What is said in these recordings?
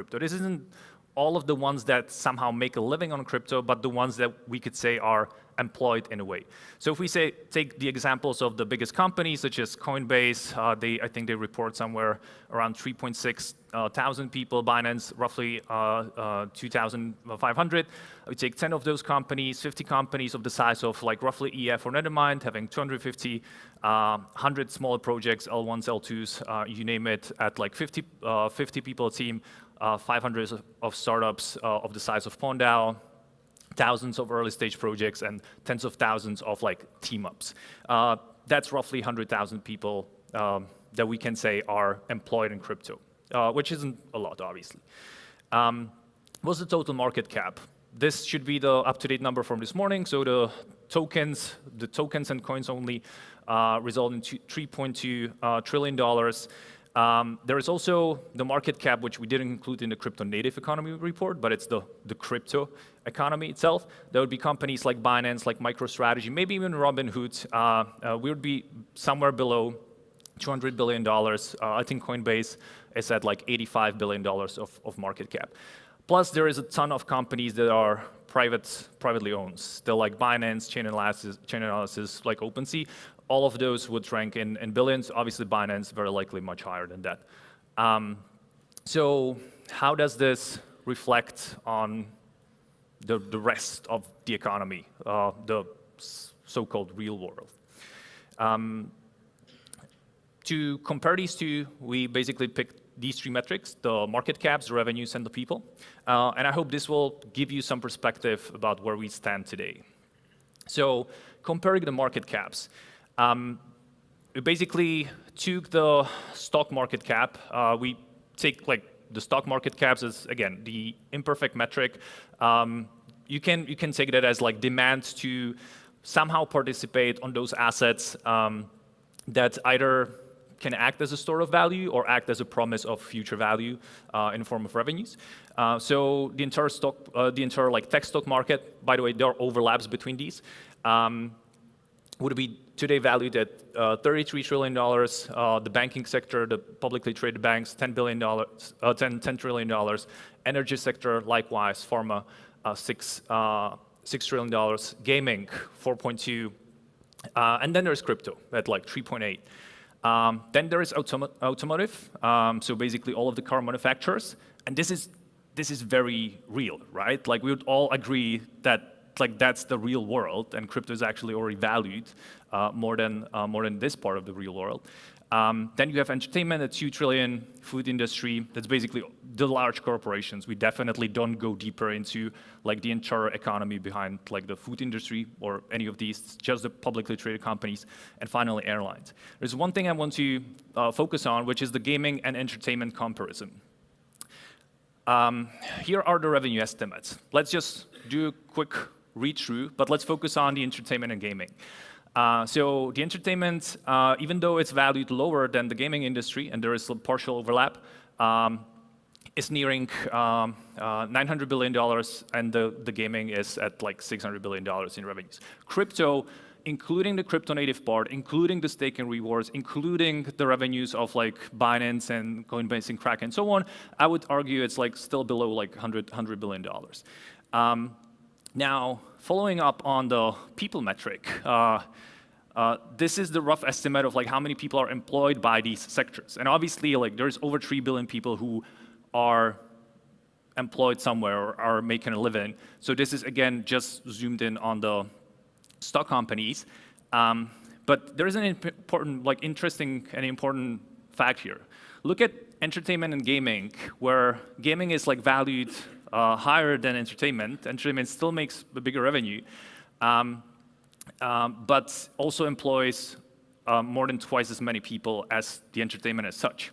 crypto. This isn't all of the ones that somehow make a living on crypto, but the ones that we could say are employed in a way. So if we say, take the examples of the biggest companies, such as Coinbase, I think they report somewhere around 3.6 thousand people, Binance roughly 2,500. We take 10 of those companies, 50 companies of the size of like roughly EF or Nethermind, having 250, 100 smaller projects, L1s, L2s, you name it, at like 50 people a team, 500 of startups of the size of Pondao, thousands of early stage projects, and tens of thousands of like team ups. That's roughly 100,000 people that we can say are employed in crypto, which isn't a lot, obviously. What's the total market cap? This should be the up-to-date number from this morning. So the tokens and coins only result in $3.2 trillion. There is also the market cap, which we didn't include in the crypto native economy report, but it's the crypto economy itself. There would be companies like Binance, like MicroStrategy, maybe even Robinhood. We would be somewhere below $200 billion. I think Coinbase is at like $85 billion of market cap. Plus, there is a ton of companies that are privately owned. Still like Binance, Chain Analysis, like OpenSea. All of those would rank in billions. Obviously, Binance very likely much higher than that. So how does this reflect on the rest of the economy, the so-called real world? To compare these two, we basically picked these three metrics: the market caps, the revenues, and the people. And I hope this will give you some perspective about where we stand today. So comparing the market caps, we basically took the stock market cap. We take like the stock market caps as, again, the imperfect metric. You can take that as like demand to somehow participate on those assets that either can act as a store of value or act as a promise of future value in the form of revenues. So the entire like tech stock market, by the way, there are overlaps between these, would be today valued at $33 trillion. The banking sector, the publicly traded banks, $10 trillion. Energy sector, likewise, pharma, $6 trillion. Gaming, 4.2. And then there's crypto at like 3.8. Then there is automotive, so basically all of the car manufacturers, and this is very real, right? Like we would all agree that like that's the real world, and crypto is actually already valued more than this part of the real world. Then you have entertainment at 2 trillion, food industry, that's basically the large corporations. We definitely don't go deeper into like the entire economy behind like the food industry or any of these, just the publicly traded companies. And finally, airlines. There's one thing I want to focus on, which is the gaming and entertainment comparison. Here are the revenue estimates. Let's just do a quick read through, but let's focus on the entertainment and gaming. So the entertainment, even though it's valued lower than the gaming industry, and there is a partial overlap, is nearing $900 billion, and the gaming is at like $600 billion in revenues. Crypto, including the crypto native part, including the stake and rewards, including the revenues of like Binance and Coinbase and Kraken and so on, I would argue it's like still below like $100 billion. Now, following up on the people metric, this is the rough estimate of like how many people are employed by these sectors. And obviously, like there's over 3 billion people who are employed somewhere or are making a living. So this is, again, just zoomed in on the stock companies. But there is an important, like interesting and important fact here. Look at entertainment and gaming, where gaming is like valued higher than entertainment. Entertainment still makes a bigger revenue, but also employs more than twice as many people as the entertainment as such.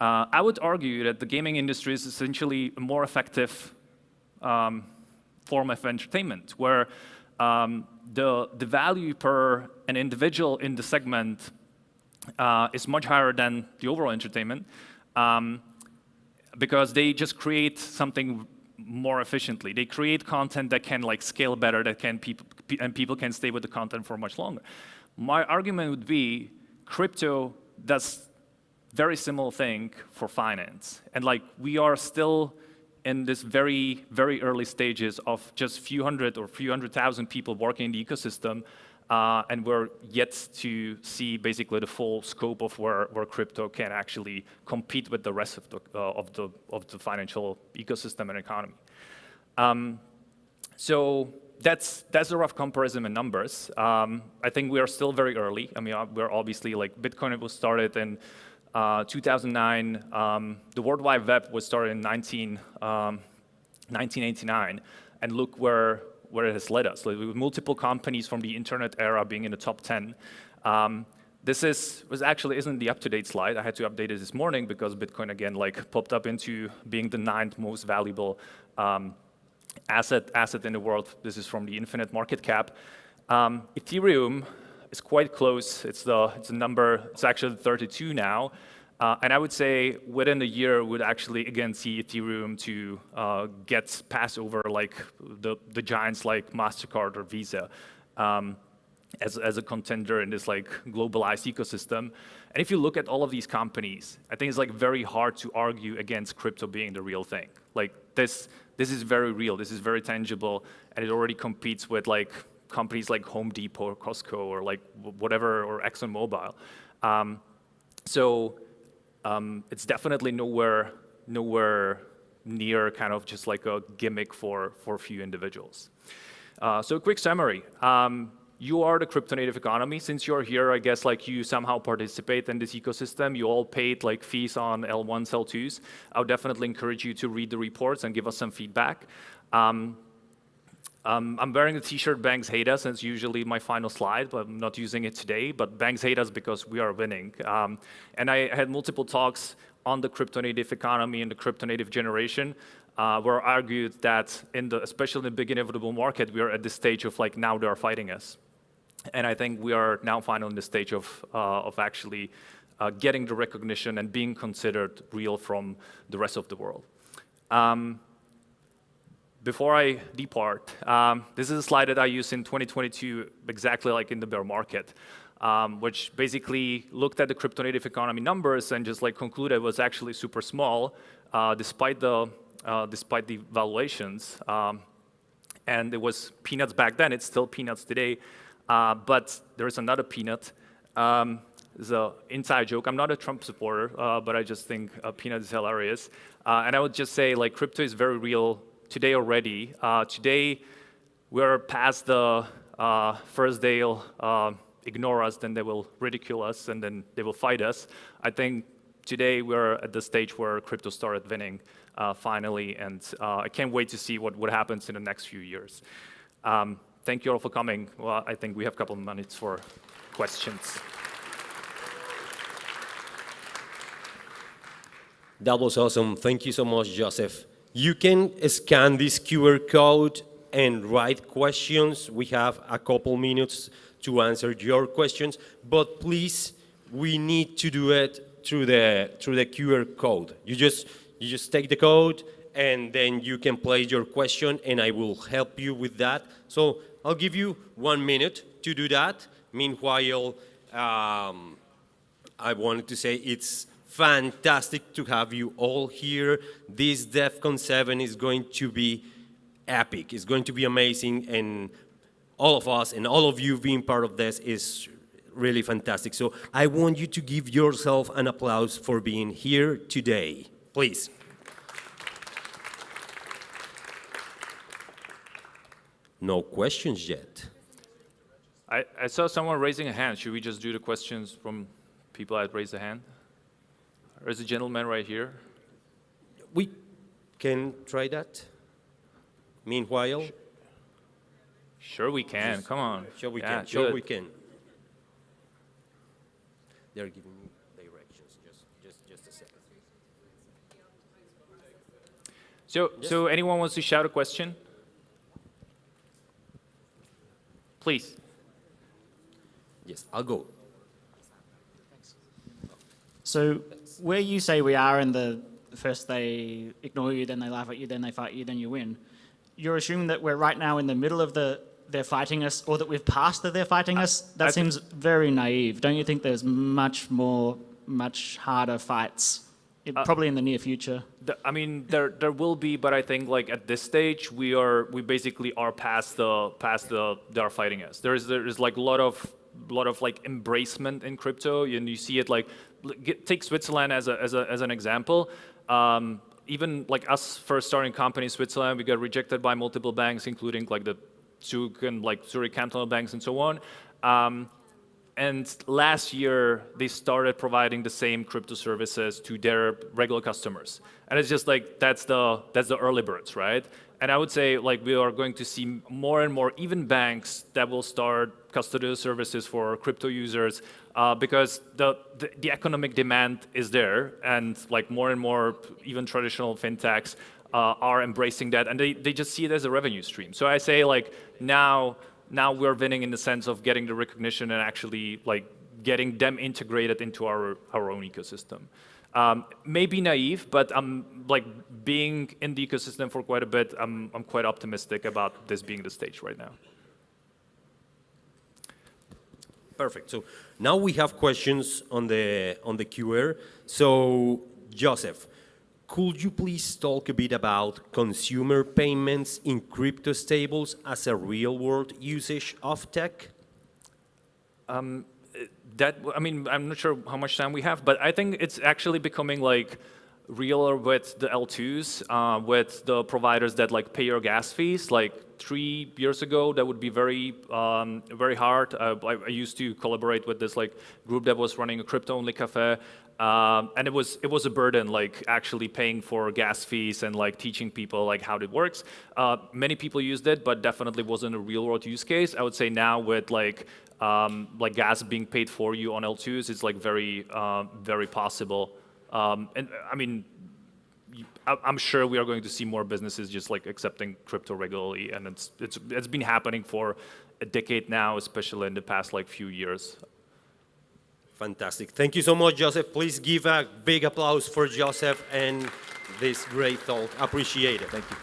I would argue that the gaming industry is essentially a more effective form of entertainment, where the value per an individual in the segment is much higher than the overall entertainment, because they just create something more efficiently. They create content that can like scale better, that can people can stay with the content for much longer. My argument would be crypto does very similar thing for finance. And like we are still in this very, very early stages of just few hundred or few 100,000 people working in the ecosystem, and we're yet to see basically the full scope of where crypto can actually compete with the rest of the financial ecosystem and economy. So that's a rough comparison in numbers. I think we are still very early. I mean, we're obviously like Bitcoin was started in 2009. The World Wide Web was started in 1989, and look where it has led us. Like, with multiple companies from the internet era being in the top 10. This isn't the up-to-date slide. I had to update it this morning because Bitcoin again like popped up into being the 9th most valuable asset in the world. This is from the infinite market cap. Ethereum is quite close. It's a number. It's actually 32 now. And I would say within a year, would actually again see Ethereum to get passed over like the giants like MasterCard or Visa as a contender in this like globalized ecosystem. And if you look at all of these companies, I think it's like very hard to argue against crypto being the real thing. Like this is very real. This is very tangible, and it already competes with like companies like Home Depot or Costco or like whatever, or ExxonMobil. It's definitely nowhere near kind of just like a gimmick for a few individuals. So a quick summary. You are the crypto native economy. Since you're here, I guess like you somehow participate in this ecosystem. You all paid like fees on L1s, L2s. I would definitely encourage you to read the reports and give us some feedback. I'm wearing the t-shirt "Banks Hate Us," and it's usually my final slide, but I'm not using it today. But banks hate us because we are winning. And I had multiple talks on the crypto native economy and the crypto native generation, where I argued that especially in the big inevitable market, we are at the stage of like now they are fighting us. And I think we are now finally in the stage of actually getting the recognition and being considered real from the rest of the world. Before I depart, this is a slide that I used in 2022, exactly like in the bear market, which basically looked at the crypto native economy numbers and just like concluded it was actually super small, despite the valuations. And it was peanuts back then. It's still peanuts today. But there's another peanut. It's an inside joke. I'm not a Trump supporter, but I just think peanut is hilarious. And I would just say like crypto is very real today already. Today, we're past the first they'll ignore us, then they will ridicule us, and then they will fight us. I think today we're at the stage where crypto started winning finally, and I can't wait to see what happens in the next few years. Thank you all for coming. Well, I think we have a couple of minutes for questions. That was awesome. Thank you so much, Joseph. You can scan this QR code and write questions. We have a couple minutes to answer your questions, but please, we need to do it through the QR code. You just take the code, and then you can place your question, and I will help you with that. So I'll give you 1 minute to do that. Meanwhile, I wanted to say it's fantastic to have you all here. This Devcon 7 is going to be epic. It's going to be amazing, and all of us and all of you being part of this is really fantastic. So I want you to give yourself an applause for being here today, please. No questions yet. I saw someone raising a hand. Should we just do the questions from people that raised a hand? There's a gentleman right here. We can try that. Meanwhile. Sure we can. Come on. Sure we can. Sure we can. They're giving me directions. Just a second. So anyone wants to shout a question? Please. Yes, I'll go. So where you say we are in the first they ignore you, then they laugh at you, then they fight you, then you win, you're assuming that we're right now in the middle of they're fighting us, or that we've passed the they're fighting us? That seems very naive. Don't you think there's much more much harder fights, probably in the near future? I mean, there will be, but I think like at this stage we basically are past they are fighting us. There is like a lot of like embracement in crypto, and you see it like take Switzerland as an example. Even like us first starting company in Switzerland, we got rejected by multiple banks, including like the Zug and like Zurich cantonal banks and so on. And last year, they started providing the same crypto services to their regular customers. And it's just like, that's the early birds, right? And I would say like we are going to see more and more, even banks that will start custodial services for crypto users because the economic demand is there, and like more and more, even traditional fintechs are embracing that, and they just see it as a revenue stream. So I say like now we're winning in the sense of getting the recognition and actually like getting them integrated into our own ecosystem. Maybe naive, but I'm like being in the ecosystem for quite a bit. I'm quite optimistic about this being the stage right now. Perfect. So now we have questions on the QR. So Joseph, could you please talk a bit about consumer payments in crypto stables as a real-world usage of tech? I mean, I'm not sure how much time we have, but I think it's actually becoming like realer with the L2s, with the providers that like pay your gas fees. Like 3 years ago, that would be very hard. I used to collaborate with this like group that was running a crypto-only cafe, and it was a burden, like actually paying for gas fees and like teaching people like how it works. Many people used it, but definitely wasn't a real-world use case. I would say now with like gas being paid for you on L2s, it's like very possible. And I mean, I'm sure we are going to see more businesses just like accepting crypto regularly, and it's been happening for a decade now, especially in the past like few years. Fantastic. Thank you so much, Joseph. Please give a big applause for Joseph and this great talk. Appreciate it. Thank you.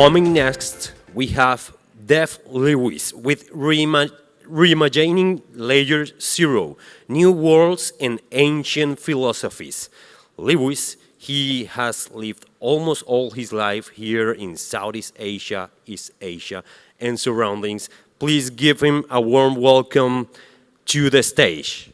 Coming next, we have Dev Lewis with Reimagining Layer Zero, New Worlds and Ancient Philosophies. Lewis, he has lived almost all his life here in Southeast Asia, East Asia, and surroundings. Please give him a warm welcome to the stage.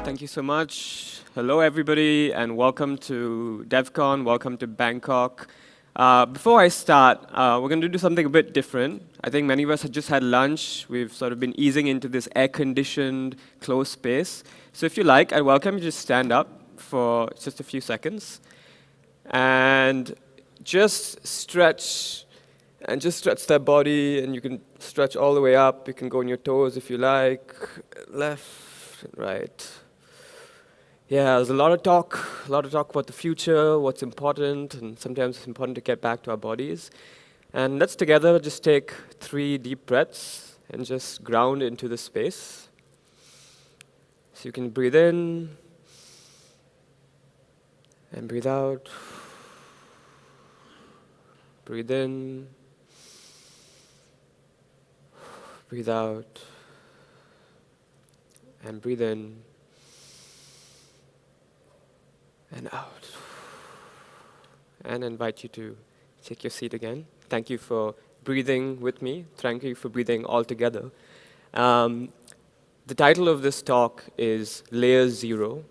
Thank you so much. Hello, everybody, and welcome to Devcon. Welcome to Bangkok. Before I start, we're going to do something a bit different. I think many of us have just had lunch. We've sort of been easing into this air-conditioned, closed space. So if you like, I welcome you to just stand up for just a few seconds and just stretch that body, and you can stretch all the way up. You can go on your toes if you like, left and right. Yeah, there's a lot of talk about the future, what's important, and sometimes it's important to get back to our bodies. And let's together just take 3 deep breaths and just ground into the space. So you can breathe in and breathe out. Breathe in, breathe out, and breathe in and out. And I invite you to take your seat again. Thank you for breathing with me. Thank you for breathing all together. The title of this talk is Layer Zero,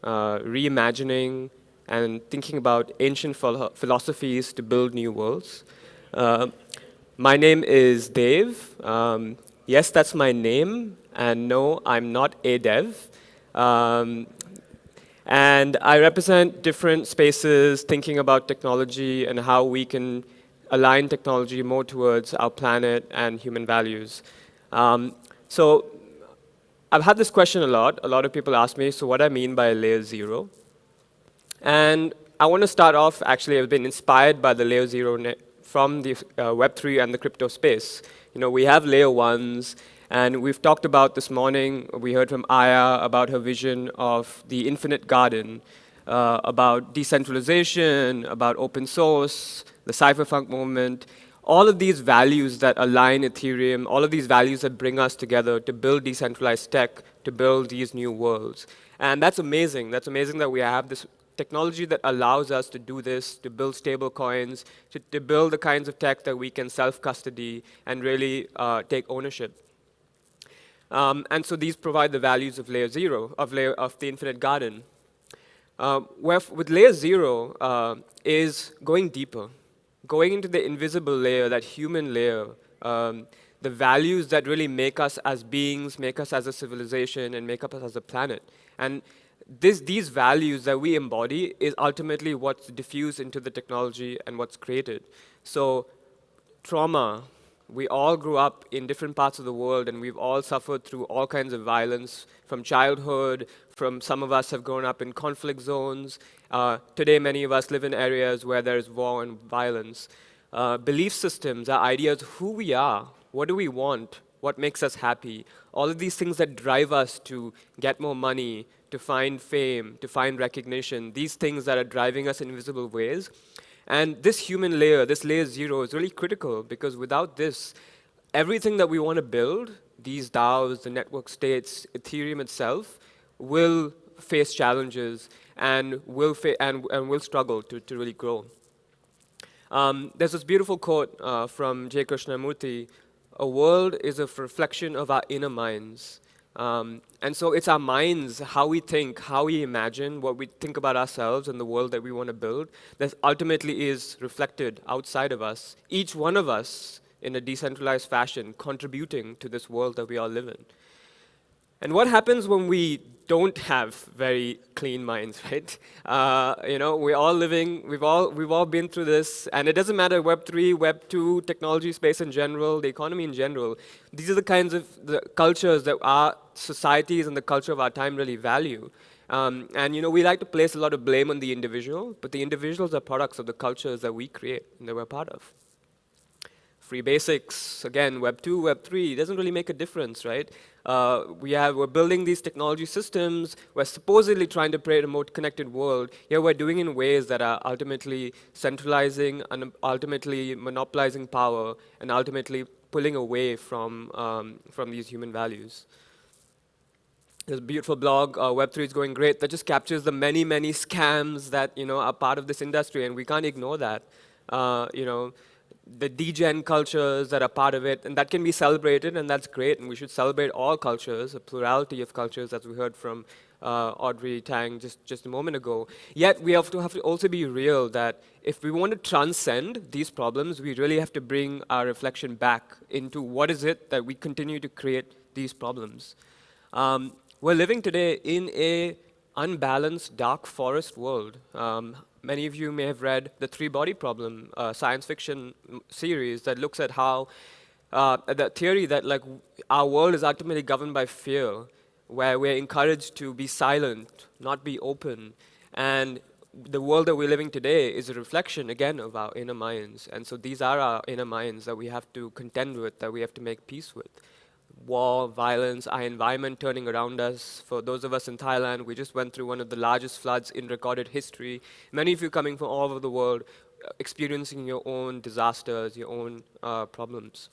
reimagining and thinking about ancient philosophies to build new worlds. My name is Dev. Yes, that's my name, and no, I'm not a dev. And I represent different spaces thinking about technology and how we can align technology more towards our planet and human values. So I've had this question a lot. A lot of people ask me, so what do I mean by layer zero? And I want to start off, actually, I've been inspired by the layer zero from the Web3 and the crypto space. You know, we have layer ones, and we've talked about this morning, we heard from Aya about her vision of the infinite garden, about decentralization, about open source, the cypherpunk movement, all of these values that align Ethereum, all of these values that bring us together to build decentralized tech, to build these new worlds. And that's amazing. That's amazing that we have this technology that allows us to do this, to build stable coins, to build the kinds of tech that we can self-custody and really take ownership. And so these provide the values of layer zero, of the infinite garden. With layer zero is going deeper, going into the invisible layer, that human layer, the values that really make us as beings, make us as a civilization, and make us as a planet. And these values that we embody is ultimately what's diffused into the technology and what's created. So trauma, we all grew up in different parts of the world, and we've all suffered through all kinds of violence from childhood, from some of us have grown up in conflict zones. Today, many of us live in areas where there's war and violence. Belief systems, our ideas of who we are, what do we want, what makes us happy, all of these things that drive us to get more money, to find fame, to find recognition, these things that are driving us in invisible ways. And this human layer, this layer zero, is really critical, because without this, everything that we want to build, these DAOs, the network states, Ethereum itself, will face challenges and will struggle to really grow. There's this beautiful quote from J. Krishnamurti: "A world is a reflection of our inner minds." And so it's our minds, how we think, how we imagine, what we think about ourselves and the world that we want to build, that ultimately is reflected outside of us, each one of us in a decentralized fashion, contributing to this world that we all live in. And what happens when we don't have very clean minds, right? You know, we're all living, we've all been through this, and it doesn't matter Web3, Web2, technology space in general, the economy in general. These are the kinds of the cultures that our societies and the culture of our time really value. And you know, we like to place a lot of blame on the individual, but the individuals are products of the cultures that we create and that we're part of. Free basics, again, Web 2, Web 3, doesn't really make a difference, right? We're building these technology systems, we're supposedly trying to create a more connected world, yet we're doing it in ways that are ultimately centralizing and ultimately monopolizing power and ultimately pulling away from these human values. There's a beautiful blog, Web3 is going great, that just captures the many, many scams that are part of this industry, and we can't ignore that. The degen cultures that are part of it, and that can be celebrated, and that's great, and we should celebrate all cultures, a plurality of cultures, as we heard from Audrey Tang just a moment ago. Yet we have to also be real that if we want to transcend these problems, we really have to bring our reflection back into what is it that we continue to create these problems. We're living today in a unbalanced, dark forest world. Many of you may have read the Three-Body Problem, science fiction series that looks at how the theory that our world is ultimately governed by fear, where we're encouraged to be silent, not be open, and the world that we're living today is a reflection, again, of our inner minds. And so these are our inner minds that we have to contend with, that we have to make peace with. War, violence, our environment turning around us. For those of us in Thailand, we just went through one of the largest floods in recorded history. Many of you coming from all over the world, experiencing your own disasters, your own problems.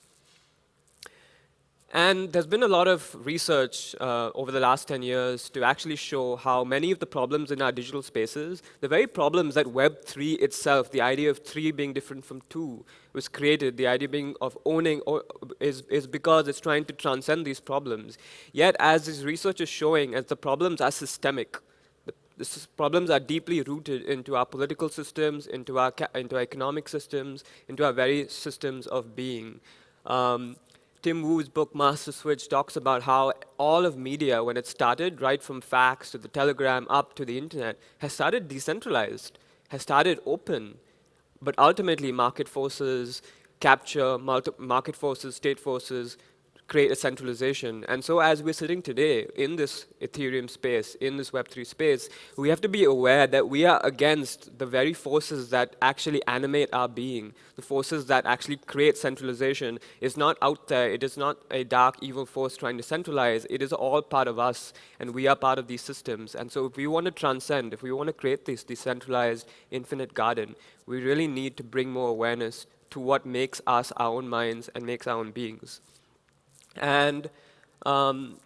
And there's been a lot of research over the last 10 years to actually show how many of the problems in our digital spaces, the very problems that Web3 itself, the idea of 3 being different from 2, was created, the idea being of owning is because it's trying to transcend these problems. Yet, as this research is showing, as the problems are systemic, the problems are deeply rooted into our political systems, into our economic systems, into our very systems of being. Tim Wu's book, Master Switch, talks about how all of media, when it started, right from fax to the telegram up to the internet, has started decentralized, has started open. But ultimately, market forces capture, market forces, state forces, create a centralization. And so as we're sitting today in this Ethereum space, in this Web3 space, we have to be aware that we are against the very forces that actually animate our being. The forces that actually create centralization is not out there. It is not a dark, evil force trying to centralize. It is all part of us, and we are part of these systems. And so if we want to transcend, if we want to create this decentralized, infinite garden, we really need to bring more awareness to what makes us our own minds and makes our own beings. And there's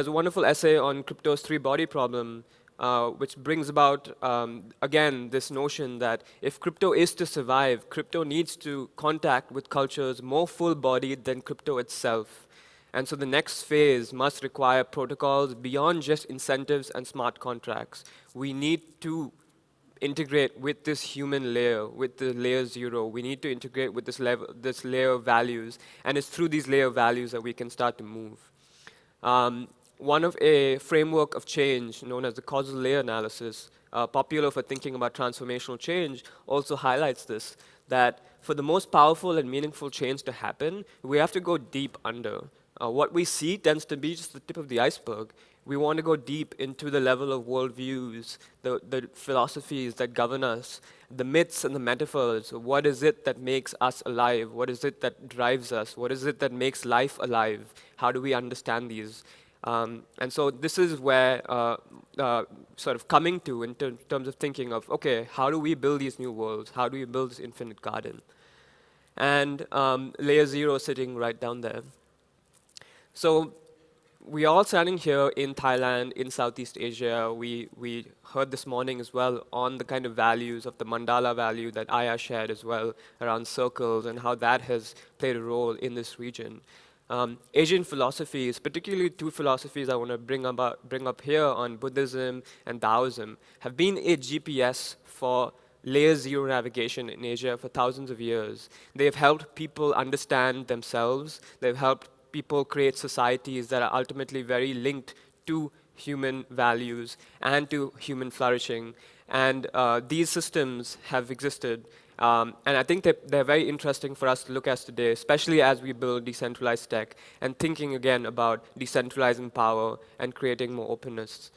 a wonderful essay on crypto's three-body problem, which brings about, again, this notion that if crypto is to survive, crypto needs to contact with cultures more full-bodied than crypto itself. And so the next phase must require protocols beyond just incentives and smart contracts. We need to integrate with this human layer, with the layer 0. We need to integrate with this layer of values, and it's through these layer of values that we can start to move. One of a framework of change known as the causal layer analysis, popular for thinking about transformational change, also highlights this, that for the most powerful and meaningful change to happen, we have to go deep under. What we see tends to be just the tip of the iceberg. We want to go deep into the level of worldviews, the philosophies that govern us, the myths and the metaphors. What is it that makes us alive? What is it that drives us? What is it that makes life alive? How do we understand these? And so this is where sort of coming to in terms of thinking of, okay, how do we build these new worlds? How do we build this infinite garden? And layer 0 sitting right down there. So we are all standing here in Thailand, in Southeast Asia. We heard this morning as well on the kind of values of the mandala value that Aya shared as well around circles and how that has played a role in this region. Asian philosophies, particularly 2 philosophies I want to bring up here on Buddhism and Taoism, have been a GPS for layer 0 navigation in Asia for thousands of years. They've helped people understand themselves. They've helped people create societies that are ultimately very linked to human values and to human flourishing. And these systems have existed. And I think they're very interesting for us to look at today, especially as we build decentralized tech and thinking again about decentralizing power and creating more openness.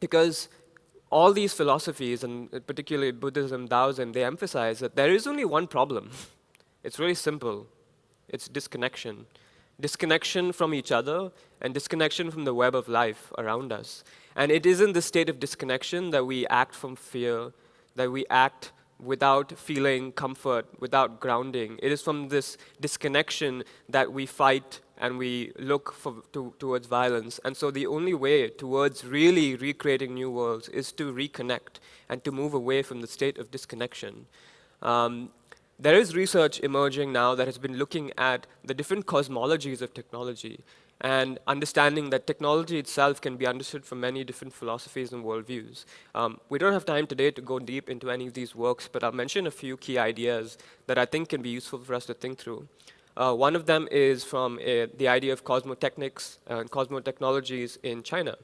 Because all these philosophies, and particularly Buddhism, Taoism, they emphasize that there is only one problem. It's really simple. It's disconnection. Disconnection from each other and disconnection from the web of life around us. And it is in this state of disconnection that we act from fear, that we act without feeling comfort, without grounding. It is from this disconnection that we fight and we look towards violence. And so the only way towards really recreating new worlds is to reconnect and to move away from the state of disconnection. There is research emerging now that has been looking at the different cosmologies of technology and understanding that technology itself can be understood from many different philosophies and worldviews. We don't have time today to go deep into any of these works, but I'll mention a few key ideas that I think can be useful for us to think through. One of them is from the idea of cosmotechnics and cosmotechnologies in China,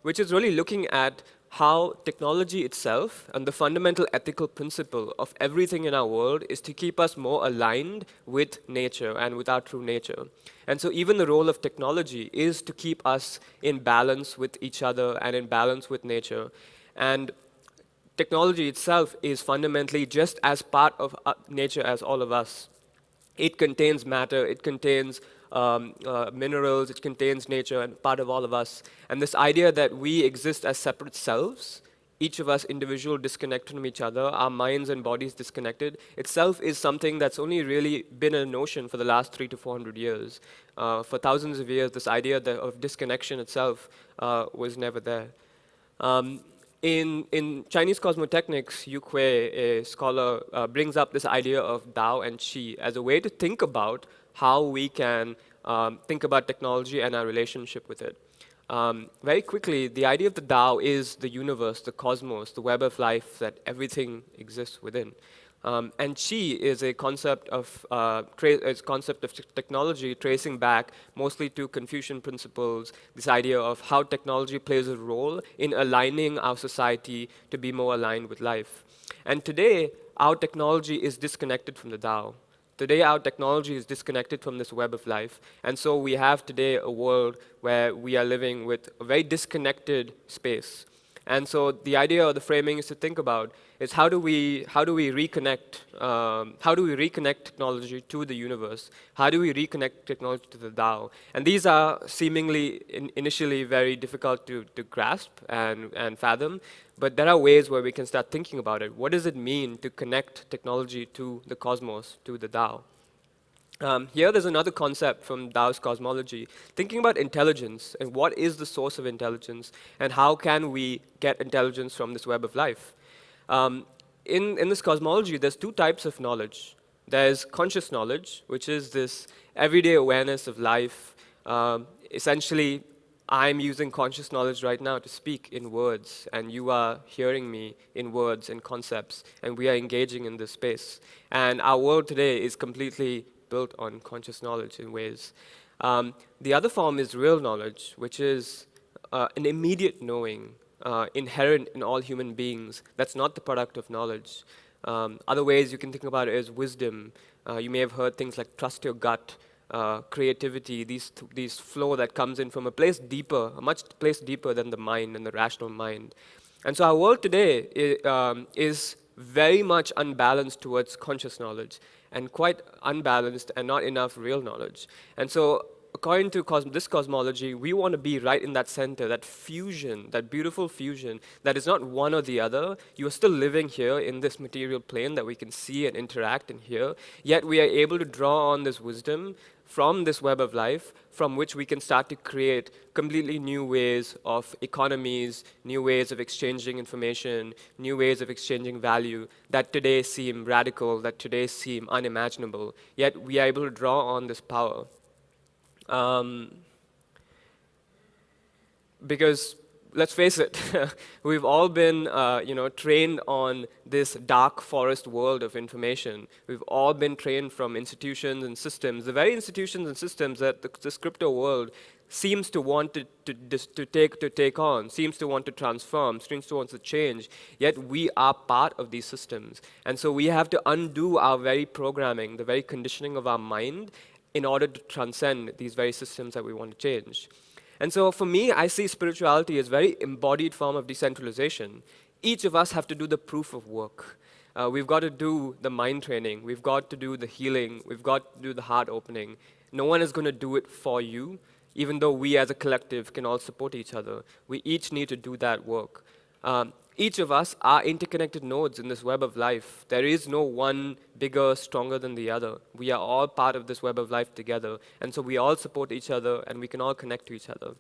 which is really looking at how technology itself and the fundamental ethical principle of everything in our world is to keep us more aligned with nature and with our true nature. And so even the role of technology is to keep us in balance with each other and in balance with nature. And technology itself is fundamentally just as part of nature as all of us. It contains matter, it contains minerals, it contains nature, and part of all of us. And this idea that we exist as separate selves, each of us individual disconnected from each other, our minds and bodies disconnected, itself is something that's only really been a notion for the last 300 to 400 years. For thousands of years, this idea of disconnection itself was never there. In Chinese cosmotechnics, Yu Kui, a scholar, brings up this idea of Dao and Qi as a way to think about how we can think about technology and our relationship with it. Very quickly, the idea of the Tao is the universe, the cosmos, the web of life that everything exists within. And Qi is a concept of technology tracing back mostly to Confucian principles, this idea of how technology plays a role in aligning our society to be more aligned with life. And today, our technology is disconnected from the Tao. Today, our technology is disconnected from this web of life. And so we have today a world where we are living with a very disconnected space. And so the idea or the framing is to think about is how do we reconnect technology to the universe? How do we reconnect technology to the Tao? And these are seemingly initially very difficult to grasp and fathom, but there are ways where we can start thinking about it. What does it mean to connect technology to the cosmos, to the Tao? Here there's another concept from Tao's cosmology, thinking about intelligence and what is the source of intelligence and how can we get intelligence from this web of life. In this cosmology, there's two types of knowledge. There's conscious knowledge, which is this everyday awareness of life. Essentially, I'm using conscious knowledge right now to speak in words, and you are hearing me in words and concepts, and we are engaging in this space. And our world today is completely built on conscious knowledge in ways. The other form is real knowledge, which is an immediate knowing inherent in all human beings. That's not the product of knowledge. Other ways you can think about it is wisdom. You may have heard things like trust your gut, creativity, these flow that comes in from a place deeper, a much place deeper than the mind and the rational mind. And so our world today is very much unbalanced towards conscious knowledge and quite unbalanced and not enough real knowledge. And so according to this cosmology, we want to be right in that center, that fusion, that beautiful fusion that is not one or the other. You are still living here in this material plane that we can see and interact and hear, yet we are able to draw on this wisdom from this web of life, from which we can start to create completely new ways of economies, new ways of exchanging information, new ways of exchanging value that today seem radical, that today seem unimaginable, yet we are able to draw on this power. Because let's face it, we've all been trained on this dark forest world of information. We've all been trained from institutions and systems, the very institutions and systems that this crypto world seems to want to take on, seems to want to transform, seems to want to change, yet we are part of these systems. And so we have to undo our very programming, the very conditioning of our mind in order to transcend these very systems that we want to change. And so for me, I see spirituality as a very embodied form of decentralization. Each of us have to do the proof of work. We've got to do the mind training. We've got to do the healing. We've got to do the heart opening. No one is going to do it for you, even though we as a collective can all support each other. We each need to do that work. Each of us are interconnected nodes in this web of life. There is no one bigger, stronger than the other. We are all part of this web of life together. And so we all support each other, and we can all connect to each other.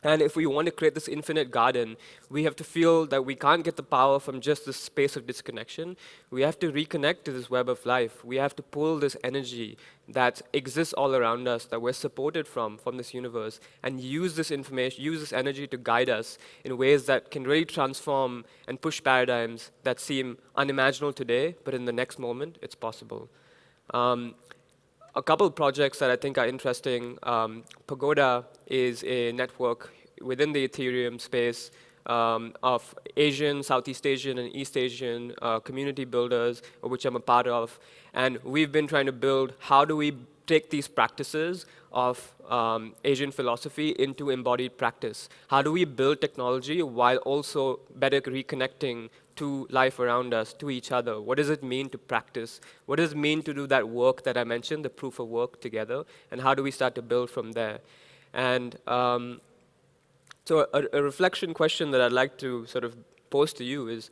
And if we want to create this infinite garden, we have to feel that we can't get the power from just this space of disconnection. We have to reconnect to this web of life. We have to pull this energy that exists all around us, that we're supported from this universe, and use this information, use this energy to guide us in ways that can really transform and push paradigms that seem unimaginable today, but in the next moment, it's possible. A couple of projects that I think are interesting. Pagoda is a network within the Ethereum space of Asian, Southeast Asian, and East Asian community builders, which I'm a part of. And we've been trying to build, how do we take these practices of Asian philosophy into embodied practice? How do we build technology while also better reconnecting to life around us, to each other? What does it mean to practice? What does it mean to do that work that I mentioned, the proof of work together? And how do we start to build from there? And so a reflection question that I'd like to sort of pose to you is,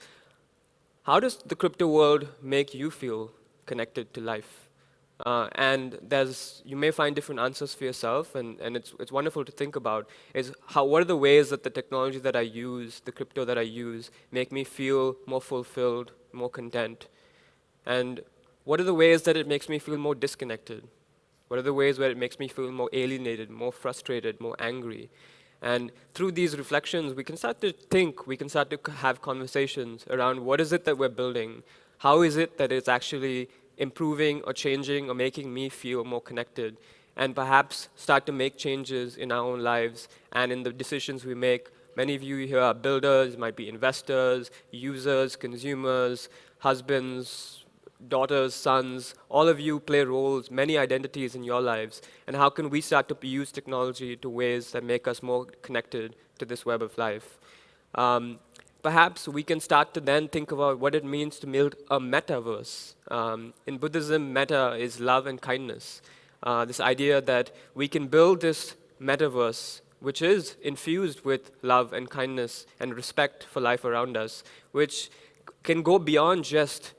how does the crypto world make you feel connected to life? And you may find different answers for yourself, and it's wonderful to think about, is what are the ways that the technology that I use, the crypto that I use, make me feel more fulfilled, more content? And what are the ways that it makes me feel more disconnected? What are the ways where it makes me feel more alienated, more frustrated, more angry? And through these reflections, we can start to think, we can start to have conversations around what is it that we're building? How is it that it's actually improving or changing or making me feel more connected, and perhaps start to make changes in our own lives and in the decisions we make. Many of you here are builders, might be investors, users, consumers, husbands, daughters, sons. All of you play roles, many identities in your lives. And how can we start to use technology to ways that make us more connected to this web of life? Perhaps we can start to then think about what it means to build a metaverse. In Buddhism, metta is love and kindness. This idea that we can build this metaverse which is infused with love and kindness and respect for life around us, which can go beyond just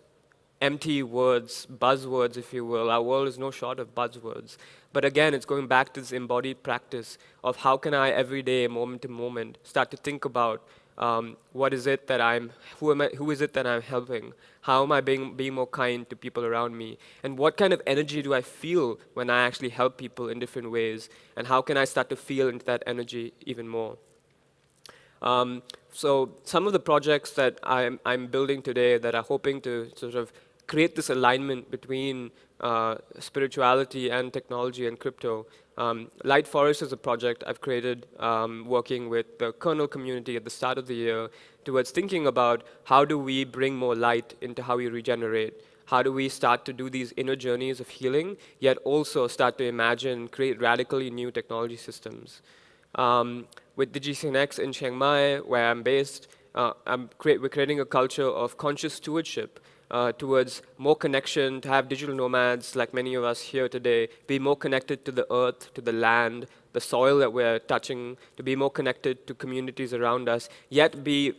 empty words, buzzwords, if you will. Our world is no short of buzzwords. But again, it's going back to this embodied practice of how can I, every day, moment to moment, start to think about what is it that who is it that I'm helping? How am I being more kind to people around me? And what kind of energy do I feel when I actually help people in different ways? And how can I start to feel into that energy even more? So some of the projects that I'm building today that are hoping to sort of create this alignment between spirituality and technology and crypto. Light Forest is a project I've created working with the kernel community at the start of the year towards thinking about how do we bring more light into how we regenerate. How do we start to do these inner journeys of healing, yet also start to imagine, create radically new technology systems. With DigiConnect in Chiang Mai, where I'm based, we're creating a culture of conscious stewardship towards more connection, to have digital nomads like many of us here today, be more connected to the earth, to the land, the soil that we're touching, to be more connected to communities around us, yet be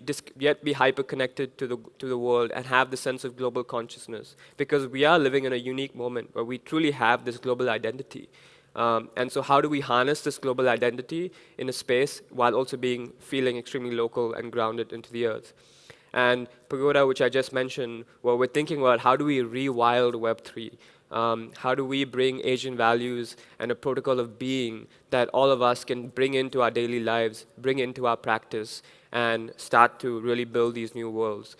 hyper-connected to the world and have the sense of global consciousness. Because we are living in a unique moment where we truly have this global identity. And so how do we harness this global identity in a space while also feeling extremely local and grounded into the earth? And Pagoda, which I just mentioned, well, we're thinking about how do we rewild Web3? How do we bring Asian values and a protocol of being that all of us can bring into our daily lives, bring into our practice, and start to really build these new worlds?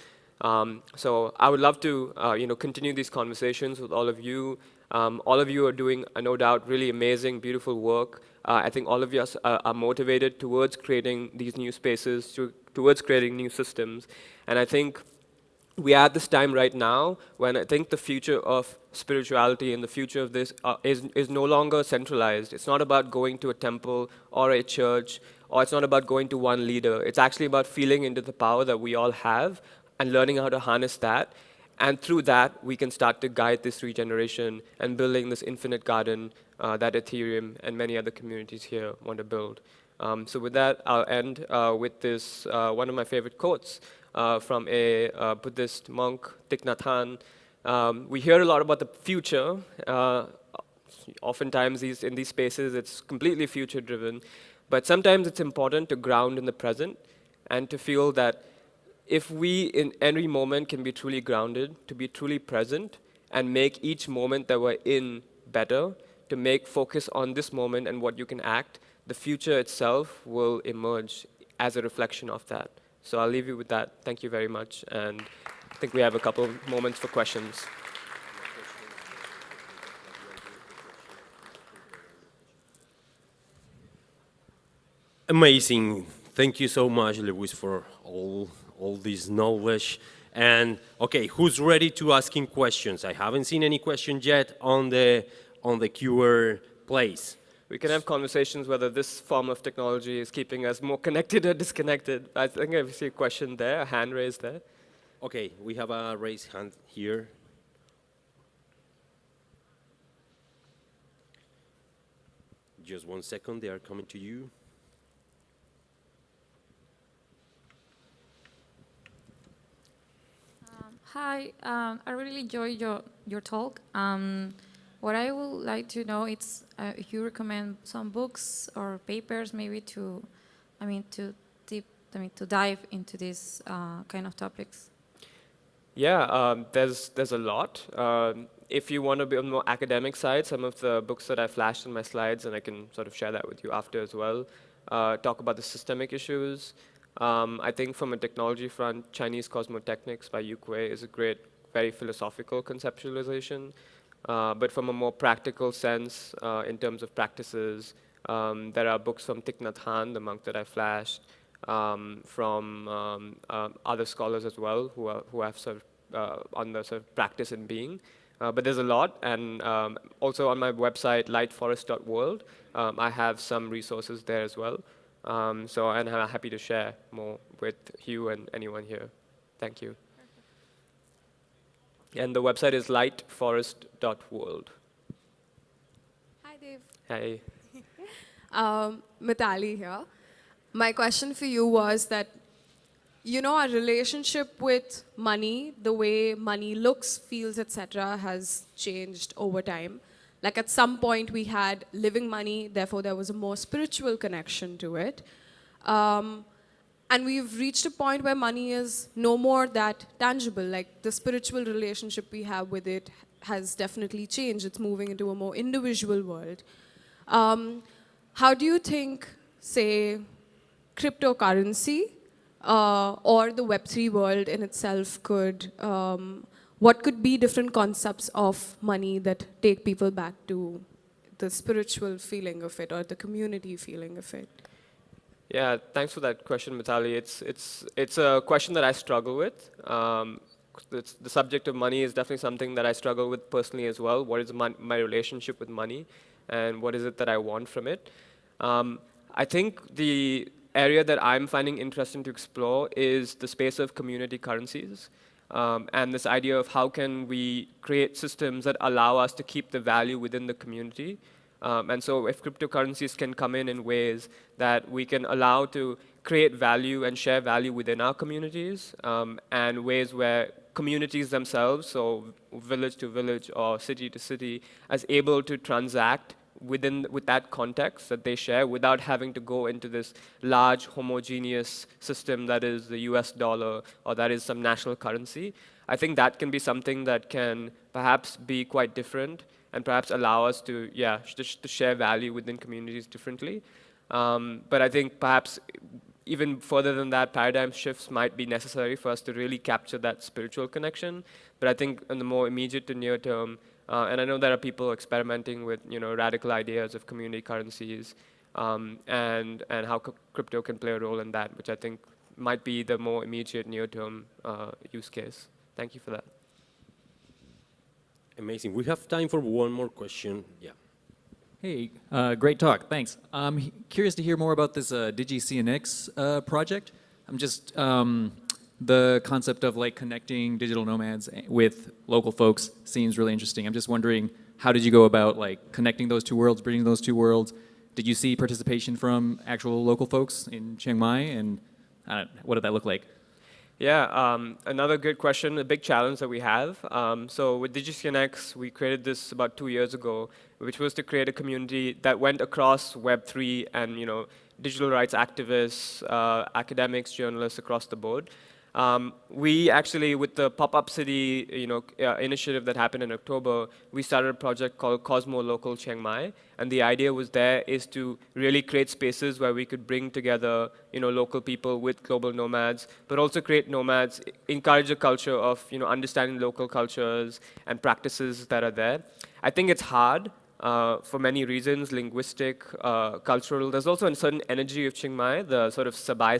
So I would love to continue these conversations with all of you. All of you are doing, no doubt, really amazing, beautiful work. I think all of you are motivated towards creating these new spaces, towards creating new systems. And I think we are at this time right now when I think the future of spirituality and the future of this is no longer centralized. It's not about going to a temple or a church, or it's not about going to one leader. It's actually about feeling into the power that we all have and learning how to harness that. And through that, we can start to guide this regeneration and building this infinite garden that Ethereum and many other communities here want to build. So with that, I'll end with this, one of my favorite quotes from a Buddhist monk, Thich Nhat Hanh. We hear a lot about the future. Oftentimes in these spaces, it's completely future-driven. But sometimes it's important to ground in the present and to feel that if we, in every moment, can be truly grounded, to be truly present, and make each moment that we're in better, to make focus on this moment and what you can act, the future itself will emerge as a reflection of that. So I'll leave you with that. Thank you very much. And I think we have a couple of moments for questions. Amazing. Thank you so much, Lewis, for all this knowledge. And okay, who's ready to asking questions? I haven't seen any questions yet on the QR place. We can have conversations whether this form of technology is keeping us more connected or disconnected. I think I see a question there, a hand raised there. Okay, we have a raised hand here. Just 1 second, they are coming to you. Hi, I really enjoyed your talk. What I would like to know is if you recommend some books or papers, maybe to dive into these kind of topics. Yeah, there's a lot. If you want to be on the more academic side, some of the books that I flashed in my slides, and I can sort of share that with you after as well, talk about the systemic issues. I think from a technology front, Chinese Cosmotechnics by Yu Kuei is a great, very philosophical conceptualization. But from a more practical sense, in terms of practices, there are books from Thich Nhat Hanh, the monk that I flashed, from other scholars as well who have sort of on the sort of practice in being. But there's a lot, and also on my website, lightforest.world, I have some resources there as well. And I'm happy to share more with you and anyone here. Thank you. And the website is lightforest.world. Hi, Dave. Hey. Mitali here. My question for you was that, our relationship with money, the way money looks, feels, etc., has changed over time. Like at some point we had living money, therefore there was a more spiritual connection to it. And we've reached a point where money is no more that tangible. Like the spiritual relationship we have with it has definitely changed. It's moving into a more individual world. How do you think, say, cryptocurrency or the Web3 world in itself could, what could be different concepts of money that take people back to the spiritual feeling of it or the community feeling of it? Yeah, thanks for that question, Mitali. It's a question that I struggle with. The subject of money is definitely something that I struggle with personally as well. What is my relationship with money, and what is it that I want from it? I think the area that I'm finding interesting to explore is the space of community currencies. And this idea of how can we create systems that allow us to keep the value within the community. And so if cryptocurrencies can come in ways that we can allow to create value and share value within our communities, and ways where communities themselves, so village to village or city to city, is able to transact with that context that they share without having to go into this large homogeneous system that is the US dollar or that is some national currency. I think that can be something that can perhaps be quite different and perhaps allow us to, to share value within communities differently. But I think perhaps even further than that, paradigm shifts might be necessary for us to really capture that spiritual connection. But I think in the more immediate to near term, and I know there are people experimenting with radical ideas of community currencies, and how crypto can play a role in that, which I think might be the more immediate near term use case. thank you for that. Amazing. We have time for one more question. Yeah. Hey, great talk, thanks. I'm curious to hear more about this DigiCNX project. I'm just, the concept of like connecting digital nomads with local folks seems really interesting. I'm just wondering, how did you go about like connecting those two worlds, bridging those two worlds? Did you see participation from actual local folks in Chiang Mai, and what did that look like? Yeah, another good question, a big challenge that we have. So with DigiCNX, we created this about 2 years ago, which was to create a community that went across Web3 and digital rights activists, academics, journalists across the board. We actually, with the pop-up city initiative that happened in October, we started a project called Cosmo Local Chiang Mai, and the idea was there is to really create spaces where we could bring together local people with global nomads, but also create nomads, encourage a culture of understanding local cultures and practices that are there. I think it's hard. For many reasons, linguistic, cultural. There's also a certain energy of Chiang Mai, the sort of sabai,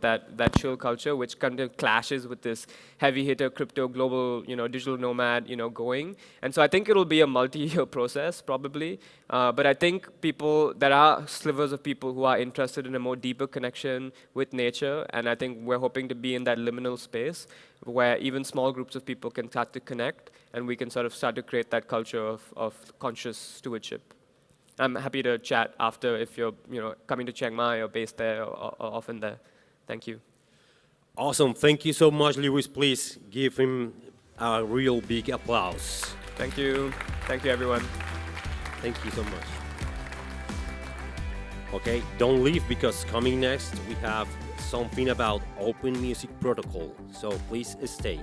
that chill culture, which kind of clashes with this heavy hitter, crypto, global, digital nomad, going. And so I think it'll be a multi-year process, probably. But I think there are slivers of people who are interested in a more deeper connection with nature, and I think we're hoping to be in that liminal space where even small groups of people can start to connect, and we can sort of start to create that culture of conscious stewardship. I'm happy to chat after if you're coming to Chiang Mai or based there or often there. Thank you. Awesome. Thank you so much, Lewis. Please give him a real big applause. Thank you. Thank you, everyone. Thank you so much. Okay, don't leave, because coming next we have something about open music protocol. So please stay.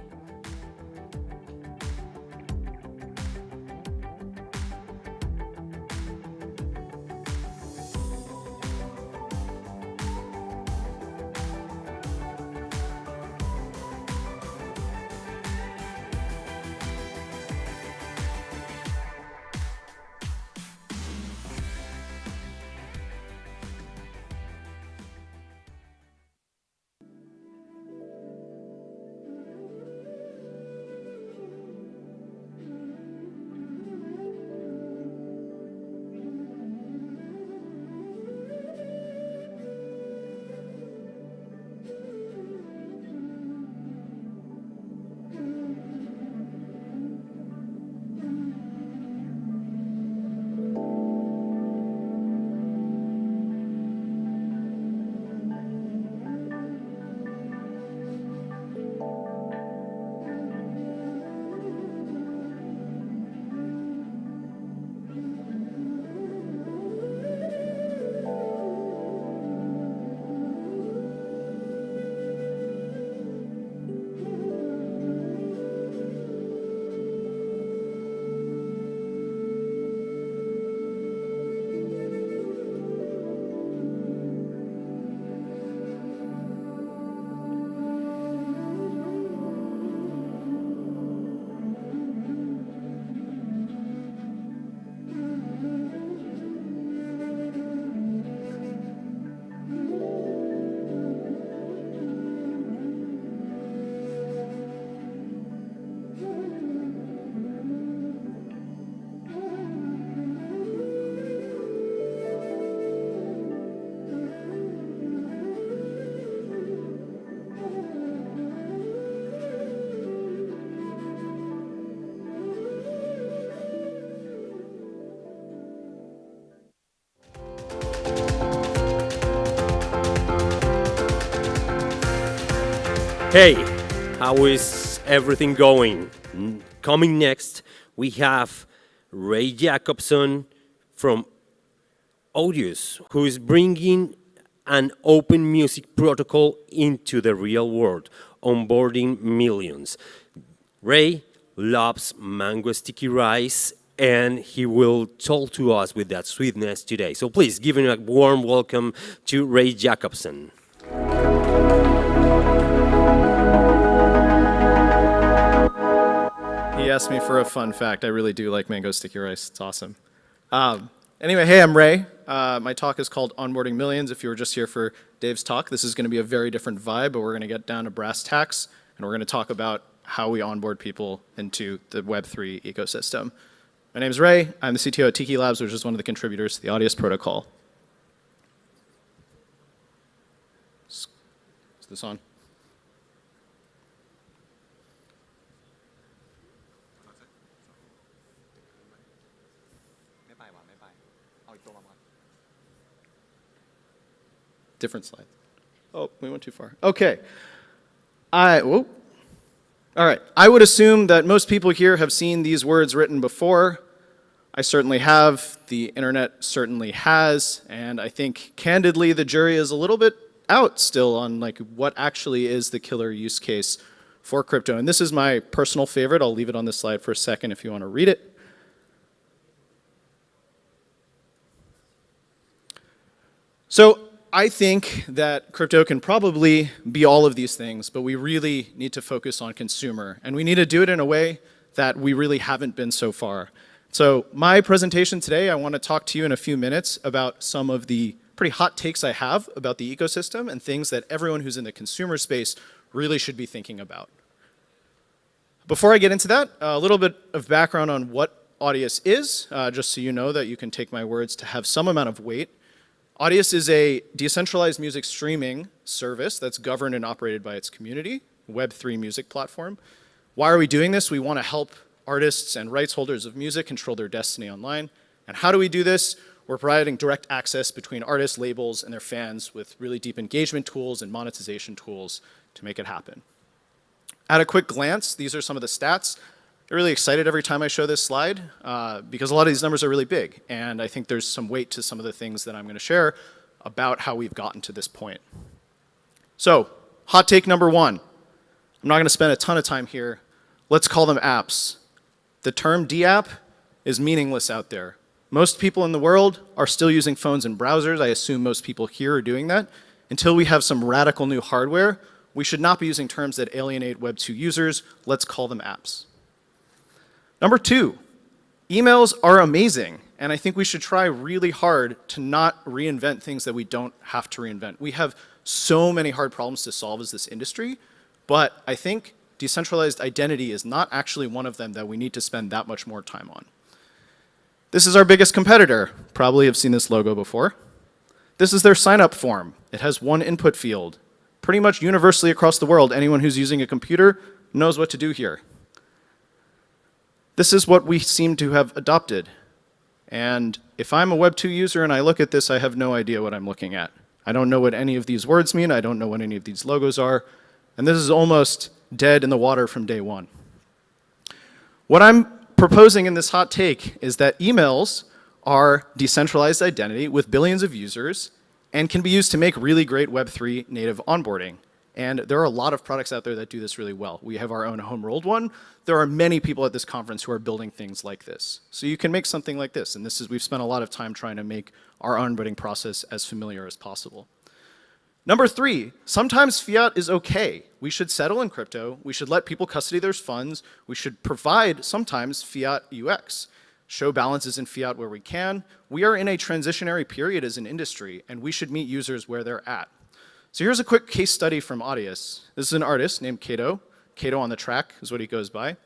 Hey, how is everything going? Coming next, we have Ray Jacobson from Audius, who is bringing an open music protocol into the real world, onboarding millions. Ray loves mango sticky rice, and he will talk to us with that sweetness today. So please give him a warm welcome to Ray Jacobson. He asked me for a fun fact. I really do like mango sticky rice. It's awesome. Anyway, hey, I'm Ray. My talk is called Onboarding Millions. If you were just here for Dave's talk, this is going to be a very different vibe, but we're going to get down to brass tacks, and we're going to talk about how we onboard people into the Web3 ecosystem. My name is Ray. I'm the CTO at Tiki Labs, which is one of the contributors to the Audius protocol. Is this on? Different slide. Oh, we went too far. Okay. Whoa. All right. I would assume that most people here have seen these words written before. I certainly have. The internet certainly has. And I think, candidly, the jury is a little bit out still on like what actually is the killer use case for crypto. And this is my personal favorite. I'll leave it on this slide for a second if you want to read it. So I think that crypto can probably be all of these things, but we really need to focus on consumer. And we need to do it in a way that we really haven't been so far. So my presentation today, I want to talk to you in a few minutes about some of the pretty hot takes I have about the ecosystem and things that everyone who's in the consumer space really should be thinking about. Before I get into that, a little bit of background on what Audius is, just so you know that you can take my words to have some amount of weight. Audius is a decentralized music streaming service that's governed and operated by its community, Web3 music platform. Why are we doing this? We want to help artists and rights holders of music control their destiny online. And how do we do this? We're providing direct access between artists, labels, and their fans with really deep engagement tools and monetization tools to make it happen. At a quick glance, these are some of the stats. I'm really excited every time I show this slide because a lot of these numbers are really big. And I think there's some weight to some of the things that I'm going to share about how we've gotten to this point. So, hot take number one. I'm not going to spend a ton of time here. Let's call them apps. The term DApp is meaningless out there. Most people in the world are still using phones and browsers. I assume most people here are doing that. Until we have some radical new hardware, we should not be using terms that alienate Web2 users. Let's call them apps. Number two, emails are amazing, and I think we should try really hard to not reinvent things that we don't have to reinvent. We have so many hard problems to solve as this industry, but I think decentralized identity is not actually one of them that we need to spend that much more time on. This is our biggest competitor. Probably have seen this logo before. This is their sign-up form. It has one input field. Pretty much universally across the world, anyone who's using a computer knows what to do here. This is what we seem to have adopted. And if I'm a Web2 user and I look at this, I have no idea what I'm looking at. I don't know what any of these words mean. I don't know what any of these logos are. And this is almost dead in the water from day one. What I'm proposing in this hot take is that emails are decentralized identity with billions of users and can be used to make really great Web3 native onboarding. And there are a lot of products out there that do this really well. We have our own home-rolled one. There are many people at this conference who are building things like this. So you can make something like this. And we've spent a lot of time trying to make our onboarding process as familiar as possible. Number three, sometimes fiat is okay. We should settle in crypto. We should let people custody their funds. We should provide sometimes fiat UX. Show balances in fiat where we can. We are in a transitionary period as an industry, and we should meet users where they're at. So here's a quick case study from Audius. This is an artist named Kato. Kato on the track is what he goes by.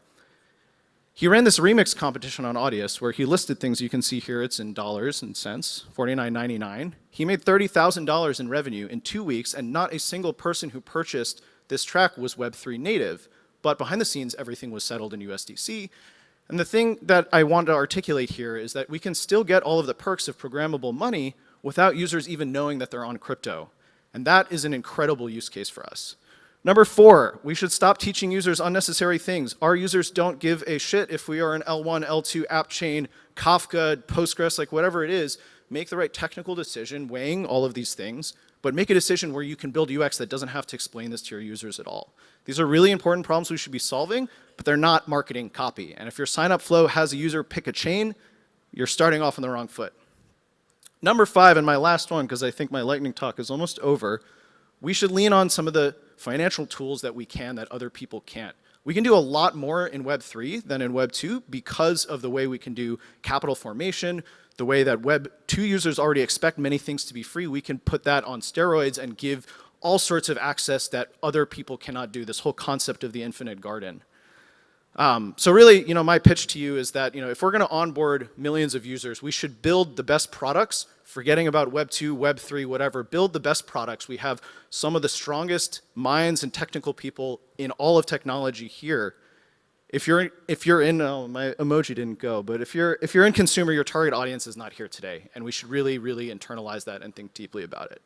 He ran this remix competition on Audius where he listed things you can see here. It's in dollars and cents, $49.99. He made $30,000 in revenue in 2 weeks, and not a single person who purchased this track was Web3 native. But behind the scenes, everything was settled in USDC. And the thing that I want to articulate here is that we can still get all of the perks of programmable money without users even knowing that they're on crypto. And that is an incredible use case for us. Number four, we should stop teaching users unnecessary things. Our users don't give a shit if we are an L1, L2 app chain, Kafka, Postgres, like whatever it is. Make the right technical decision, weighing all of these things, but make a decision where you can build UX that doesn't have to explain this to your users at all. These are really important problems we should be solving, but they're not marketing copy. And if your sign-up flow has a user pick a chain, you're starting off on the wrong foot. Number five, and my last one, because I think my lightning talk is almost over, we should lean on some of the financial tools that we can that other people can't. We can do a lot more in Web3 than in Web2 because of the way we can do capital formation, the way that Web2 users already expect many things to be free. We can put that on steroids and give all sorts of access that other people cannot do, this whole concept of the infinite garden. So really, my pitch to you is that, if we're going to onboard millions of users, we should build the best products, forgetting about Web 2, Web 3, whatever, build the best products. We have some of the strongest minds and technical people in all of technology here. If you're in, oh, my emoji didn't go, but if you're in consumer, your target audience is not here today, and we should really, really internalize that and think deeply about it.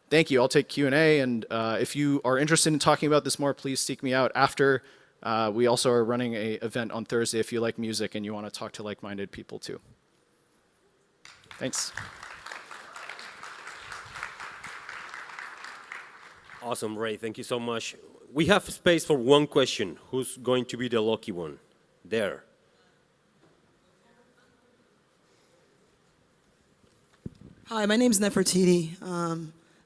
Thank you. I'll take Q&A, and if you are interested in talking about this more, please seek me out after. We also are running an event on Thursday if you like music and you want to talk to like-minded people too. Thanks. Awesome, Ray. Thank you so much. We have space for one question. Who's going to be the lucky one? There. Hi, my name's Nefertiti.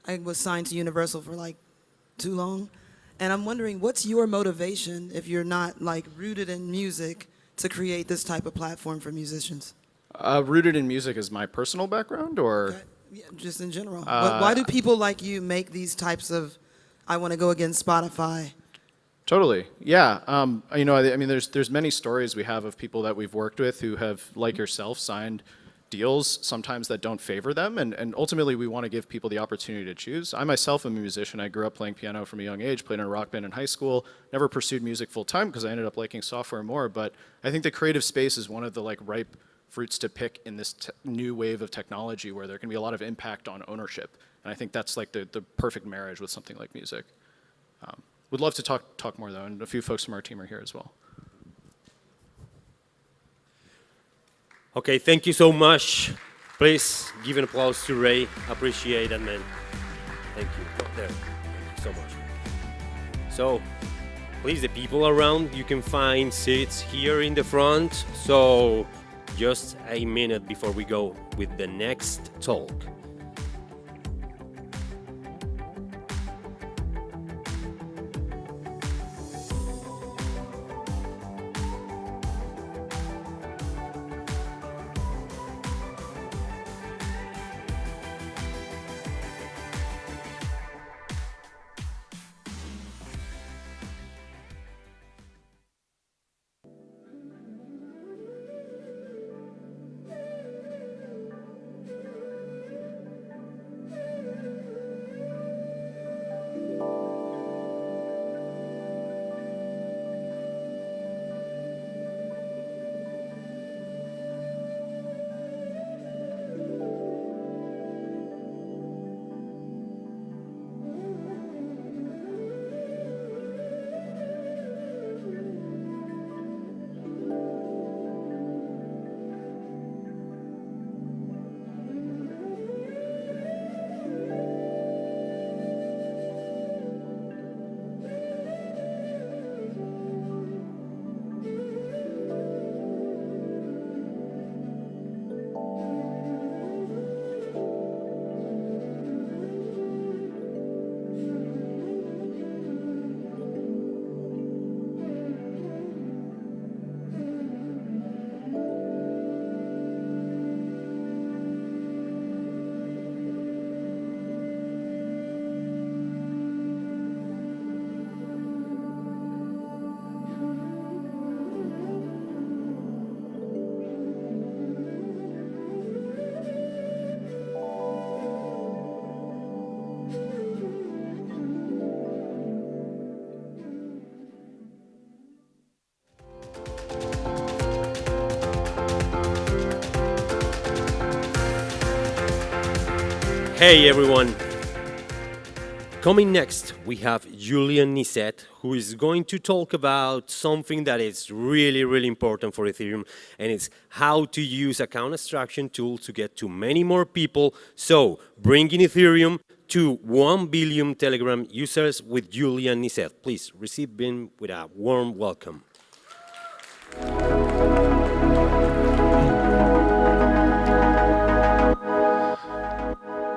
I was signed to Universal for like too long. And I'm wondering, what's your motivation if you're not like rooted in music to create this type of platform for musicians? Rooted in music is my personal background, or? Yeah, just in general. Why do people like you make these types of, I want to go against Spotify? Totally, yeah. I mean, there's many stories we have of people that we've worked with who have, like yourself, signed deals sometimes that don't favor them, and ultimately we want to give people the opportunity to choose. I myself am a musician. I grew up playing piano from a young age, played in a rock band in high school, never pursued music full time because I ended up liking software more, but I think the creative space is one of the ripe fruits to pick in this new wave of technology where there can be a lot of impact on ownership, and I think that's like the perfect marriage with something like music. Would love to talk more though, and a few folks from our team are here as well. Okay, thank you so much. Please give an applause to Ray. Appreciate that, man. Thank you. There. Thank you so much. So, please, the people around, you can find seats here in the front. So, just a minute before we go with the next talk. Hey everyone! Coming next, we have Julian Nisset, who is going to talk about something that is really, really important for Ethereum, and it's how to use account extraction tool to get to many more people. So, bringing Ethereum to 1 billion Telegram users with Julian Nisset. Please receive him with a warm welcome.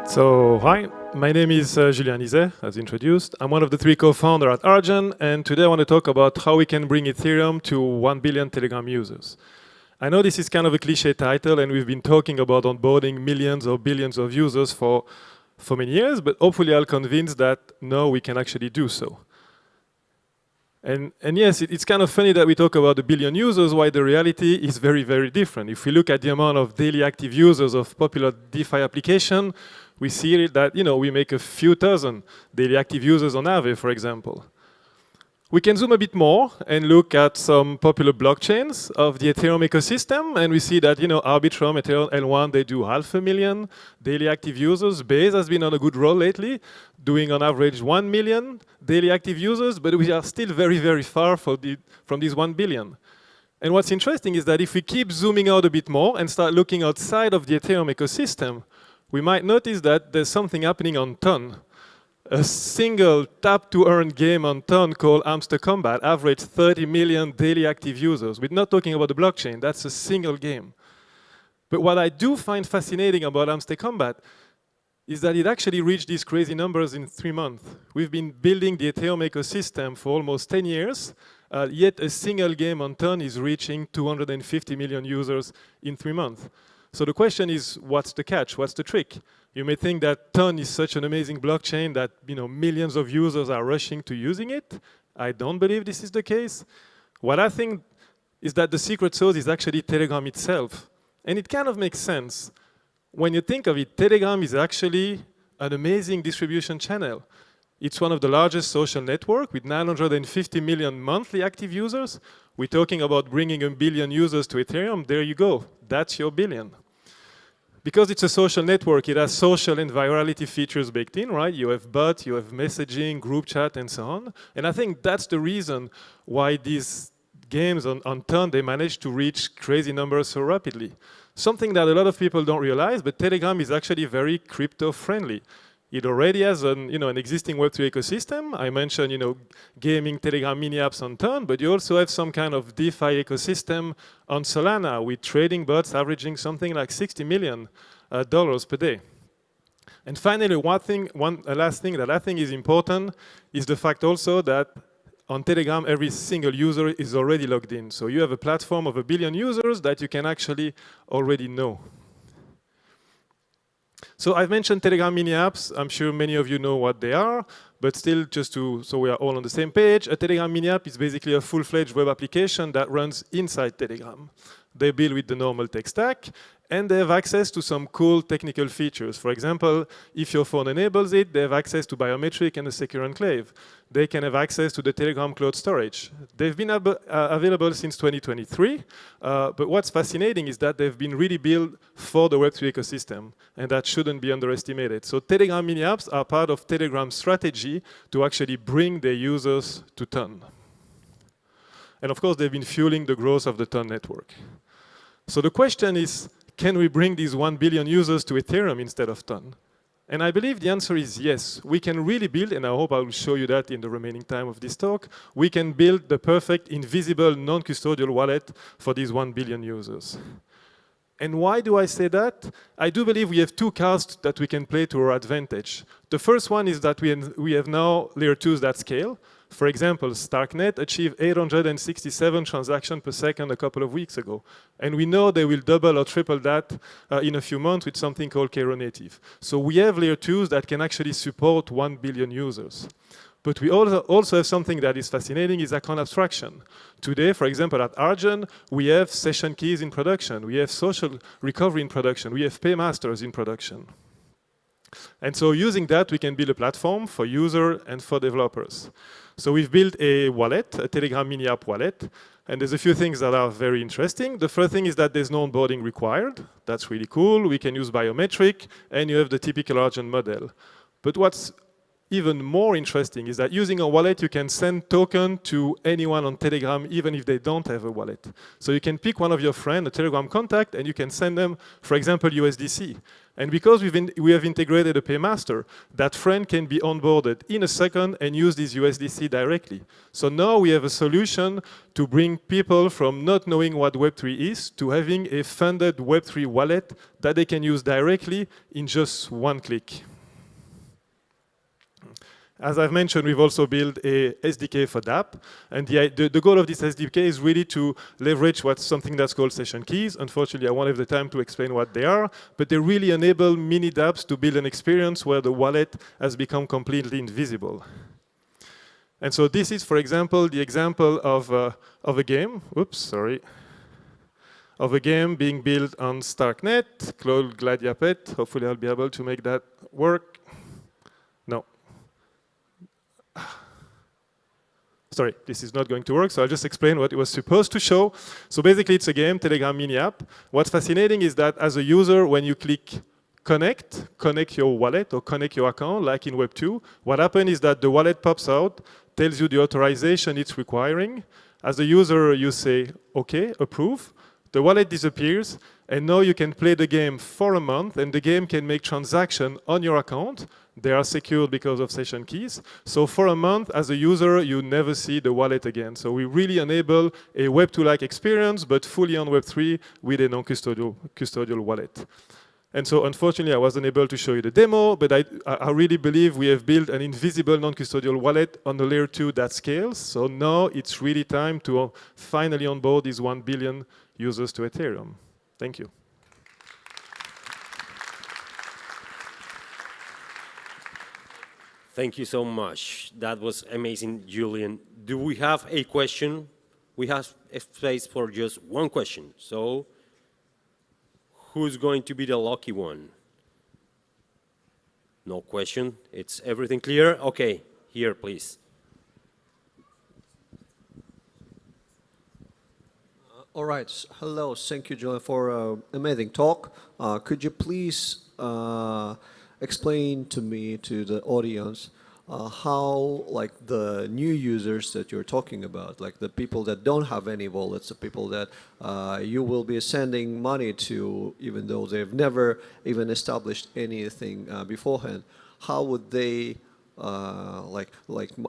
So, hi, my name is Julien Nizet, as introduced. I'm one of the 3 co-founders at Argent, and today I want to talk about how we can bring Ethereum to 1 billion Telegram users. I know this is kind of a cliche title, and we've been talking about onboarding millions or billions of users for many years, but hopefully I'll convince that no, we can actually do so. And yes, it's kind of funny that we talk about a billion users, while the reality is very, very different. If we look at the amount of daily active users of popular DeFi application, we see that we make a few thousand daily active users on Aave, for example. We can zoom a bit more and look at some popular blockchains of the Ethereum ecosystem, and we see that Arbitrum, Ethereum, L1, they do 500,000 daily active users. Base has been on a good roll lately, doing on average 1 million daily active users, but we are still very, very far from these 1 billion. And what's interesting is that if we keep zooming out a bit more and start looking outside of the Ethereum ecosystem, we might notice that there's something happening on Ton. A single tap-to-earn game on Ton called Hamster Combat averaged 30 million daily active users. We're not talking about the blockchain, that's a single game. But what I do find fascinating about Hamster Combat is that it actually reached these crazy numbers in 3 months. We've been building the Ethereum ecosystem for almost 10 years, yet a single game on Ton is reaching 250 million users in 3 months. So the question is, what's the catch? What's the trick? You may think that Ton is such an amazing blockchain that millions of users are rushing to using it. I don't believe this is the case. What I think is that the secret sauce is actually Telegram itself. And it kind of makes sense. When you think of it, Telegram is actually an amazing distribution channel. It's one of the largest social networks with 950 million monthly active users. We're talking about bringing 1 billion users to Ethereum. There you go. That's your billion. Because it's a social network, it has social and virality features baked in, right? You have bot, you have messaging, group chat, and so on. And I think that's the reason why these games on Ton, they manage to reach crazy numbers so rapidly. Something that a lot of people don't realize, but Telegram is actually very crypto-friendly. It already has an existing Web3 ecosystem. I mentioned gaming Telegram mini apps on Ton, but you also have some kind of DeFi ecosystem on Solana with trading bots averaging something like $60 million per day. And finally, last thing that I think is important is the fact also that on Telegram, every single user is already logged in. So you have a platform of 1 billion users that you can actually already know. So I've mentioned Telegram mini apps. I'm sure many of you know what they are, but still so we are all on the same page. A Telegram mini app is basically a full-fledged web application that runs inside Telegram. They build with the normal tech stack, and they have access to some cool technical features. For example, if your phone enables it, they have access to biometric and a secure enclave. They can have access to the Telegram cloud storage. They've been available since 2023, but what's fascinating is that they've been really built for the Web3 ecosystem, and that shouldn't be underestimated. So Telegram mini apps are part of Telegram's strategy to actually bring their users to Ton. And of course, they've been fueling the growth of the Ton network. So the question is, can we bring these 1 billion users to Ethereum instead of Ton? And I believe the answer is yes. We can really build, and I hope I will show you that in the remaining time of this talk, we can build the perfect invisible non-custodial wallet for these 1 billion users. And why do I say that? I do believe we have 2 cards that we can play to our advantage. The first one is that we have now layer 2s that scale. For example, Starknet achieved 867 transactions per second a couple of weeks ago. And we know they will double or triple that in a few months with something called Cairo Native. So we have layer 2s that can actually support 1 billion users. But we also have something that is fascinating, is account abstraction. Today, for example, at Argent, we have session keys in production. We have social recovery in production. We have paymasters in production. And so using that, we can build a platform for users and for developers. So we've built a wallet, a Telegram mini app wallet, and there's a few things that are very interesting. The first thing is that there's no onboarding required. That's really cool. We can use biometric, and you have the typical Argent model. But what's even more interesting is that using a wallet, you can send token to anyone on Telegram, even if they don't have a wallet. So you can pick one of your friends, a Telegram contact, and you can send them, for example, USDC. And because we have integrated a paymaster, that friend can be onboarded in a second and use this USDC directly. So now we have a solution to bring people from not knowing what Web3 is to having a funded Web3 wallet that they can use directly in just one click. As I've mentioned, we've also built a SDK for dApp, and the goal of this SDK is really to leverage something that's called session keys. Unfortunately, I won't have the time to explain what they are, but they really enable mini dApps to build an experience where the wallet has become completely invisible. And so this is, for example, the example of a game. Oops, sorry. Of a game being built on Starknet, called Gladiapet. Hopefully I'll be able to make that work. No. Sorry, this is not going to work, so I'll just explain what it was supposed to show. So basically it's a game, Telegram mini app. What's fascinating is that as a user, when you click connect your wallet or connect your account, like in Web 2, what happens is that the wallet pops out, tells you the authorization it's requiring. As a user, you say, okay, approve. The wallet disappears, and now you can play the game for a month, and the game can make transactions on your account. They are secured because of session keys. So for a month, as a user, you never see the wallet again. So we really enable a Web 2-like experience, but fully on Web 3 with a non-custodial wallet. And so unfortunately, I wasn't able to show you the demo, but I really believe we have built an invisible non-custodial wallet on the layer 2 that scales. So now it's really time to finally onboard these 1 billion users to Ethereum. Thank you. Thank you so much. That was amazing, Julian. Do we have a question? We have a space for just one question. So who's going to be the lucky one? No question. It's everything clear? Okay, here, please. All right. Hello. Thank you, Julian, for an amazing talk. Could you please explain to me, to the audience, how like the new users that you're talking about, like the people that don't have any wallets, the people that you will be sending money to, even though they've never even established anything beforehand, how would they, like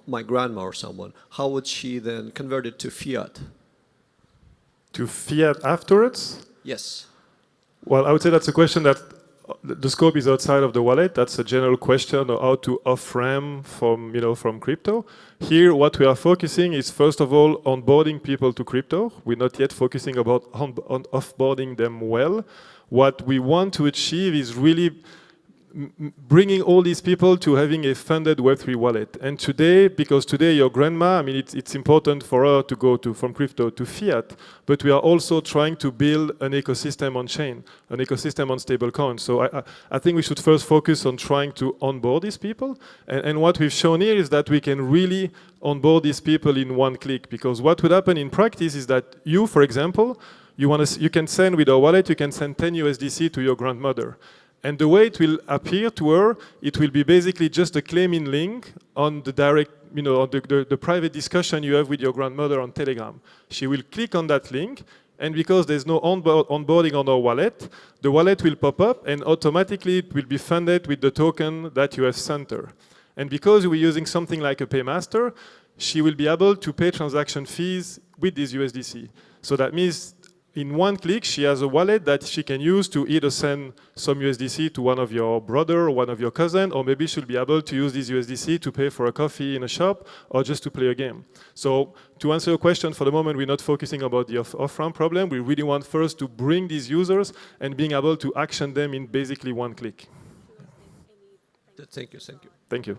my grandma or someone, how would she then convert it to fiat? To fiat afterwards? Yes. Well, I would say that's a question that the scope is outside of the wallet. That's a general question of how to off-ramp from crypto. Here, what we are focusing is, first of all, onboarding people to crypto. We're not yet focusing about on offboarding them well. What we want to achieve is really bringing all these people to having a funded Web3 wallet. And today, because today your grandma, I mean, it's important for her to go from crypto to fiat, but we are also trying to build an ecosystem on chain, an ecosystem on stablecoins. So I think we should first focus on trying to onboard these people. And what we've shown here is that we can really onboard these people in one click, because what would happen in practice is that you, for example, you can send with a wallet, you can send 10 USDC to your grandmother. And the way it will appear to her, it will be basically just a claiming link on the direct, on the private discussion you have with your grandmother on Telegram. She will click on that link, and because there's no onboarding on our wallet, the wallet will pop up, and automatically it will be funded with the token that you have sent her. And because we're using something like a paymaster, she will be able to pay transaction fees with this USDC. So that means in one click, she has a wallet that she can use to either send some USDC to one of your brother or one of your cousin, or maybe she'll be able to use this USDC to pay for a coffee in a shop or just to play a game. So to answer your question, for the moment, we're not focusing about the off-ramp problem. We really want first to bring these users and being able to action them in basically one click. Thank you. Thank you. Thank you.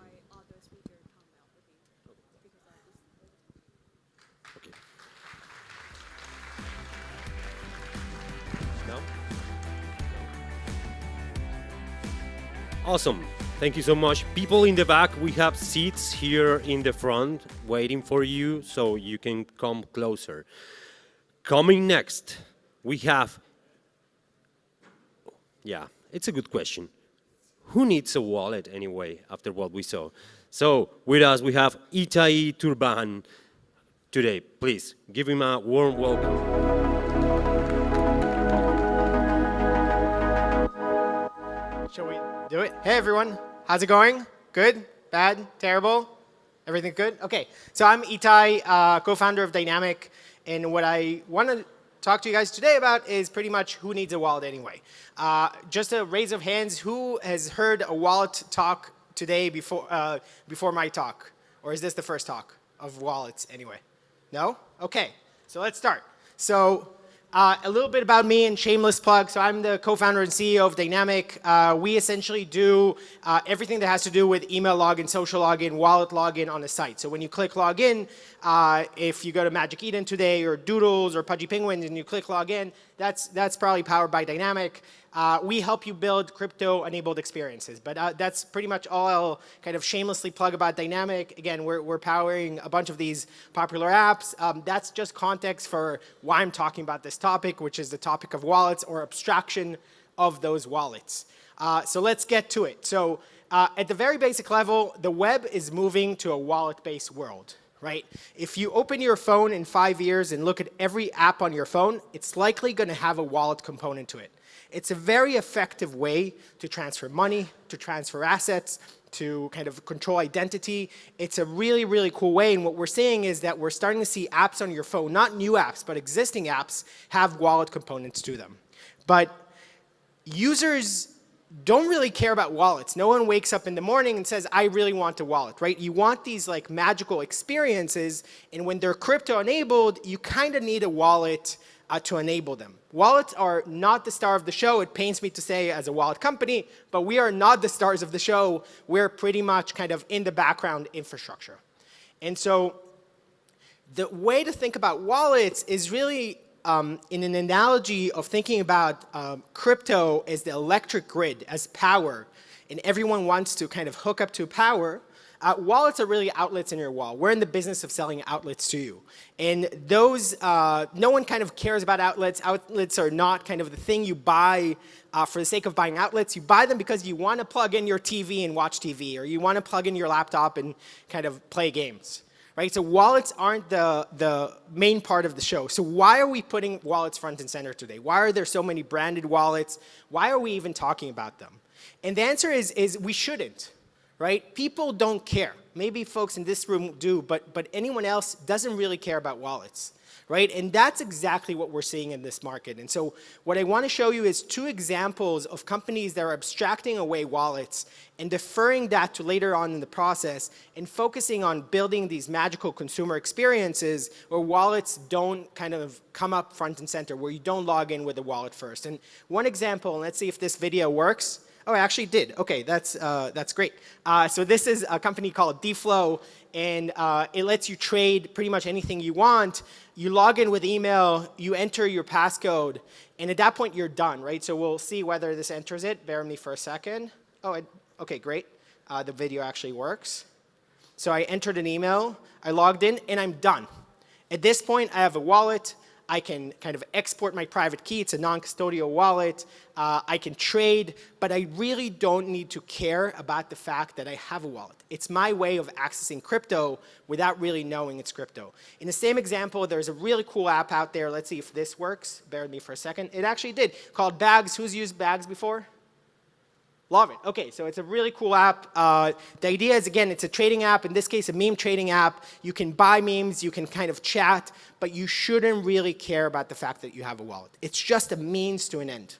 Awesome. Thank you so much. People in the back, we have seats here in the front waiting for you, so you can come closer. Coming next, we have, it's a good question. Who needs a wallet anyway, after what we saw? So with us, we have Itai Turban today. Please, give him a warm welcome. Shall we do it? Hey everyone, how's it going? Good? Bad? Terrible? Everything good? Okay, so I'm Itai, co-founder of Dynamic, and what I want to talk to you guys today about is pretty much who needs a wallet anyway. Just a raise of hands, who has heard a wallet talk today before my talk? Or is this the first talk of wallets anyway? No? Okay, so let's start. So A little bit about me and shameless plug. So I'm the co-founder and CEO of Dynamic. We essentially do everything that has to do with email login, social login, wallet login on the site. So when you click login, if you go to Magic Eden today or Doodles or Pudgy Penguins and you click login, that's probably powered by Dynamic. We help you build crypto-enabled experiences. But that's pretty much all I'll kind of shamelessly plug about Dynamic. Again, we're powering a bunch of these popular apps. That's just context for why I'm talking about this topic, which is the topic of wallets or abstraction of those wallets. So let's get to it. So at the very basic level, the web is moving to a wallet-based world. Right? If you open your phone in 5 years and look at every app on your phone, it's likely going to have a wallet component to it. It's a very effective way to transfer money, to transfer assets, to kind of control identity. It's a really, really cool way. And what we're seeing is that we're starting to see apps on your phone, not new apps, but existing apps, have wallet components to them. But users don't really care about wallets. No one wakes up in the morning and says, I really want a wallet, right? You want these like magical experiences, and when they're crypto enabled, you kind of need a wallet to enable them. Wallets are not the star of the show. It pains me to say as a wallet company, but we are not the stars of the show. We're pretty much kind of in the background infrastructure. And so the way to think about wallets is really in an analogy of thinking about crypto as the electric grid, as power, and everyone wants to kind of hook up to power, wallets are really outlets in your wall. We're in the business of selling outlets to you. And those, no one kind of cares about outlets. Outlets are not kind of the thing you buy for the sake of buying outlets. You buy them because you want to plug in your TV and watch TV, or you want to plug in your laptop and kind of play games. Right? So wallets aren't the main part of the show. So why are we putting wallets front and center today? Why are there so many branded wallets? Why are we even talking about them? And the answer is we shouldn't. Right? People don't care. Maybe folks in this room do, but anyone else doesn't really care about wallets. Right? And that's exactly what we're seeing in this market. And so what I want to show you is 2 examples of companies that are abstracting away wallets and deferring that to later on in the process and focusing on building these magical consumer experiences where wallets don't kind of come up front and center, where you don't log in with a wallet first. And one example, and let's see if this video works. Oh, I actually did. Okay, that's great. So this is a company called DFlow, and it lets you trade pretty much anything you want. You log in with email, you enter your passcode, and at that point you're done, right? So we'll see whether this enters it. Bear with me for a second. Oh, okay, great. The video actually works. So I entered an email, I logged in, and I'm done. At this point, I have a wallet. I can kind of export my private key. It's a non-custodial wallet. I can trade, but I really don't need to care about the fact that I have a wallet. It's my way of accessing crypto without really knowing it's crypto. In the same example, there's a really cool app out there. Let's see if this works. Bear with me for a second. It actually did, called Bags. Who's used Bags before? Love it. Okay, so it's a really cool app. The idea is, again, it's a trading app. In this case, a meme trading app. You can buy memes, you can kind of chat, but you shouldn't really care about the fact that you have a wallet. It's just a means to an end,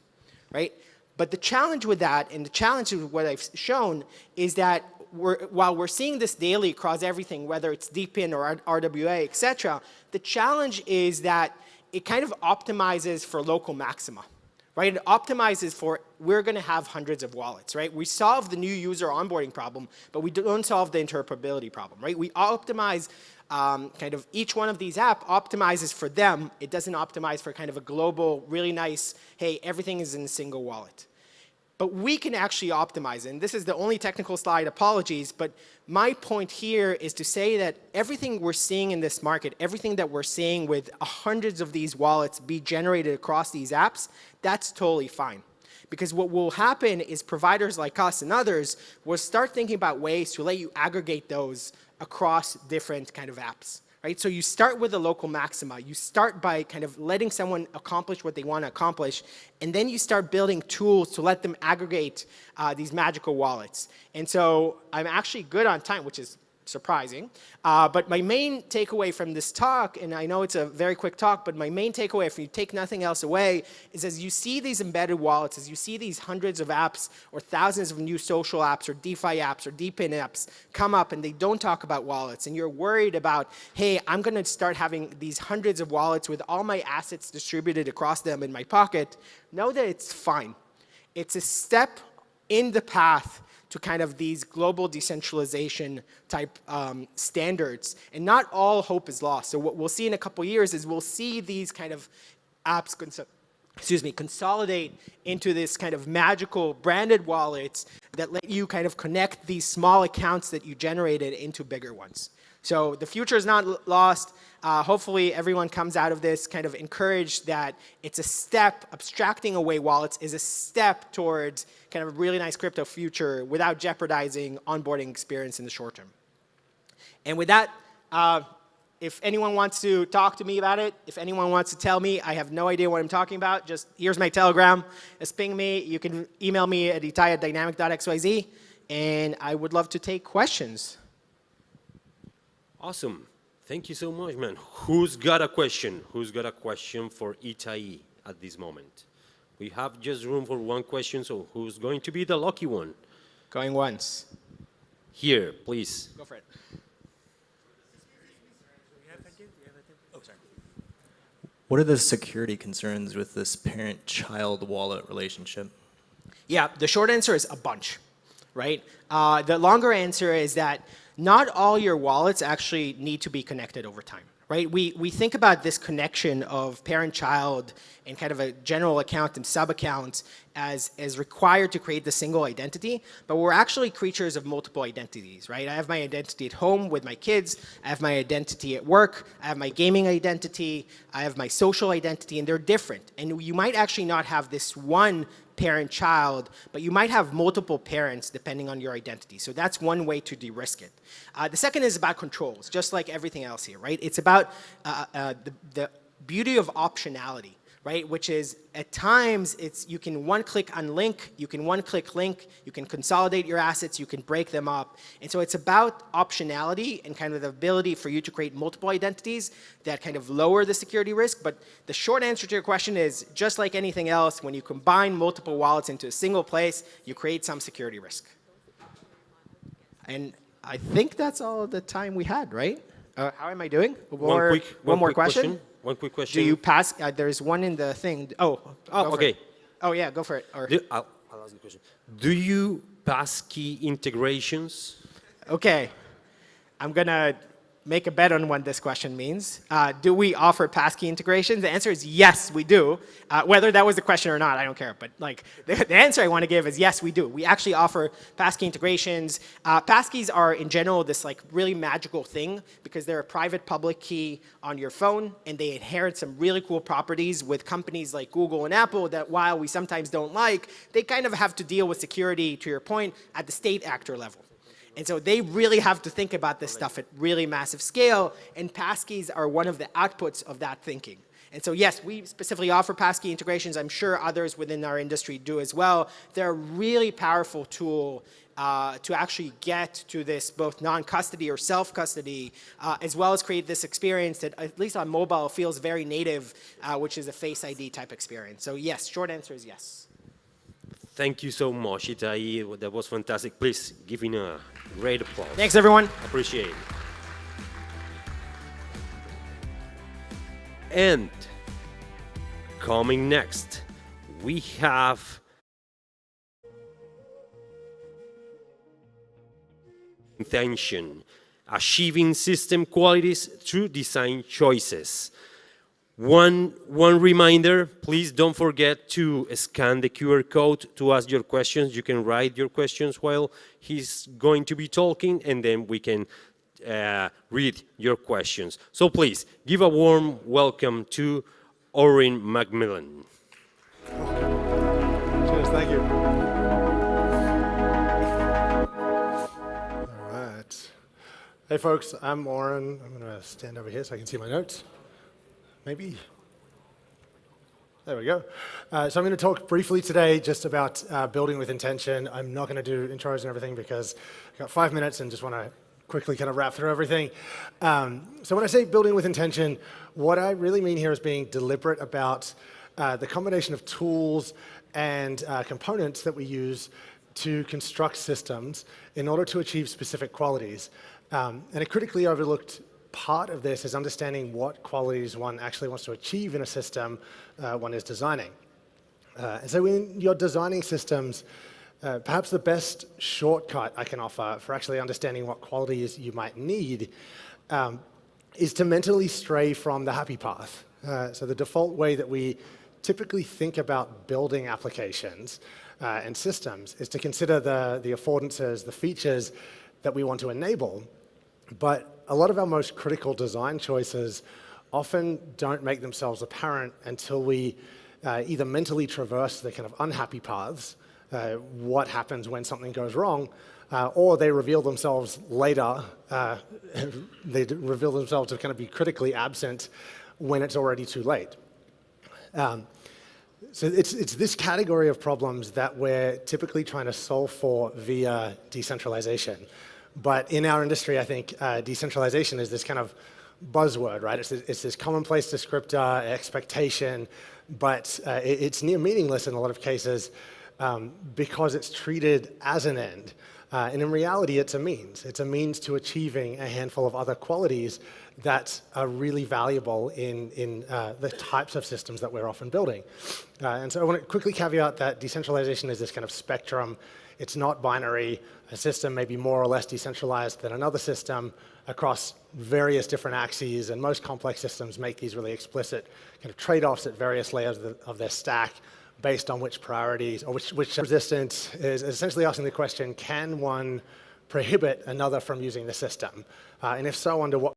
right? But the challenge with that, and the challenge with what I've shown, is that while we're seeing this daily across everything, whether it's DeepIn or RWA, et cetera, the challenge is that it kind of optimizes for local maxima. Right? It optimizes for, we're going to have hundreds of wallets, right? We solve the new user onboarding problem, but we don't solve the interoperability problem, right? We optimize kind of each one of these apps optimizes for them. It doesn't optimize for kind of a global, really nice, hey, everything is in a single wallet. But we can actually optimize it. And this is the only technical slide, apologies, but my point here is to say that everything we're seeing in this market, everything that we're seeing with hundreds of these wallets be generated across these apps, that's totally fine. Because what will happen is providers like us and others will start thinking about ways to let you aggregate those across different kind of apps. Right? So you start with a local maxima. You start by kind of letting someone accomplish what they want to accomplish, and then you start building tools to let them aggregate these magical wallets. And so I'm actually good on time, which is surprising. But my main takeaway from this talk, and I know it's a very quick talk, but my main takeaway, if you take nothing else away, is as you see these embedded wallets, as you see these hundreds of apps or thousands of new social apps or DeFi apps or DePIN apps come up and they don't talk about wallets, and you're worried about, hey, I'm going to start having these hundreds of wallets with all my assets distributed across them in my pocket, know that it's fine. It's a step in the path to kind of these global decentralization type standards. And not all hope is lost. So what we'll see in a couple years is we'll see these kind of apps consolidate into this kind of magical branded wallets that let you kind of connect these small accounts that you generated into bigger ones. So the future is not lost. Hopefully everyone comes out of this kind of encouraged that it's a step, abstracting away wallets is a step towards kind of a really nice crypto future without jeopardizing onboarding experience in the short term. And with that, if anyone wants to talk to me about it, if anyone wants to tell me I have no idea what I'm talking about, just here's my Telegram. Just ping me. You can email me at itai@dynamic.xyz, and I would love to take questions. Awesome. Thank you so much, man. Who's got a question? Who's got a question for Itai at this moment? We have just room for one question, so who's going to be the lucky one? Going once. Here, please. Go for it. What are the security concerns with this parent-child wallet relationship? Yeah, the short answer is a bunch, right? The longer answer is that not all your wallets actually need to be connected over time, right? We think about this connection of parent-child and kind of a general account and sub-accounts as required to create the single identity, but we're actually creatures of multiple identities, right? I have my identity at home with my kids, I have my identity at work, I have my gaming identity, I have my social identity, and they're different. And you might actually not have this one parent-child, but you might have multiple parents depending on your identity. So that's one way to de-risk it. The second is about controls, just like everything else here, right? It's about the beauty of optionality, right? Which is at times you can one-click unlink, you can one-click link, you can consolidate your assets, you can break them up. And so it's about optionality and kind of the ability for you to create multiple identities that kind of lower the security risk. But the short answer to your question is, just like anything else, when you combine multiple wallets into a single place, you create some security risk. And I think that's all the time we had, right? How am I doing? One more question? One quick question. Do you pass? There's one in the thing. Okay. Oh, yeah, go for it. Or, I'll ask the question. Do you passkey integrations? okay. I'm going to make a bet on what this question means. Do we offer passkey integrations? The answer is yes, we do. Whether that was the question or not, I don't care. But like the answer I want to give is yes, we do. We actually offer passkey integrations. Passkeys are in general this like really magical thing because they're a private public key on your phone and they inherit some really cool properties with companies like Google and Apple that while we sometimes don't like, they kind of have to deal with security, to your point, at the state actor level. And so they really have to think about this stuff at really massive scale, and passkeys are one of the outputs of that thinking. And so yes, we specifically offer passkey integrations. I'm sure others within our industry do as well. They're a really powerful tool to actually get to this both non-custody or self-custody, as well as create this experience that, at least on mobile, feels very native, which is a Face ID type experience. So yes, short answer is yes. Thank you so much, Itai. That was fantastic. Please give him a great applause. Thanks, everyone. Appreciate it. And coming next, we have intention, achieving system qualities through design choices. One reminder, please don't forget to scan the QR code to ask your questions. You can write your questions while he's going to be talking, and then we can read your questions. So please, give a warm welcome to Orin Macmillan. Cheers, thank you. All right. Hey folks, I'm Orin. I'm going to stand over here so I can see my notes. Maybe. There we go. So I'm going to talk briefly today just about building with intention. I'm not going to do intros and everything because I've got 5 minutes and just want to quickly kind of wrap through everything. So when I say building with intention, what I really mean here is being deliberate about the combination of tools and components that we use to construct systems in order to achieve specific qualities. And a critically overlooked part of this is understanding what qualities one actually wants to achieve in a system one is designing. And so when you're designing systems, perhaps the best shortcut I can offer for actually understanding what qualities you might need is to mentally stray from the happy path. So the default way that we typically think about building applications and systems is to consider the affordances, the features that we want to enable. But a lot of our most critical design choices often don't make themselves apparent until we either mentally traverse the kind of unhappy paths, what happens when something goes wrong, or they reveal themselves later. They reveal themselves to kind of be critically absent when it's already too late. So it's this category of problems that we're typically trying to solve for via decentralization. But in our industry, I think decentralization is this kind of buzzword, right? It's this commonplace descriptor, expectation, but it's near meaningless in a lot of cases because it's treated as an end. And in reality, it's a means. It's a means to achieving a handful of other qualities that are really valuable in the types of systems that we're often building. And so I want to quickly caveat that decentralization is this kind of spectrum. It's not binary. A system may be more or less decentralized than another system across various different axes, and most complex systems make these really explicit kind of trade-offs at various layers of their stack based on which priorities, or which resistance is essentially asking the question, can one prohibit another from using the system? And if so, under what?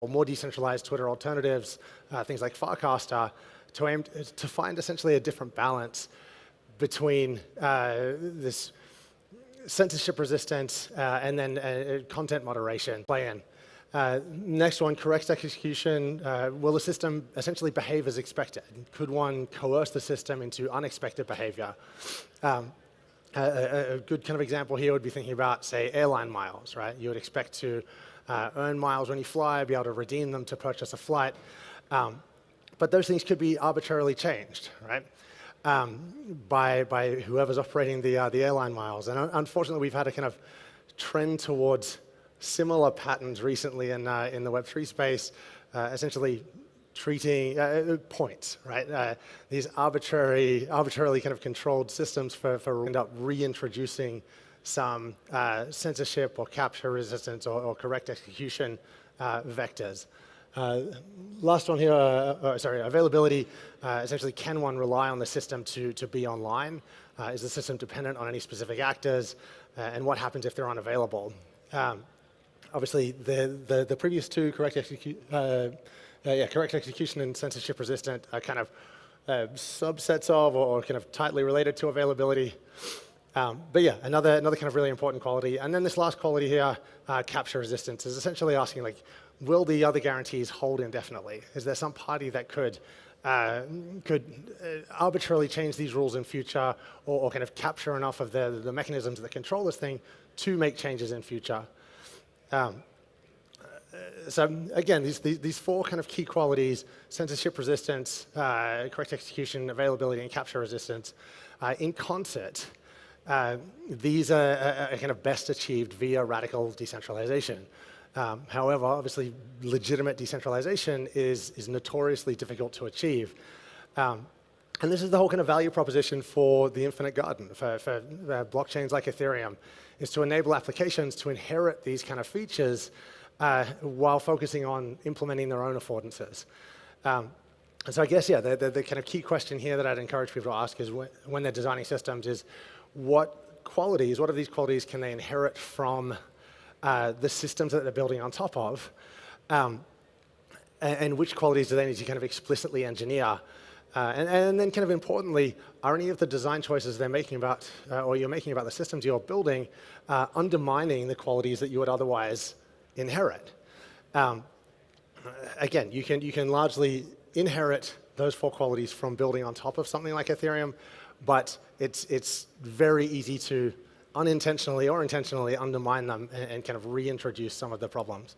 Or more decentralized Twitter alternatives, things like Farcaster, to find essentially a different balance between this censorship resistance and then content moderation play in. Next one, correct execution. Will the system essentially behave as expected? Could one coerce the system into unexpected behavior? A good kind of example here would be thinking about, say, airline miles, right? You would expect to earn miles when you fly, be able to redeem them to purchase a flight. But those things could be arbitrarily changed, right? By whoever's operating the airline miles. And unfortunately, we've had a kind of trend towards similar patterns recently in the Web3 space, essentially treating points, right? These arbitrarily kind of controlled systems for end up reintroducing some censorship or capture resistance or correct execution vectors. Last one here, availability. Essentially, can one rely on the system to be online? Is the system dependent on any specific actors? And what happens if they're unavailable? Obviously, the previous two, correct execution and censorship resistant, are kind of subsets of or kind of tightly related to availability. But yeah, another kind of really important quality. And then this last quality here, capture resistance, is essentially asking, like, will the other guarantees hold indefinitely? Is there some party that could arbitrarily change these rules in future or kind of capture enough of the mechanisms that control this thing to make changes in future? So again, these four kind of key qualities, censorship resistance, correct execution, availability, and capture resistance, in concert, these are kind of best achieved via radical decentralization. However, obviously, legitimate decentralization is notoriously difficult to achieve. And this is the whole kind of value proposition for the infinite garden, for blockchains like Ethereum, is to enable applications to inherit these kind of features while focusing on implementing their own affordances. so I guess, yeah, the kind of key question here that I'd encourage people to ask is when they're designing systems is what of these qualities can they inherit from the systems that they're building on top of? And which qualities do they need to kind of explicitly engineer? And then kind of importantly, are any of the design choices they're making about, or you're making about the systems you're building, undermining the qualities that you would otherwise inherit? Again, you can largely inherit those 4 qualities from building on top of something like Ethereum, but it's very easy to unintentionally or intentionally undermine them and kind of reintroduce some of the problems.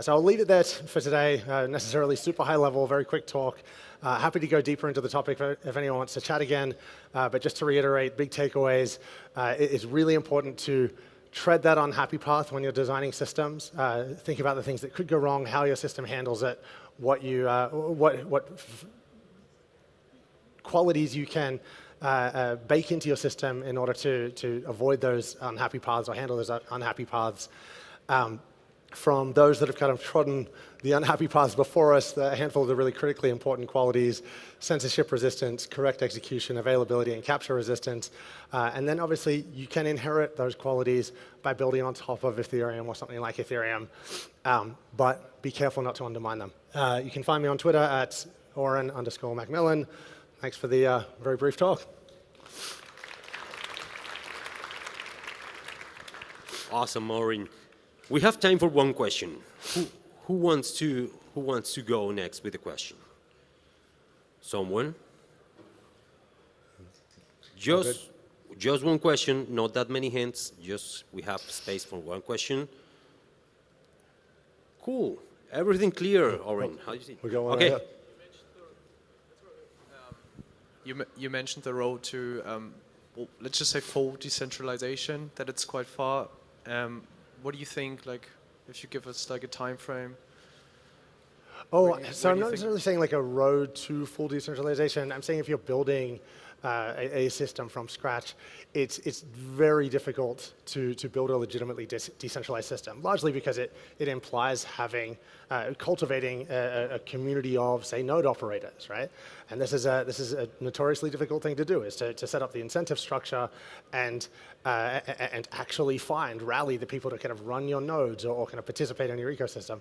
So I'll leave it there for today. Necessarily super high level, very quick talk. Happy to go deeper into the topic if anyone wants to chat again. But just to reiterate, big takeaways, it is really important to tread that unhappy path when you're designing systems. Think about the things that could go wrong, how your system handles it, what qualities you can bake into your system in order to avoid those unhappy paths or handle those unhappy paths. From those that have kind of trodden the unhappy paths before us, a handful of the really critically important qualities: censorship resistance, correct execution, availability, and capture resistance. And then obviously you can inherit those qualities by building on top of Ethereum or something like Ethereum, but be careful not to undermine them. You can find me on Twitter at Oren_Macmillan. Thanks for the very brief talk. Awesome, Oren. We have time for one question. Who wants to go next with the question? Someone? Just one question, not that many hands. Just we have space for one question. Cool. Everything clear, Oren. How do you see? We go on. Okay. You mentioned the road to, well, let's just say full decentralization, that it's quite far. What do you think, like, if you give us like a time frame? Oh, so I'm not necessarily saying like a road to full decentralization. I'm saying if you're building a system from scratch, it's very difficult to build a legitimately decentralized system, largely because it implies cultivating a community of, say, node operators, right? And this is a notoriously difficult thing to do, is to set up the incentive structure and actually rally the people to kind of run your nodes or kind of participate in your ecosystem.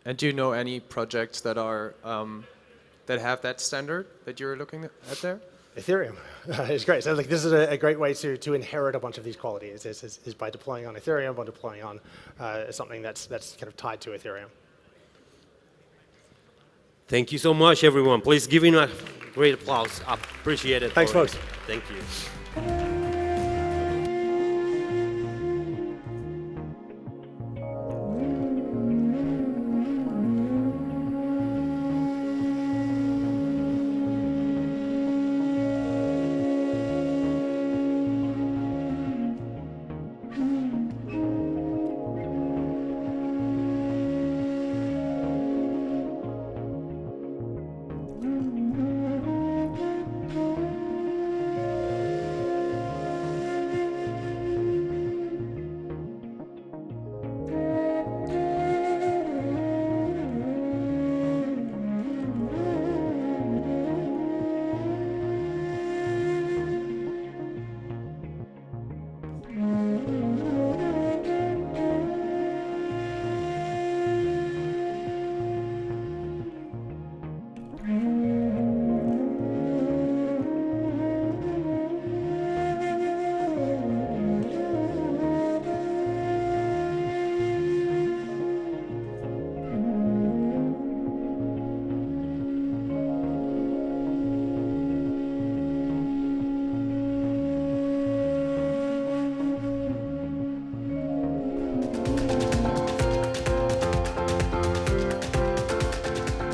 And do you know any projects that are that have that standard that you're looking at there? Ethereum is great. So like, this is a great way to inherit a bunch of these qualities is by deploying on Ethereum, by deploying on something that's kind of tied to Ethereum. Thank you so much, everyone. Please give him a great applause. I appreciate it. Thanks, folks. Thank you.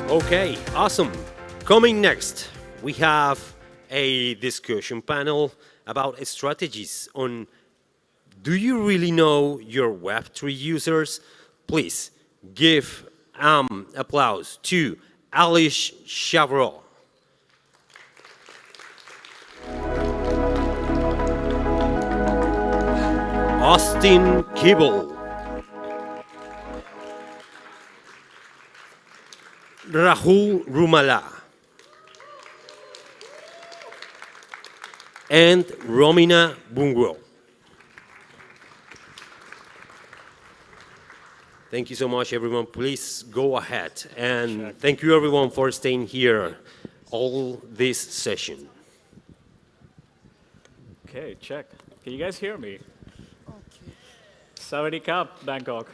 Okay, awesome. Coming next, we have a discussion panel about strategies on, do you really know your Web3 users? Please give applause to Alice Chavreau. Austin Kibble. Rahul Rumala, and Romina Bungro. Thank you so much, everyone. Please go ahead. And thank you, everyone, for staying here all this session. Okay, check. Can you guys hear me? Sawadee Kap, Bangkok.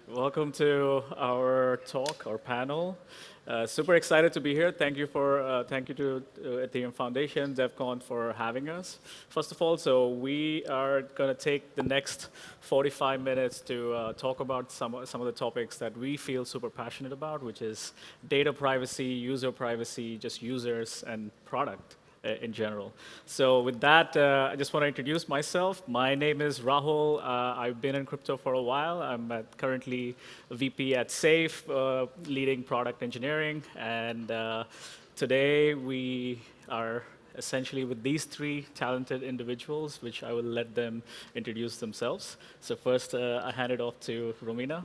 Welcome to our talk, our panel. Super excited to be here. Thank you to Ethereum Foundation, Devcon for having us. First of all, so we are going to take the next 45 minutes to talk about some of the topics that we feel super passionate about, which is data privacy, just users and product in general. So with that, I just want to introduce myself. My name is Rahul. I've been in crypto for a while. I'm currently a VP at Safe, leading product engineering. And today we are essentially with these three talented individuals, which I will let them introduce themselves. So first, I hand it off to Romina.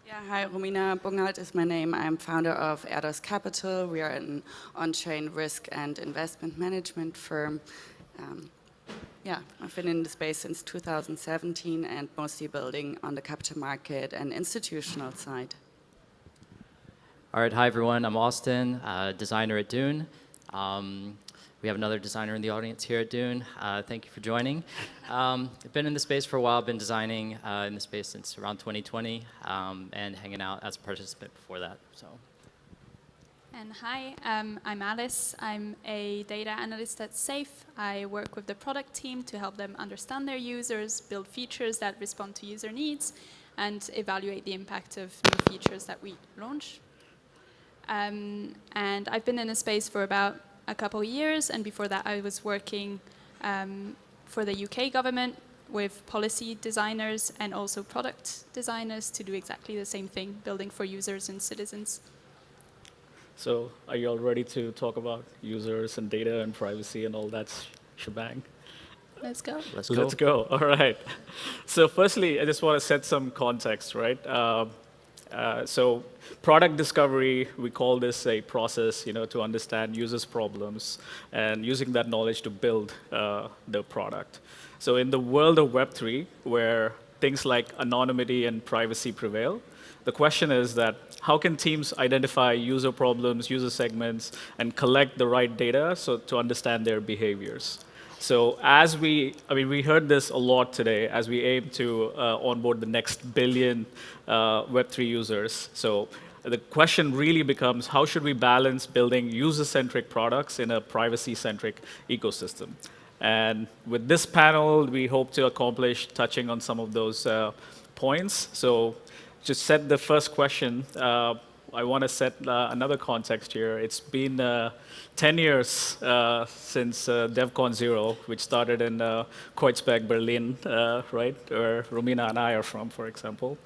Yeah, hi, Romina Bungalt is my name. I'm founder of Erdos Capital. We are an on-chain risk and investment management firm. Yeah, I've been in the space since 2017 and mostly building on the capital market and institutional side. All right, hi everyone. I'm Austin, designer at Dune. We have another designer in the audience here at Dune. Thank you for joining. I've been in the space for a while, been designing in the space since around 2020 and hanging out as a participant before that. So. And hi, I'm Alice. I'm a data analyst at Safe. I work with the product team to help them understand their users, build features that respond to user needs, and evaluate the impact of new features that we launch. And I've been in the space for about a couple of years, and before that I was working for the UK government with policy designers and also product designers to do exactly the same thing, building for users and citizens. So are you all ready to talk about users and data and privacy and all that shebang? Let's go. Let's go. All right. So firstly, I just want to set some context, right? So product discovery, we call this a process, to understand users' problems and using that knowledge to build the product. So in the world of Web3, where things like anonymity and privacy prevail, the question is that how can teams identify user problems, user segments, and collect the right data to understand their behaviors? So we heard this a lot today as we aim to onboard the next billion Web3 users. So the question really becomes, how should we balance building user-centric products in a privacy-centric ecosystem? And with this panel, we hope to accomplish touching on some of those points. So to set the first question, I want to set another context here. It's been 10 years since Devcon 0, which started in Kreuzberg, Berlin, right, where Romina and I are from, for example.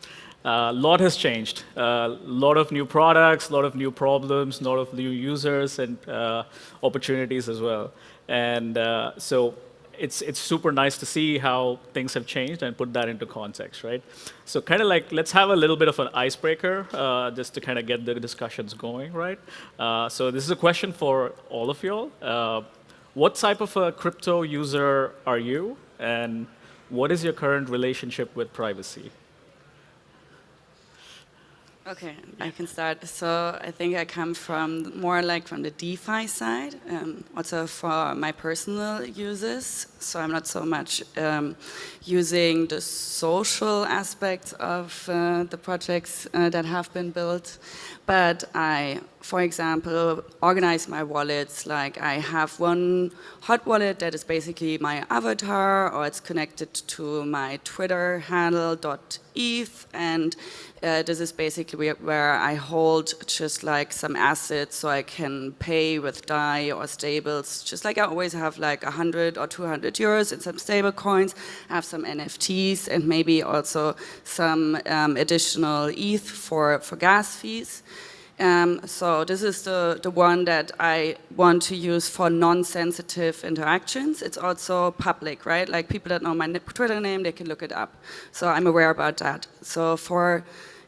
A lot has changed. A lot of new products, a lot of new problems, a lot of new users and opportunities as well. And so it's super nice to see how things have changed and put that into context, right? So kind of like, let's have a little bit of an icebreaker just to kind of get the discussions going, right? So this is a question for all of y'all. What type of a crypto user are you? And what is your current relationship with privacy? Okay, I can start. So I think I come from more like from the DeFi side, also for my personal uses. So I'm not so much using the social aspects of the projects that have been built, but I, for example, organize my wallets. Like I have one hot wallet that is basically my avatar, or it's connected to my Twitter handle .eth, and this is basically where I hold just like some assets so I can pay with DAI or stables, just like I always have like 100 or 200 euros in some stable coins. I have some NFTs and maybe also some additional ETH for gas fees. So this is the one that I want to use for non-sensitive interactions. It's also public, right? Like people that know my Twitter name, they can look it up. So I'm aware about that. So for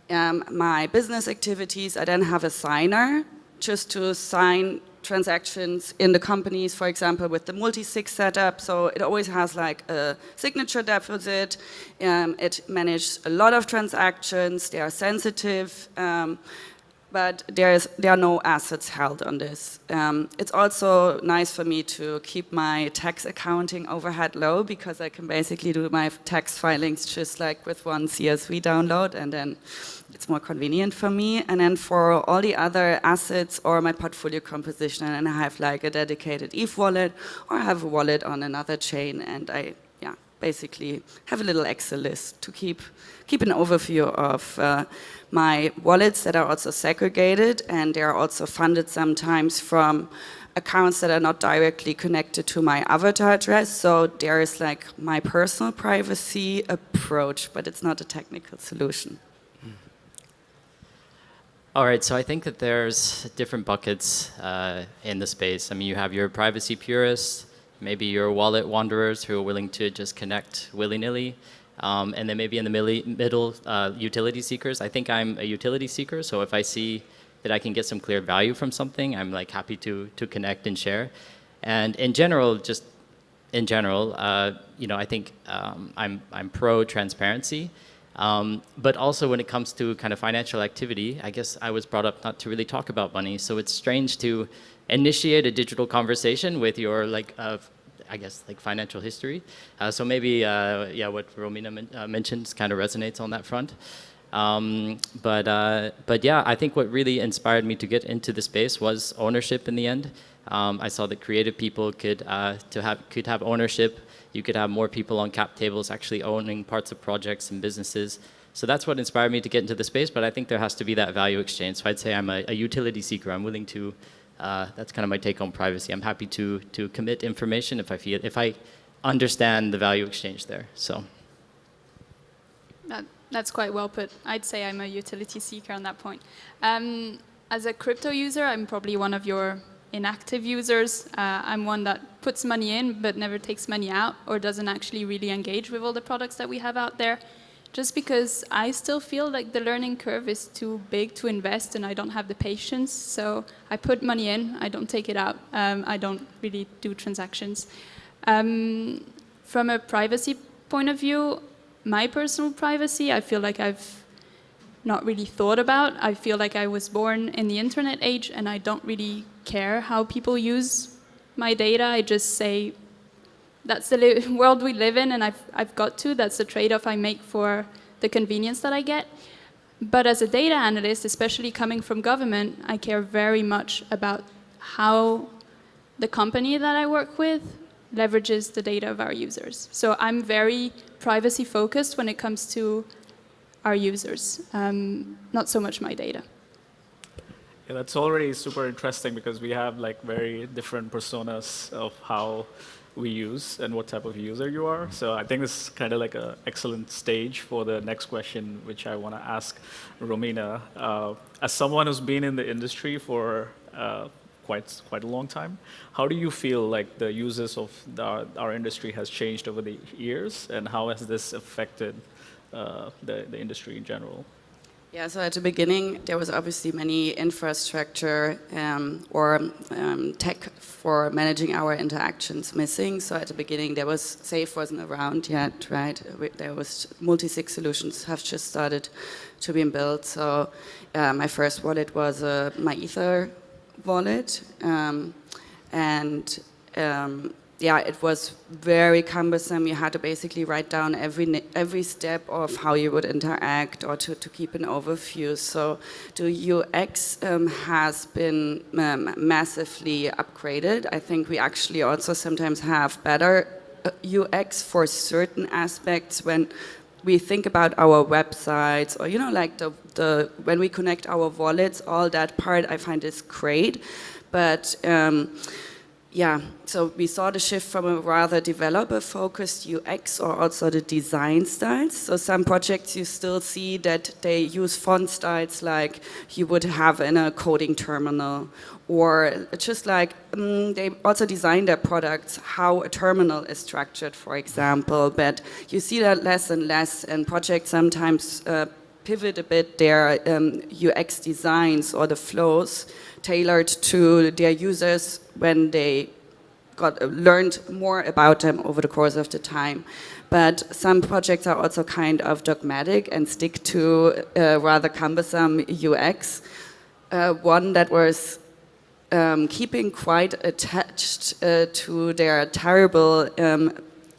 my business activities, I then have a signer just to sign transactions in the companies, for example, with the multi-sig setup. So it always has like a signature deposit. It manages a lot of transactions. They are sensitive. But there are no assets held on this. It's also nice for me to keep my tax accounting overhead low, because I can basically do my tax filings just like with one CSV download, and then it's more convenient for me. And then for all the other assets or my portfolio composition, and I have like a dedicated ETH wallet, or I have a wallet on another chain, and I basically have a little Excel list to keep an overview of my wallets that are also segregated, and they are also funded sometimes from accounts that are not directly connected to my avatar address. So there is like my personal privacy approach, but it's not a technical solution. All right, so I think that there's different buckets in the space. I mean, you have your privacy purists, maybe your wallet wanderers who are willing to just connect willy-nilly, and then maybe in the middle, utility seekers. I think I'm a utility seeker, so if I see that I can get some clear value from something, I'm like happy to connect and share. And in general, you know, I think I'm pro transparency. But also when it comes to kind of financial activity, I guess I was brought up not to really talk about money, so it's strange to initiate a digital conversation with your I guess like financial history. So maybe yeah, what Romina mentions kind of resonates on that front. But yeah, I think what really inspired me to get into the space was ownership in the end. I saw that creative people could have ownership. You could have more people on cap tables actually owning parts of projects and businesses. So that's what inspired me to get into the space, but I think there has to be that value exchange. So I'd say I'm a utility seeker. I'm willing to, that's kind of my take on privacy. I'm happy to commit information if I understand the value exchange there, so. That's quite well put. I'd say I'm a utility seeker on that point. As a crypto user, I'm probably one of your inactive users. I'm one that puts money in but never takes money out, or doesn't actually really engage with all the products that we have out there, just because I still feel like the learning curve is too big to invest and I don't have the patience. So I put money in, I don't take it out. I don't really do transactions. From a privacy point of view, my personal privacy, I feel like I've not really thought about. I feel like I was born in the internet age and I don't really care how people use my data. I just say, that's the world we live in and I've got to. That's the trade-off I make for the convenience that I get. But as a data analyst, especially coming from government, I care very much about how the company that I work with leverages the data of our users. So I'm very privacy focused when it comes to our users, not so much my data. Yeah, that's already super interesting because we have like very different personas of how we use and what type of user you are. So I think this is kind of like an excellent stage for the next question, which I want to ask Romina. As someone who's been in the industry for quite a long time, how do you feel like the uses of our industry has changed over the years, and how has this affected the industry in general? Yeah, so at the beginning, there was obviously many infrastructure or tech for managing our interactions missing. So at the beginning, there was Safe wasn't around yet, right? There was multi-sig solutions have just started to be built. So my first wallet was my Ether wallet, yeah, it was very cumbersome. You had to basically write down every step of how you would interact, or to keep an overview. So the UX has been massively upgraded. I think we actually also sometimes have better UX for certain aspects when we think about our websites, or like when we connect our wallets, all that part I find is great, but. Yeah, so we saw the shift from a rather developer-focused UX, or also the design styles. So some projects you still see that they use font styles like you would have in a coding terminal, or just like they also design their products how a terminal is structured, for example. But you see that less and less, and projects sometimes pivot a bit their UX designs or the flows tailored to their users when they learned more about them over the course of the time. But some projects are also kind of dogmatic and stick to rather cumbersome UX. One that was keeping quite attached to their terrible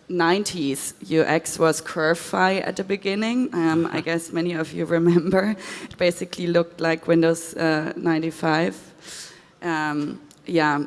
90s UX was Curvefi at the beginning. I guess many of you remember. It basically looked like Windows 95. Yeah.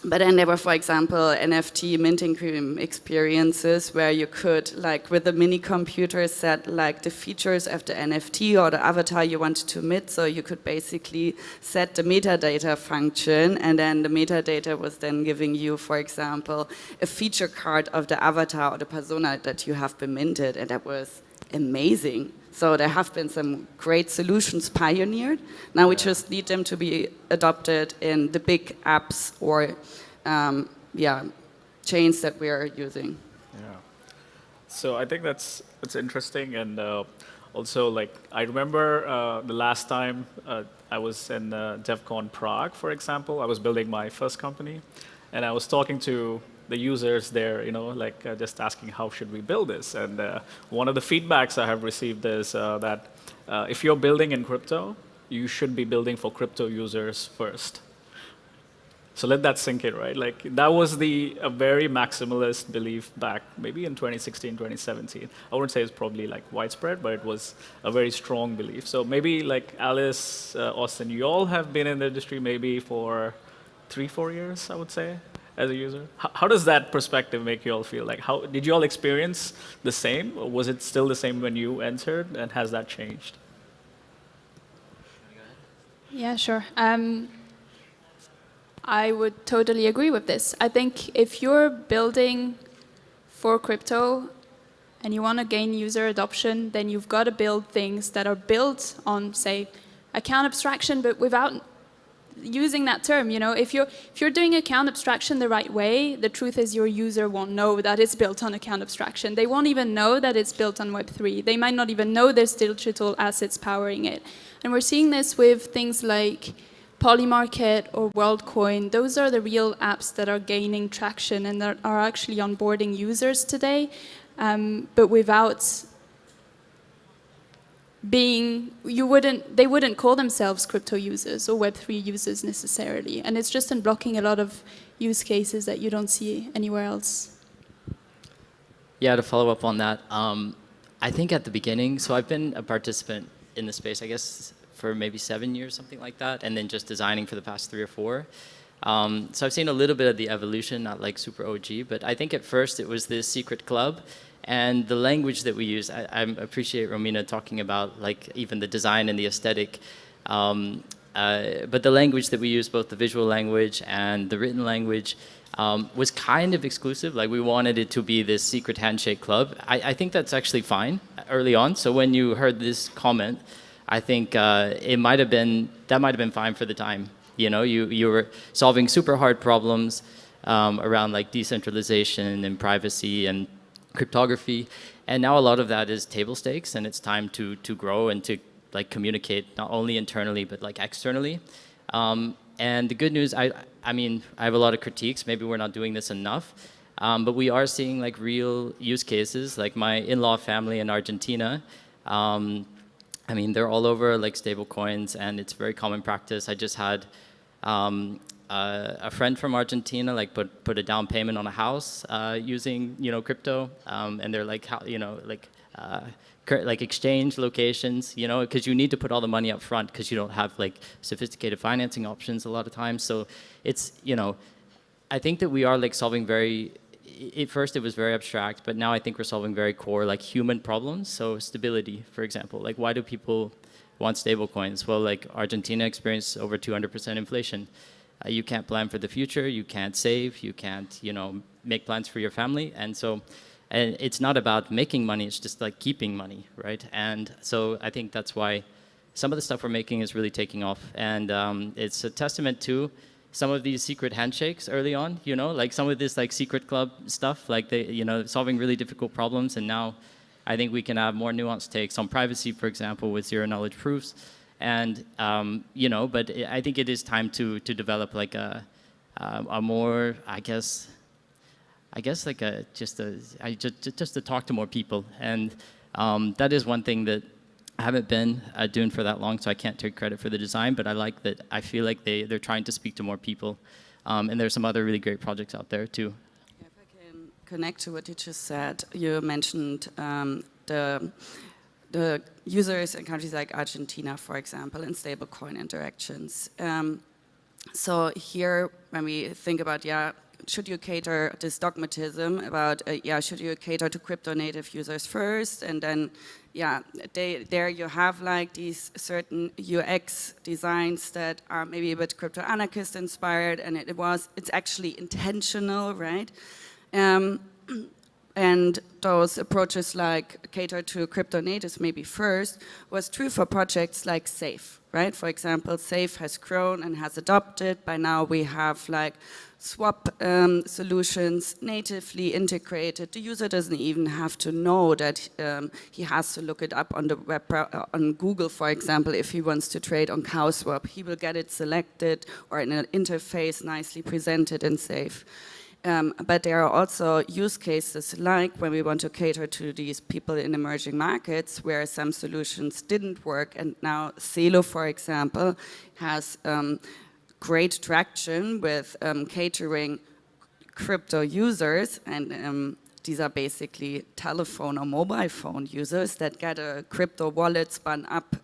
But then there were, for example, NFT minting experiences where you could, like with the mini computer, set like the features of the NFT or the avatar you wanted to mint. So you could basically set the metadata function, and then the metadata was then giving you, for example, a feature card of the avatar or the persona that you have been minted, and that was amazing. So there have been some great solutions pioneered. Now we just need them to be adopted in the big apps or chains that we are using. Yeah. So I think that's interesting, and also like I remember the last time I was in Devcon Prague, for example. I was building my first company, and I was talking to the users there, like just asking how should we build this. And one of the feedbacks I have received is that if you're building in crypto, you should be building for crypto users first. So let that sink in, right? Like that was a very maximalist belief back maybe in 2016, 2017. I wouldn't say it's probably like widespread, but it was a very strong belief. So maybe like Alice, Austin, you all have been in the industry maybe for 3-4 years, I would say, as a user. How does that perspective make you all feel? Like, how did you all experience the same, or was it still the same when you entered, and has that changed? Yeah, sure. I would totally agree with this. I think if you're building for crypto and you want to gain user adoption, then you've got to build things that are built on, say, account abstraction, but without using that term. If you're doing account abstraction the right way, the truth is your user won't know that it's built on account abstraction. They won't even know that it's built on Web3. They might not even know there's digital assets powering it. And we're seeing this with things like Polymarket or WorldCoin. Those are the real apps that are gaining traction and that are actually onboarding users today, but without they wouldn't call themselves crypto users or Web3 users necessarily. And it's just unblocking a lot of use cases that you don't see anywhere else. Yeah, to follow up on that, I think at the beginning, so I've been a participant in the space, I guess, for maybe 7 years, something like that, and then just designing for the past 3 or 4. So I've seen a little bit of the evolution, not like super OG, but I think at first it was this secret club, and the language that we use, I appreciate Romina talking about like even the design and the aesthetic, but the language that we use, both the visual language and the written language, was kind of exclusive. Like we wanted it to be this secret handshake club. I think that's actually fine early on. So when you heard this comment, I think that might have been fine for the time. You were solving super hard problems around like decentralization and privacy and cryptography, and now a lot of that is table stakes, and it's time to grow and to like communicate not only internally but like externally. And the good news, I mean, I have a lot of critiques. Maybe we're not doing this enough, but we are seeing like real use cases. Like my in-law family in Argentina. I mean, they're all over like stable coins, and it's very common practice. I just had a friend from Argentina like put a down payment on a house using crypto, and they're like like exchange locations, because you need to put all the money up front because you don't have like sophisticated financing options a lot of times. So it's I think that we are like solving at first it was very abstract, but now I think we're solving very core, like human problems. So stability, for example, like why do people want stable coins? Well, like Argentina experienced over 200% inflation. You can't plan for the future, you can't save, you can't, make plans for your family. And it's not about making money, it's just like keeping money, right? And so I think that's why some of the stuff we're making is really taking off. And it's a testament to some of these secret handshakes early on, like some of this like secret club stuff, like they, solving really difficult problems. And now I think we can have more nuanced takes on privacy, for example, with zero-knowledge proofs. And, you know, but I think it is time to develop like a more, I guess like just to talk to more people. And that is one thing that I haven't been doing for that long, so I can't take credit for the design, but I feel like they're trying to speak to more people. And there's some other really great projects out there too. If I can connect to what you just said, you mentioned the users in countries like Argentina, for example, in stablecoin interactions. So here, when we think about, should you cater this dogmatism about, should you cater to crypto native users first, and then, there you have like these certain UX designs that are maybe a bit crypto anarchist inspired, and it's actually intentional, right? And those approaches like cater to crypto natives maybe first was true for projects like Safe, right? For example, Safe has grown and has adopted. By now we have like swap solutions natively integrated. The user doesn't even have to know that he has to look it up on the web, on Google, for example, if he wants to trade on CowSwap. He will get it selected or in an interface nicely presented in Safe. But there are also use cases like when we want to cater to these people in emerging markets where some solutions didn't work, and now Celo, for example, has great traction with catering crypto users, and these are basically telephone or mobile phone users that get a crypto wallet spun up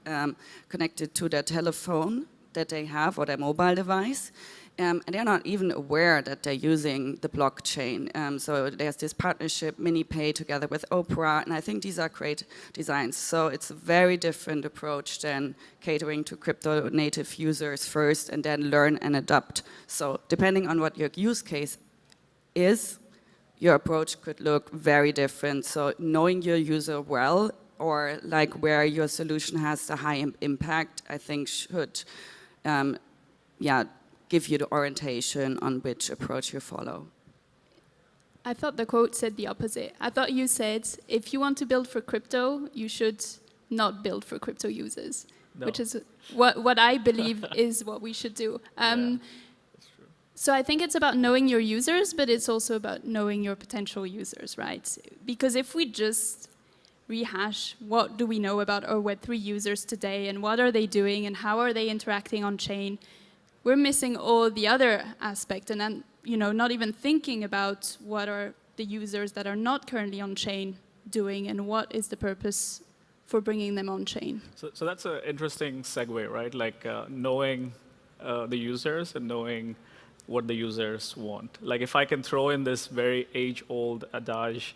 connected to their telephone that they have or their mobile device. And they're not even aware that they're using the blockchain. So there's this partnership, MiniPay, together with Opera, and I think these are great designs. So it's a very different approach than catering to crypto native users first and then learn and adopt. So depending on what your use case is, your approach could look very different. So knowing your user well, or like where your solution has the high impact, I think should, give you the orientation on which approach you follow. I thought the quote said the opposite. I thought you said, if you want to build for crypto, you should not build for crypto users, which is what I believe is what we should do. So I think it's about knowing your users, but it's also about knowing your potential users, right? Because if we just rehash what do we know about our Web3 users today, and what are they doing, and how are they interacting on chain, we're missing all the other aspects, and then, not even thinking about what are the users that are not currently on chain doing, and what is the purpose for bringing them on chain. So that's an interesting segue, right? Like knowing the users and knowing what the users want. Like if I can throw in this very age-old adage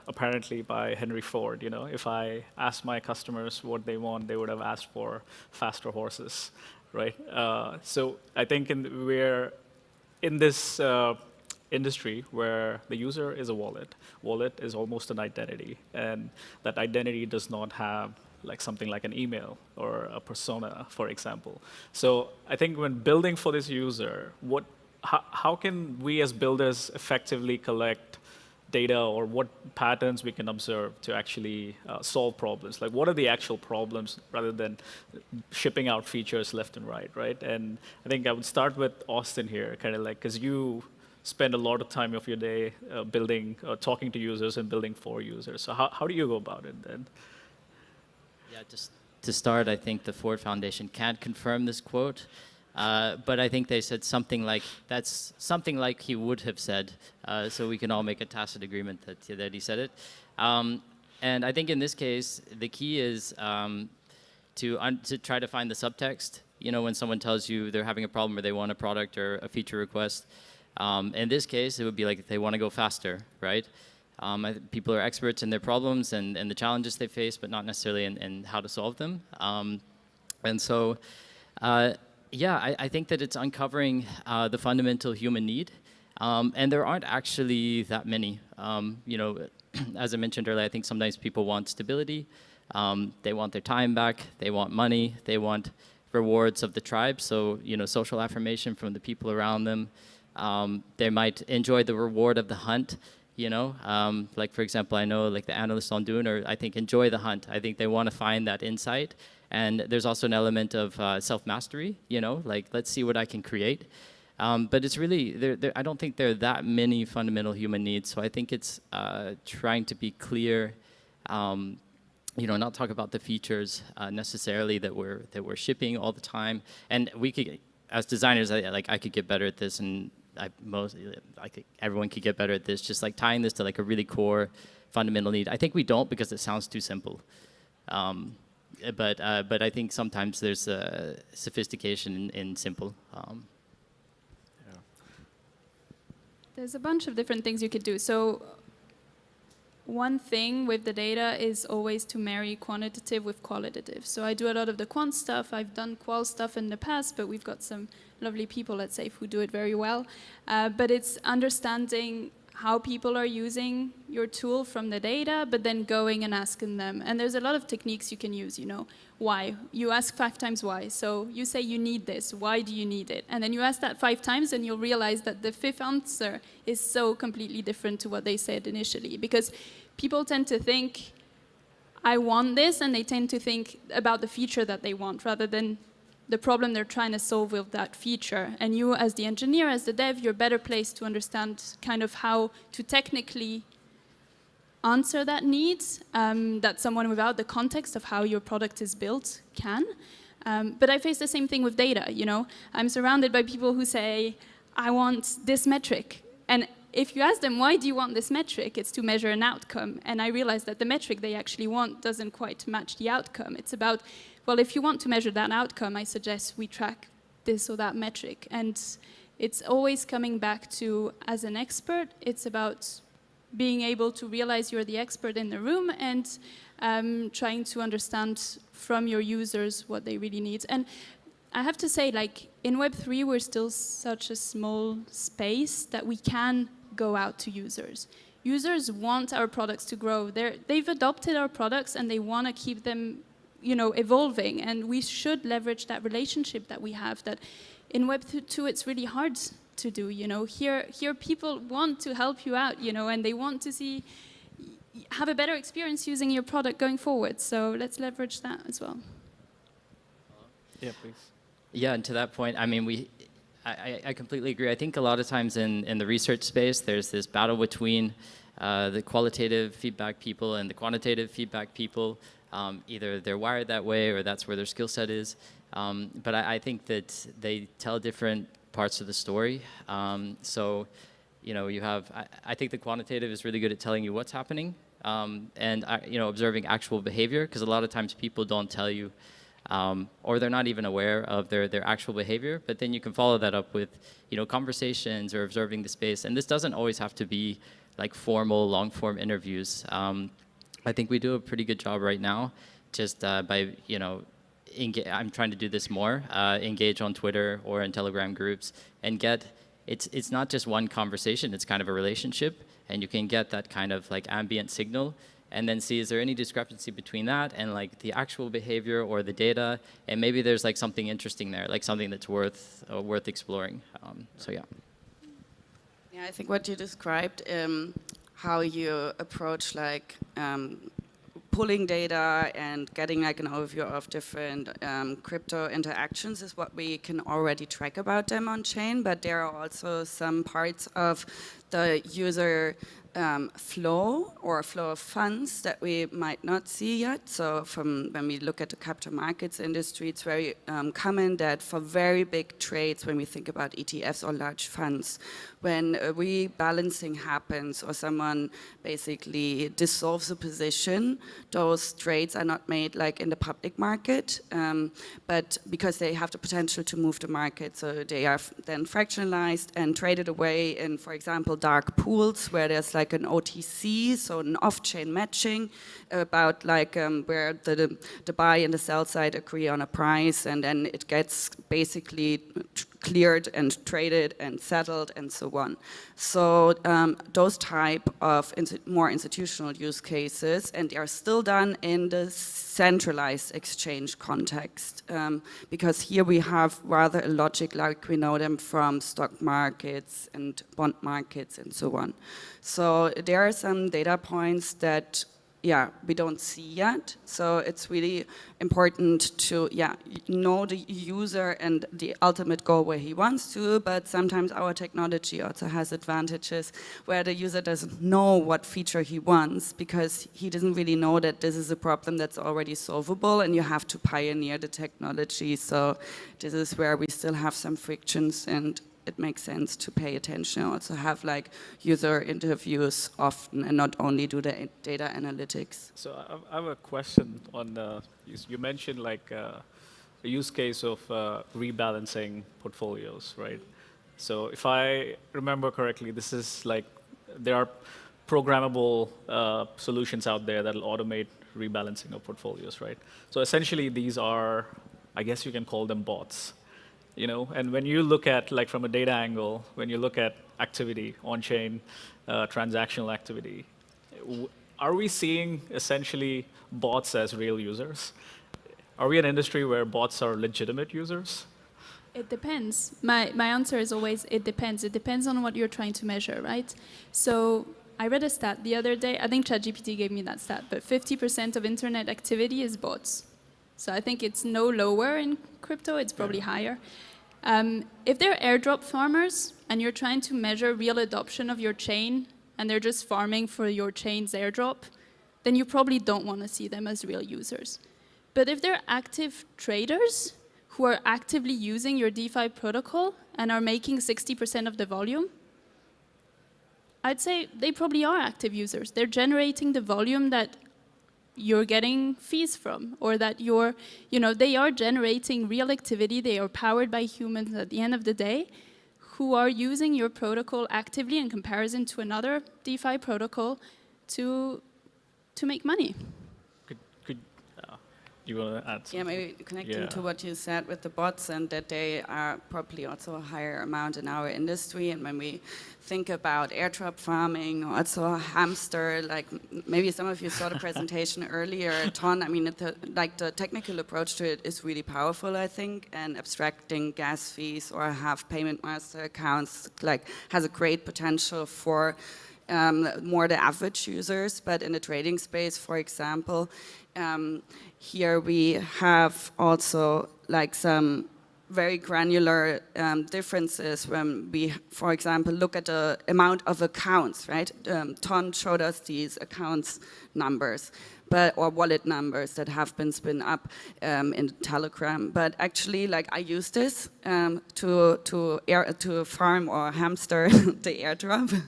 apparently by Henry Ford, if I asked my customers what they want, they would have asked for faster horses. Right, so I think we're in this industry where the user is a wallet. Wallet is almost an identity, and that identity does not have like something like an email or a persona, for example. So I think when building for this user, how can we as builders effectively collect data, or what patterns we can observe to actually solve problems? Like what are the actual problems rather than shipping out features left and right? And I think I would start with Austin here, kind of like, because you spend a lot of time of your day talking to users and building for users. So how do you go about it then? Yeah, just to start, I think the Ford Foundation can't confirm this quote. But I think they said something like, that's something like he would have said, so we can all make a tacit agreement that he said it. And I think in this case, the key is to try to find the subtext. When someone tells you they're having a problem or they want a product or a feature request, in this case, it would be like they want to go faster, right? People are experts in their problems and the challenges they face, but not necessarily in how to solve them. And so, I think that it's uncovering the fundamental human need, and there aren't actually that many. As I mentioned earlier, I think sometimes people want stability, they want their time back, they want money, they want rewards of the tribe, so social affirmation from the people around them. They might enjoy the reward of the hunt, you know? Like, for example, I know like the analysts on Dune are, I think, enjoy the hunt. I think they want to find that insight. And there's also an element of self-mastery, you know, like, let's see what I can create. But it's really, I don't think there are that many fundamental human needs. So I think it's trying to be clear, you know, not talk about the features necessarily that we're shipping all the time. And we could, as designers, I could get better at this, and everyone could get better at this. Just like tying this to like a really core fundamental need. I think we don't because it sounds too simple. But I think sometimes there's sophistication in simple. There's a bunch of different things you could do. So one thing with the data is always to marry quantitative with qualitative. So I do a lot of the quant stuff. I've done qual stuff in the past, but we've got some lovely people at SAFE who do it very well. But it's understanding how people are using your tool from the data, but then going and asking them. And there's a lot of techniques you can use, you know. Why? You ask 5 times why. So you say you need this. Why do you need it? And then you ask that 5 times, and you'll realize that the 5th answer is so completely different to what they said initially. Because people tend to think, I want this, and they tend to think about the feature that they want rather than the problem they're trying to solve with that feature. And you, as the engineer, as the dev, you're better placed to understand kind of how to technically answer that need that someone without the context of how your product is built can. But I face the same thing with data, you know. I'm surrounded by people who say, I want this metric. And if you ask them, why do you want this metric? It's to measure an outcome. And I realize that the metric they actually want doesn't quite match the outcome. It's about, well, if you want to measure that outcome, I suggest we track this or that metric. And it's always coming back to, as an expert, it's about being able to realize you're the expert in the room and trying to understand from your users what they really need. And I have to say, like, in Web3, we're still such a small space that we can go out to users. Users want our products to grow. They've adopted our products and they want to keep them, you know, evolving. And we should leverage that relationship that we have. That in Web2, it's really hard to do. You know, here people want to help you out. You know, and they want to have a better experience using your product going forward. So let's leverage that as well. Yeah, please. Yeah, and to that point, I mean, I completely agree. I think a lot of times in the research space, there's this battle between the qualitative feedback people and the quantitative feedback people. Either they're wired that way or that's where their skill set is. But I think that they tell different parts of the story. So, you know, you have, I think the quantitative is really good at telling you what's happening and, you know, observing actual behavior, because a lot of times people don't tell you or they're not even aware of their actual behavior. But then you can follow that up with, you know, conversations or observing the space. And this doesn't always have to be like formal, long-form interviews. I think we do a pretty good job right now, just by, you know, I'm trying to do this more, engage on Twitter or in Telegram groups and get, it's not just one conversation, it's kind of a relationship, and you can get that kind of like ambient signal and then see, is there any discrepancy between that and like the actual behavior or the data, and maybe there's like something interesting there, like something that's worth exploring. So yeah. Yeah, I think what you described, how you approach like pulling data and getting like an overview of different crypto interactions is what we can already track about them on chain, but there are also some parts of the user flow or flow of funds that we might not see yet. So from when we look at the capital markets industry, it's very common that for very big trades, when we think about ETFs or large funds, when a rebalancing happens or someone basically dissolves a position, those trades are not made like in the public market, but because they have the potential to move the market. So they are then fractionalized and traded away in, for example, dark pools where there's like an OTC, so an off-chain matching about like where the buy and the sell side agree on a price, and then it gets basically cleared and traded and settled and so on. So those type of more institutional use cases, and they are still done in the centralized exchange context, because here we have rather a logic like we know them from stock markets and bond markets and so on. So there are some data points that we don't see yet. So it's really important to know the user and the ultimate goal where he wants to, but sometimes our technology also has advantages where the user doesn't know what feature he wants because he doesn't really know that this is a problem that's already solvable and you have to pioneer the technology. So this is where we still have some frictions, and it makes sense to pay attention, also have like user interviews often and not only do the data analytics. So I have a question on, you mentioned like a use case of rebalancing portfolios, right? So if I remember correctly, this is like, there are programmable solutions out there that will automate rebalancing of portfolios, right? So essentially these are, I guess you can call them bots. You know, and when you look at, like from a data angle, when you look at activity, on-chain transactional activity, are we seeing essentially bots as real users? Are we an industry where bots are legitimate users? It depends. My answer is always, it depends. It depends on what you're trying to measure, right? So I read a stat the other day, I think ChatGPT gave me that stat, but 50% of internet activity is bots. So I think it's no lower in crypto, it's probably higher. If they're airdrop farmers and you're trying to measure real adoption of your chain and they're just farming for your chain's airdrop, then you probably don't want to see them as real users. But if they're active traders who are actively using your DeFi protocol and are making 60% of the volume, I'd say they probably are active users. They're generating the volume that you're getting fees from, or that you're, they are generating real activity, they are powered by humans at the end of the day, who are using your protocol actively in comparison to another DeFi protocol to make money. You want to add something? Yeah, maybe connecting to what you said with the bots, and that they are probably also a higher amount in our industry. And when we think about airdrop farming, also hamster, like maybe some of you saw the presentation earlier, a ton. I mean, the technical approach to it is really powerful, I think, and abstracting gas fees or have payment master accounts has a great potential for more the average users. But in the trading space, for example, here we have also some very granular differences when we, for example, look at the amount of accounts, right? Ton showed us these accounts numbers, or wallet numbers that have been spun up in Telegram. But actually, I use this to farm or hamster the airdrop,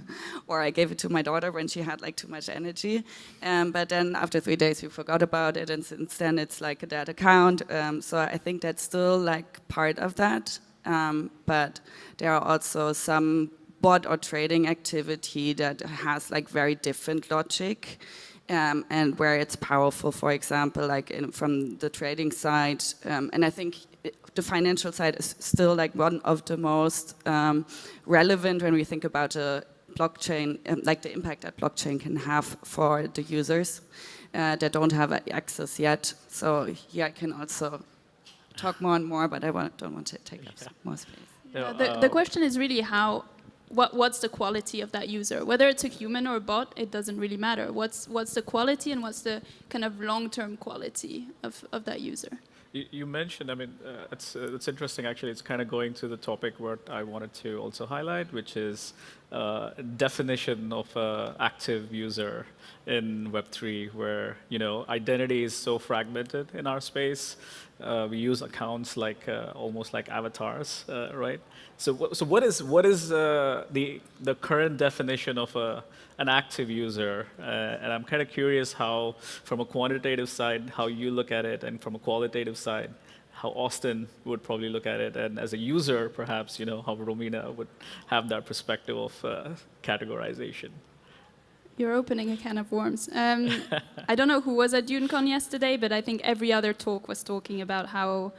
or I gave it to my daughter when she had too much energy. But then after 3 days, we forgot about it, and since then it's a dead account. So I think that's still part of that. But there are also some bot or trading activity that has very different logic. And where it's powerful, for example, from the trading side. And I think the financial side is still one of the most relevant when we think about a blockchain, the impact that blockchain can have for the users that don't have access yet. So here I can also talk more and more, but I don't want to take up more space. The question is really what's the quality of that user? Whether it's a human or a bot, it doesn't really matter. What's the quality and what's the kind of long-term quality of that user? You mentioned, I mean, it's interesting actually, it's kind of going to the topic where I wanted to also highlight, which is definition of active user in Web3, where, identity is so fragmented in our space. We use accounts almost like avatars, right? So what is the current definition of an active user? And I'm kind of curious how, from a quantitative side, how you look at it, and from a qualitative side, how Austin would probably look at it, and as a user, perhaps, how Romina would have that perspective of categorization. You're opening a can of worms. I don't know who was at Devcon yesterday, but I think every other talk was talking about how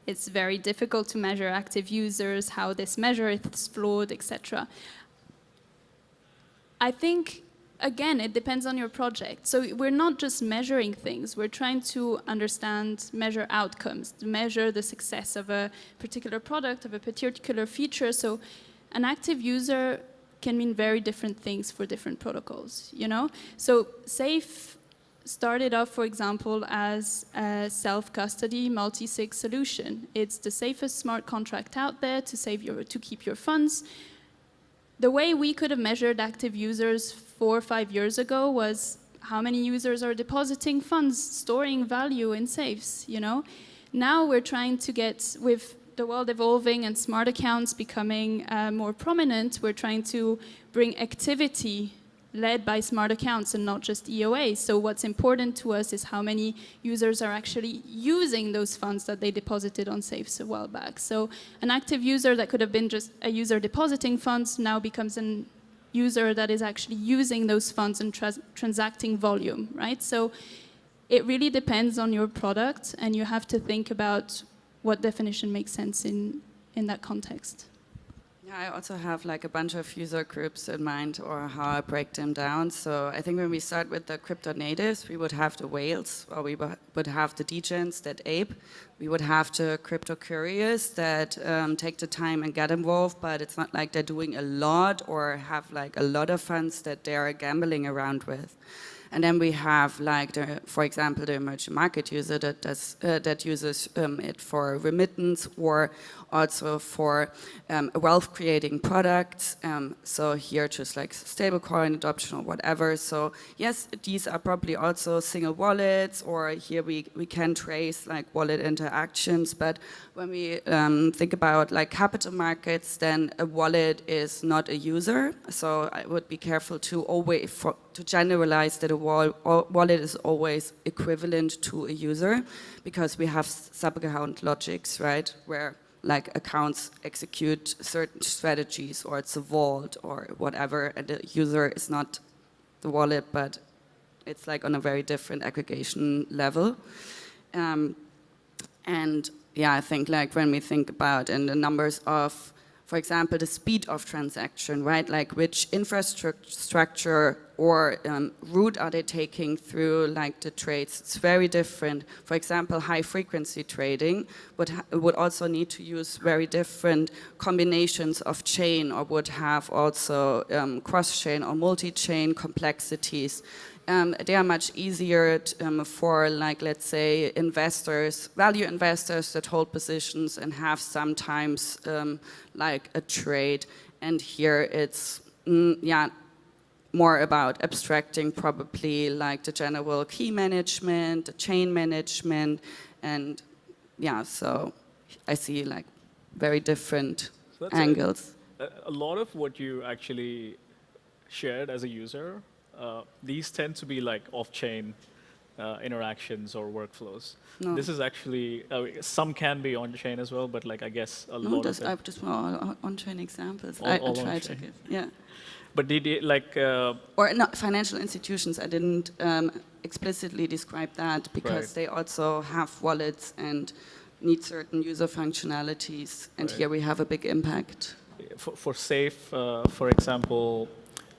It's very difficult to measure active users, how this measure is flawed, etc. I think, again, it depends on your project. So we're not just measuring things. We're trying to understand, measure outcomes, to measure the success of a particular product, of a particular feature. So an active user can mean very different things for different protocols, you know? So SAFE started off, for example, as a self-custody multi-sig solution. It's the safest smart contract out there to keep your funds. The way we could have measured active users 4 or 5 years ago was how many users are depositing funds, storing value in safes, you know? Now we're trying to get, with the world evolving and smart accounts becoming more prominent, we're trying to bring activity led by smart accounts and not just EOA. So what's important to us is how many users are actually using those funds that they deposited on safes a while back. So an active user that could have been just a user depositing funds now becomes an user that is actually using those funds and transacting volume, right? So it really depends on your product, and you have to think about what definition makes sense in that context. Yeah, I also have like a bunch of user groups in mind, or how I break them down. So I think when we start with the crypto natives, we would have the whales, or we would have the degens that ape. We would have the crypto curious that take the time and get involved, but it's not like they're doing a lot or have like a lot of funds that they're gambling around with. And then we have, like, for example, the emerging market user that uses it for remittance, or also for wealth-creating products. So here, just like stablecoin adoption or whatever. So yes, these are probably also single wallets, or here we can trace like wallet interactions. But when we think about like capital markets, then a wallet is not a user. So I would be careful to generalize that a wallet is always equivalent to a user, because we have sub-account logics, right, where like accounts execute certain strategies, or it's a vault or whatever, and the user is not the wallet, but it's like on a very different aggregation level. And yeah, I think like when we think about in the numbers of, for example, the speed of transaction, right? Like which infrastructure or route are they taking through like the trades? It's very different. For example, high frequency trading would also need to use very different combinations of chain, or would have also cross-chain or multi-chain complexities. They are much easier for, like, let's say, investors, value investors that hold positions and have sometimes like a trade. And here it's, yeah, more about abstracting probably like the general key management, the chain management, and yeah, so I see like very different angles. A lot of what you actually shared as a user, these tend to be like off-chain interactions or workflows. No. This is actually, some can be on-chain as well, but like I guess a lot of it. I just want on-chain examples. All I try on-chain. to give, yeah. But did it like... or not financial institutions, I didn't explicitly describe that, because they also have wallets and need certain user functionalities, and here we have a big impact. For SAFE, for example,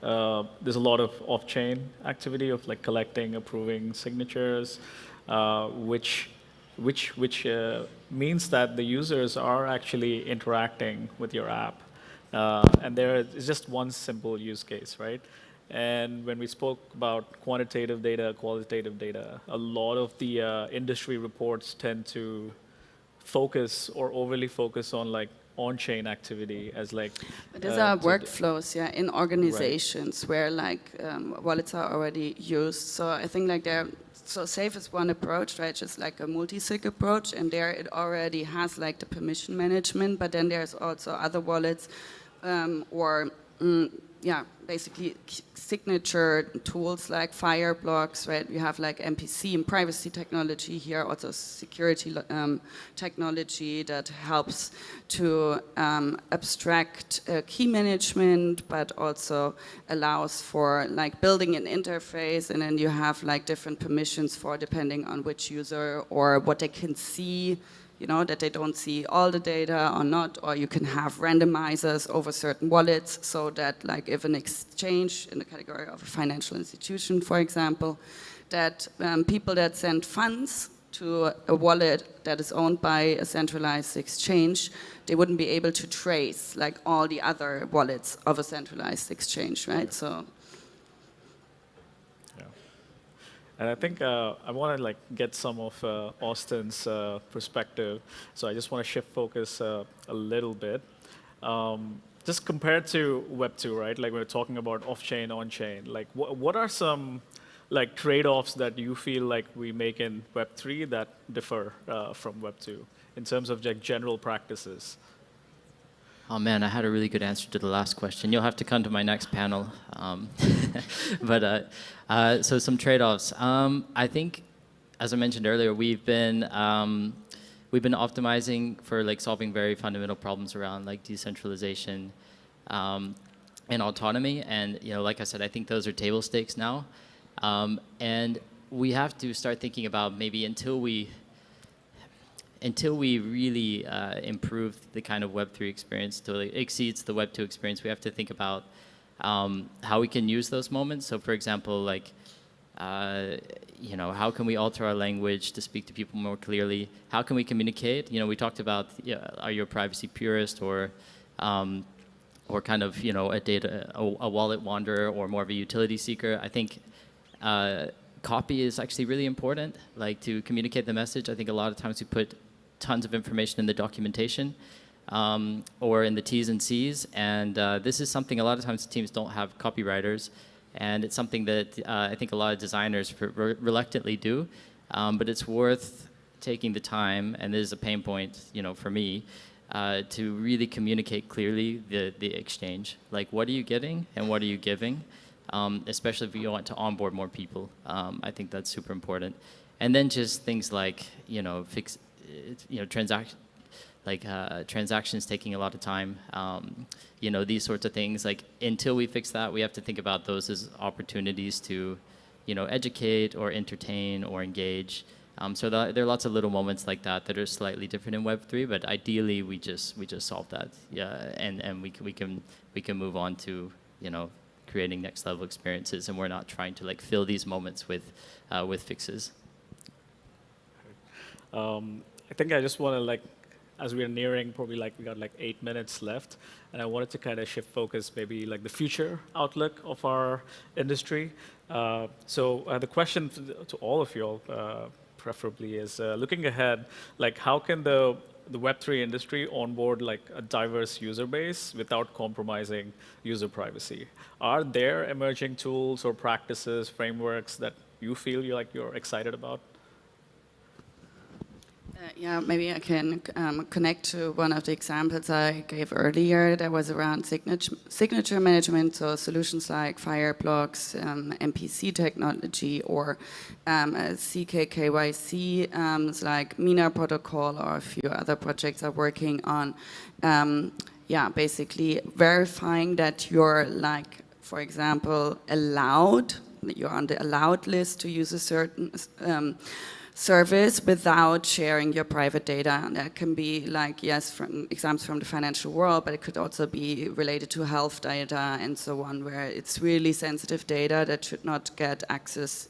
there's a lot of off-chain activity of like collecting, approving signatures, which means that the users are actually interacting with your app. And there is just one simple use case, right? And when we spoke about quantitative data, qualitative data, a lot of the industry reports tend to focus or overly focus on like on-chain activity as like... But these are workflows, yeah, in organizations where like wallets are already used. So I think like so SAFE is one approach, right? Just like a multi-sig approach, and there it already has like the permission management, but then there's also other wallets yeah, basically signature tools like Fireblocks, right? We have like MPC and privacy technology here, also security technology that helps to abstract key management, but also allows for like building an interface, and then you have like different permissions for depending on which user or what they can see you know, that they don't see all the data or not, or you can have randomizers over certain wallets so that like if an exchange in the category of a financial institution, for example, that people that send funds to a wallet that is owned by a centralized exchange, they wouldn't be able to trace like all the other wallets of a centralized exchange, right? So. And I think I want to like get some of Austin's perspective. So I just want to shift focus a little bit. Just compared to Web 2, right? Like we're talking about off-chain, on-chain. Like what are some like trade-offs that you feel like we make in Web 3 that differ from Web 2 in terms of like general practices? Oh man, I had a really good answer to the last question. You'll have to come to my next panel. So some trade-offs. I think, as I mentioned earlier, we've been optimizing for like solving very fundamental problems around like decentralization and autonomy. And you know, like I said, I think those are table stakes now. And we have to start thinking about maybe until we really improve the kind of Web3 experience till it exceeds the Web2 experience, we have to think about how we can use those moments. So for example, like, you know, how can we alter our language to speak to people more clearly? How can we communicate? You know, we talked about, are you a privacy purist or kind of, you know, a wallet wanderer or more of a utility seeker? I think copy is actually really important, like to communicate the message. I think a lot of times we put tons of information in the documentation or in the T's and C's, and this is something a lot of times teams don't have copywriters, and it's something that I think a lot of designers reluctantly do, but it's worth taking the time, and this is a pain point, you know, for me, to really communicate clearly the exchange. Like, what are you getting and what are you giving? Especially if you want to onboard more people. I think that's super important. And then just things like, you know, transactions taking a lot of time. You know, these sorts of things. Like, until we fix that, we have to think about those as opportunities to, you know, educate or entertain or engage. So there are lots of little moments like that that are slightly different in Web3, but ideally we just solve that. Yeah, and we can move on to, you know, creating next level experiences, and we're not trying to like fill these moments with fixes. I think I just want to like, as we're nearing probably like we got like 8 minutes left, and I wanted to kind of shift focus maybe like the future outlook of our industry. So the question to all of you all preferably is looking ahead, like how can the Web3 industry onboard like a diverse user base without compromising user privacy? Are there emerging tools or practices, frameworks that you feel you're excited about? Yeah, maybe I can connect to one of the examples I gave earlier that was around signature management, so solutions like Fireblocks, MPC technology, or CKKYC, like Mina protocol, or a few other projects are working on, yeah, basically verifying that you're like, for example, you're on the allowed list to use a certain service without sharing your private data. And that can be like, yes, from examples from the financial world, but it could also be related to health data and so on, where it's really sensitive data that should not get access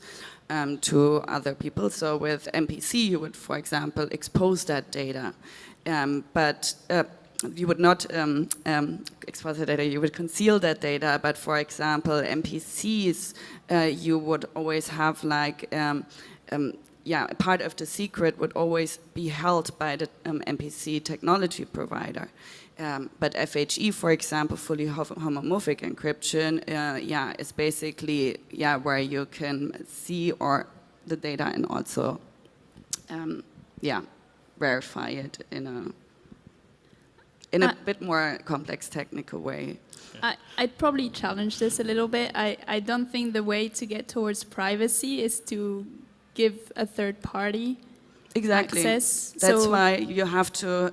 to other people. So with MPC, you would, for example, expose that data, but you would not expose the data, you would conceal that data. But for example, MPCs, you would always have like, yeah, part of the secret would always be held by the MPC technology provider. But FHE, for example, fully homomorphic encryption, yeah, is basically, yeah, where you can see the data and also, yeah, verify it in a bit more complex technical way. I'd probably challenge this a little bit. I don't think the way to get towards privacy is to give a third party access. That's why you have to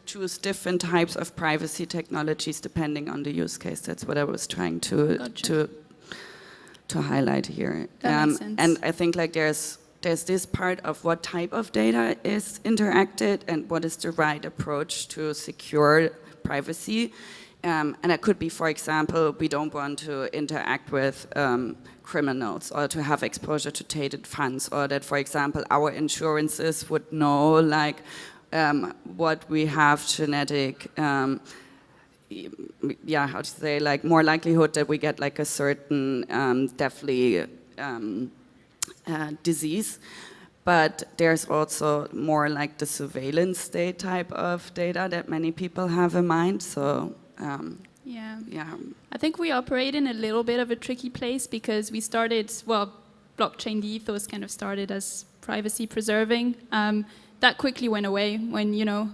choose different types of privacy technologies depending on the use case. That's what I was trying to highlight here. That makes sense. And I think like there's there's this part of what type of data is interacted and what is the right approach to secure privacy. And that could be, for example, we don't want to interact with criminals or to have exposure to tainted funds, or that, for example, our insurances would know like what we have genetic, yeah, how to say, like more likelihood that we get like a certain deathly disease. But there's also more like the surveillance state type of data that many people have in mind. So yeah. I think we operate in a little bit of a tricky place because we started, well, blockchain, the ethos kind of started as privacy preserving. That quickly went away when, you know,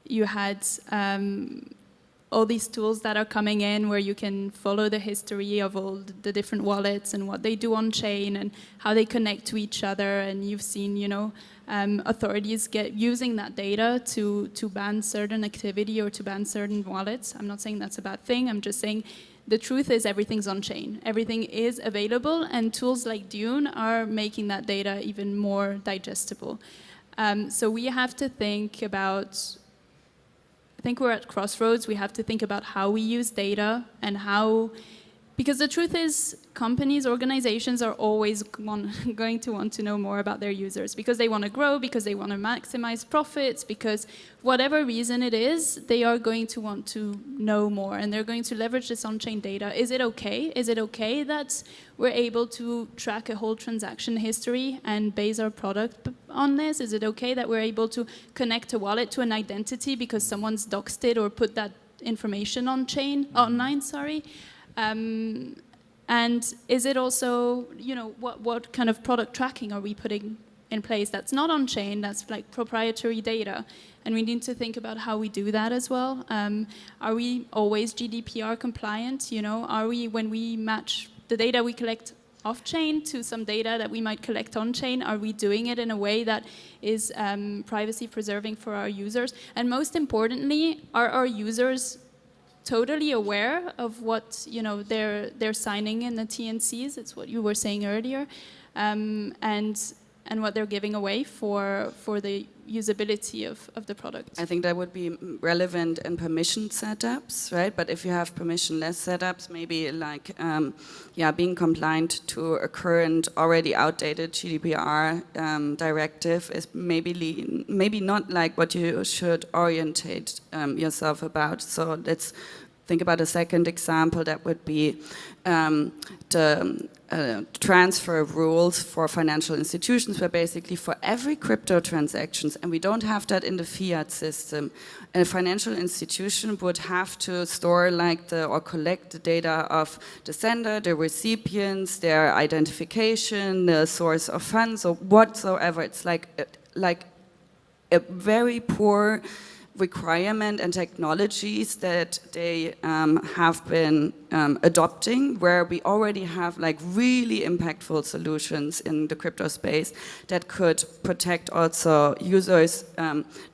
you had all these tools that are coming in where you can follow the history of all the different wallets and what they do on chain and how they connect to each other. And you've seen, you know, authorities using that data to ban certain activity or to ban certain wallets. I'm not saying that's a bad thing. I'm just saying the truth is everything's on chain. Everything is available, and tools like Dune are making that data even more digestible. So we have to think about, I think we're at crossroads. We have to think about how we use data and how, because the truth is companies, organizations are always going to want to know more about their users because they want to grow, because they want to maximize profits, because whatever reason it is, they are going to want to know more and they're going to leverage this on-chain data. Is it okay? Is it okay that we're able to track a whole transaction history and base our product on this? Is it okay that we're able to connect a wallet to an identity because someone's doxed it or put that information online, sorry? And is it also, you know, what kind of product tracking are we putting in place that's not on chain, that's like proprietary data? And we need to think about how we do that as well. Are we always GDPR compliant? You know, are we, when we match the data we collect off chain to some data that we might collect on chain, are we doing it in a way that is privacy preserving for our users? And most importantly, are our users totally aware of what, you know, they're signing in the TNCs? It's what you were saying earlier, and what they're giving away for the usability of the product. I think that would be relevant in permission setups, right? But if you have permissionless setups, maybe like, being compliant to a current, already outdated GDPR directive is maybe not like what you should orientate yourself about. So let's think about a second example. That would be the transfer rules for financial institutions, where basically for every crypto transactions, and we don't have that in the fiat system, a financial institution would have to store like or collect the data of the sender, the recipients, their identification, the source of funds, or whatsoever. It's like a very poor requirement and technologies that they have been adopting, where we already have like really impactful solutions in the crypto space that could protect also users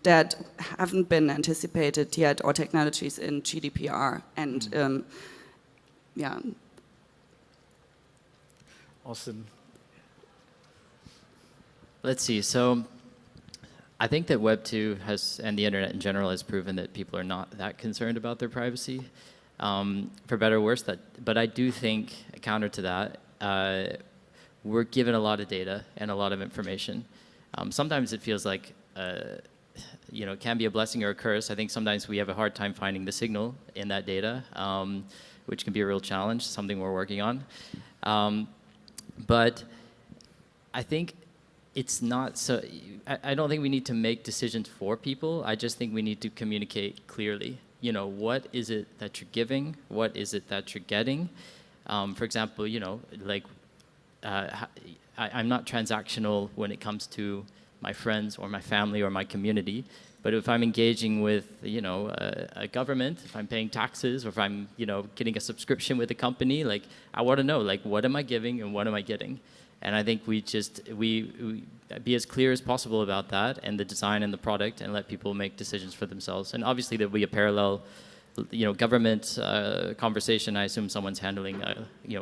that haven't been anticipated yet, or technologies in GDPR. And Austin. Let's see. So I think that Web 2 and the internet in general has proven that people are not that concerned about their privacy, for better or worse. But I do think, counter to that, we're given a lot of data and a lot of information. Sometimes it feels like, it can be a blessing or a curse. I think sometimes we have a hard time finding the signal in that data, which can be a real challenge, something we're working on. But I think it's not so, I don't think we need to make decisions for people. I just think we need to communicate clearly. You know, what is it that you're giving? What is it that you're getting? For example, I'm not transactional when it comes to my friends or my family or my community. But if I'm engaging with, a government, if I'm paying taxes, or if I'm, getting a subscription with a company, like, I want to know, like, what am I giving and what am I getting? And I think we be as clear as possible about that and the design and the product, and let people make decisions for themselves. And obviously there'll be a parallel, government conversation. I assume someone's handling,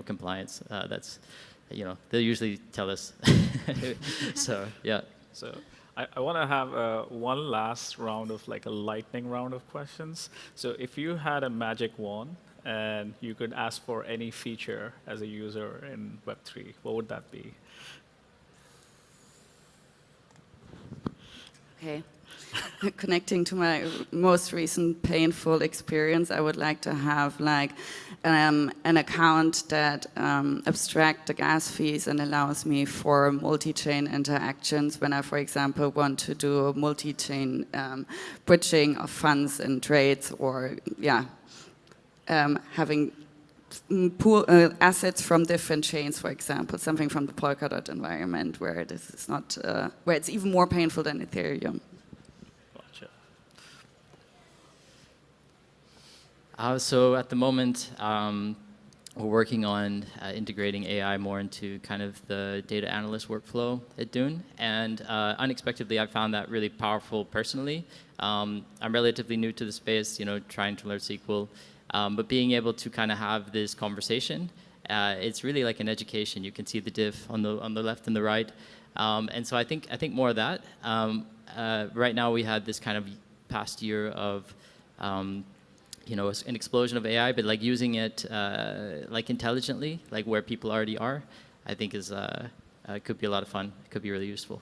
compliance. That's they'll usually tell us. So yeah. So I want to have one last round of like a lightning round of questions. So if you had a magic wand and you could ask for any feature as a user in Web3, what would that be? Okay. Connecting to my most recent painful experience, I would like to have like an account that abstracts the gas fees and allows me for multi-chain interactions when I, for example, want to do multi-chain bridging of funds and trades, or having pool assets from different chains, for example, something from the Polkadot environment where this is not, where it's even more painful than Ethereum. So at the moment, we're working on integrating AI more into kind of the data analyst workflow at Dune. And unexpectedly, I found that really powerful personally. I'm relatively new to the space, trying to learn SQL. But being able to kind of have this conversation, it's really like an education. You can see the diff on the left and the right. And so I think more of that. Right now, we had this kind of past year of an explosion of AI, but like using it like intelligently, like where people already are, I think is could be a lot of fun. It could be really useful.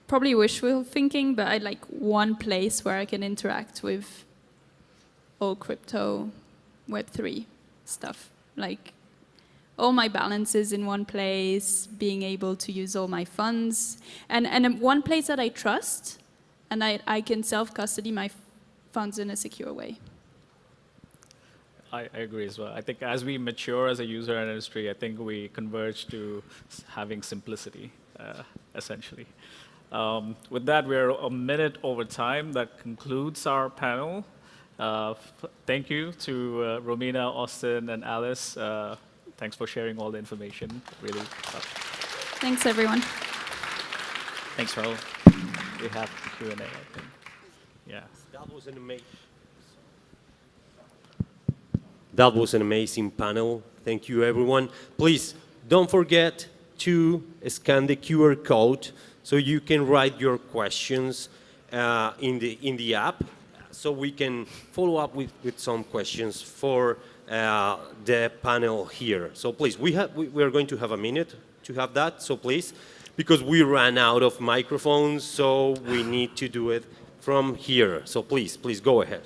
Probably wishful thinking, but I'd like one place where I can interact with all crypto Web3 stuff. Like all my balances in one place, being able to use all my funds, and one place that I trust, and I can self-custody my funds in a secure way. I agree as well. I think as we mature as a user and industry, I think we converge to having simplicity, essentially. With that, we're a minute over time. That concludes our panel. Thank you to Romina, Austin, and Alice. Thanks for sharing all the information. Really. Thanks, everyone. Thanks, Raul. We have Q&A, I think. Yeah. That was an amazing panel. Thank you, everyone. Please don't forget to scan the QR code so you can write your questions in the app, so we can follow up with some questions for the panel here. So please, we are going to have a minute to have that. So please, because we ran out of microphones, so we need to do it from here. So please go ahead.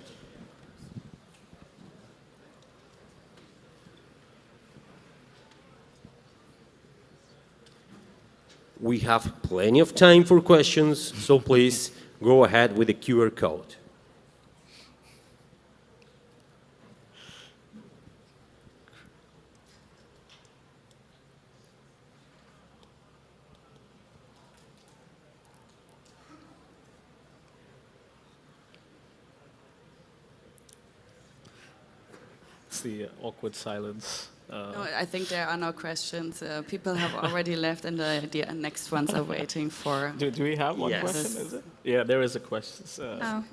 We have plenty of time for questions, so please go ahead with the QR code. It's the awkward silence. No, I think there are no questions. People have already left, and the next ones are waiting for. Do we have one question? Is it? Yeah, there is a question.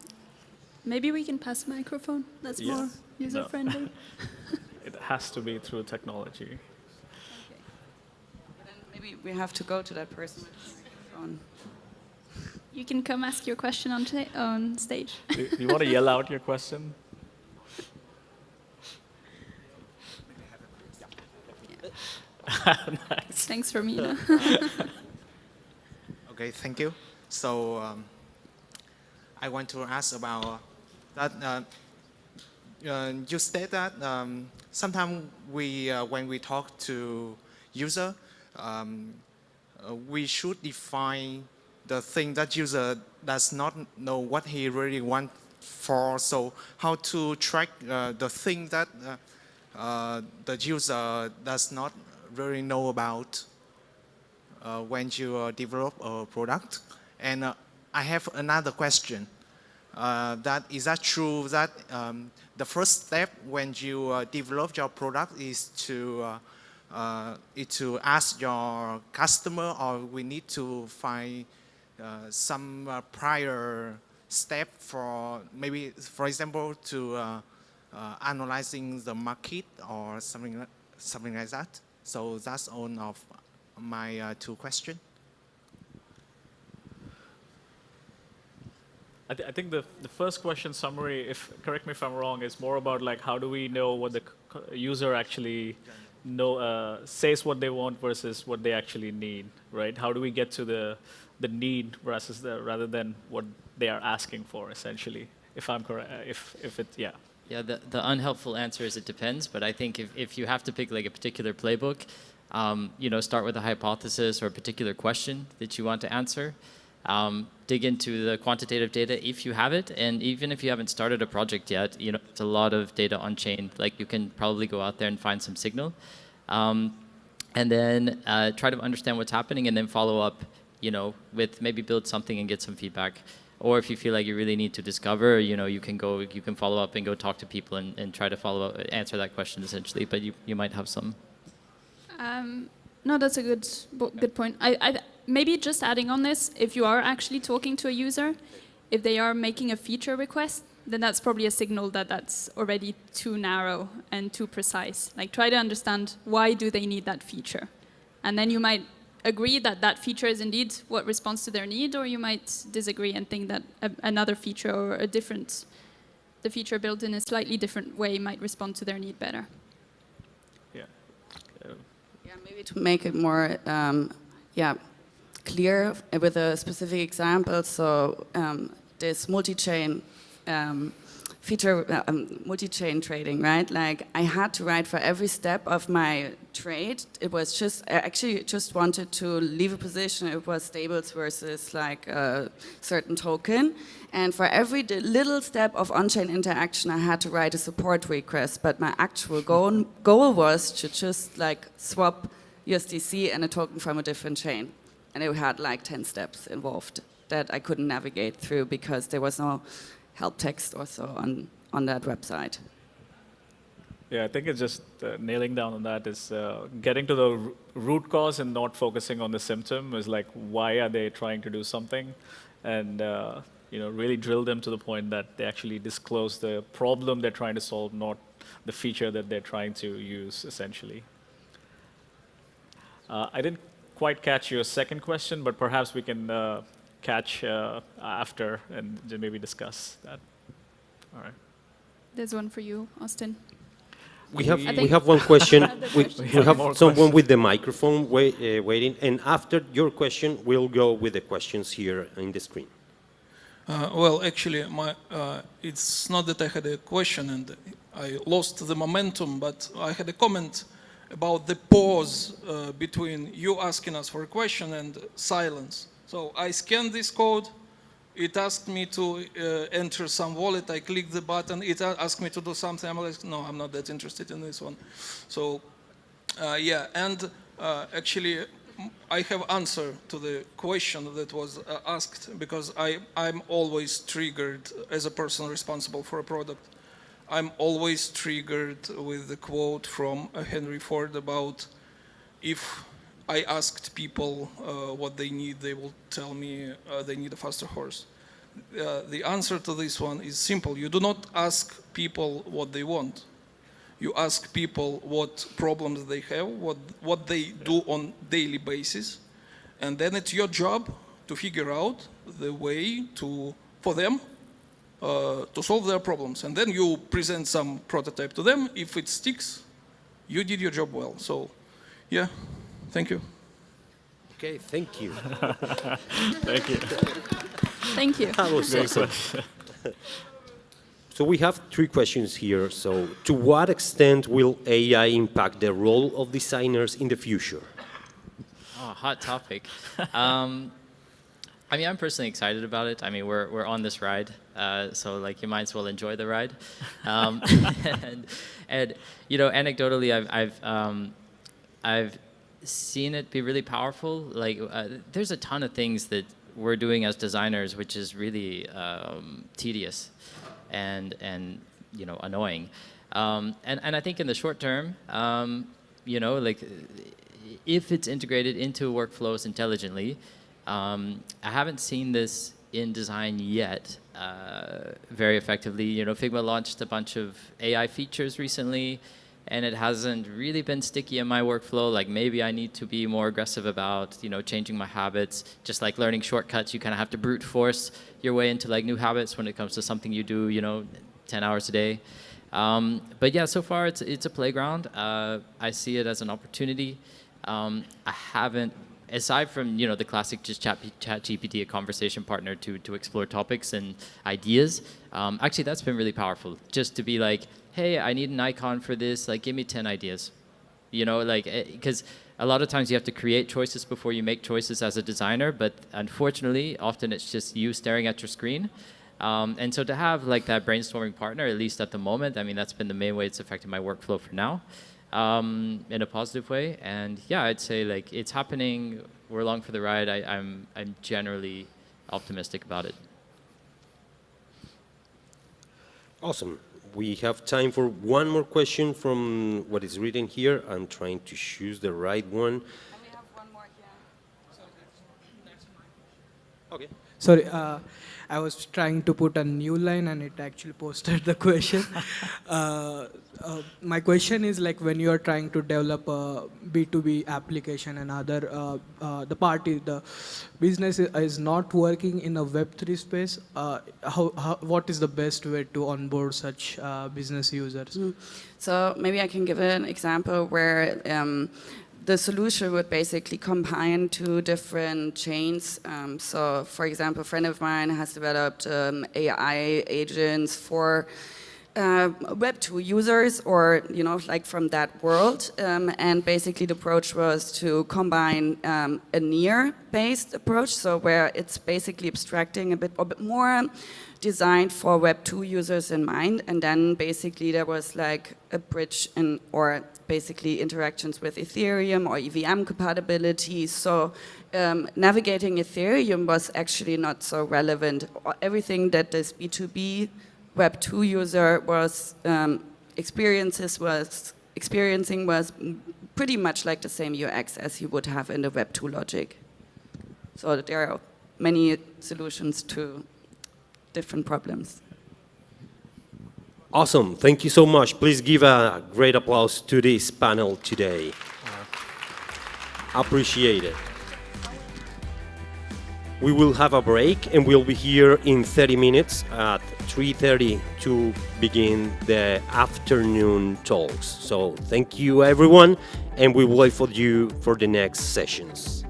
Maybe we can pass the microphone. That's more user-friendly. No. It has to be through technology. Okay. Then maybe we have to go to that person with the microphone. You can come ask your question on stage. Do you want to yell out your question? Nice. Thanks, Romina. Okay, thank you. So I want to ask about that. You said that sometimes when we talk to user, we should define the thing that user does not know what he really wants for. So how to track the thing that the user does not really know about when you develop a product. And I have another question. Is that true that the first step when you develop your product is to ask your customer, or we need to find some prior step for maybe, for example, to analyzing the market or something like that. So that's all of my two questions. I think the first question summary, if correct me if I'm wrong, is more about like how do we know what the user actually says what they want versus what they actually need, right? How do we get to the need versus rather than what they are asking for, essentially? If I'm correct, if it's yeah. Yeah, the unhelpful answer is it depends, but I think if you have to pick like a particular playbook, start with a hypothesis or a particular question that you want to answer. Dig into the quantitative data if you have it, and even if you haven't started a project yet, it's a lot of data on chain. Like you can probably go out there and find some signal, and then try to understand what's happening, and then follow up, with maybe build something and get some feedback. Or if you feel like you really need to discover, you can follow up and go talk to people and try to follow up, answer that question essentially. But you might have some. No, that's a good point. Maybe just adding on this, if you are actually talking to a user, if they are making a feature request, then that's probably a signal that that's already too narrow and too precise. Like try to understand why do they need that feature. And then you might agree that that feature is indeed what responds to their need, or you might disagree and think that another feature or the feature built in a slightly different way might respond to their need better. Yeah. Yeah, maybe to make it more clear with a specific example. So this multi-chain feature, multi-chain trading, right? Like I had to write for every step of my trade. It was just, I actually just wanted to leave a position. It was stables versus like a certain token. And for every little step of on-chain interaction, I had to write a support request. But my actual goal was to just like swap USDC and a token from a different chain. And it had like 10 steps involved that I couldn't navigate through because there was no help text or so on that website. Yeah, I think it's just nailing down on that is getting to the root cause and not focusing on the symptom is like, why are they trying to do something? And really drill them to the point that they actually disclose the problem they're trying to solve, not the feature that they're trying to use, essentially. I didn't quite catch your second question, but perhaps we can catch after and maybe discuss that. All right. There's one for you, Austin. We have one question. we have someone with the microphone waiting, and after your question, we'll go with the questions here in the screen. Well, actually, it's not that I had a question and I lost the momentum, but I had a comment about the pause between you asking us for a question and silence. So I scanned this code. It asked me to enter some wallet. I clicked the button. It asked me to do something. I'm like, no, I'm not that interested in this one. So, yeah, and actually, I have answer to the question that was asked because I'm always triggered as a person responsible for a product. I'm always triggered with the quote from Henry Ford about if I asked people what they need, they will tell me they need a faster horse. The answer to this one is simple. You do not ask people what they want. You ask people what problems they have, what they do on daily basis, and then it's your job to figure out the way for them to solve their problems. And then you present some prototype to them. If it sticks, you did your job well. So, yeah, thank you. Okay, thank you. Thank you. Thank you. That was awesome. So we have 3 questions here. So to what extent will AI impact the role of designers in the future? Oh, hot topic. I mean, I'm personally excited about it. I mean, we're on this ride, so like you might as well enjoy the ride. And anecdotally, I've seen it be really powerful. Like, there's a ton of things that we're doing as designers, which is really tedious and annoying. And I think in the short term, like if it's integrated into workflows intelligently, I haven't seen this in design yet, very effectively. You know, Figma launched a bunch of AI features recently, and it hasn't really been sticky in my workflow. Like maybe I need to be more aggressive about, you know, changing my habits. Just like learning shortcuts, you kind of have to brute force your way into like new habits when it comes to something you do, you know, 10 hours a day. But yeah, so far it's a playground. I see it as an opportunity. I haven't, aside from, you know, the classic just chat GPT, a conversation partner to explore topics and ideas, actually that's been really powerful. Just to be like, hey, I need an icon for this, like give me 10 ideas. You know, like, because a lot of times you have to create choices before you make choices as a designer, but unfortunately, often it's just you staring at your screen. And so to have like that brainstorming partner, at least at the moment, I mean, that's been the main way it's affected my workflow for now. In a positive way, and yeah, I'd say like it's happening. We're along for the ride. I'm generally optimistic about it. Awesome. We have time for one more question from what is written here. I'm trying to choose the right one. And we have one more here. Okay. Sorry, I was trying to put a new line and it actually posted the question. My question is like when you are trying to develop a B2B application and other, the business is not working in a Web3 space, what is the best way to onboard such business users? So maybe I can give an example where the solution would basically combine two different chains. So for example, a friend of mine has developed AI agents for Web2 users, or, you know, like from that world. And basically the approach was to combine a near-based approach, so where it's basically abstracting a bit more, designed for Web2 users in mind, and then basically there was like a bridge or basically interactions with Ethereum or EVM compatibility. So navigating Ethereum was actually not so relevant. Everything that this B2B Web2 user was experiencing was pretty much like the same UX as you would have in the Web2 logic. So there are many solutions to different problems. Awesome. Thank you so much. Please give a great applause to this panel today. Appreciate it. We will have a break and we'll be here in 30 minutes at 3:30 to begin the afternoon talks. So thank you everyone, and we will wait for you for the next sessions.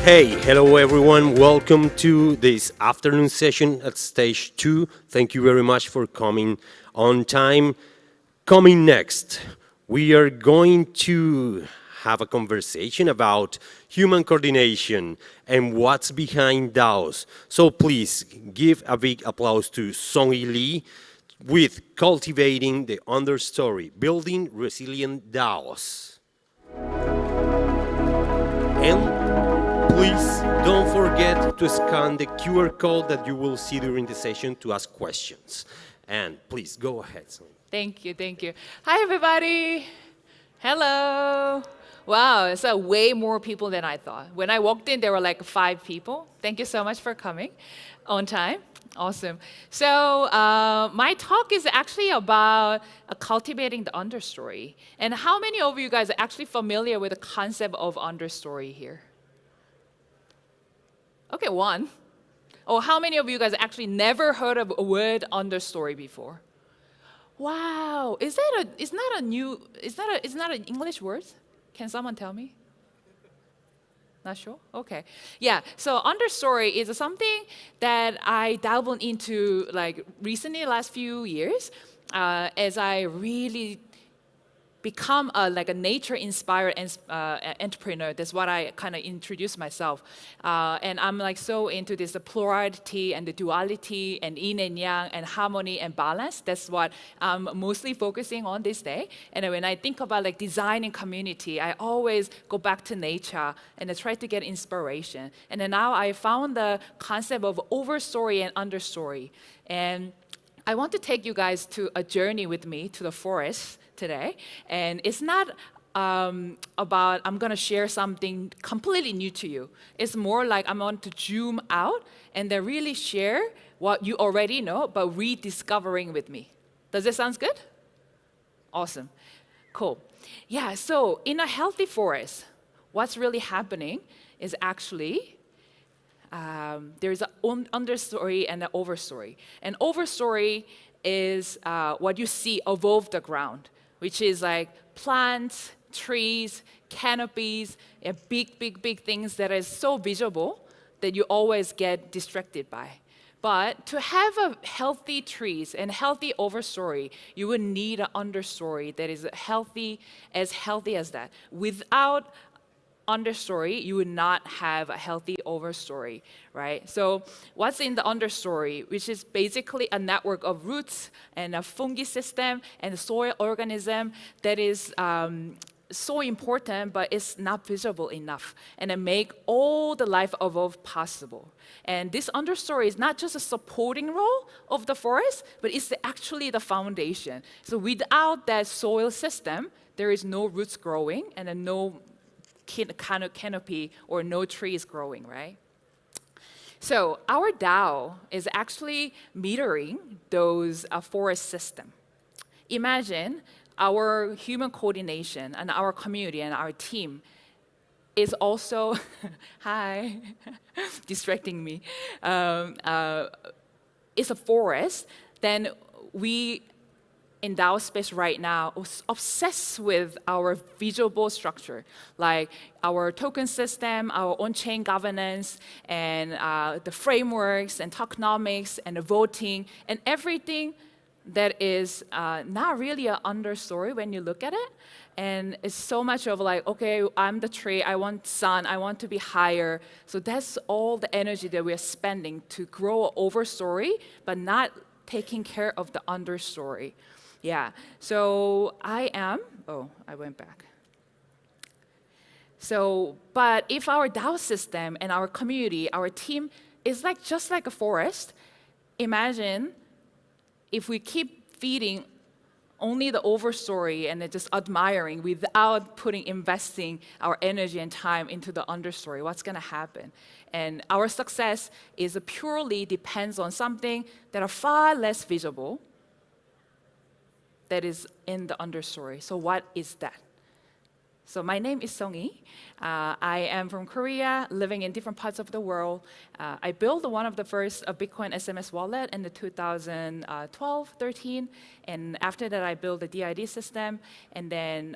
Hey, hello everyone. Welcome to this afternoon session at stage 2. Thank you very much for coming on time. Coming next, we are going to have a conversation about human coordination and what's behind DAOs. So please give a big applause to Songy Lee with Cultivating the Understory, Building Resilient DAOs. And please don't forget to scan the QR code that you will see during the session to ask questions. And please go ahead, Songy. Thank you, thank you. Hi, everybody. Hello. Wow, it's way more people than I thought. When I walked in, there were like 5 people. Thank you so much for coming on time. Awesome. So my talk is actually about cultivating the understory. And how many of you guys are actually familiar with the concept of understory here? Okay, 1. Oh, how many of you guys actually never heard of a word understory before? Wow, is that an English word? Can someone tell me? Not sure? Okay. Yeah, so understory is something that I dabbled into like recently, last few years, as I really become like a nature-inspired entrepreneur. That's what I kind of introduce myself. And I'm like so into this plurality and the duality and yin and yang and harmony and balance. That's what I'm mostly focusing on this day. And when I think about like design and community, I always go back to nature and I try to get inspiration. And then now I found the concept of overstory and understory. And I want to take you guys to a journey with me to the forest today. And it's not about I'm going to share something completely new to you. It's more like I'm going to zoom out and then really share what you already know, but rediscovering with me. Does this sound good? Awesome. Cool. Yeah, so in a healthy forest, what's really happening is actually there's an understory and an overstory. An overstory is what you see above the ground, which is like plants, trees, canopies, big things that is so visible that you always get distracted by. But to have a healthy trees and healthy overstory, you would need an understory that is healthy as that. Without understory, you would not have a healthy overstory, right? So what's in the understory, which is basically a network of roots and a fungi system and a soil organism that is so important, but it's not visible enough, and it make all the life evolve possible. And this understory is not just a supporting role of the forest, but it's actually the foundation. So without that soil system, there is no roots growing and then no kind of canopy or no trees growing, right? So our DAO is actually metering those forest system. Imagine our human coordination and our community and our team is also, hi, distracting me, is a forest. Then we in DAO space right now obsessed with our visible structure, like our token system, our on-chain governance, and the frameworks and tokenomics and the voting and everything that is not really an understory when you look at it. And it's so much of like, okay, I'm the tree, I want sun, I want to be higher. So that's all the energy that we're spending to grow an overstory, but not taking care of the understory. Yeah, so I went back. So, but if our DAO system and our community, our team is like just like a forest, imagine if we keep feeding only the overstory and then just admiring without investing our energy and time into the understory, what's going to happen? And our success is purely depends on something that are far less visible that is in the understory. So what is that? So my name is Sung-hee. I am from Korea, living in different parts of the world. I built one of the first Bitcoin SMS wallet in the 2012-13, and after that I built the DID system, and then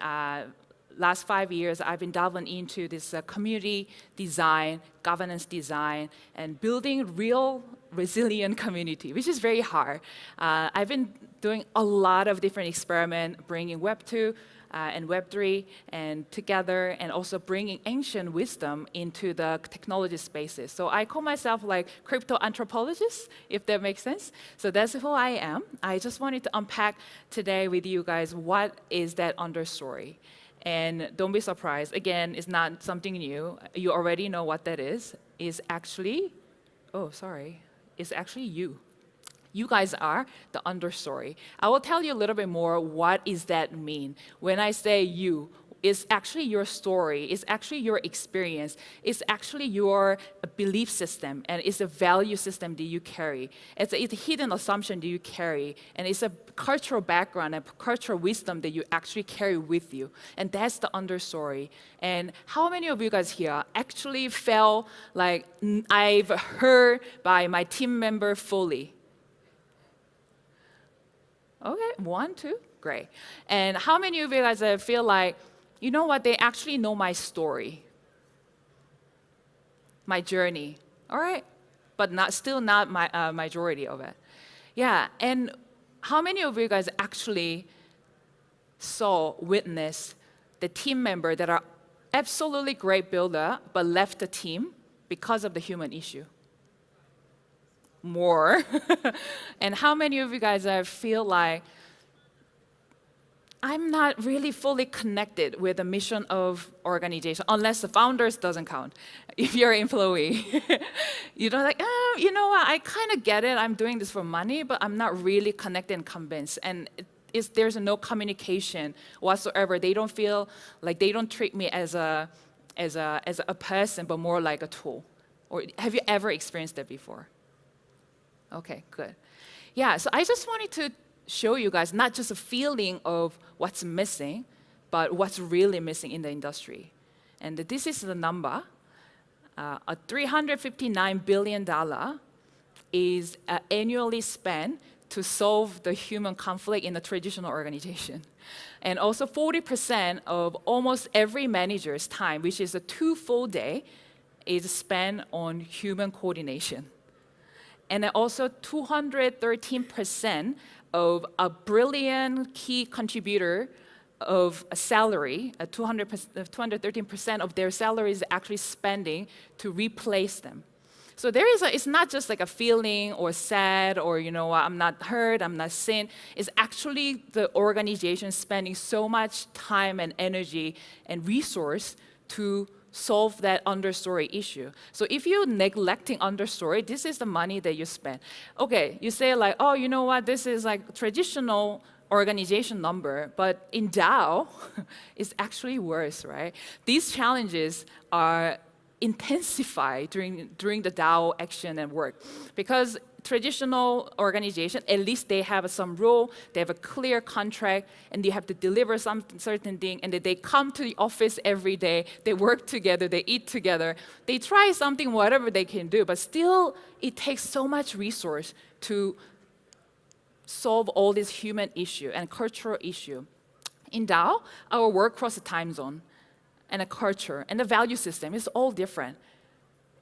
last 5 years I've been delving into this community design, governance design, and building real resilient community, which is very hard. I've been doing a lot of different experiments, bringing Web 2, and Web3 and together, and also bringing ancient wisdom into the technology spaces. So I call myself like crypto anthropologist, if that makes sense. So that's who I am. I just wanted to unpack today with you guys what is that understory. And don't be surprised, again, it's not something new. You already know what that is. It's actually, it's actually you. You guys are the understory. I will tell you a little bit more what does that mean. When I say you, it's actually your story, it's actually your experience, it's actually your belief system, and it's a value system that you carry. It's a hidden assumption that you carry, and it's a cultural background and cultural wisdom that you actually carry with you. And that's the understory. And how many of you guys here actually felt like I've heard by my team member fully? Okay, 1, 2, great. And how many of you guys feel like, you know what, they actually know my story, my journey, all right? But still not my majority of it. Yeah, and how many of you guys actually witnessed the team member that are absolutely great builder, but left the team because of the human issue? More. And how many of you guys feel like I'm not really fully connected with the mission of organization, unless the founders doesn't count. If you're an employee, you know, like, you know what, I kind of get it, I'm doing this for money, but I'm not really connected and convinced. And there's no communication whatsoever. They don't feel like, they don't treat me as a person, but more like a tool. Or have you ever experienced that before? Okay, good. Yeah, so I just wanted to show you guys not just a feeling of what's missing, but what's really missing in the industry. And this is the number. $359 billion is annually spent to solve the human conflict in a traditional organization. And also 40% of almost every manager's time, which is a 2 full day, is spent on human coordination. And then also 213% of a brilliant key contributor of a salary, 213% of their salary is actually spending to replace them. So there is it's not just like a feeling or sad or, you know, I'm not heard, I'm not seen. It's actually the organization spending so much time and energy and resource to solve that understory issue. So if you're neglecting understory, this is the money that you spend. Okay, you say like, oh, you know what, this is like traditional organization number, but in DAO, it's actually worse, right? These challenges are intensified during the DAO action and work. Because traditional organization, at least they have some rule, they have a clear contract, and they have to deliver some certain thing, and they come to the office every day, they work together, they eat together, they try something, whatever they can do, but still it takes so much resource to solve all this human issue and cultural issue. In DAO, our work across the time zone, and a culture, and the value system is all different.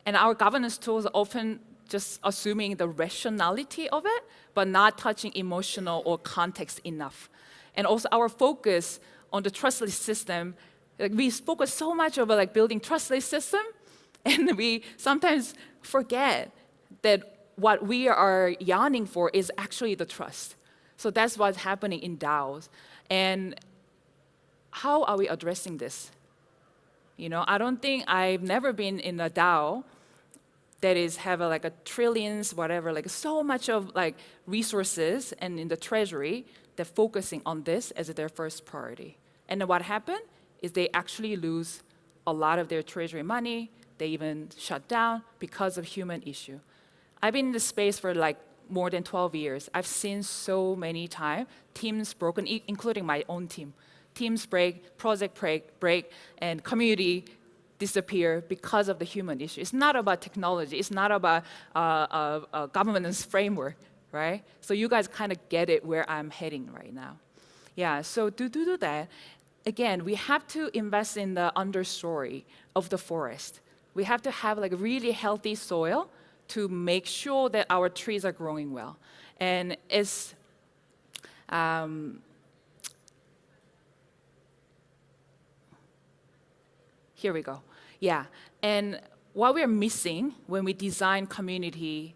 And our governance tools are often just assuming the rationality of it, but not touching emotional or context enough. And also our focus on the trustless system, like we focus so much over like building trustless system, and we sometimes forget that what we are yearning for is actually the trust. So that's what's happening in DAOs. And how are we addressing this? You know, I don't think I've never been in a DAO that is have like a trillions, whatever, like so much of like resources and in the treasury, they're focusing on this as their first priority. And then what happened is they actually lose a lot of their treasury money. They even shut down because of human issue. I've been in this space for like more than 12 years. I've seen so many times teams broken, including my own team. Teams break, project break, and community disappear because of the human issue. It's not about technology. It's not about a governance framework, right? So you guys kind of get it where I'm heading right now. Yeah, so to do that, again, we have to invest in the understory of the forest. We have to have like really healthy soil to make sure that our trees are growing well. And it's, here we go. Yeah, and what we're missing when we design community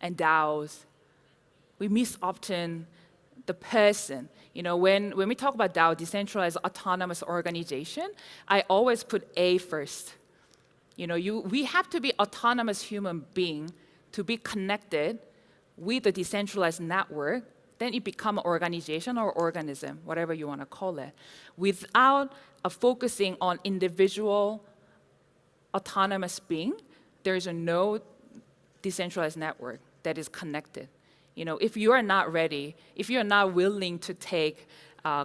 and DAOs, we miss often the person. You know, when we talk about DAO, decentralized autonomous organization, I always put A first. You know, we have to be autonomous human being to be connected with the decentralized network, then it become an organization or organism, whatever you want to call it, without focusing on individual autonomous being. There is no decentralized network that is connected. You know, if you are not ready, if you are not willing to take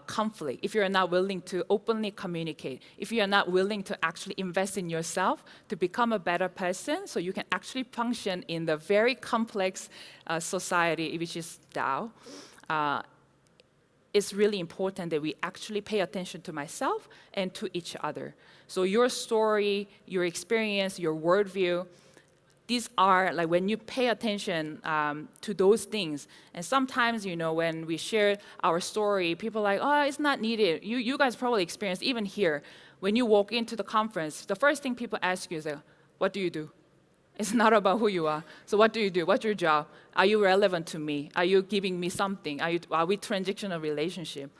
conflict, if you're not willing to openly communicate, if you are not willing to actually invest in yourself to become a better person so you can actually function in the very complex society, which is DAO, it's really important that we actually pay attention to myself and to each other. So your story, your experience, your worldview, these are like when you pay attention to those things. And sometimes, you know, when we share our story, people are like, oh, it's not needed. You guys probably experience, even here, when you walk into the conference, the first thing people ask you is, like, what do you do? It's not about who you are. So what do you do? What's your job? Are you relevant to me? Are you giving me something? Are we transactional relationship?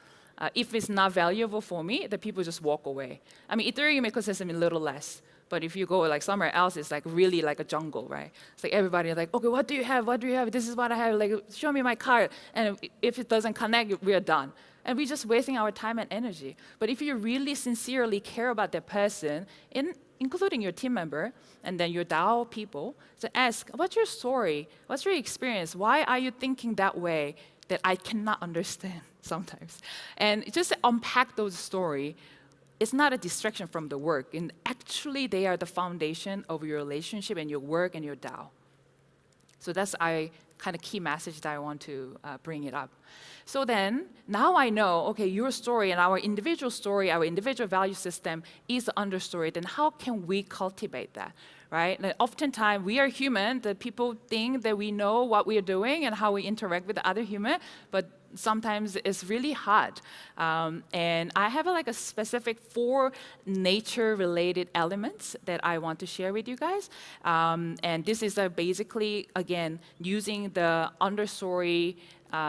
If it's not valuable for me, the people just walk away. I mean, Ethereum ecosystem is a little less. But if you go like somewhere else, it's like really like a jungle, right? It's like everybody like, okay, what do you have? What do you have? This is what I have. Like, show me my card. And if it doesn't connect, we are done. And we're just wasting our time and energy. But if you really sincerely care about that person, including your team member, and then your DAO people, to ask, what's your story? What's your experience? Why are you thinking that way that I cannot understand sometimes? And just unpack those stories. It's not a distraction from the work. And actually, they are the foundation of your relationship and your work and your DAO. So that's I kind of key message that I want to bring it up. So then, now I know, okay, your story and our individual story, our individual value system is the understory. Then how can we cultivate that, right? And oftentimes, we are human. The people think that we know what we are doing and how we interact with the other human, but sometimes it's really hard. And I have like a specific 4 nature-related elements that I want to share with you guys. And this is basically, again, using the understory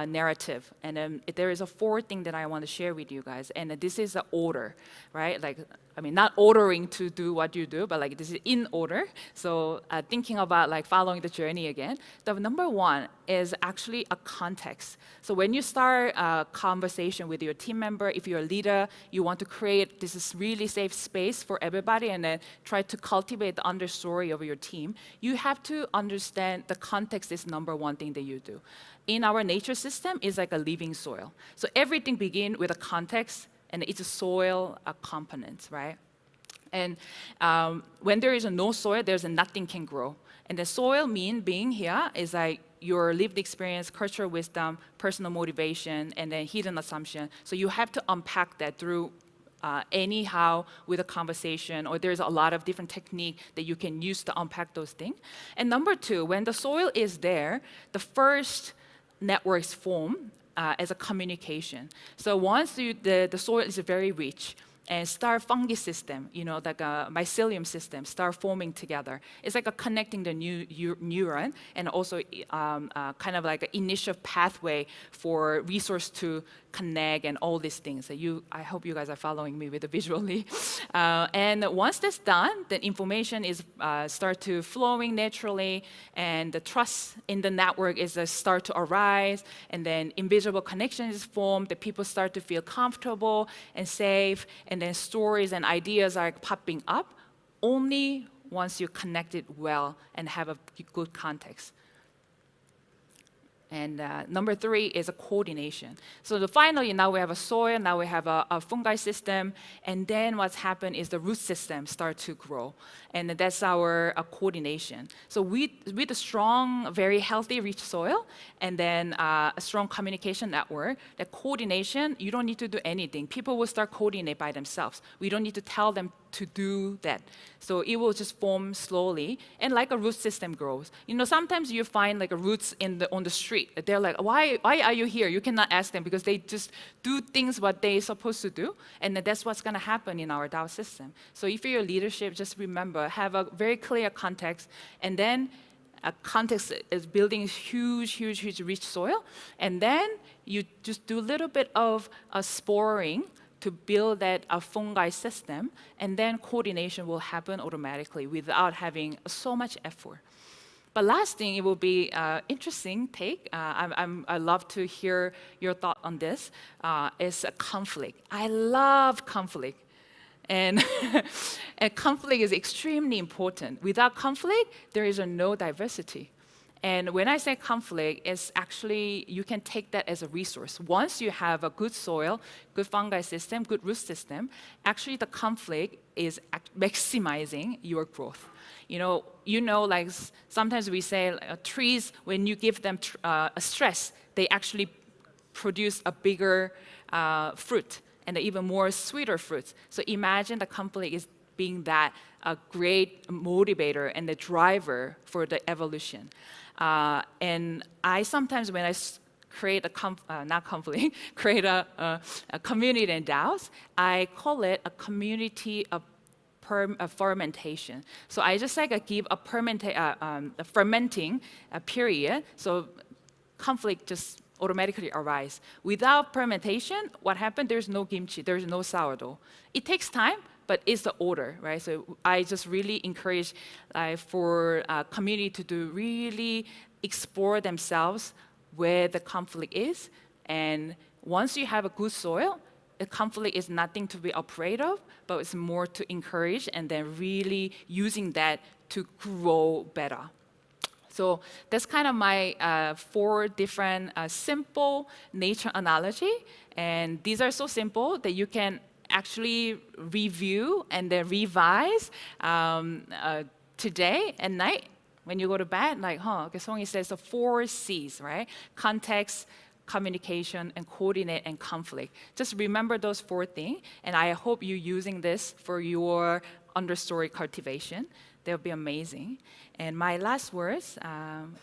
narrative. And then there is a 4th thing that I want to share with you guys. And this is the order, right? Like, I mean, not ordering to do what you do, but like this is in order. So thinking about like following the journey again. The number 1 is actually a context. So when you start a conversation with your team member, if you're a leader, you want to create this is really safe space for everybody and then try to cultivate the understory of your team, you have to understand the context is number 1 thing that you do. In our nature system, is like a living soil. So everything begins with a context, and it's a soil component, right? And when there is no soil, there's nothing can grow. And the soil being here is like your lived experience, cultural wisdom, personal motivation, and then hidden assumption. So you have to unpack that through anyhow with a conversation, or there's a lot of different technique that you can use to unpack those things. And number 2, when the soil is there, the first networks form as a communication. So once the soil is very rich, and start fungi system, like a mycelium system, start forming together. It's like a connecting the neuron, and also kind of like an initial pathway for resource to connect and all these things. So I hope you guys are following me with the visually. And once that's done, the information is start to flowing naturally, and the trust in the network is start to arise, and then invisible connection is formed. The people start to feel comfortable and safe, and then stories and ideas are popping up only once you connect it well and have a good context. And number 3 is a coordination. So finally, now we have a soil, now we have a fungi system, and then what's happened is the root system start to grow. And that's our coordination. So with a strong, very healthy, rich soil, and then a strong communication network, the coordination, you don't need to do anything. People will start coordinate by themselves. We don't need to tell them to do that. So it will just form slowly, and like a root system grows. Sometimes you find like roots on the street. They're like, why are you here? You cannot ask them because they just do things what they're supposed to do, and that's what's going to happen in our DAO system. So if you're leadership, just remember, have a very clear context, and then a context is building huge rich soil, and then you just do a little bit of sporing to build that fungi system, and then coordination will happen automatically without having so much effort. But last thing, it will be interesting take. I love to hear your thought on this. Is a conflict. I love conflict, and conflict is extremely important. Without conflict, there is no diversity. And when I say conflict, it's actually, you can take that as a resource. Once you have a good soil, good fungi system, good root system, actually the conflict is maximizing your growth. Like sometimes we say trees, when you give them a stress, they actually produce a bigger fruit and even more sweeter fruits. So imagine the conflict is being that a great motivator and the driver for the evolution. And I sometimes, when I create create a community in DAOs, I call it a community of fermentation. So I just give a fermenting period, so conflict just automatically arise. Without fermentation, what happened? There's no kimchi, there's no sourdough. It takes time, but it's the order, right? So I just really encourage for community to really explore themselves where the conflict is. And once you have a good soil, the conflict is nothing to be afraid of, but it's more to encourage and then really using that to grow better. So that's kind of my 4 different simple nature analogy. And these are so simple that you can actually review and then revise today at night When you go to bed, like, okay, Songi says the 4 C's, right? Context, communication, and coordinate, and conflict. Just remember those 4 things, and I hope you're using this for your understory cultivation. They'll be amazing. And my last words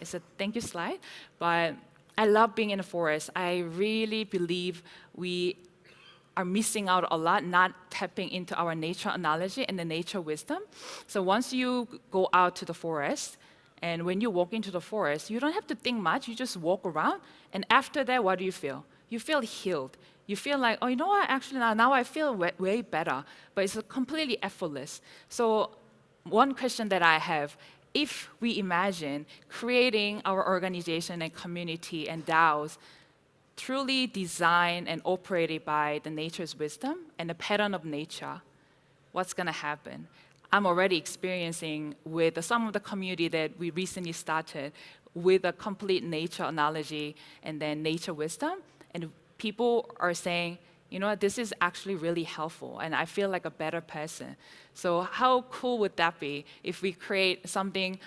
is a thank you slide, but I love being in the forest. I really believe we are missing out a lot, not tapping into our nature analogy and the nature wisdom. So once you go out to the forest, and when you walk into the forest, you don't have to think much, you just walk around, and after that, what do you feel? You feel healed. You feel like, oh, you know what, actually now I feel way better, but it's completely effortless. So one question that I have, if we imagine creating our organization and community and DAOs truly designed and operated by the nature's wisdom and the pattern of nature, what's going to happen? I'm already experiencing with some of the community that we recently started with a complete nature analogy and then nature wisdom, and people are saying, you know what, this is actually really helpful, and I feel like a better person. So how cool would that be if we create something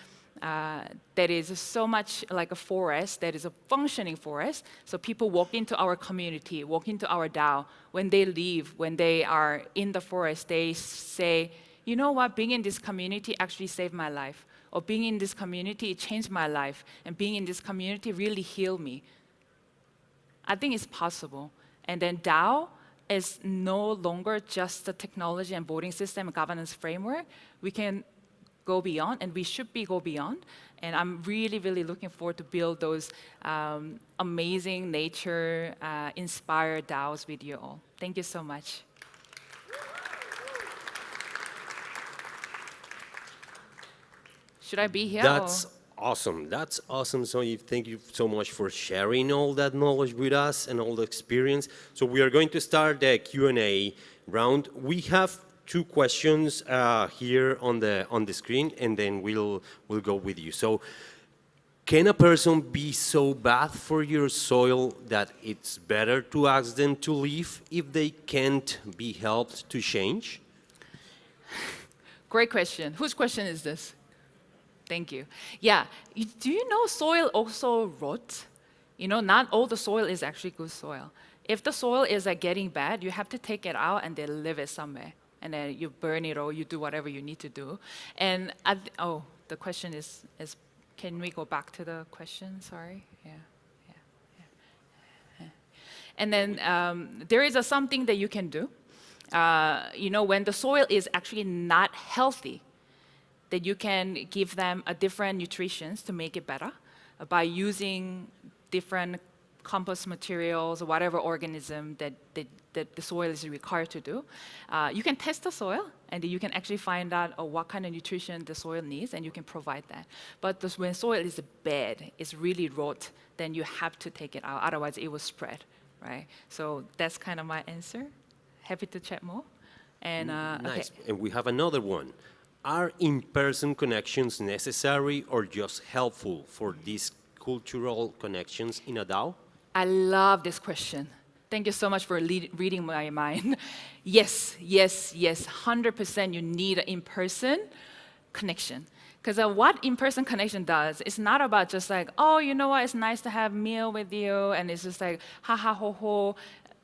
that is so much like a forest, that is a functioning forest, so people walk into our community, walk into our DAO, when they leave, when they are in the forest, they say, you know what, being in this community actually saved my life, or being in this community, it changed my life, and being in this community really healed me. I think it's possible. And then DAO is no longer just the technology and voting system and governance framework. We can go beyond, and we should go beyond. And I'm really, really looking forward to build those amazing nature-inspired DAOs with you all. Thank you so much. Should I be here? That's awesome. That's awesome. So thank you so much for sharing all that knowledge with us and all the experience. So we are going to start the Q&A round. We have 2 questions here on the screen, and then we'll go with you. So, can a person be so bad for your soil that it's better to ask them to leave if they can't be helped to change? Great question. Whose question is this? Thank you. Yeah, do you know soil also rots? You know, not all the soil is actually good soil. If the soil is getting bad, you have to take it out and then leave it somewhere. And then you burn it or you do whatever you need to do. And, the question is, can we go back to the question? Sorry. Yeah. And then there is something that you can do. You know, when the soil is actually not healthy, that you can give them a different nutrition to make it better by using different compost materials or whatever organism that the soil is required to do. You can test the soil, and you can actually find out what kind of nutrition the soil needs, and you can provide that. But when soil is bad, it's really rot, then you have to take it out, otherwise it will spread, right? So that's kind of my answer. Happy to chat more. And nice. Okay. And we have another one. Are in-person connections necessary or just helpful for these cultural connections in a DAO? I love this question. Thank you so much for reading my mind. Yes, 100% you need an in-person connection. Because what in-person connection does, it's not about just like, oh, you know what, it's nice to have a meal with you, and it's just like, ha ha ho ho,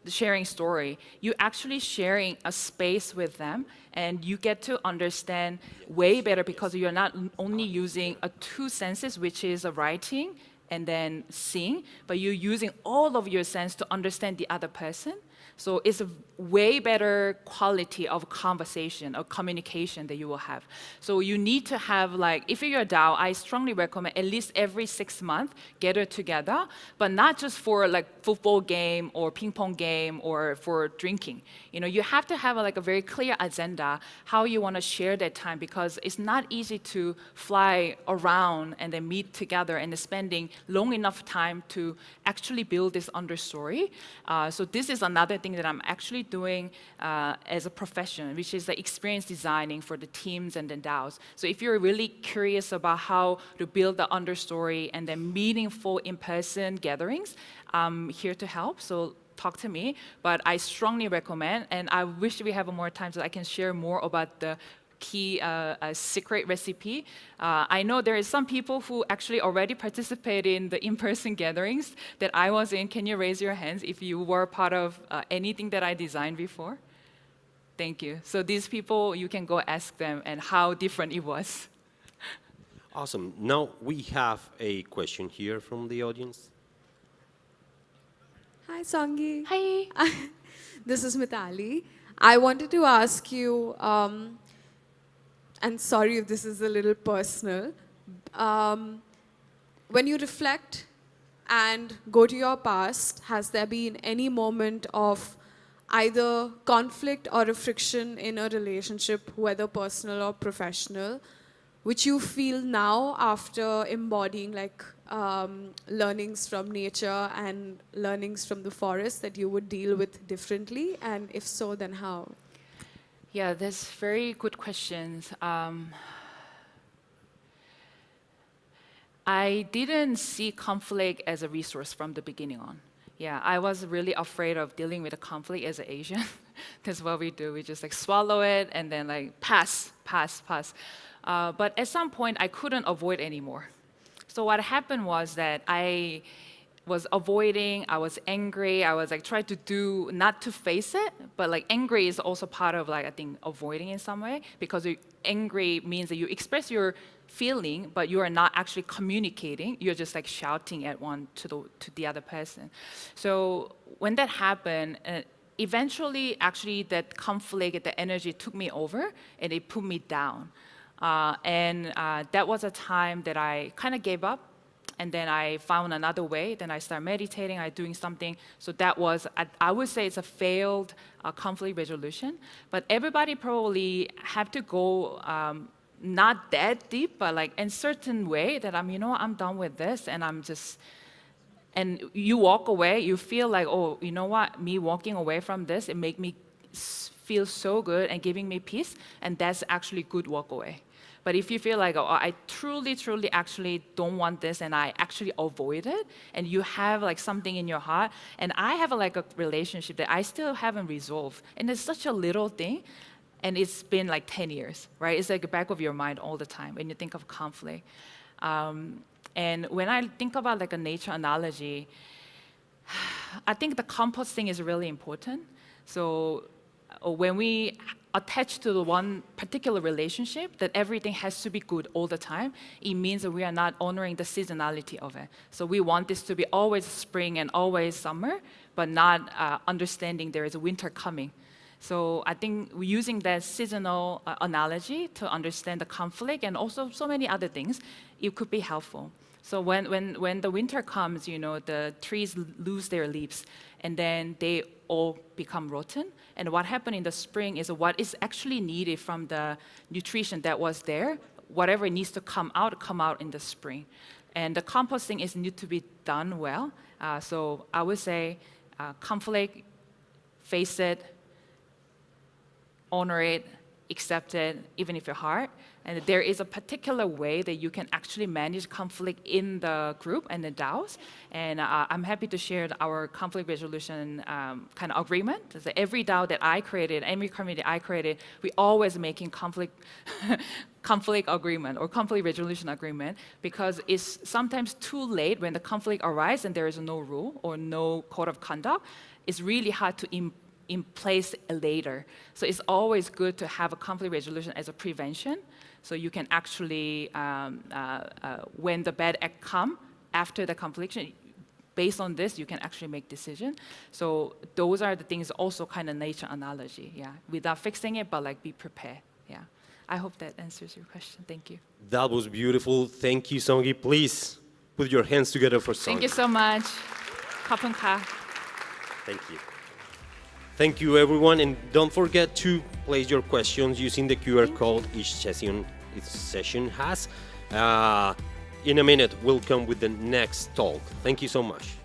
sharing story. You're actually sharing a space with them, and you get to understand way better because you're not only using 2 senses, which is writing and then seeing, but you're using all of your sense to understand the other person. So it's a way better quality of conversation or communication that you will have. So you need to have, like, if you're a DAO, I strongly recommend at least every 6 months, gather together, but not just for like football game or ping pong game or for drinking. You know, you have to have a very clear agenda, how you want to share that time, because it's not easy to fly around and then meet together and spending long enough time to actually build this understory. So this is another thing that I'm actually doing as a profession, which is the experience designing for the teams and the DAOs. So if you're really curious about how to build the understory and then meaningful in-person gatherings, I'm here to help. So talk to me. But I strongly recommend, and I wish we have more time so I can share more about the key a secret recipe. I know there is some people who actually already participate in the in-person gatherings that I was in. Can you raise your hands if you were part of anything that I designed before? Thank you. So these people, you can go ask them and how different it was. Awesome. Now we have a question here from the audience. Hi, Songi. Hi. This is Mitali. I wanted to ask you, and sorry if this is a little personal, when you reflect and go to your past, has there been any moment of either conflict or a friction in a relationship, whether personal or professional, which you feel now after embodying like learnings from nature and learnings from the forest that you would deal with differently? And if so, then how? Yeah, that's very good questions. I didn't see conflict as a resource from the beginning on. Yeah, I was really afraid of dealing with a conflict as an Asian. That's what we do. We just like swallow it and then like pass. But at some point, I couldn't avoid anymore. So what happened was that I was avoiding, I was angry, I was like trying to do, not to face it, but like angry is also part of like, I think, avoiding in some way, because angry means that you express your feeling, but you are not actually communicating, you're just like shouting at one to the other person. So when that happened, eventually actually that conflict, the energy took me over and it put me down. That was a time that I kind of gave up. And then I found another way. Then I started meditating, I doing something. So that was, I would say it's a failed conflict resolution. But everybody probably have to go not that deep, but like in certain way that I'm done with this and I'm just, and you walk away, you feel like, oh, you know what, me walking away from this, it make me feel so good and giving me peace, and that's actually good walk away. But if you feel like, oh, I truly actually don't want this and I actually avoid it, and you have like something in your heart, and I have like a relationship that I still haven't resolved, and it's such a little thing, and it's been like 10 years, right? It's like the back of your mind all the time when you think of conflict. And when I think about like a nature analogy, I think the compost thing is really important. So when we attach to the one particular relationship, that everything has to be good all the time, it means that we are not honoring the seasonality of it. So we want this to be always spring and always summer, but not understanding there is a winter coming. So I think using that seasonal analogy to understand the conflict and also so many other things, it could be helpful. So when the winter comes, the trees lose their leaves, and then they all become rotten. And what happened in the spring is what is actually needed from the nutrition that was there, whatever needs to come out in the spring. And the composting need to be done well. So I would say conflict, face it, honor it, accept it, even if you're hard. And there is a particular way that you can actually manage conflict in the group and the DAOs. And I'm happy to share our conflict resolution kind of agreement. So every DAO that I created, every community I created, we always making conflict agreement or conflict resolution agreement, because it's sometimes too late when the conflict arises and there is no rule or no code of conduct. It's really hard to in place later. So it's always good to have a conflict resolution as a prevention. So you can actually, when the bad act come after the conflict, based on this, you can actually make decision. So those are the things also kind of nature analogy, yeah. Without fixing it, but like be prepared, yeah. I hope that answers your question. Thank you. That was beautiful. Thank you, Songi. Please put your hands together for Songi. Thank you so much. Kapun ka. Thank you. Thank you, everyone, and don't forget to place your questions using the QR code each session has. In a minute, we'll come with the next talk. Thank you so much.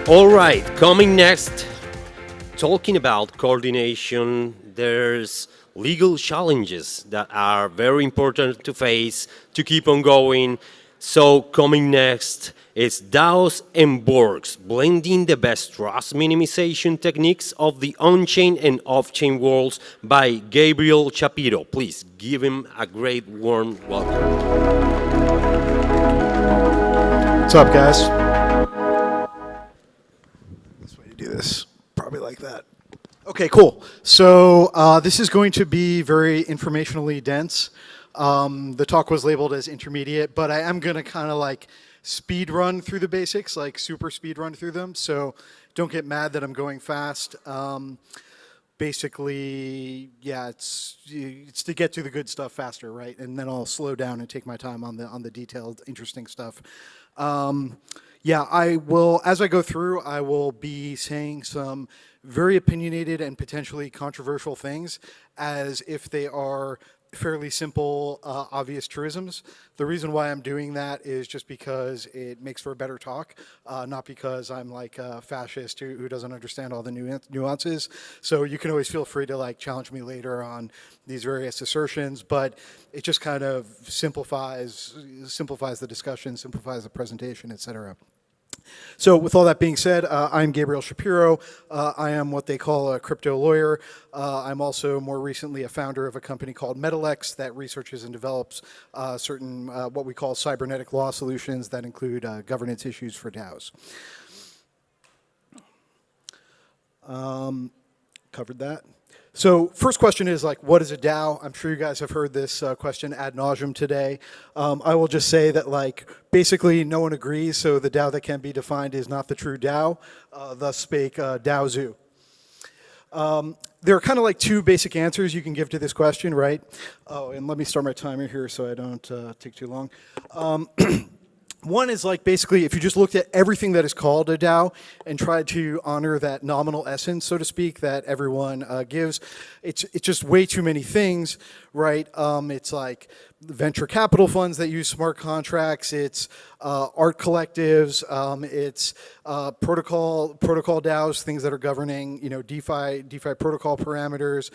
All right, coming next, talking about coordination, there's legal challenges that are very important to face to keep on going. So coming next is DAOs and Borgs, blending the best trust minimization techniques of the on-chain and off-chain worlds by Gabriel Shapiro. Please give him a great warm welcome. What's up, guys? This way to do this, probably like that. Okay, cool. So this is going to be very informationally dense. The talk was labeled as intermediate, but I am going to kind of like speed run through the basics, like super speed run through them. So don't get mad that I'm going fast. Basically, yeah, it's to get to the good stuff faster, right? And then I'll slow down and take my time on the detailed, interesting stuff. Yeah, I will, as I go through, I will be saying some very opinionated and potentially controversial things as if they are fairly simple, obvious truisms. The reason why I'm doing that is just because it makes for a better talk, not because I'm like a fascist who doesn't understand all the nuances. So you can always feel free to like challenge me later on these various assertions, but it just kind of simplifies the discussion, simplifies the presentation, etc. So with all that being said, I'm Gabriel Shapiro. I am what they call a crypto lawyer. I'm also more recently a founder of a company called Metalex that researches and develops certain what we call cybernetic law solutions that include governance issues for DAOs. Covered that. So first question is like, what is a DAO? I'm sure you guys have heard this question ad nauseum today. I will just say that like, basically no one agrees, so the DAO that can be defined is not the true DAO, thus spake DAO Zoo. There are kind of like two basic answers you can give to this question, right? Oh, and let me start my timer here so I don't take too long. One is like basically if you just looked at everything that is called a DAO and tried to honor that nominal essence, so to speak, that everyone gives, it's just way too many things, right? It's like venture capital funds that use smart contracts, it's art collectives, it's protocol DAOs, things that are governing, you know, DeFi protocol parameters,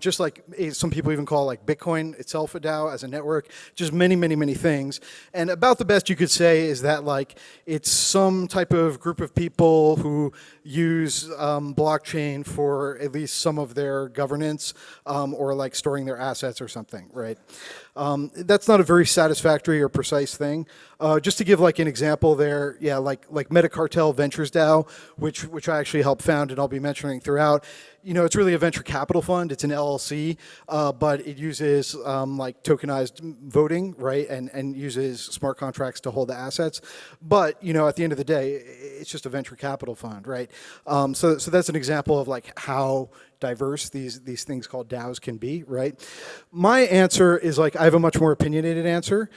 just like some people even call like Bitcoin itself a DAO as a network, just many things. And about the best you could say is that like it's some type of group of people who use blockchain for at least some of their governance or like storing their assets or something, right? That's not a very satisfactory or precise thing. Just to give like an example there, yeah, like Metacartel Ventures DAO, which I actually helped found and I'll be mentioning throughout. You know, it's really a venture capital fund. It's an LLC, but it uses like tokenized voting, right, and uses smart contracts to hold the assets. But you know, at the end of the day, it's just a venture capital fund, right? So that's an example of like how diverse these things called DAOs can be, right? My answer is like, I have a much more opinionated answer,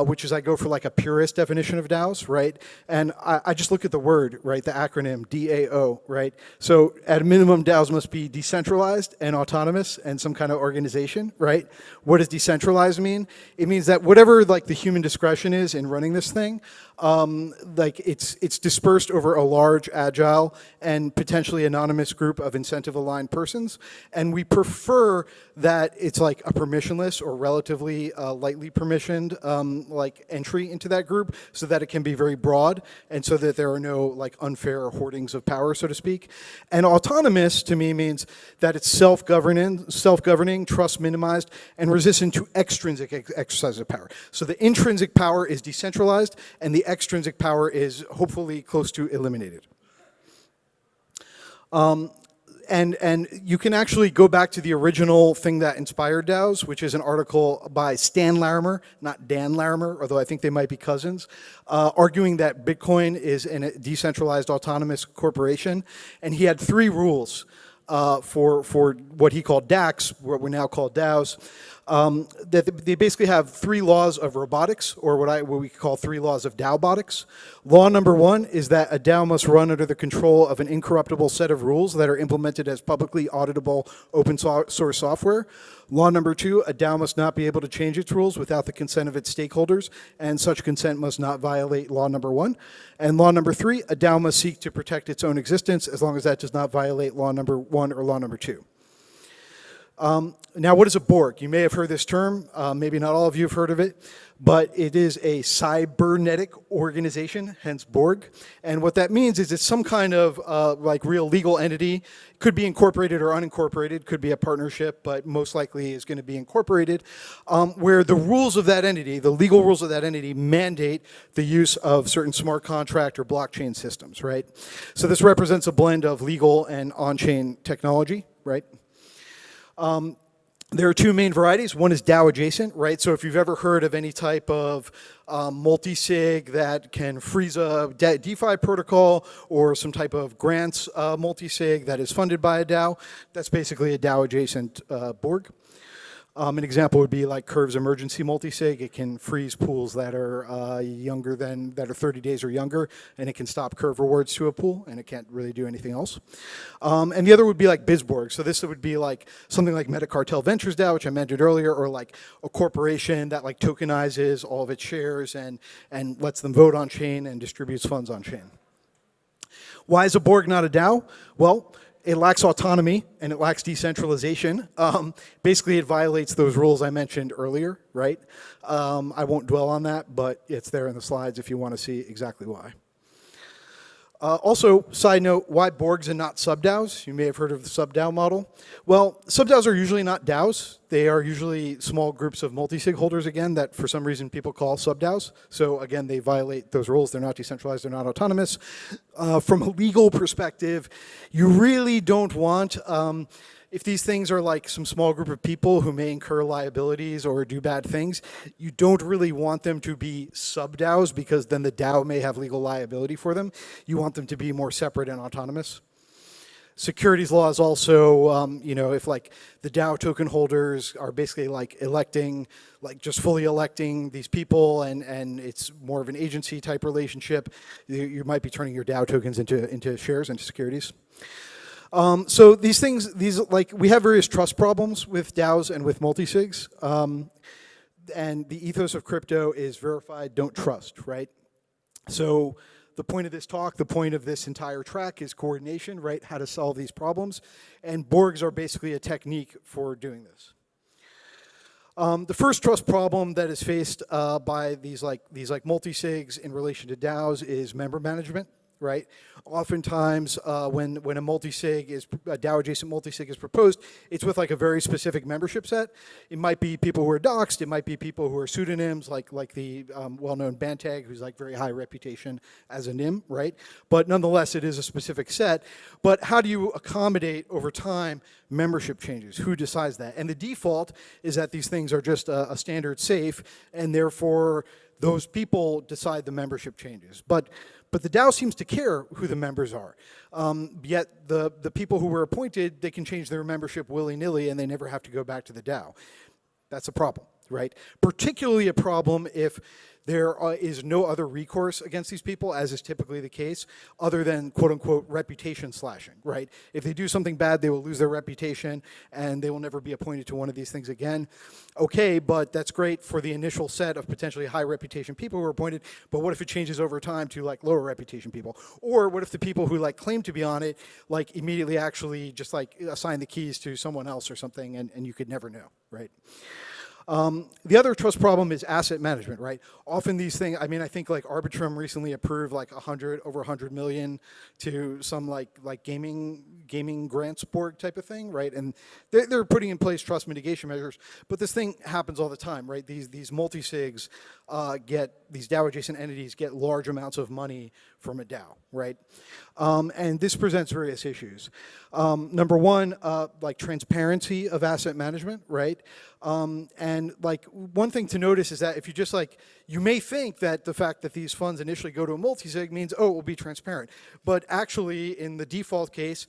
which is I go for like a purist definition of DAOs, right? And I just look at the word, right, the acronym DAO, right? So at a minimum, DAOs must be decentralized and autonomous and some kind of organization, right? What does decentralized mean? It means that whatever like the human discretion is in running this thing, like it's dispersed over a large, agile, and potentially anonymous group of incentive-aligned persons, and we prefer that it's like a permissionless or relatively lightly permissioned like entry into that group, so that it can be very broad, and so that there are no like unfair hoardings of power, so to speak. And autonomous to me means that it's self-governing, trust minimized, and resistant to extrinsic exercise of power. So the intrinsic power is decentralized, and the extrinsic power is hopefully close to eliminated. And you can actually go back to the original thing that inspired DAOs, which is an article by Stan Larimer, not Dan Larimer, although I think they might be cousins, arguing that Bitcoin is a decentralized autonomous corporation. And he had 3 rules for what he called DACs, what we now call DAOs. That they basically have 3 laws of robotics, or what we call 3 laws of DAObotics. Law number 1 is that a DAO must run under the control of an incorruptible set of rules that are implemented as publicly auditable open source software. Law number 2, a DAO must not be able to change its rules without the consent of its stakeholders, and such consent must not violate law number 1. And law number 3, a DAO must seek to protect its own existence as long as that does not violate law number 1 or law number 2. Now, what is a Borg? You may have heard this term. Maybe not all of you have heard of it, but it is a cybernetic organization, hence Borg. And what that means is it's some kind of like real legal entity. Could be incorporated or unincorporated, could be a partnership, but most likely is going to be incorporated, where the rules of that entity, the legal rules of that entity, mandate the use of certain smart contract or blockchain systems, right? So this represents a blend of legal and on-chain technology, right? There are 2 main varieties. One is DAO adjacent, right? So if you've ever heard of any type of multi-sig that can freeze a DeFi protocol, or some type of grants multi-sig that is funded by a DAO, that's basically a DAO adjacent Borg. An example would be like Curve's emergency multi-sig. It can freeze pools that are that are 30 days or younger, and it can stop Curve rewards to a pool, and it can't really do anything else. And the other would be like BizBorg. So this would be like something like Metacartel Ventures DAO, which I mentioned earlier, or like a corporation that like tokenizes all of its shares and lets them vote on chain and distributes funds on chain. Why is a Borg not a DAO? Well, it lacks autonomy and it lacks decentralization. Basically, it violates those rules I mentioned earlier, right? I won't dwell on that, but it's there in the slides if you want to see exactly why. Also, side note, why Borgs and not sub-DAOs? You may have heard of the sub-DAO model. Well, sub-DAOs are usually not DAOs. They are usually small groups of multi-sig holders, again, that for some reason people call sub-DAOs. So again, they violate those rules. They're not decentralized. They're not autonomous. From a legal perspective, you really don't want, if these things are like some small group of people who may incur liabilities or do bad things, you don't really want them to be sub-DAOs, because then the DAO may have legal liability for them. You want them to be more separate and autonomous. Securities laws also, you know, if like the DAO token holders are basically like electing, like just fully electing these people, and it's more of an agency type relationship, you might be turning your DAO tokens into shares, into securities. So these things, we have various trust problems with DAOs and with multisigs. And the ethos of crypto is verified, don't trust, right? So the point of this talk, the point of this entire track is coordination, right? How to solve these problems. And Borgs are basically a technique for doing this. The first trust problem that is faced by these multisigs in relation to DAOs is member management. Right? Oftentimes, when a multi-sig a DAO adjacent multi-sig is proposed, it's with like a very specific membership set. It might be people who are doxed. It might be people who are pseudonyms, like the well-known Bantag, who's like very high reputation as a NIM, right? But nonetheless, it is a specific set. But how do you accommodate over time membership changes? Who decides that? And the default is that these things are just a standard safe, and therefore those people decide the membership changes. But the DAO seems to care who the members are. Yet the people who were appointed, they can change their membership willy-nilly and they never have to go back to the DAO. That's a problem, right? Particularly a problem if there is no other recourse against these people, as is typically the case, other than quote-unquote reputation slashing, right? If they do something bad, they will lose their reputation and they will never be appointed to one of these things again. Okay, but that's great for the initial set of potentially high reputation people who are appointed, but what if it changes over time to like lower reputation people? Or what if the people who like claim to be on it like immediately actually just like assign the keys to someone else or something, and you could never know, right? The other trust problem is asset management, right? Often these things, I mean, I think like Arbitrum recently approved like over 100 million to some like gaming grants board type of thing, right? And they're putting in place trust mitigation measures, but this thing happens all the time, right? These multi-sigs these DAO adjacent entities get large amounts of money from a DAO, right? And this presents various issues. Number one, like transparency of asset management, right? And like one thing to notice is that if you just like, you may think that the fact that these funds initially go to a multi-sig means, oh, it will be transparent. But actually in the default case,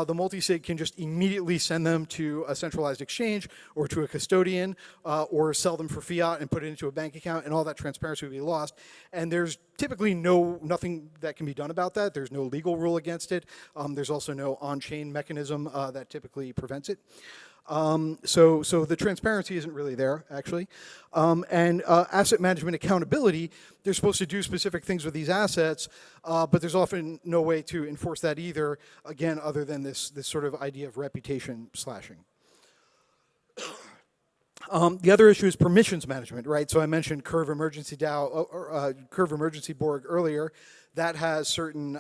the multi-sig can just immediately send them to a centralized exchange or to a custodian or sell them for fiat and put it into a bank account, and all that transparency would be lost. And there's typically nothing that can be done about that. There's no legal rule against it. There's also no on-chain mechanism that typically prevents it. So the transparency isn't really there, actually. And asset management accountability, they're supposed to do specific things with these assets, but there's often no way to enforce that either, again, other than this sort of idea of reputation slashing. The other issue is permissions management, right? So I mentioned Curve Emergency DAO, or Curve Emergency Borg earlier. That has certain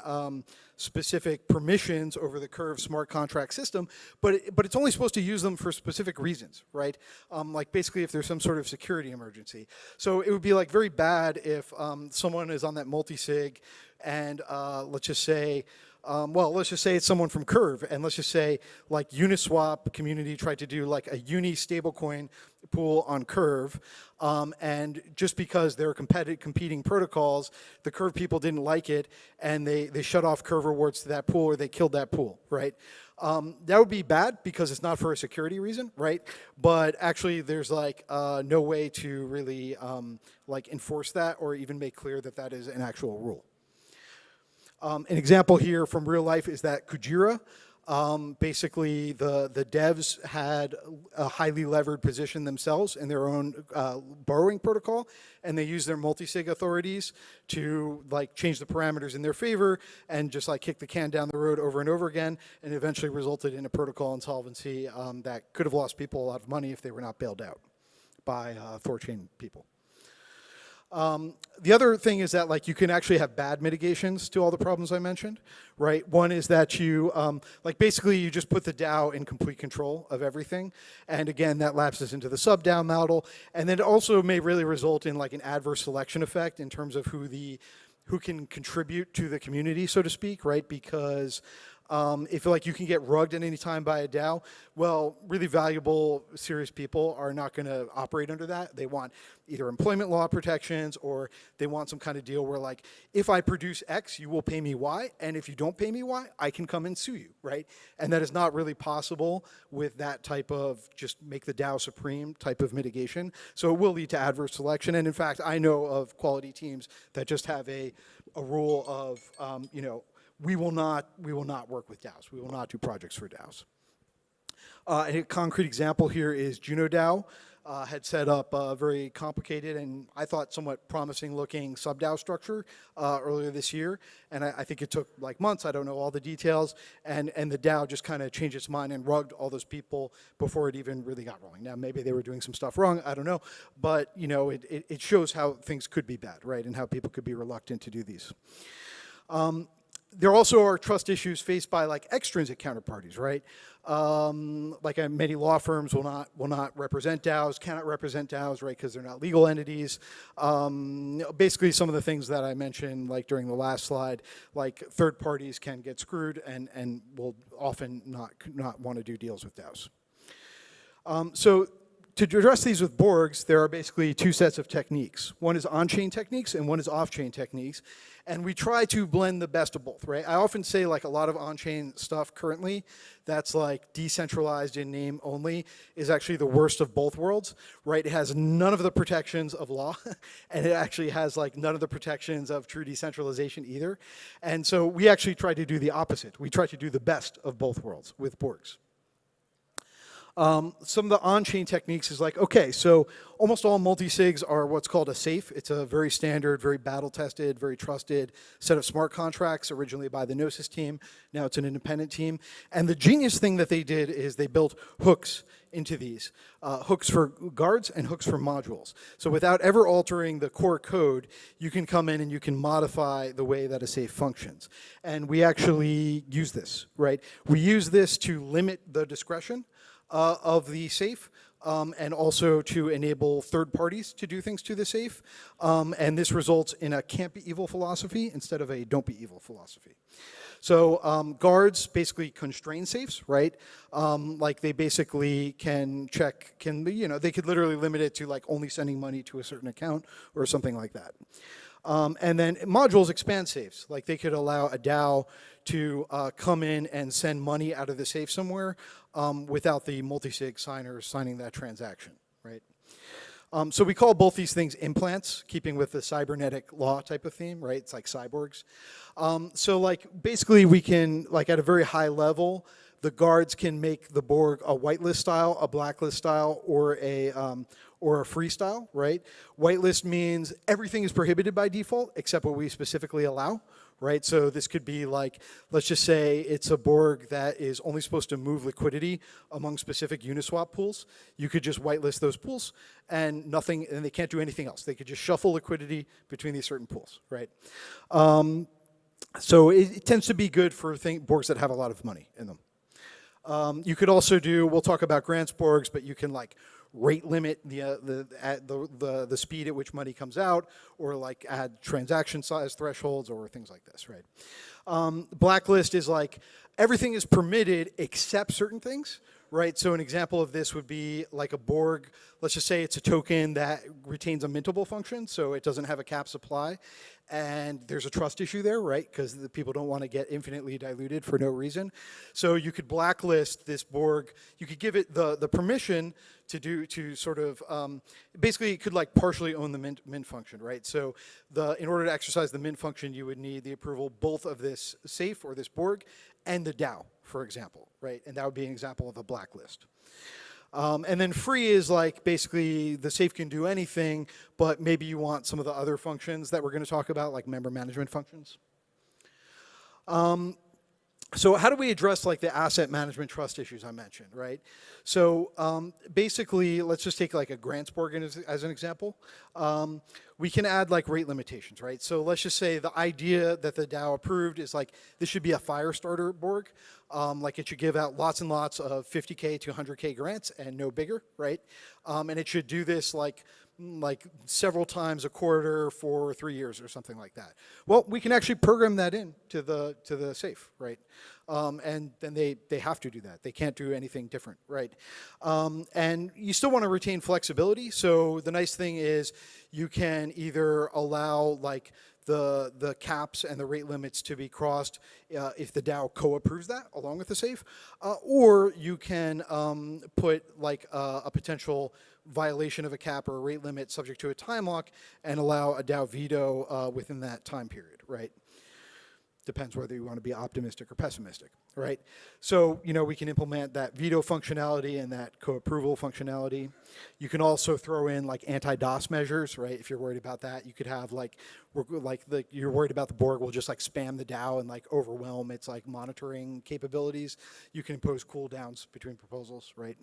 specific permissions over the Curve smart contract system, but it's only supposed to use them for specific reasons, right? Like basically if there's some sort of security emergency. So it would be like very bad if someone is on that multi-sig and let's just say it's someone from Curve, and let's just say like Uniswap community tried to do like a uni stablecoin pool on Curve, and just because they're competing protocols, the Curve people didn't like it, and they shut off Curve rewards to that pool, or they killed that pool, right? That would be bad because it's not for a security reason, right? But actually there's like no way to really like enforce that or even make clear that that is an actual rule. An example here from real life is that Kujira, basically the devs had a highly levered position themselves in their own borrowing protocol, and they used their multi-sig authorities to like change the parameters in their favor and just like kick the can down the road over and over again, and eventually resulted in a protocol insolvency that could have lost people a lot of money if they were not bailed out by Thorchain people. The other thing is that like you can actually have bad mitigations to all the problems I mentioned, right? One is that you, like basically you just put the DAO in complete control of everything. And again, that lapses into the sub-DAO model. And then it also may really result in like an adverse selection effect in terms of who can contribute to the community, so to speak, right? Because if like you can get rugged at any time by a DAO, well, really valuable, serious people are not going to operate under that. They want either employment law protections, or they want some kind of deal where like, if I produce X, you will pay me Y, and if you don't pay me Y, I can come and sue you, right? And that is not really possible with that type of just make the DAO supreme type of mitigation. So it will lead to adverse selection. And in fact, I know of quality teams that just have a rule of, you know, we will not work with DAOs. We will not do projects for DAOs. A concrete example here is Juno DAO had set up a very complicated and I thought somewhat promising looking sub-DAO structure earlier this year. And I think it took like months, I don't know all the details, and the DAO just kind of changed its mind and rugged all those people before it even really got rolling. Now maybe they were doing some stuff wrong, I don't know, but you know, it shows how things could be bad, right? And how people could be reluctant to do these. There also are trust issues faced by like extrinsic counterparties, right? Like many law firms will not represent DAOs, cannot represent DAOs, right? Because they're not legal entities. Basically, some of the things that I mentioned, like during the last slide, like third parties can get screwed and will often not want to do deals with DAOs. So to address these with Borgs, there are basically two sets of techniques. One is on-chain techniques and one is off-chain techniques. And we try to blend the best of both, right? I often say like a lot of on-chain stuff currently that's like decentralized in name only is actually the worst of both worlds, right? It has none of the protections of law and it actually has like none of the protections of true decentralization either. And so we actually try to do the opposite. We try to do the best of both worlds with Borgs. Some of the on-chain techniques is like, okay, so almost all multi-sigs are what's called a safe. It's a very standard, very battle-tested, very trusted set of smart contracts, originally by the Gnosis team. Now it's an independent team. And the genius thing that they did is they built hooks into these. Hooks for guards and hooks for modules. So without ever altering the core code, you can come in and you can modify the way that a safe functions. And we actually use this, right? We use this to limit the discretion of the safe, and also to enable third parties to do things to the safe. And this results in a can't be evil philosophy instead of a don't be evil philosophy. So guards basically constrain safes, right? Like they basically can check, you know, they could literally limit it to like only sending money to a certain account or something like that. And then modules expand safes. Like they could allow a DAO to come in and send money out of the safe somewhere without the multi-sig signers signing that transaction, right? So we call both these things implants, keeping with the cybernetic law type of theme, right? It's like cyborgs. So like basically we can, like at a very high level, the guards can make the Borg a whitelist style, a blacklist style, or a free style, right? Whitelist means everything is prohibited by default except what we specifically allow, right? So this could be like, let's just say it's a Borg that is only supposed to move liquidity among specific Uniswap pools. You could just whitelist those pools and nothing, and they can't do anything else. They could just shuffle liquidity between these certain pools, right? So it tends to be good for Borgs that have a lot of money in them. You could also do, we'll talk about grants Borgs, but you can like rate limit the speed at which money comes out, or like add transaction size thresholds or things like this, right? Blacklist is like everything is permitted except certain things, right? So an example of this would be like a Borg, let's just say it's a token that retains a mintable function, so it doesn't have a cap supply, and there's a trust issue there, right? Because the people don't want to get infinitely diluted for no reason. So you could blacklist this Borg, you could give it the permission to sort of, basically it could like partially own the mint function, right? So in order to exercise the mint function, you would need the approval both of this safe or this Borg and the DAO, for example, right? And that would be an example of a blacklist. And then free is like basically the safe can do anything, but maybe you want some of the other functions that we're going to talk about, like member management functions. So how do we address like the asset management trust issues I mentioned, right? So basically, let's just take like a grants Borg as an example. We can add like rate limitations, right? So let's just say the idea that the DAO approved is like this should be a fire starter Borg. Like it should give out lots and lots of 50K to 100K grants and no bigger, right? And it should do this like several times a quarter for 3 years or something like that. Well, we can actually program that in to the safe, right? And then they have to do that. They can't do anything different, right? And you still want to retain flexibility. So the nice thing is you can either allow like the caps and the rate limits to be crossed if the DAO co-approves that along with the safe, or you can put like a potential violation of a cap or a rate limit subject to a time lock and allow a DAO veto within that time period, right? Depends whether you want to be optimistic or pessimistic, right? So, you know, we can implement that veto functionality and that co-approval functionality. You can also throw in like anti-DOS measures, right? If you're worried about that, you could have like you're worried about the Borg will just like spam the DAO and like overwhelm its like monitoring capabilities. You can impose cooldowns between proposals, right?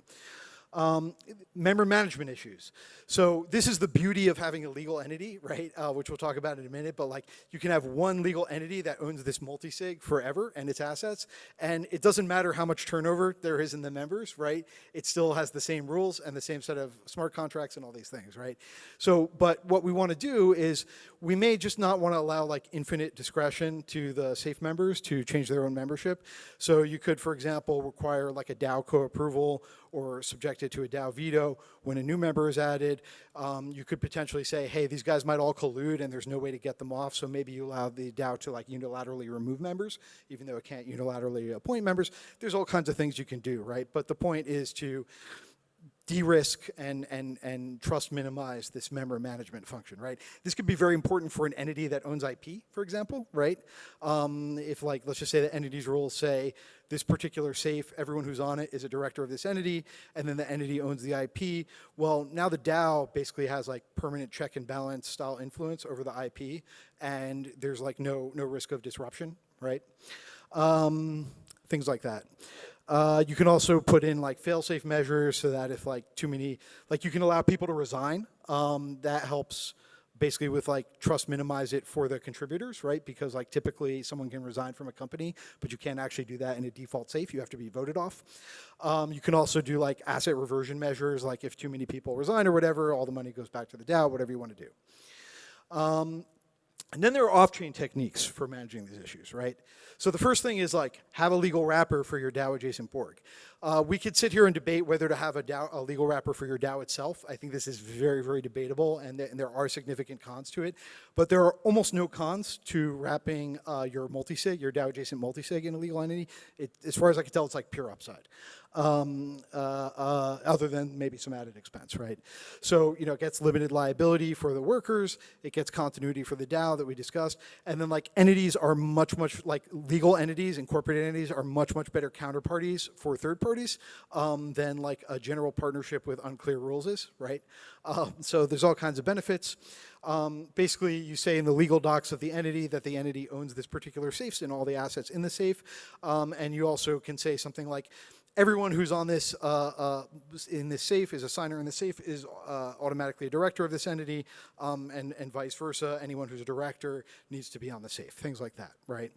Member management issues. So this is the beauty of having a legal entity, right? Which we'll talk about in a minute, but like you can have one legal entity that owns this multi-sig forever and its assets, and it doesn't matter how much turnover there is in the members, right? It still has the same rules and the same set of smart contracts and all these things, right? So, but what we want to do is we may just not want to allow like infinite discretion to the safe members to change their own membership. So you could, for example, require like a DAO co-approval or subject it to a DAO veto when a new member is added. You could potentially say, hey, these guys might all collude and there's no way to get them off, so maybe you allow the DAO to like unilaterally remove members, even though it can't unilaterally appoint members. There's all kinds of things you can do, right? But the point is to de-risk and trust minimize this member management function, right? This could be very important for an entity that owns IP, for example, right? If like, let's just say the entity's rules say this particular safe, everyone who's on it is a director of this entity, and then the entity owns the IP. Well, now the DAO basically has like permanent check and balance style influence over the IP, and there's like no risk of disruption, right? Things like that. You can also put in like fail-safe measures so that if like too many, like you can allow people to resign. That helps basically with like trust minimize it for the contributors, right? Because like typically someone can resign from a company, but you can't actually do that in a default safe. You have to be voted off. You can also do like asset reversion measures, like if too many people resign or whatever, all the money goes back to the DAO, whatever you want to do. And then there are off-chain techniques for managing these issues, right? So the first thing is like have a legal wrapper for your DAO adjacent Borg. We could sit here and debate whether to have a legal wrapper for your DAO itself. I think this is very, very debatable, and there are significant cons to it. But there are almost no cons to wrapping your multisig, your DAO adjacent multisig in a legal entity. As far as I can tell, it's like pure upside. Other than maybe some added expense, right? So, you know, it gets limited liability for the workers, it gets continuity for the DAO that we discussed, and then like entities are much, like legal entities, incorporated entities are much, better counterparties for third parties than like a general partnership with unclear rules is, right? So there's all kinds of benefits. Basically, you say in the legal docs of the entity that the entity owns this particular safe and all the assets in the safe, and you also can say something like, everyone who's on this in this safe is a signer in the safe is automatically a director of this entity, and vice versa. Anyone who's a director needs to be on the safe. Things like that, right?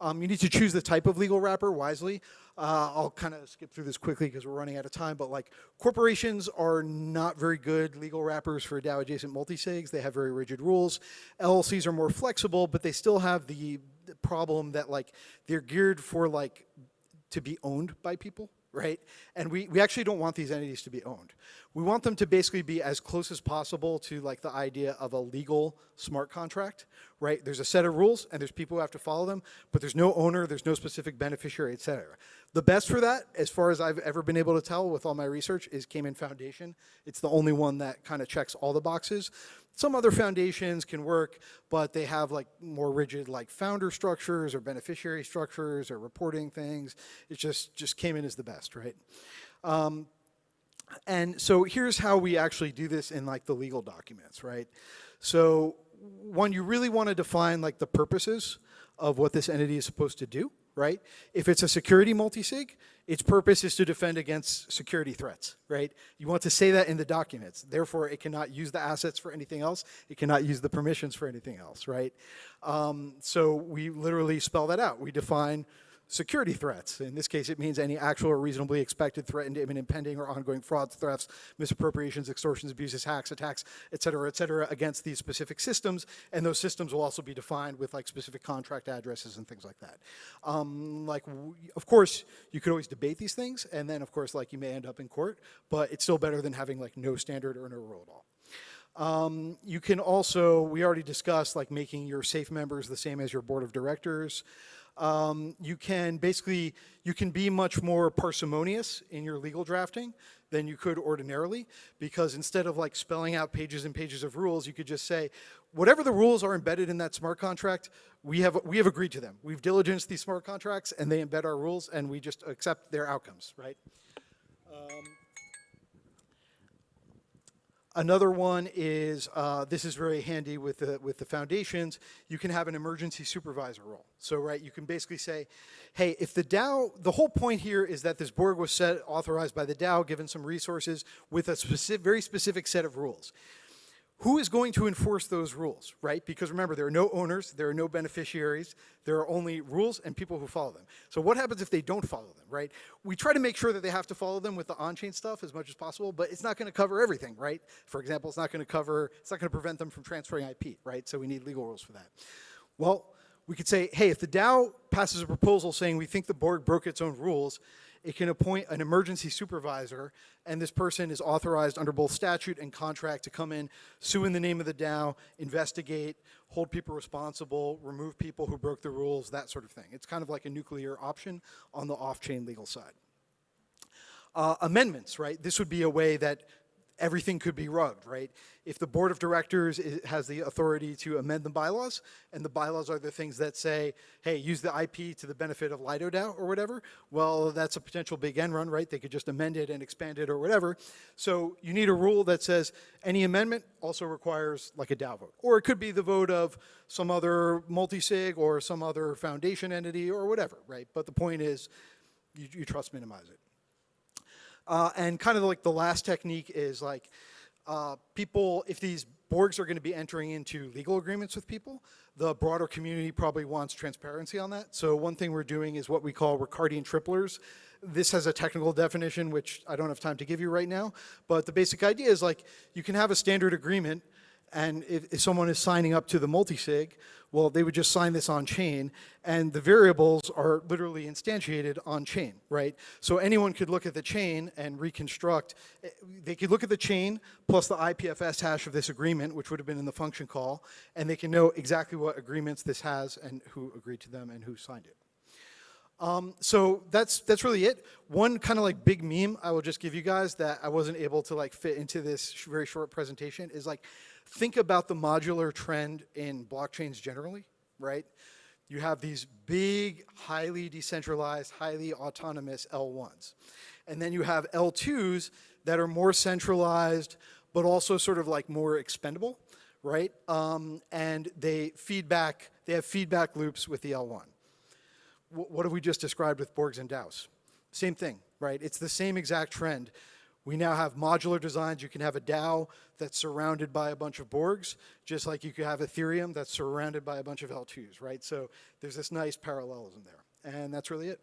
You need to choose the type of legal wrapper wisely. I'll kind of skip through this quickly because we're running out of time. But like corporations are not very good legal wrappers for DAO adjacent multisigs. They have very rigid rules. LLCs are more flexible, but they still have the problem that like they're geared for like to be owned by people, right? And we actually don't want these entities to be owned. We want them to basically be as close as possible to like the idea of a legal smart contract, right? There's a set of rules and there's people who have to follow them, but there's no owner, there's no specific beneficiary, et cetera. The best for that, as far as I've ever been able to tell with all my research, is Cayman Foundation. It's the only one that kind of checks all the boxes. Some other foundations can work, but they have like more rigid like founder structures or beneficiary structures or reporting things. It's just Cayman is the best, right? And so here's how we actually do this in like the legal documents, right? So one, you really want to define like the purposes of what this entity is supposed to do, right? If it's a security multisig, its purpose is to defend against security threats, right? You want to say that in the documents. Therefore, it cannot use the assets for anything else. It cannot use the permissions for anything else, right? So we literally spell that out. We define security threats. In this case, it means any actual or reasonably expected, threatened, imminent, pending, or ongoing frauds, thefts, misappropriations, extortions, abuses, hacks, attacks, et cetera, against these specific systems. And those systems will also be defined with like specific contract addresses and things like that. Of course, you could always debate these things, and then of course, like you may end up in court, but it's still better than having like no standard or no rule at all. You can also, we already discussed like making your safe members the same as your board of directors. You can be much more parsimonious in your legal drafting than you could ordinarily, because instead of like spelling out pages and pages of rules, you could just say, whatever the rules are embedded in that smart contract, we have agreed to them. We've diligenced these smart contracts and they embed our rules and we just accept their outcomes, right? Another one is, this is very handy with the foundations, you can have an emergency supervisor role. So, right, you can basically say, hey, if the DAO, the whole point here is that this Borg was authorized by the DAO, given some resources with a very specific set of rules. Who is going to enforce those rules, right? Because remember, there are no owners, there are no beneficiaries, there are only rules and people who follow them. So what happens if they don't follow them, right? We try to make sure that they have to follow them with the on-chain stuff as much as possible, but it's not going to cover everything, right? For example, it's not going to prevent them from transferring IP, right? So we need legal rules for that. Well, we could say, hey, if the DAO passes a proposal saying we think the Borg broke its own rules, it can appoint an emergency supervisor, and this person is authorized under both statute and contract to come in, sue in the name of the DAO, investigate, hold people responsible, remove people who broke the rules, that sort of thing. It's kind of like a nuclear option on the off-chain legal side. Amendments, right? This would be a way that everything could be rugged, right? If the board of directors has the authority to amend the bylaws, and the bylaws are the things that say, hey, use the IP to the benefit of LidoDAO or whatever, well, that's a potential big end run, right? They could just amend it and expand it or whatever. So you need a rule that says any amendment also requires like a DAO vote. Or it could be the vote of some other multisig or some other foundation entity or whatever, right? But the point is, you trust minimize it. And kind of like the last technique is like people, if these Borgs are going to be entering into legal agreements with people, the broader community probably wants transparency on that. So one thing we're doing is what we call Ricardian triplers. This has a technical definition, which I don't have time to give you right now. But the basic idea is like you can have a standard agreement And if someone is signing up to the multisig, well, they would just sign this on chain, and the variables are literally instantiated on chain, right? So anyone could look at the chain and reconstruct. They could look at the chain plus the IPFS hash of this agreement, which would have been in the function call, and they can know exactly what agreements this has and who agreed to them and who signed it. So that's really it. One kind of like big meme I will just give you guys that I wasn't able to like fit into this very short presentation is like, think about the modular trend in blockchains generally, right? You have these big, highly decentralized, highly autonomous L1s. And then you have L2s that are more centralized, but also sort of like more expendable, right? And they have feedback loops with the L1. What have we just described with Borgs and DAOs? Same thing, right? It's the same exact trend. We now have modular designs. You can have a DAO that's surrounded by a bunch of Borgs, just like you could have Ethereum that's surrounded by a bunch of L2s, right? So there's this nice parallelism there. And that's really it.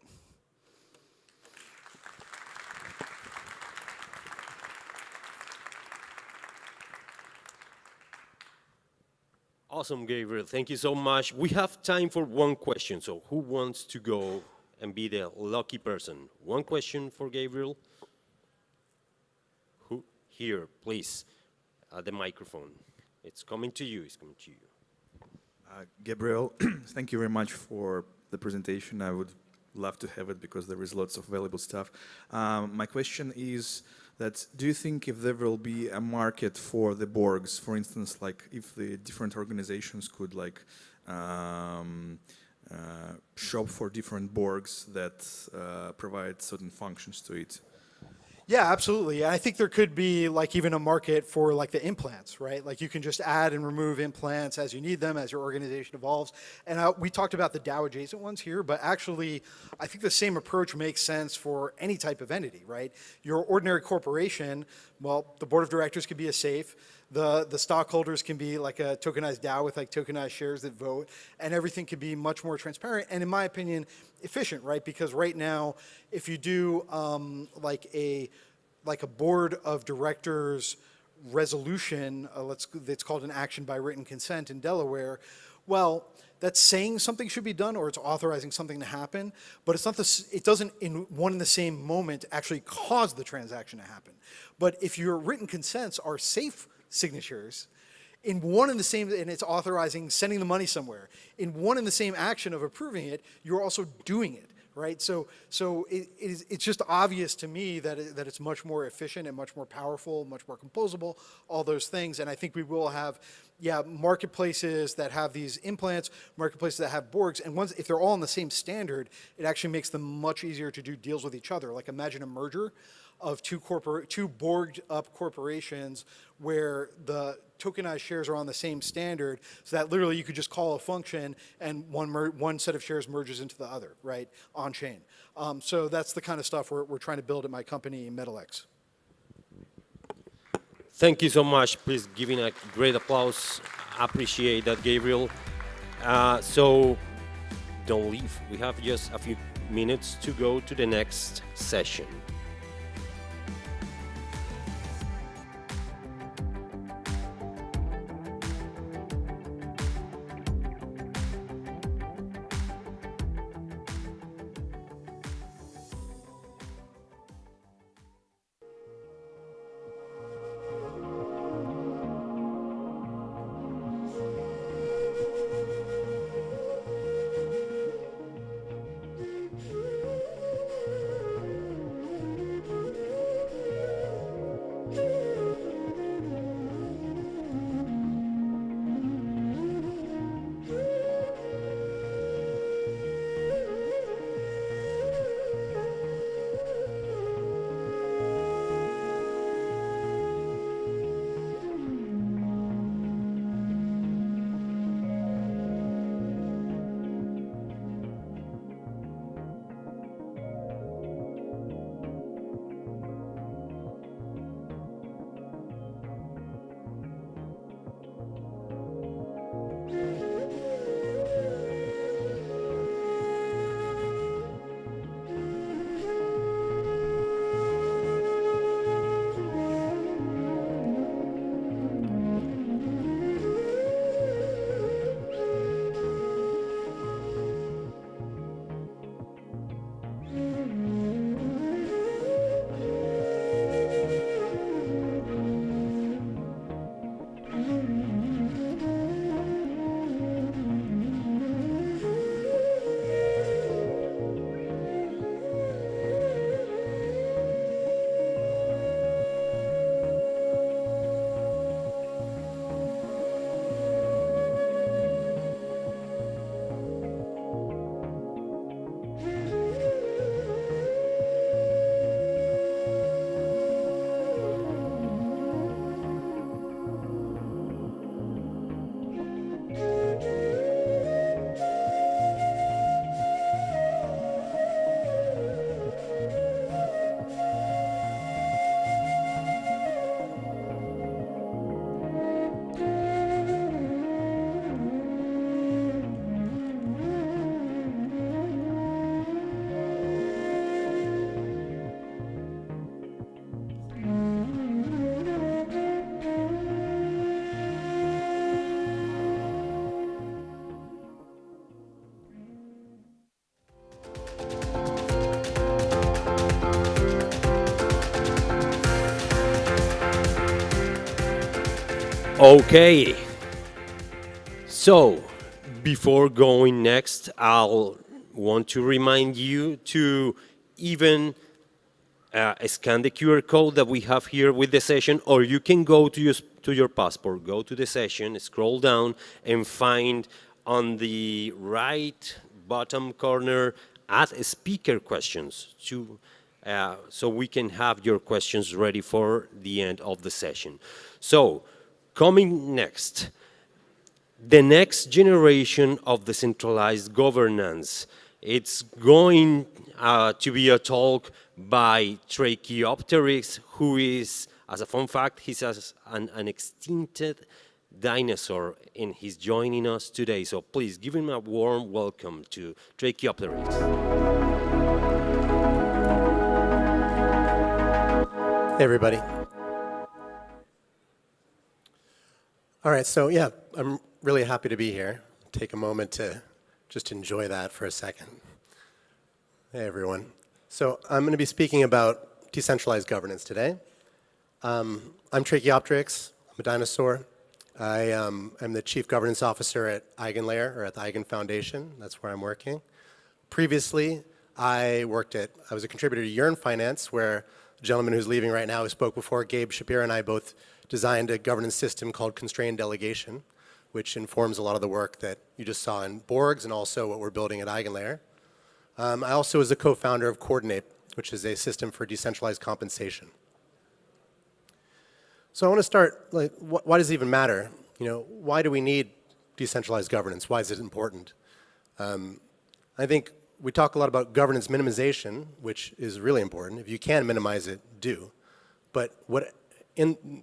Awesome, Gabriel. Thank you so much. We have time for one question. So who wants to go and be the lucky person? One question for Gabriel. Who? Here, please. The microphone. It's coming to you. It's coming to you. Gabriel, thank you very much for the presentation. I would love to have it because there is lots of valuable stuff. My question is that do you think if there will be a market for the Borgs, for instance, like if the different organizations could like shop for different Borgs that provide certain functions to it? Yeah, absolutely. I think there could be like even a market for like the implants, right? Like you can just add and remove implants as you need them, as your organization evolves. And we talked about the DAO adjacent ones here, but actually I think the same approach makes sense for any type of entity, right? Your ordinary corporation, well, the board of directors could be a safe. The stockholders can be like a tokenized DAO with like tokenized shares that vote, and everything can be much more transparent and, in my opinion, efficient, right? Because right now, if you do like a board of directors resolution, it's called an action by written consent in Delaware. Well, that's saying something should be done or it's authorizing something to happen, but it's not it doesn't in one and the same moment actually cause the transaction to happen. But if your written consents are safe signatures, in one and the same, and it's authorizing sending the money somewhere, in one and the same action of approving it, you're also doing it, right? So it's just obvious to me that it's much more efficient and much more powerful, much more composable, all those things. And I think we will have, marketplaces that have these implants, marketplaces that have Borgs, and if they're all on the same standard, it actually makes them much easier to do deals with each other. Like imagine a merger of two Borged up corporations where the tokenized shares are on the same standard, so that literally you could just call a function and one set of shares merges into the other, right, on chain. So that's the kind of stuff we're trying to build at my company, MetalX. Thank you so much. Please give a great applause. I appreciate that, Gabriel. So don't leave. We have just a few minutes to go to the next session. Okay. So, before going next, I'll want to remind you to even scan the QR code that we have here with the session, or you can go to your passport, go to the session, scroll down, and find on the right bottom corner, add speaker questions so we can have your questions ready for the end of the session. So, coming next, the next generation of decentralized governance. It's going to be a talk by Tracheopteryx, who is, as a fun fact, he's an extincted dinosaur, and he's joining us today. So please give him a warm welcome to Tracheopteryx. Hey, everybody. All right, so yeah, I'm really happy to be here. Take a moment to just enjoy that for a second. Hey, everyone. So I'm going to be speaking about decentralized governance today. I'm Tracheopteryx. I'm a dinosaur. I'm the Chief Governance Officer at EigenLayer, or at the Eigen Foundation. That's where I'm working. Previously, I was a contributor to Yearn Finance, where a gentleman who's leaving right now who spoke before, Gabe Shapiro, and I both designed a governance system called constrained delegation, which informs a lot of the work that you just saw in Borgs and also what we're building at EigenLayer. I also was a co-founder of Coordinate, which is a system for decentralized compensation. So I want to start, why does it even matter? Why do we need decentralized governance? Why is it important? I think we talk a lot about governance minimization, which is really important. If you can minimize it, do. But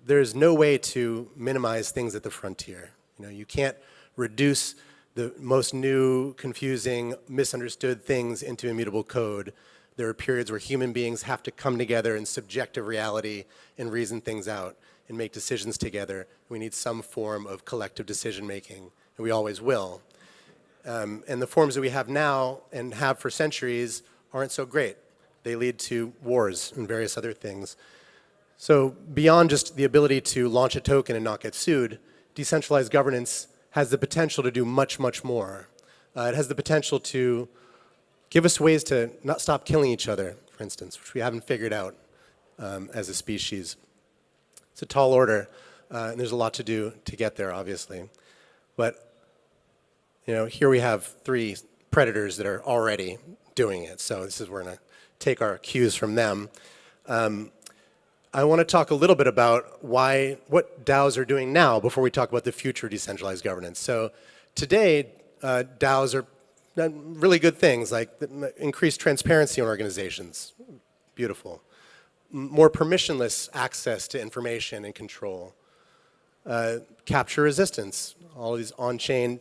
there's no way to minimize things at the frontier. You can't reduce the most new, confusing, misunderstood things into immutable code. There are periods where human beings have to come together in subjective reality and reason things out and make decisions together. We need some form of collective decision making, and we always will. And the forms that we have now and have for centuries aren't so great. They lead to wars and various other things. So beyond just the ability to launch a token and not get sued, decentralized governance has the potential to do much, much more. It has the potential to give us ways to not stop killing each other, for instance, which we haven't figured out as a species. It's a tall order, and there's a lot to do to get there, obviously. But here we have 3 predators that are already doing it. So we're going to take our cues from them. I want to talk a little bit about what DAOs are doing now before we talk about the future of decentralized governance. So today, DAOs are really good things like increased transparency in organizations. Beautiful. More permissionless access to information and control. Capture resistance. All of these on-chain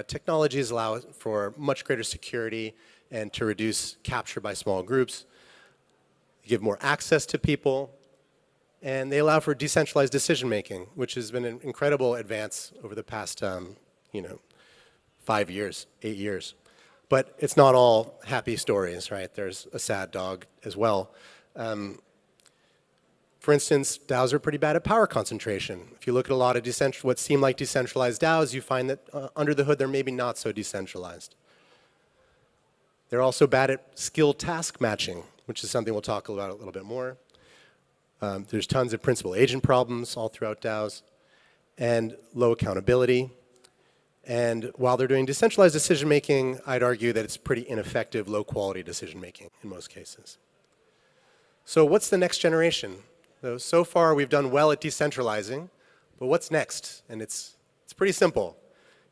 technologies allow for much greater security and to reduce capture by small groups. Give more access to people. And they allow for decentralized decision-making, which has been an incredible advance over the past, 5 years, 8 years. But it's not all happy stories, right? There's a sad dog as well. For instance, DAOs are pretty bad at power concentration. If you look at a lot of what seem like decentralized DAOs, you find that under the hood, they're maybe not so decentralized. They're also bad at skilled task matching, which is something we'll talk about a little bit more. There's tons of principal agent problems all throughout DAOs, and low accountability. And while they're doing decentralized decision-making, I'd argue that it's pretty ineffective, low-quality decision-making in most cases. So what's the next generation? So far, we've done well at decentralizing, but what's next? And it's pretty simple.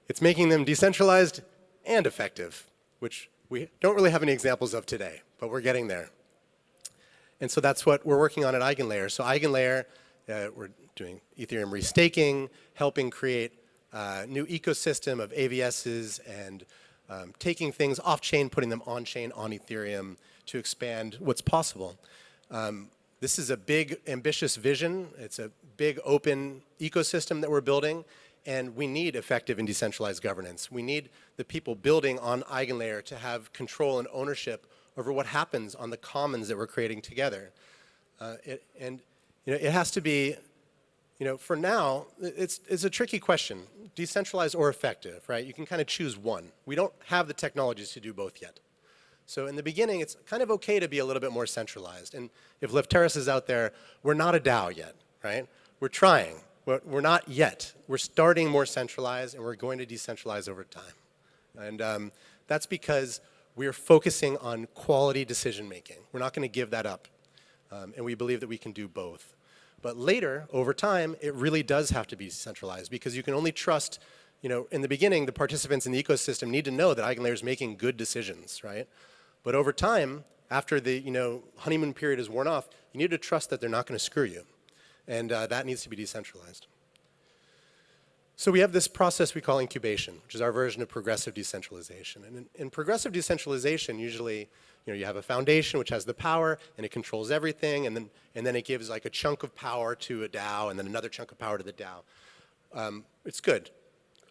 It's making them decentralized and effective, which we don't really have any examples of today, but we're getting there. And so that's what we're working on at EigenLayer. So EigenLayer, we're doing Ethereum restaking, helping create a new ecosystem of AVSs and taking things off-chain, putting them on-chain on Ethereum to expand what's possible. This is a big, ambitious vision. It's a big, open ecosystem that we're building, and we need effective and decentralized governance. We need the people building on EigenLayer to have control and ownership over what happens on the commons that we're creating together. It has to be, for now, it's a tricky question. Decentralized or effective, right? You can kind of choose one. We don't have the technologies to do both yet. So in the beginning, it's kind of okay to be a little bit more centralized. And if Lefteris is out there, we're not a DAO yet, right? We're trying, but we're not yet. We're starting more centralized, and we're going to decentralize over time. And that's because we're focusing on quality decision making. We're not going to give that up. And we believe that we can do both. But later, over time, it really does have to be centralized because you can only trust, in the beginning, the participants in the ecosystem need to know that EigenLayer is making good decisions, right? But over time, after the honeymoon period is worn off, you need to trust that they're not going to screw you. And that needs to be decentralized. So we have this process we call incubation, which is our version of progressive decentralization. And in progressive decentralization, usually you have a foundation which has the power and it controls everything, and then it gives like a chunk of power to a DAO and then another chunk of power to the DAO. It's good.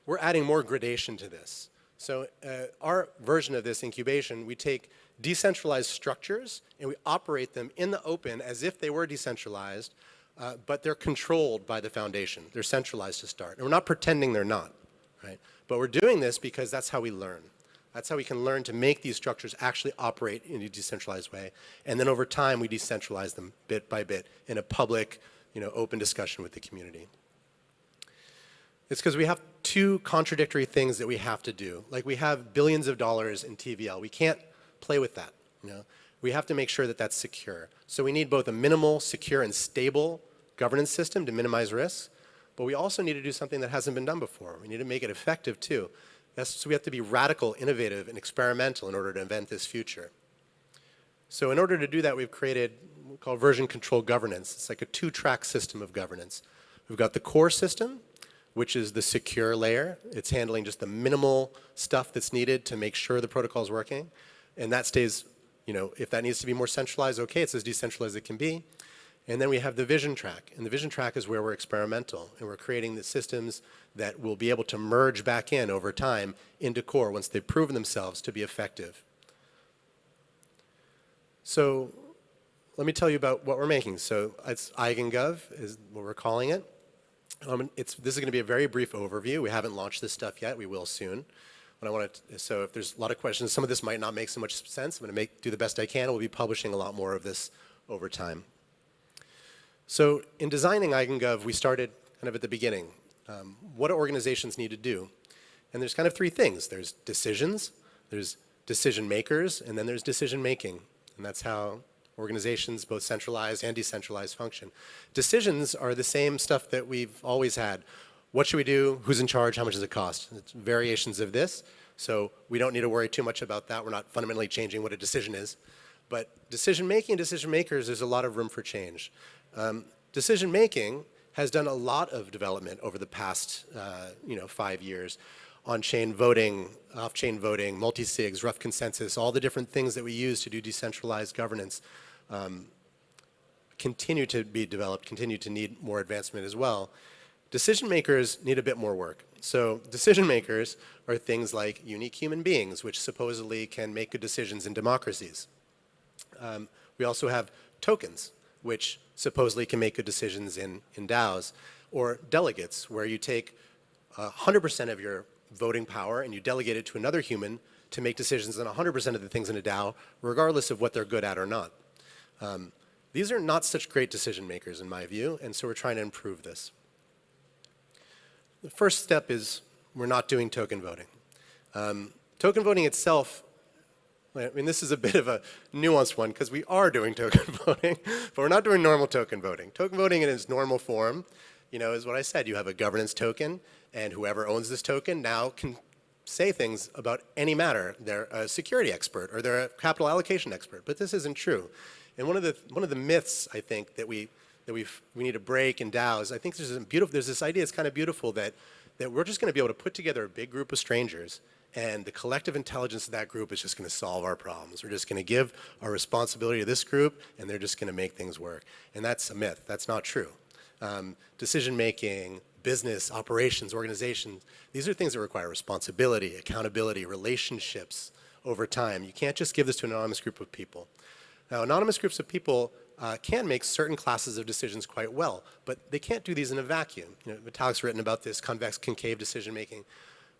We're adding more gradation to this. So our version of this incubation, we take decentralized structures and we operate them in the open as if they were decentralized, but they're controlled by the foundation. They're centralized to start. And we're not pretending they're not, right? But we're doing this because that's how we learn. That's how we can learn to make these structures actually operate in a decentralized way. And then over time, we decentralize them bit by bit in a public, open discussion with the community. It's because we have two contradictory things that we have to do. Like we have billions of dollars in TVL. We can't play with that. We have to make sure that that's secure. So we need both a minimal, secure, and stable governance system to minimize risks. But we also need to do something that hasn't been done before. We need to make it effective too. So we have to be radical, innovative, and experimental in order to invent this future. So in order to do that, we've created what we call version control governance. It's like a two-track system of governance. We've got the core system, which is the secure layer. It's handling just the minimal stuff that's needed to make sure the protocol is working. And that stays, if that needs to be more centralized, okay, it's as decentralized as it can be. And then we have the vision track. And the vision track is where we're experimental. And we're creating the systems that will be able to merge back in over time into core once they've proven themselves to be effective. So let me tell you about what we're making. So it's EigenGov is what we're calling it. This is going to be a very brief overview. We haven't launched this stuff yet. We will soon. So if there's a lot of questions, some of this might not make so much sense. I'm going to do the best I can. We'll be publishing a lot more of this over time. So in designing EigenGov, we started kind of at the beginning. What do organizations need to do? And there's kind of three things. There's decisions, there's decision makers, and then there's decision making. And that's how organizations, both centralized and decentralized, function. Decisions are the same stuff that we've always had. What should we do? Who's in charge? How much does it cost? It's variations of this. So we don't need to worry too much about that. We're not fundamentally changing what a decision is. But decision making and decision makers, there's a lot of room for change. Decision making has done a lot of development over the past 5 years. On-chain voting, off-chain voting, multi-sigs, rough consensus, all the different things that we use to do decentralized governance continue to be developed, continue to need more advancement as well. Decision makers need a bit more work. So decision makers are things like unique human beings, which supposedly can make good decisions in democracies. We also have tokens, which supposedly can make good decisions in DAOs, or delegates, where you take 100% of your voting power and you delegate it to another human to make decisions on 100% of the things in a DAO, regardless of what they're good at or not. These are not such great decision makers in my view, and so we're trying to improve this. The first step is we're not doing token voting. Token voting itself, I mean, this is a bit of a nuanced one because we are doing token voting, but we're not doing normal token voting. Token voting in its normal form, is what I said. You have a governance token, and whoever owns this token now can say things about any matter. They're a security expert or they're a capital allocation expert, but this isn't true. And one of the myths I think that we need to break in DAOs, I think there's this idea, it's kind of beautiful that we're just going to be able to put together a big group of strangers and the collective intelligence of that group is just going to solve our problems. We're just going to give our responsibility to this group and they're just going to make things work. And that's a myth. That's not true. Decision making, business, operations, organizations, these are things that require responsibility, accountability, relationships over time. You can't just give this to an anonymous group of people. Now, anonymous groups of people can make certain classes of decisions quite well, but they can't do these in a vacuum. Vitalik's written about this convex concave decision making.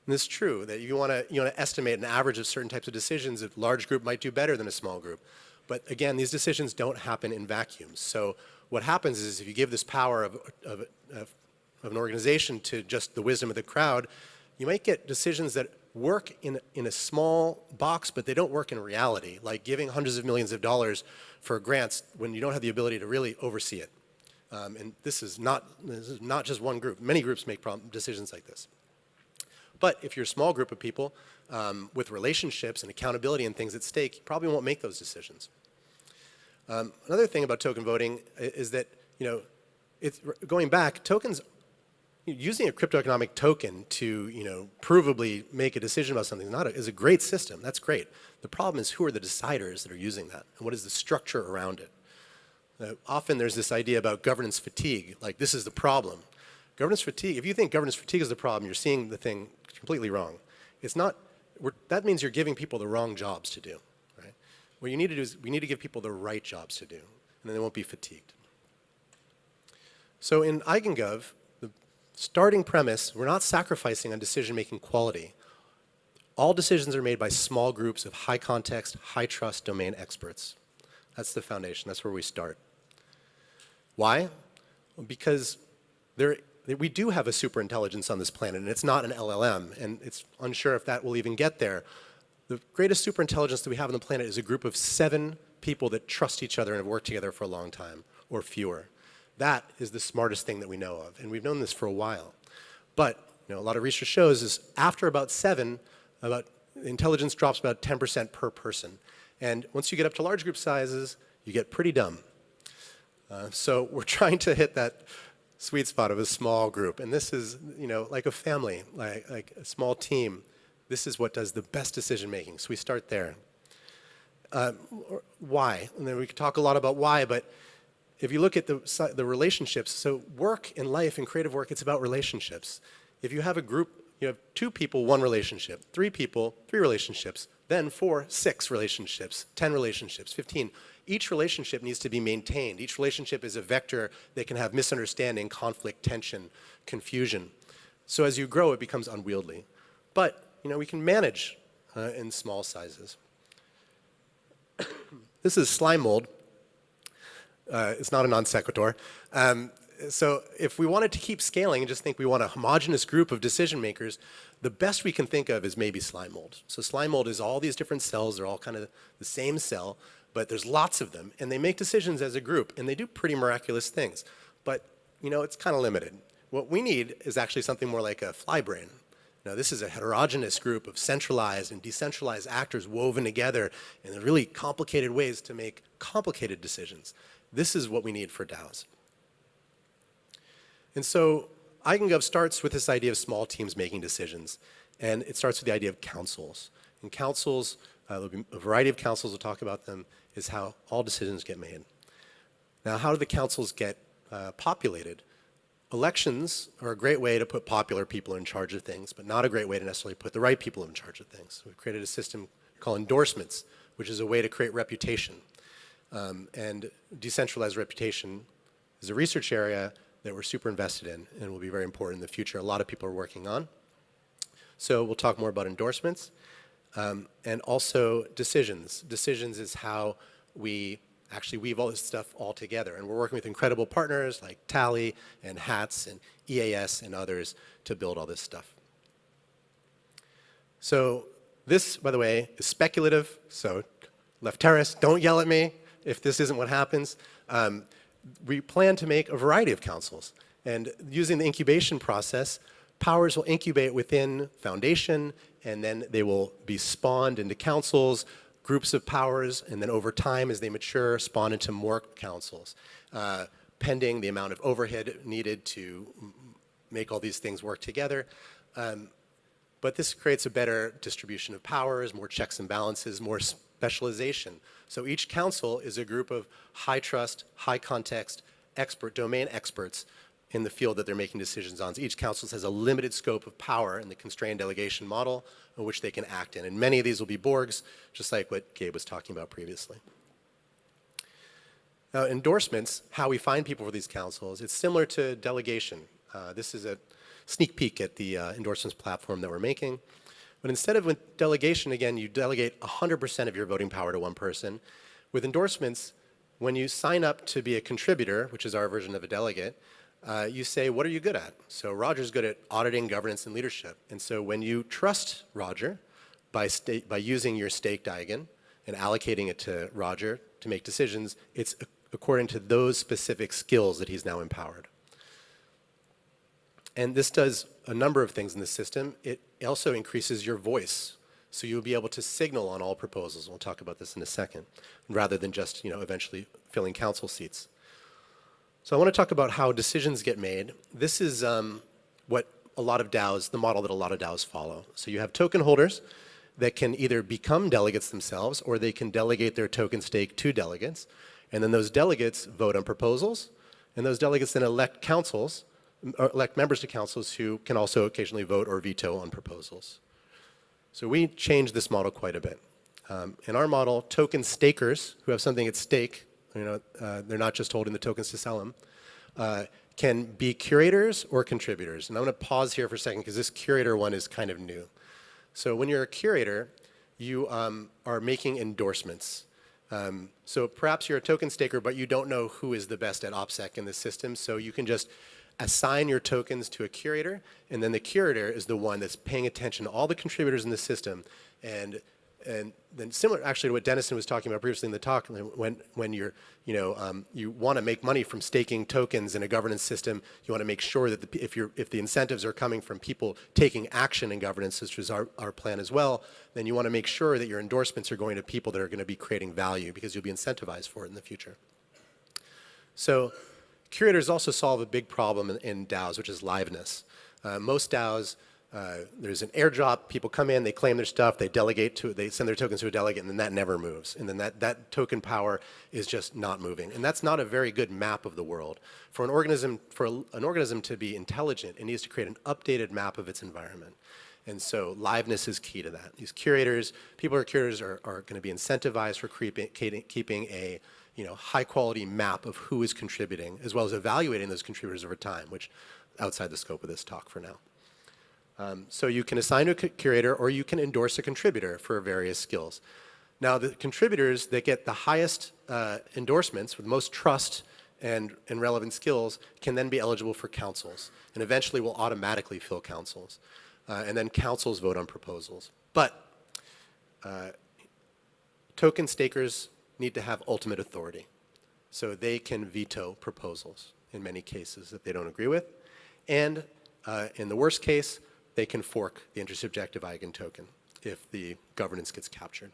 And it's true that you want to estimate an average of certain types of decisions. A large group might do better than a small group. But again, these decisions don't happen in vacuums. So what happens is if you give this power of an organization to just the wisdom of the crowd, you might get decisions that work in a small box, but they don't work in reality, like giving hundreds of millions of dollars for grants when you don't have the ability to really oversee it. And this is not just one group. Many groups make decisions like this. But if you're a small group of people with relationships and accountability and things at stake, you probably won't make those decisions. Another thing about token voting is that, it's going back, tokens, using a crypto economic token to, provably make a decision about something is a great system. That's great. The problem is who are the deciders that are using that, and what is the structure around it? Often there's this idea about governance fatigue, like this is the problem. Governance fatigue, if you think governance fatigue is the problem, you're seeing the thing completely wrong. It's not, that means you're giving people the wrong jobs to do, right? What you need to do is we need to give people the right jobs to do, and then they won't be fatigued. So in EigenGov, the starting premise, we're not sacrificing on decision-making quality. All decisions are made by small groups of high context, high trust domain experts. That's the foundation, that's where we start. Why? Because we do have a superintelligence on this planet, and it's not an LLM, and it's unsure if that will even get there. The greatest superintelligence that we have on the planet is a group of 7 people that trust each other and have worked together for a long time, or fewer. That is the smartest thing that we know of, and we've known this for a while. But a lot of research shows is after about 7, intelligence drops about 10% per person. And once you get up to large group sizes, you get pretty dumb. So we're trying to hit that sweet spot of a small group. And this is, like a family, like a small team. This is what does the best decision making. So we start there. Why? And then we could talk a lot about why, but if you look at the relationships, so work in life and creative work, it's about relationships. If you have a group, you have 2 people, 1 relationship, 3 people, 3 relationships, then 4, 6 relationships, 10 relationships, 15. Each relationship needs to be maintained. Each relationship is a vector that can have misunderstanding, conflict, tension, confusion. So as you grow, it becomes unwieldy. But we can manage in small sizes. This is slime mold. It's not a non sequitur. So if we wanted to keep scaling and just think we want a homogeneous group of decision makers, the best we can think of is maybe slime mold. So slime mold is all these different cells. They're all kind of the same cell, but there's lots of them. And they make decisions as a group, and they do pretty miraculous things. But, it's kind of limited. What we need is actually something more like a fly brain. Now, this is a heterogeneous group of centralized and decentralized actors woven together in really complicated ways to make complicated decisions. This is what we need for DAOs. And so EigenGov starts with this idea of small teams making decisions. And it starts with the idea of councils. And councils, there'll be a variety of councils, we'll talk about them, is how all decisions get made. Now, how do the councils get populated? Elections are a great way to put popular people in charge of things, but not a great way to necessarily put the right people in charge of things. We've created a system called endorsements, which is a way to create reputation. And decentralized reputation is a research area that we're super invested in and will be very important in the future. A lot of people are working on. So we'll talk more about endorsements and also decisions. Decisions is how we actually weave all this stuff all together. And we're working with incredible partners like Tally and HATS and EAS and others to build all this stuff. So this, by the way, is speculative. So left terrace, don't yell at me if this isn't what happens. We plan to make a variety of councils. And using the incubation process, powers will incubate within Foundation, and then they will be spawned into councils, groups of powers, and then over time, as they mature, spawn into more councils, pending the amount of overhead needed to make all these things work together. But this creates a better distribution of powers, more checks and balances, more specialization. So each council is a group of high trust, high context, domain experts in the field that they're making decisions on. So each council has a limited scope of power in the constrained delegation model in which they can act in. And many of these will be Borgs, just like what Gabe was talking about previously. Now, endorsements, how we find people for these councils, it's similar to delegation. This is a sneak peek at the endorsements platform that we're making. But instead of with delegation, again, you delegate 100% of your voting power to one person. With endorsements, when you sign up to be a contributor, which is our version of a delegate, you say, what are you good at? So Roger's good at auditing, governance, and leadership. And so when you trust Roger by using your staked eigen and allocating it to Roger to make decisions, it's according to those specific skills that he's now empowered. And this does a number of things in the system. It also increases your voice. So you'll be able to signal on all proposals. We'll talk about this in a second, rather than just, eventually filling council seats. So I want to talk about how decisions get made. This is what a lot of DAOs, the model that a lot of DAOs follow. So you have token holders that can either become delegates themselves, or they can delegate their token stake to delegates. And then those delegates vote on proposals, and those delegates then elect councils, or elect members to councils who can also occasionally vote or veto on proposals. So we changed this model quite a bit. In our model, token stakers who have something at stake, they're not just holding the tokens to sell them, can be curators or contributors. And I'm going to pause here for a second because this curator one is kind of new. So when you're a curator, you are making endorsements. So perhaps you're a token staker, but you don't know who is the best at OPSEC in the system, so you can just assign your tokens to a curator, and then the curator is the one that's paying attention to all the contributors in the system. And then similar actually to what Dennison was talking about previously in the talk, when you're, you want to make money from staking tokens in a governance system, you want to make sure that if the incentives are coming from people taking action in governance, which is our plan as well, then you want to make sure that your endorsements are going to people that are going to be creating value because you'll be incentivized for it in the future. So curators also solve a big problem in DAOs, which is liveness. Most DAOs, there's an airdrop, people come in, they claim their stuff, they send their tokens to a delegate, and then that never moves. And then that token power is just not moving. And that's not a very good map of the world. For an organism to be intelligent, it needs to create an updated map of its environment. And so liveness is key to that. These curators, people who are curators are going to be incentivized for keeping a high quality map of who is contributing, as well as evaluating those contributors over time, which outside the scope of this talk for now. So you can assign a curator, or you can endorse a contributor for various skills. Now the contributors that get the highest endorsements with most trust and relevant skills can then be eligible for councils, and eventually will automatically fill councils. And then councils vote on proposals. But token stakers need to have ultimate authority. So they can veto proposals in many cases that they don't agree with. And in the worst case, they can fork the intersubjective eigen token if the governance gets captured.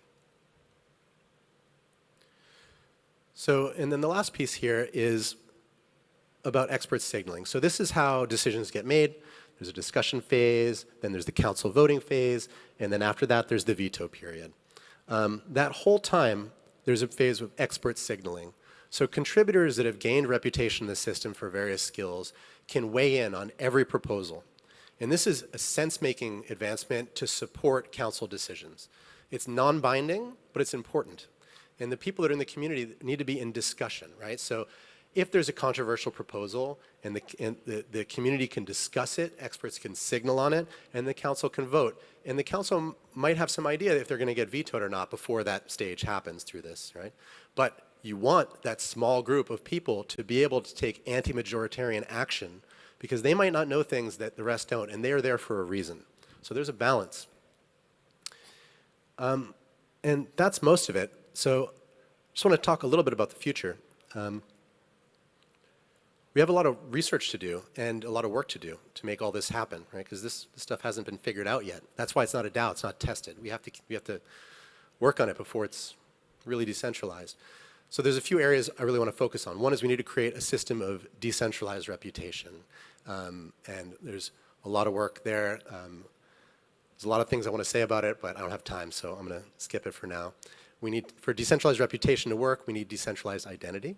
So, and then the last piece here is about expert signaling. So this is how decisions get made. There's a discussion phase, then there's the council voting phase, and then after that there's the veto period. That whole time, there's a phase of expert signaling. So contributors that have gained reputation in the system for various skills can weigh in on every proposal. And this is a sense-making advancement to support council decisions. It's non-binding, but it's important. And the people that are in the community need to be in discussion, right? So if there's a controversial proposal and the community can discuss it, experts can signal on it, and the council can vote. And the council might have some idea if they're going to get vetoed or not before that stage happens through this, right? But you want that small group of people to be able to take anti-majoritarian action because they might not know things that the rest don't, and they are there for a reason. So there's a balance. And that's most of it. So I just want to talk a little bit about the future. We have a lot of research to do and a lot of work to do to make all this happen, right? Because this stuff hasn't been figured out yet. That's why it's not a DAO, it's not tested. We have to work on it before it's really decentralized. So there's a few areas I really want to focus on. One is we need to create a system of decentralized reputation. And there's a lot of work there. There's a lot of things I want to say about it, but I don't have time, so I'm going to skip it for now. For decentralized reputation to work, we need decentralized identity.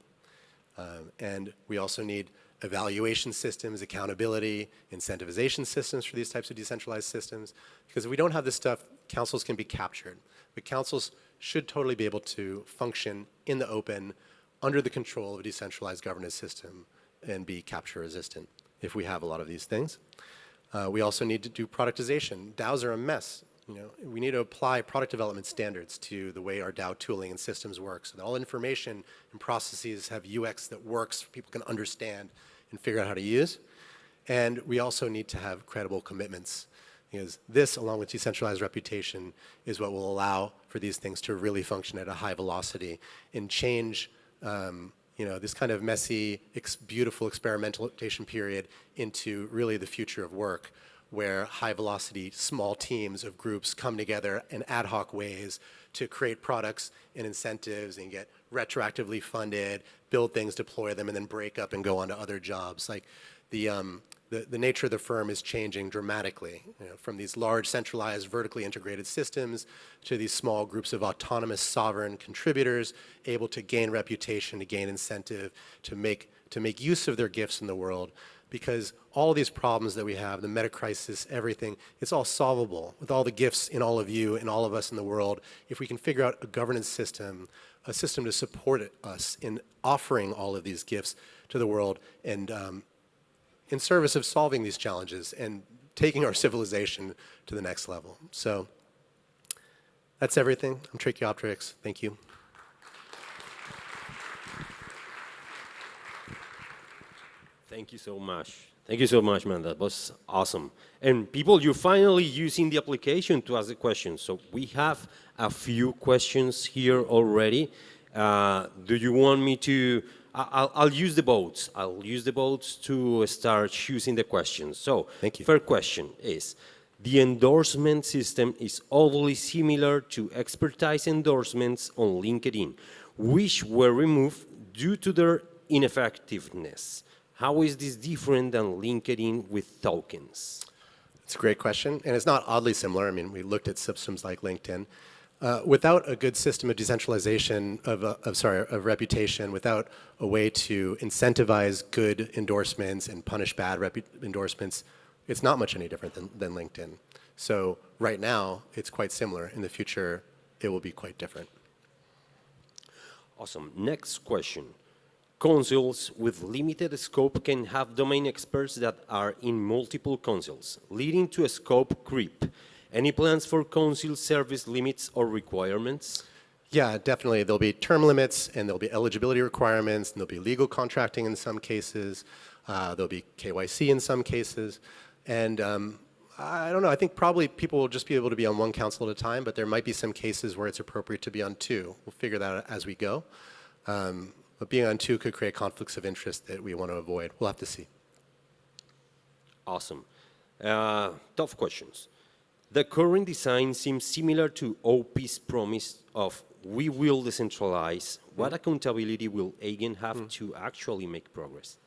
And we also need evaluation systems, accountability, incentivization systems for these types of decentralized systems. Because if we don't have this stuff, councils can be captured. But councils should totally be able to function in the open under the control of a decentralized governance system and be capture resistant if we have a lot of these things. We also need to do productization. DAOs are a mess. We need to apply product development standards to the way our DAO tooling and systems work, so that all information and processes have UX that works, people can understand and figure out how to use. And we also need to have credible commitments, because this, along with decentralized reputation, is what will allow for these things to really function at a high velocity and change this kind of messy, beautiful experimentation period into really the future of work, where high-velocity, small teams of groups come together in ad hoc ways to create products and incentives and get retroactively funded, build things, deploy them, and then break up and go on to other jobs. Like the nature of the firm is changing dramatically, from these large, centralized, vertically integrated systems to these small groups of autonomous, sovereign contributors able to gain reputation, to gain incentive, to make use of their gifts in the world. Because all of these problems that we have, the meta crisis, everything, it's all solvable with all the gifts in all of you and all of us in the world. If we can figure out a governance system, a system to support us in offering all of these gifts to the world and in service of solving these challenges and taking our civilization to the next level. So that's everything. I'm Tracheopteryx. Thank you. Thank you so much. Thank you so much, man. That was awesome. And people, you're finally using the application to ask the questions. So we have a few questions here already. Do you want me to? I'll use the votes. I'll use the votes to start choosing the questions. So, thank you. First question is, the endorsement system is oddly similar to expertise endorsements on LinkedIn, which were removed due to their ineffectiveness. How is this different than LinkedIn with tokens? It's a great question, and it's not oddly similar. I mean, we looked at systems like LinkedIn. Without a good system of decentralization of reputation, without a way to incentivize good endorsements and punish bad endorsements, it's not much any different than LinkedIn. So right now, it's quite similar. In the future, it will be quite different. Awesome. Next question. Councils with limited scope can have domain experts that are in multiple councils, leading to a scope creep. Any plans for council service limits or requirements? Yeah, definitely. There'll be term limits, and there'll be eligibility requirements, and there'll be legal contracting in some cases. There'll be KYC in some cases. And I don't know. I think probably people will just be able to be on one council at a time, but there might be some cases where it's appropriate to be on two. We'll figure that out as we go. But being on two could create conflicts of interest that we want to avoid. We'll have to see. Awesome. Tough questions. The current design seems similar to OP's promise of we will decentralize. What accountability will Eigen have to actually make progress?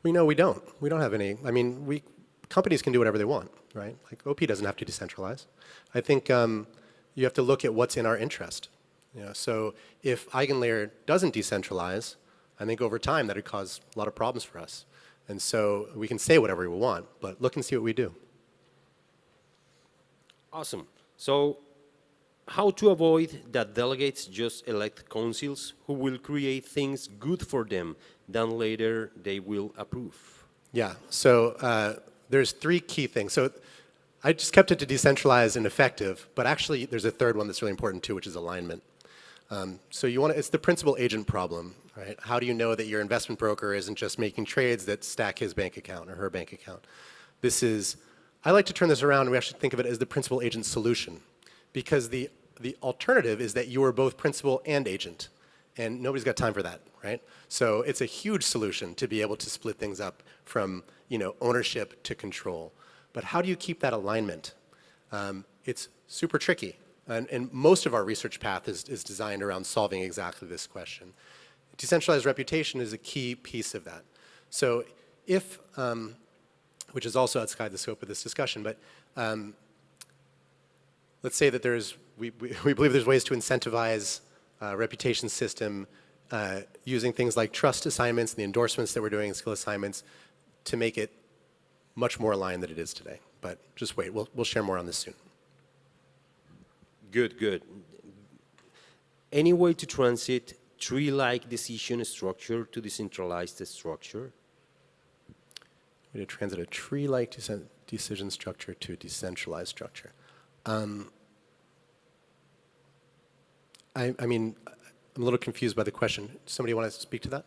We know we don't. We don't have any. I mean, companies can do whatever they want, right? Like OP doesn't have to decentralize. I think you have to look at what's in our interest. So if EigenLayer doesn't decentralize, I think over time that would cause a lot of problems for us. And so we can say whatever we want, but look and see what we do. Awesome. So how to avoid that delegates just elect councils who will create things good for them, then later they will approve? Yeah, so there's three key things. So I just kept it to decentralized and effective, but actually there's a third one that's really important too, which is alignment. So it's the principal agent problem, right? How do you know that your investment broker isn't just making trades that stack his bank account or her bank account? I like to turn this around and we actually think of it as the principal agent solution, because the alternative is that you are both principal and agent, and nobody's got time for that, right? So it's a huge solution to be able to split things up from ownership to control. But how do you keep that alignment? It's super tricky. And most of our research path is designed around solving exactly this question. Decentralized reputation is a key piece of that. So if, which is also outside the scope of this discussion, but let's say that we believe there's ways to incentivize reputation system using things like trust assignments and the endorsements that we're doing, skill assignments, to make it much more aligned than it is today. But just wait, we'll share more on this soon. Good, good. Any way to transit tree-like decision structure to decentralized structure? Way to transit a tree-like decision structure to a decentralized structure. I mean, I'm a little confused by the question. Somebody want to speak to that?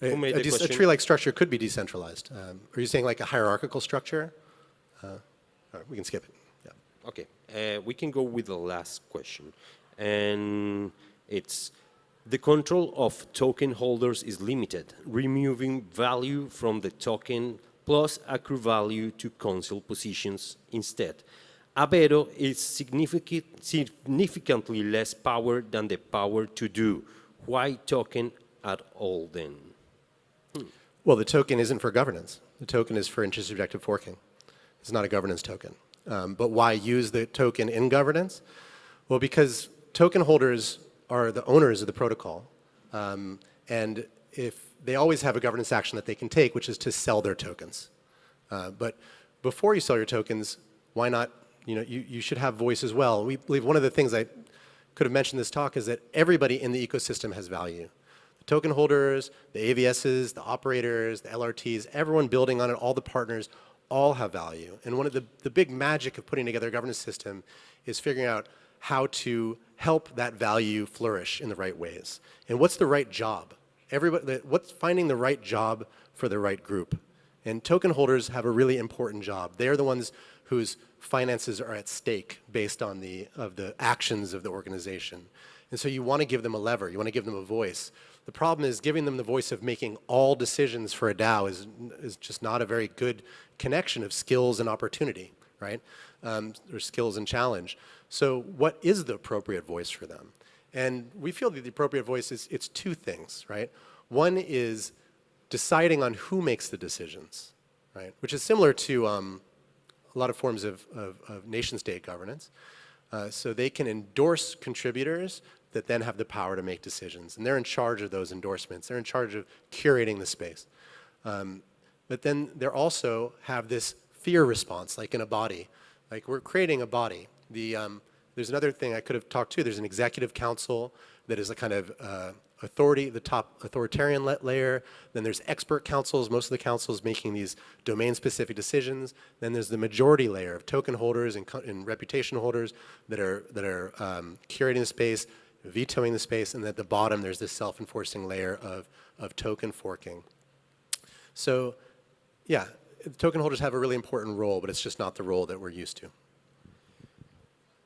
Who made the A question? tree-like structure could be decentralized. Are you saying like a hierarchical structure? All right, we can skip it. Yeah. Okay, we can go with the last question. And it's, the control of token holders is limited, removing value from the token plus accrue value to council positions instead. A veto is significantly less power than the power to do. Why token at all then? Well, the token isn't for governance. The token is for intersubjective forking. It's not a governance token. But why use the token in governance? Well, because token holders are the owners of the protocol. And if they always have a governance action that they can take, which is to sell their tokens. But before you sell your tokens, why not, you should have voice as well. We believe one of the things I could have mentioned in this talk is that everybody in the ecosystem has value. The token holders, the AVSs, the operators, the LRTs, everyone building on it, all the partners, all have value. And one of the big magic of putting together a governance system is figuring out how to help that value flourish in the right ways. And what's the right job? What's finding the right job for the right group? And token holders have a really important job. They're the ones whose finances are at stake based on the actions of the organization. And so you want to give them a lever. You want to give them a voice. The problem is giving them the voice of making all decisions for a DAO is just not a very good connection of skills and opportunity, right? Or skills and challenge. So what is the appropriate voice for them? And we feel that the appropriate voice is, it's two things, right? One is deciding on who makes the decisions, right? Which is similar to a lot of forms of nation-state governance. So they can endorse contributors that then have the power to make decisions. And they're in charge of those endorsements. They're in charge of curating the space. But then they also have this fear response, like in a body. Like we're creating a body. There's another thing I could have talked to. There's an executive council that is a kind of authority, the top authoritarian layer. Then there's expert councils, most of the councils making these domain-specific decisions. Then there's the majority layer of token holders and reputation holders that are curating the space, vetoing the space, and at the bottom there's this self-enforcing layer of token forking. So, yeah, token holders have a really important role, but it's just not the role that we're used to.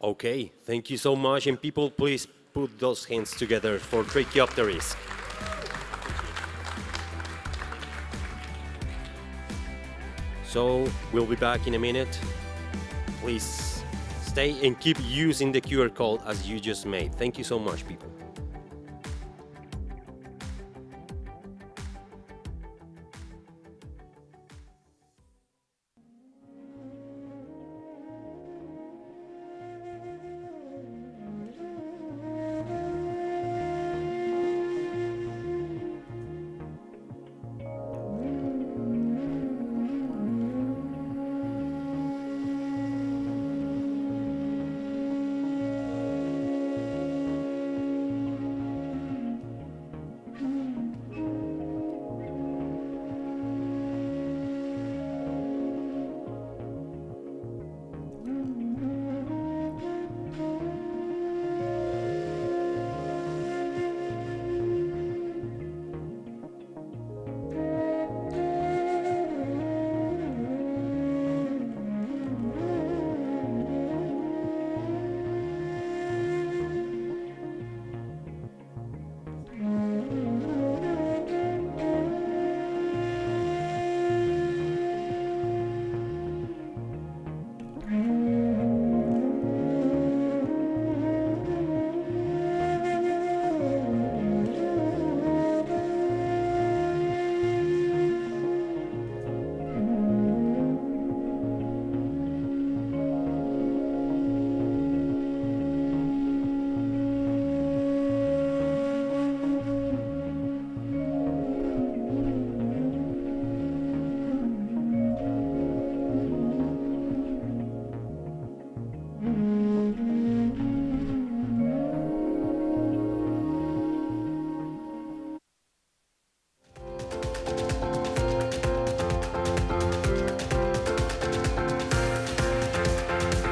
Okay, thank you so much. And people, please put those hands together for Tracheopteris. So we'll be back in a minute. Please stay and keep using the QR code as you just made. Thank you so much, people.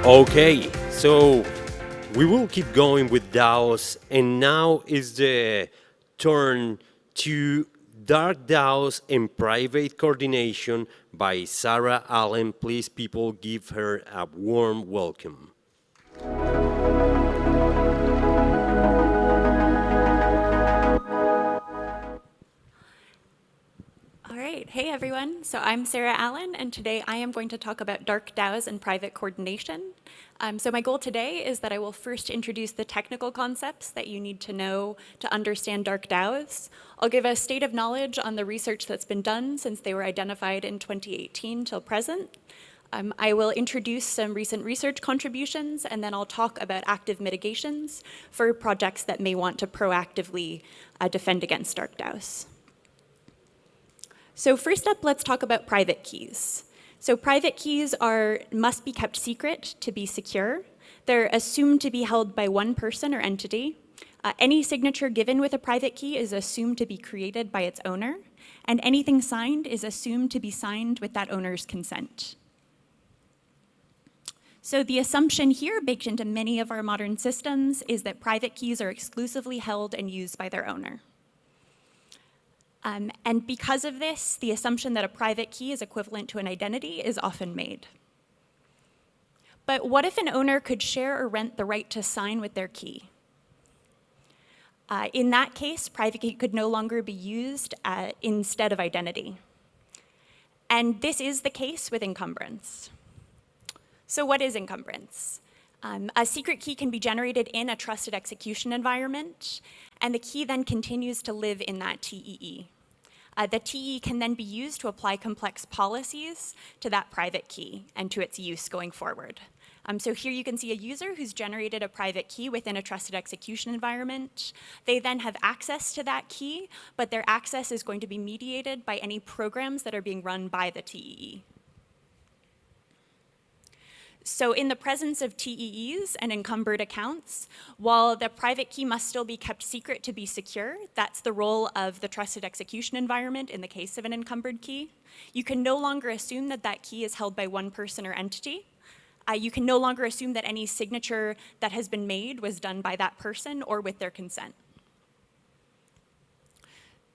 Okay, so we will keep going with DAOs, and now is the turn to Dark DAOs and Private Coordination by Sarah Allen. Please, people, give her a warm welcome. All right, hey everyone. So I'm Sarah Allen, and today I am going to talk about dark DAOs and private coordination. So my goal today is that I will first introduce the technical concepts that you need to know to understand dark DAOs. I'll give a state of knowledge on the research that's been done since they were identified in 2018 till present. I will introduce some recent research contributions, and then I'll talk about active mitigations for projects that may want to proactively defend against dark DAOs. So first up, let's talk about private keys. So private keys must be kept secret to be secure. They're assumed to be held by one person or entity. Any signature given with a private key is assumed to be created by its owner, and anything signed is assumed to be signed with that owner's consent. So the assumption here, baked into many of our modern systems, is that private keys are exclusively held and used by their owner. And because of this, the assumption that a private key is equivalent to an identity is often made. But what if an owner could share or rent the right to sign with their key? In that case, private key could no longer be used instead of identity. And this is the case with encumbrance. So what is encumbrance? A secret key can be generated in a trusted execution environment, and the key then continues to live in that TEE. The TEE can then be used to apply complex policies to that private key and to its use going forward. So here you can see a user who's generated a private key within a trusted execution environment. They then have access to that key, but their access is going to be mediated by any programs that are being run by the TEE. So in the presence of TEEs and encumbered accounts, while the private key must still be kept secret to be secure, that's the role of the trusted execution environment in the case of an encumbered key, you can no longer assume that that key is held by one person or entity. You can no longer assume that any signature that has been made was done by that person or with their consent.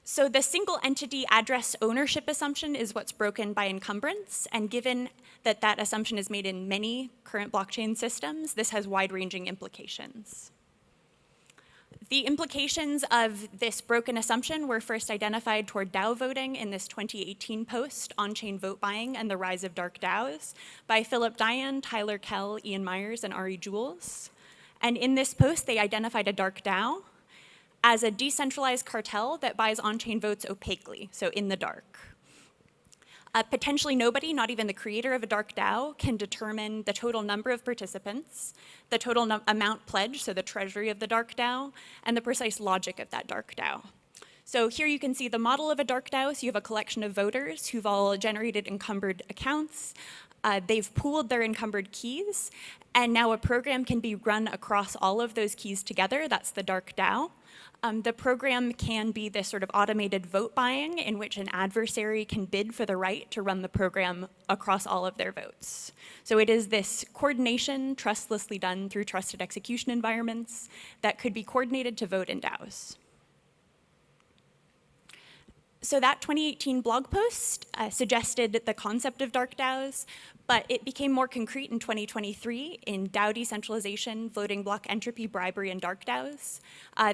So the single entity address ownership assumption is what's broken by encumbrance, and given that that assumption is made in many current blockchain systems, this has wide-ranging implications. The implications of this broken assumption were first identified toward DAO voting in this 2018 post, On-Chain Vote Buying and the Rise of Dark DAOs, by Philip Dian, Tyler Kell, Ian Myers, and Ari Jules. And in this post, they identified a dark DAO as a decentralized cartel that buys on-chain votes opaquely, so in the dark. Potentially nobody, not even the creator of a dark DAO, can determine the total number of participants, the total amount pledged, so the treasury of the dark DAO, and the precise logic of that dark DAO. So here you can see the model of a dark DAO. So you have a collection of voters who've all generated encumbered accounts. They've pooled their encumbered keys, and now a program can be run across all of those keys together. That's the dark DAO. The program can be this sort of automated vote buying in which an adversary can bid for the right to run the program across all of their votes. So it is this coordination trustlessly done through trusted execution environments that could be coordinated to vote in DAOs. So that 2018 blog post suggested the concept of dark DAOs, but it became more concrete in 2023 in DAO decentralization, voting block entropy, bribery, and dark DAOs.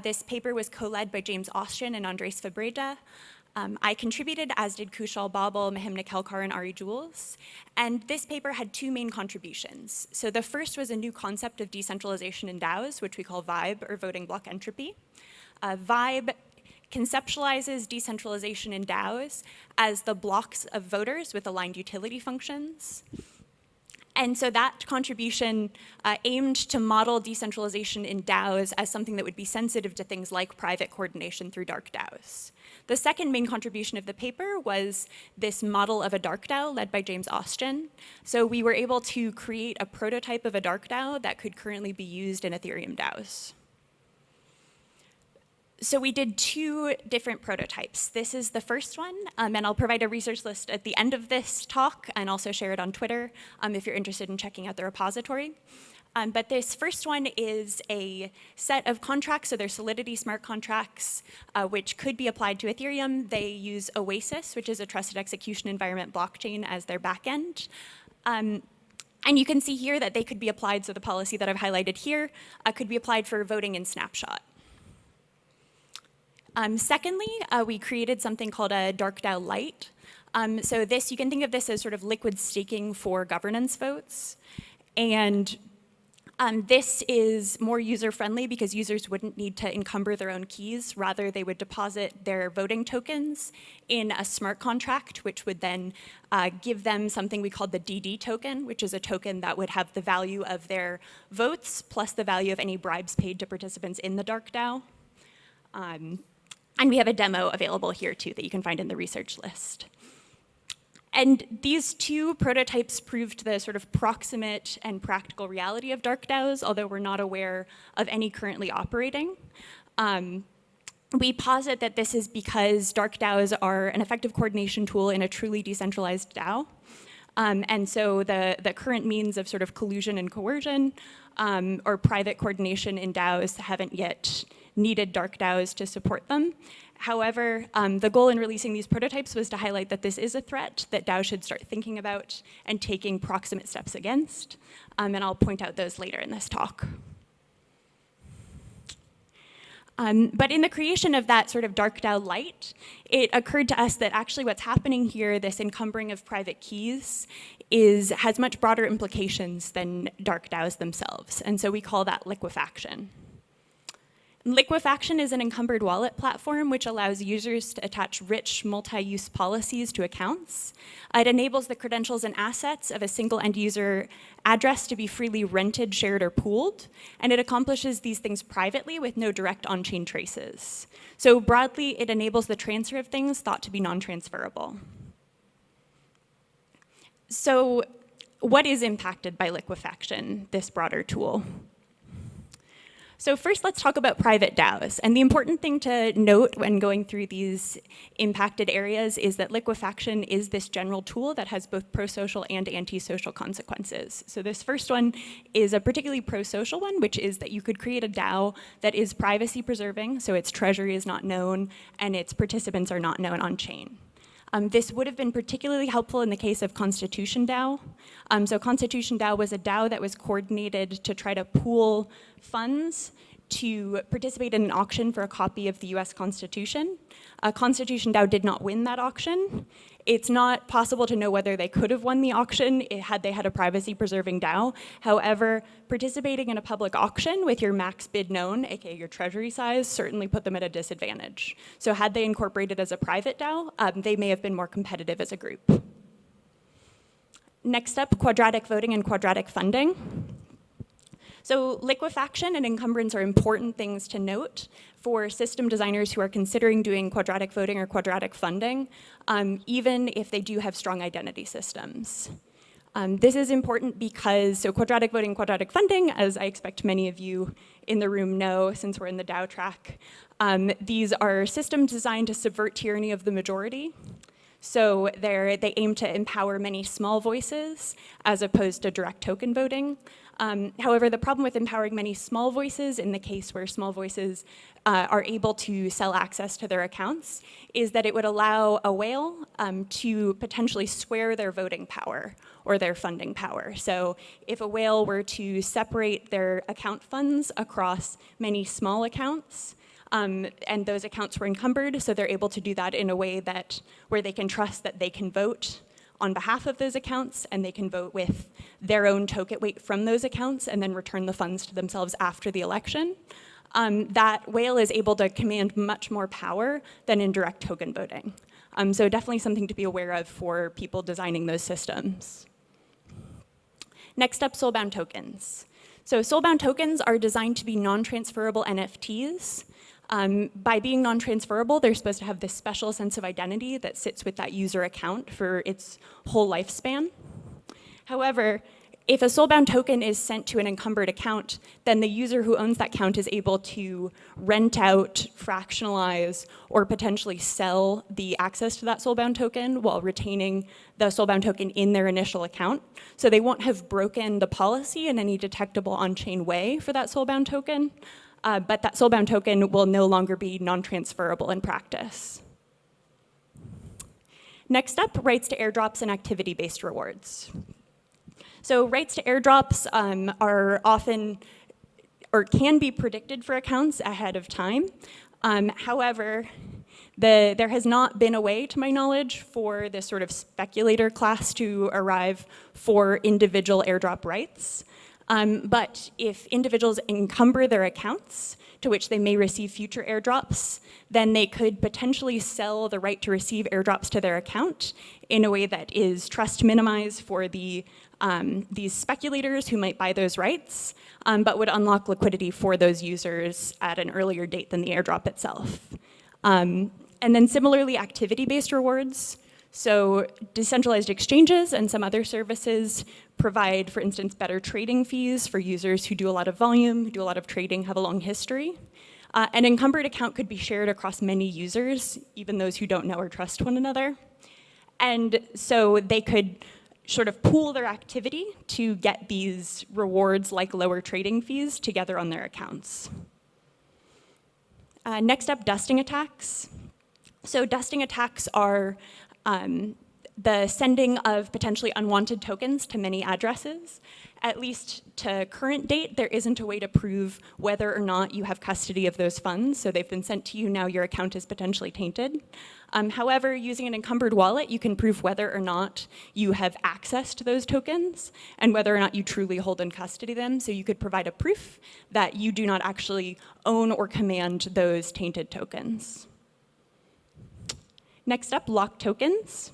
This paper was co-led by James Austin and Andres Fabrega. I contributed, as did Kushal Babel, Mahimna Kelkar, and Ari Jules. And this paper had two main contributions. So the first was a new concept of decentralization in DAOs, which we call VIBE, or voting block entropy. VIBE conceptualizes decentralization in DAOs as the blocks of voters with aligned utility functions. And so that contribution aimed to model decentralization in DAOs as something that would be sensitive to things like private coordination through dark DAOs. The second main contribution of the paper was this model of a dark DAO led by James Austin. So we were able to create a prototype of a dark DAO that could currently be used in Ethereum DAOs. So we did 2 different prototypes. This is the first one, and I'll provide a research list at the end of this talk and also share it on Twitter if you're interested in checking out the repository. But this first one is a set of contracts, so they're Solidity smart contracts, which could be applied to Ethereum. They use Oasis, which is a trusted execution environment blockchain, as their backend. And you can see here that they could be applied, so the policy that I've highlighted here could be applied for voting in Snapshot. Secondly, we created something called a DarkDAO Lite. So this, you can think of this as sort of liquid staking for governance votes. And this is more user-friendly because users wouldn't need to encumber their own keys. Rather, they would deposit their voting tokens in a smart contract, which would then give them something we called the DD token, which is a token that would have the value of their votes plus the value of any bribes paid to participants in the DarkDAO. And we have a demo available here, too, that you can find in the research list. And these 2 prototypes proved the sort of proximate and practical reality of DarkDAOs, although we're not aware of any currently operating. We posit that this is because DarkDAOs are an effective coordination tool in a truly decentralized DAO. And so the current means of sort of collusion and coercion or private coordination in DAOs haven't yet needed DarkDAOs to support them. However, the goal in releasing these prototypes was to highlight that this is a threat that DAOs should start thinking about and taking proximate steps against. And I'll point out those later in this talk. But in the creation of that sort of DarkDAO Lite, it occurred to us that actually what's happening here, this encumbering of private keys, has much broader implications than DarkDAOs themselves. And so we call that liquefaction. Liquefaction is an encumbered wallet platform which allows users to attach rich multi-use policies to accounts. It enables the credentials and assets of a single end-user address to be freely rented, shared, or pooled, and it accomplishes these things privately with no direct on-chain traces. So broadly, it enables the transfer of things thought to be non-transferable. So what is impacted by liquefaction, this broader tool? So first, let's talk about private DAOs. And the important thing to note when going through these impacted areas is that liquefaction is this general tool that has both pro-social and anti-social consequences. So this first one is a particularly pro-social one, which is that you could create a DAO that is privacy preserving, so its treasury is not known and its participants are not known on chain. This would have been particularly helpful in the case of Constitution DAO. So Constitution DAO was a DAO that was coordinated to try to pool funds to participate in an auction for a copy of the US Constitution. Constitution DAO did not win that auction. It's not possible to know whether they could have won the auction had they had a privacy-preserving DAO. However, participating in a public auction with your max bid known, aka your treasury size, certainly put them at a disadvantage. So had they incorporated as a private DAO, they may have been more competitive as a group. Next up, quadratic voting and quadratic funding. So liquefaction and encumbrance are important things to note for system designers who are considering doing quadratic voting or quadratic funding, even if they do have strong identity systems. This is important because, so quadratic voting, quadratic funding, as I expect many of you in the room know since we're in the DAO track, these are systems designed to subvert tyranny of the majority. So they aim to empower many small voices as opposed to direct token voting. However, the problem with empowering many small voices in the case where small voices are able to sell access to their accounts is that it would allow a whale to potentially square their voting power or their funding power. So if a whale were to separate their account funds across many small accounts, and those accounts were encumbered, so they're able to do that in a way where they can trust that they can vote on behalf of those accounts, and they can vote with their own token weight from those accounts and then return the funds to themselves after the election. That whale is able to command much more power than in direct token voting. So definitely something to be aware of for people designing those systems. Next up, soulbound tokens. So soulbound tokens are designed to be non-transferable NFTs. By being non-transferable, they're supposed to have this special sense of identity that sits with that user account for its whole lifespan. However, if a soulbound token is sent to an encumbered account, then the user who owns that account is able to rent out, fractionalize, or potentially sell the access to that soulbound token while retaining the soulbound token in their initial account. So they won't have broken the policy in any detectable on-chain way for that soulbound token, but that soulbound token will no longer be non-transferable in practice. Next up, rights to airdrops and activity-based rewards. So rights to airdrops are often, or can be predicted for accounts ahead of time. However, there has not been a way, to my knowledge, for this sort of speculator class to arrive for individual airdrop rights. But if individuals encumber their accounts, to which they may receive future airdrops, then they could potentially sell the right to receive airdrops to their account in a way that is trust minimized for these speculators who might buy those rights, but would unlock liquidity for those users at an earlier date than the airdrop itself. And then similarly, activity-based rewards. So decentralized exchanges and some other services provide, for instance, better trading fees for users who do a lot of volume, who do a lot of trading, have a long history. An encumbered account could be shared across many users, even those who don't know or trust one another. And so they could sort of pool their activity to get these rewards like lower trading fees together on their accounts. Next up, dusting attacks. So dusting attacks are the sending of potentially unwanted tokens to many addresses. At least to current date, there isn't a way to prove whether or not you have custody of those funds. So they've been sent to you, now your account is potentially tainted. However, using an encumbered wallet, you can prove whether or not you have access to those tokens and whether or not you truly hold in custody them. So you could provide a proof that you do not actually own or command those tainted tokens. Next up, locked tokens.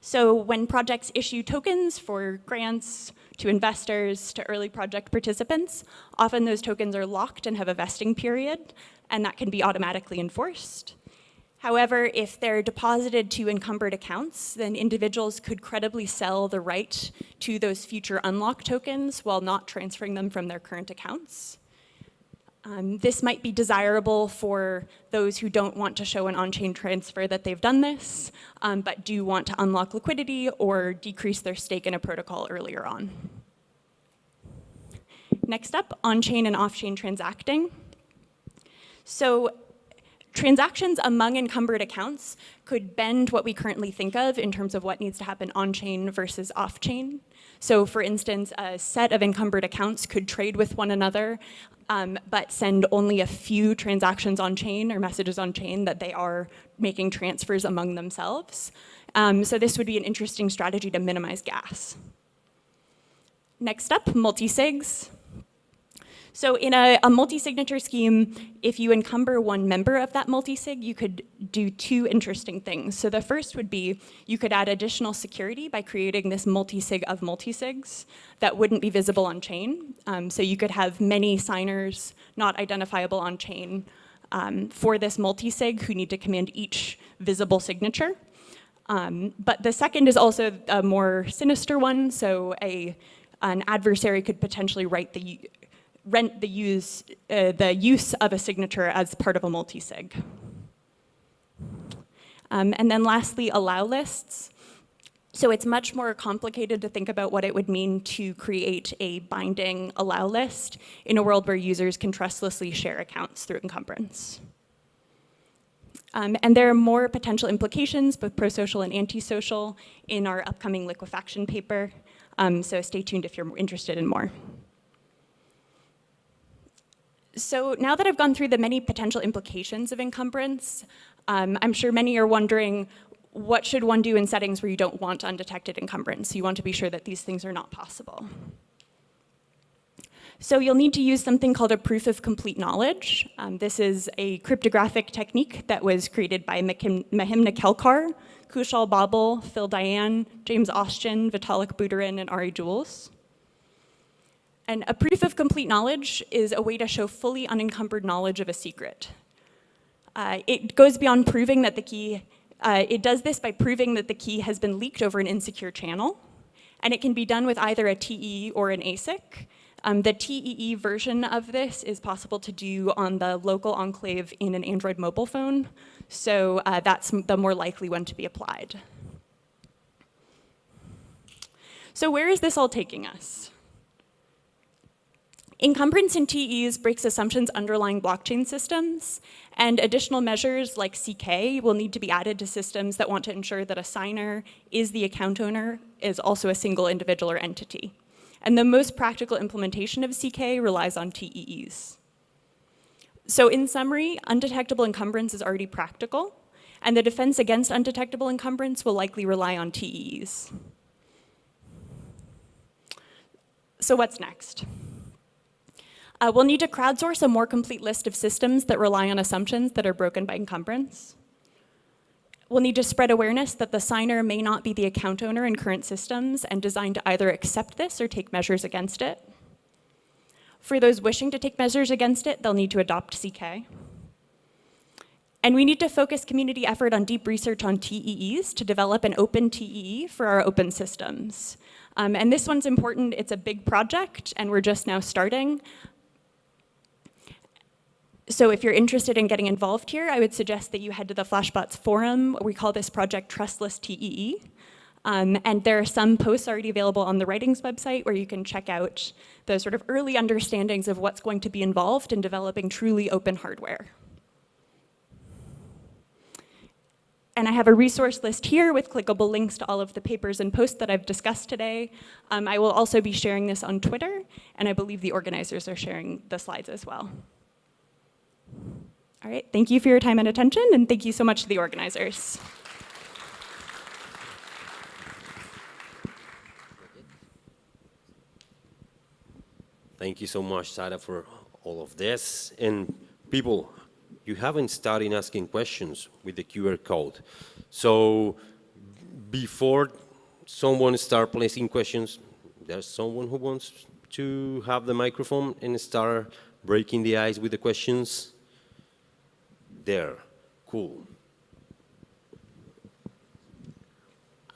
So when projects issue tokens for grants to investors, to early project participants, often those tokens are locked and have a vesting period, and that can be automatically enforced. However, if they're deposited to encumbered accounts, then individuals could credibly sell the right to those future unlocked tokens while not transferring them from their current accounts. This might be desirable for those who don't want to show an on-chain transfer that they've done this, but do want to unlock liquidity or decrease their stake in a protocol earlier on. Next up, on-chain and off-chain transacting. So transactions among encumbered accounts could bend what we currently think of in terms of what needs to happen on-chain versus off-chain. So for instance, a set of encumbered accounts could trade with one another, but send only a few transactions on-chain or messages on-chain that they are making transfers among themselves. So this would be an interesting strategy to minimize gas. Next up, multi-sigs. So in a multi-signature scheme, if you encumber one member of that multi-sig, you could do two interesting things. So the first would be you could add additional security by creating this multi-sig of multi-sigs that wouldn't be visible on chain. So you could have many signers not identifiable on chain for this multi-sig who need to command each visible signature. But the second is also a more sinister one. So an adversary could potentially rent the use of a signature as part of a multi-sig. And then lastly, allow lists. So it's much more complicated to think about what it would mean to create a binding allow list in a world where users can trustlessly share accounts through encumbrance. And there are more potential implications, both pro-social and anti-social, in our upcoming liquefaction paper. So stay tuned if you're interested in more. So now that I've gone through the many potential implications of encumbrance, I'm sure many are wondering, what should one do in settings where you don't want undetected encumbrance? You want to be sure that these things are not possible. So you'll need to use something called a proof of complete knowledge. This is a cryptographic technique that was created by Mahimna Kelkar, Kushal Babel, Phil Diane, James Austin, Vitalik Buterin, and Ari Jules. And a proof of complete knowledge is a way to show fully unencumbered knowledge of a secret. It goes beyond proving that the key, it does this by proving that the key has been leaked over an insecure channel. And it can be done with either a TEE or an ASIC. The TEE version of this is possible to do on the local enclave in an Android mobile phone. So that's the more likely one to be applied. So where is this all taking us? Encumbrance in TEs breaks assumptions underlying blockchain systems, and additional measures like CK will need to be added to systems that want to ensure that a signer is the account owner, is also a single individual or entity. And the most practical implementation of CK relies on TEEs. So in summary, undetectable encumbrance is already practical, and the defense against undetectable encumbrance will likely rely on TEEs. So what's next? We'll need to crowdsource a more complete list of systems that rely on assumptions that are broken by encumbrance. We'll need to spread awareness that the signer may not be the account owner in current systems and design to either accept this or take measures against it. For those wishing to take measures against it, they'll need to adopt CK. And we need to focus community effort on deep research on TEEs to develop an open TEE for our open systems. And this one's important. It's a big project, and we're just now starting. So if you're interested in getting involved here, I would suggest that you head to the Flashbots forum. We call this project Trustless TEE. And there are some posts already available on the Writings website where you can check out the sort of early understandings of what's going to be involved in developing truly open hardware. And I have a resource list here with clickable links to all of the papers and posts that I've discussed today. I will also be sharing this on Twitter, and I believe the organizers are sharing the slides as well. All right, thank you for your time and attention, and thank you so much to the organizers. Thank you so much, Sarah, for all of this. And people, you haven't started asking questions with the QR code. So before someone starts placing questions, there's someone who wants to have the microphone and start breaking the ice with the questions. There, cool.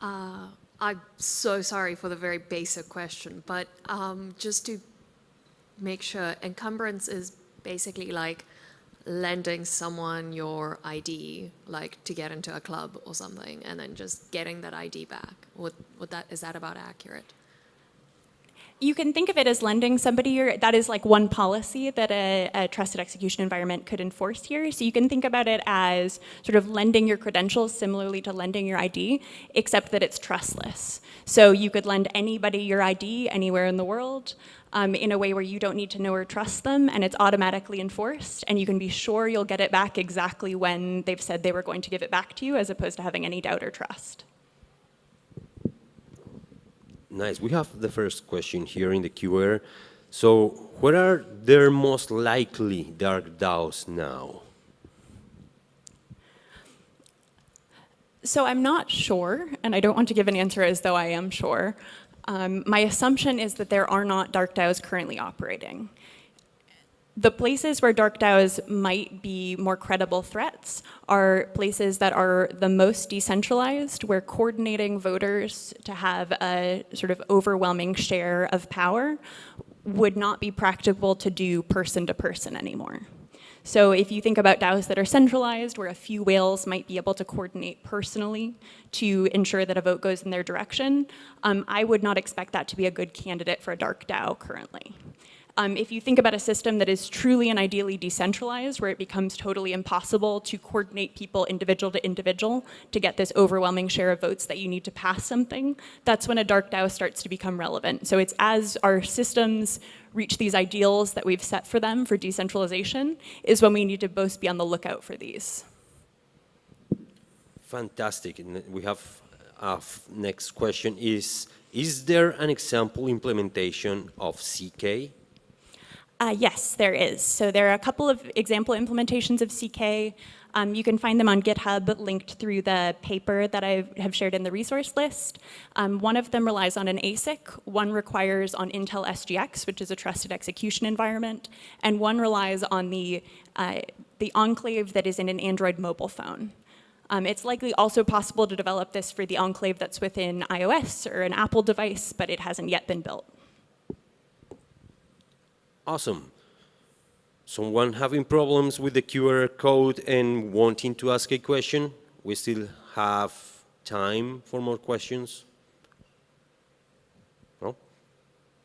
I'm so sorry for the very basic question, but just to make sure, encumbrance is basically like lending someone your ID, like to get into a club or something, and then just getting that ID back. Is that about accurate? You can think of it as lending somebody, that is like one policy that a trusted execution environment could enforce here. So you can think about it as sort of lending your credentials similarly to lending your ID, except that it's trustless. So you could lend anybody your ID anywhere in the world in a way where you don't need to know or trust them, and it's automatically enforced, and you can be sure you'll get it back exactly when they've said they were going to give it back to you, as opposed to having any doubt or trust. Nice. We have the first question here in the QR. So what are their most likely dark DAOs now? So I'm not sure, and I don't want to give an answer as though I am sure. My assumption is that there are not dark DAOs currently operating. The places where dark DAOs might be more credible threats are places that are the most decentralized, where coordinating voters to have a sort of overwhelming share of power would not be practicable to do person to person anymore. So if you think about DAOs that are centralized, where a few whales might be able to coordinate personally to ensure that a vote goes in their direction, I would not expect that to be a good candidate for a dark DAO currently. If you think about a system that is truly and ideally decentralized, where it becomes totally impossible to coordinate people individual to individual to get this overwhelming share of votes that you need to pass something, that's when a dark DAO starts to become relevant. So it's as our systems reach these ideals that we've set for them for decentralization, is when we need to both be on the lookout for these. Fantastic. And we have our next question is there an example implementation of CK? Yes, there is. So there are a couple of example implementations of CK. You can find them on GitHub, linked through the paper that I have shared in the resource list. One of them relies on an ASIC, one requires on Intel SGX, which is a trusted execution environment, and one relies on the enclave that is in an Android mobile phone. It's likely also possible to develop this for the enclave that's within iOS or an Apple device, but it hasn't yet been built. Awesome. Someone having problems with the QR code and wanting to ask a question? We still have time for more questions. No?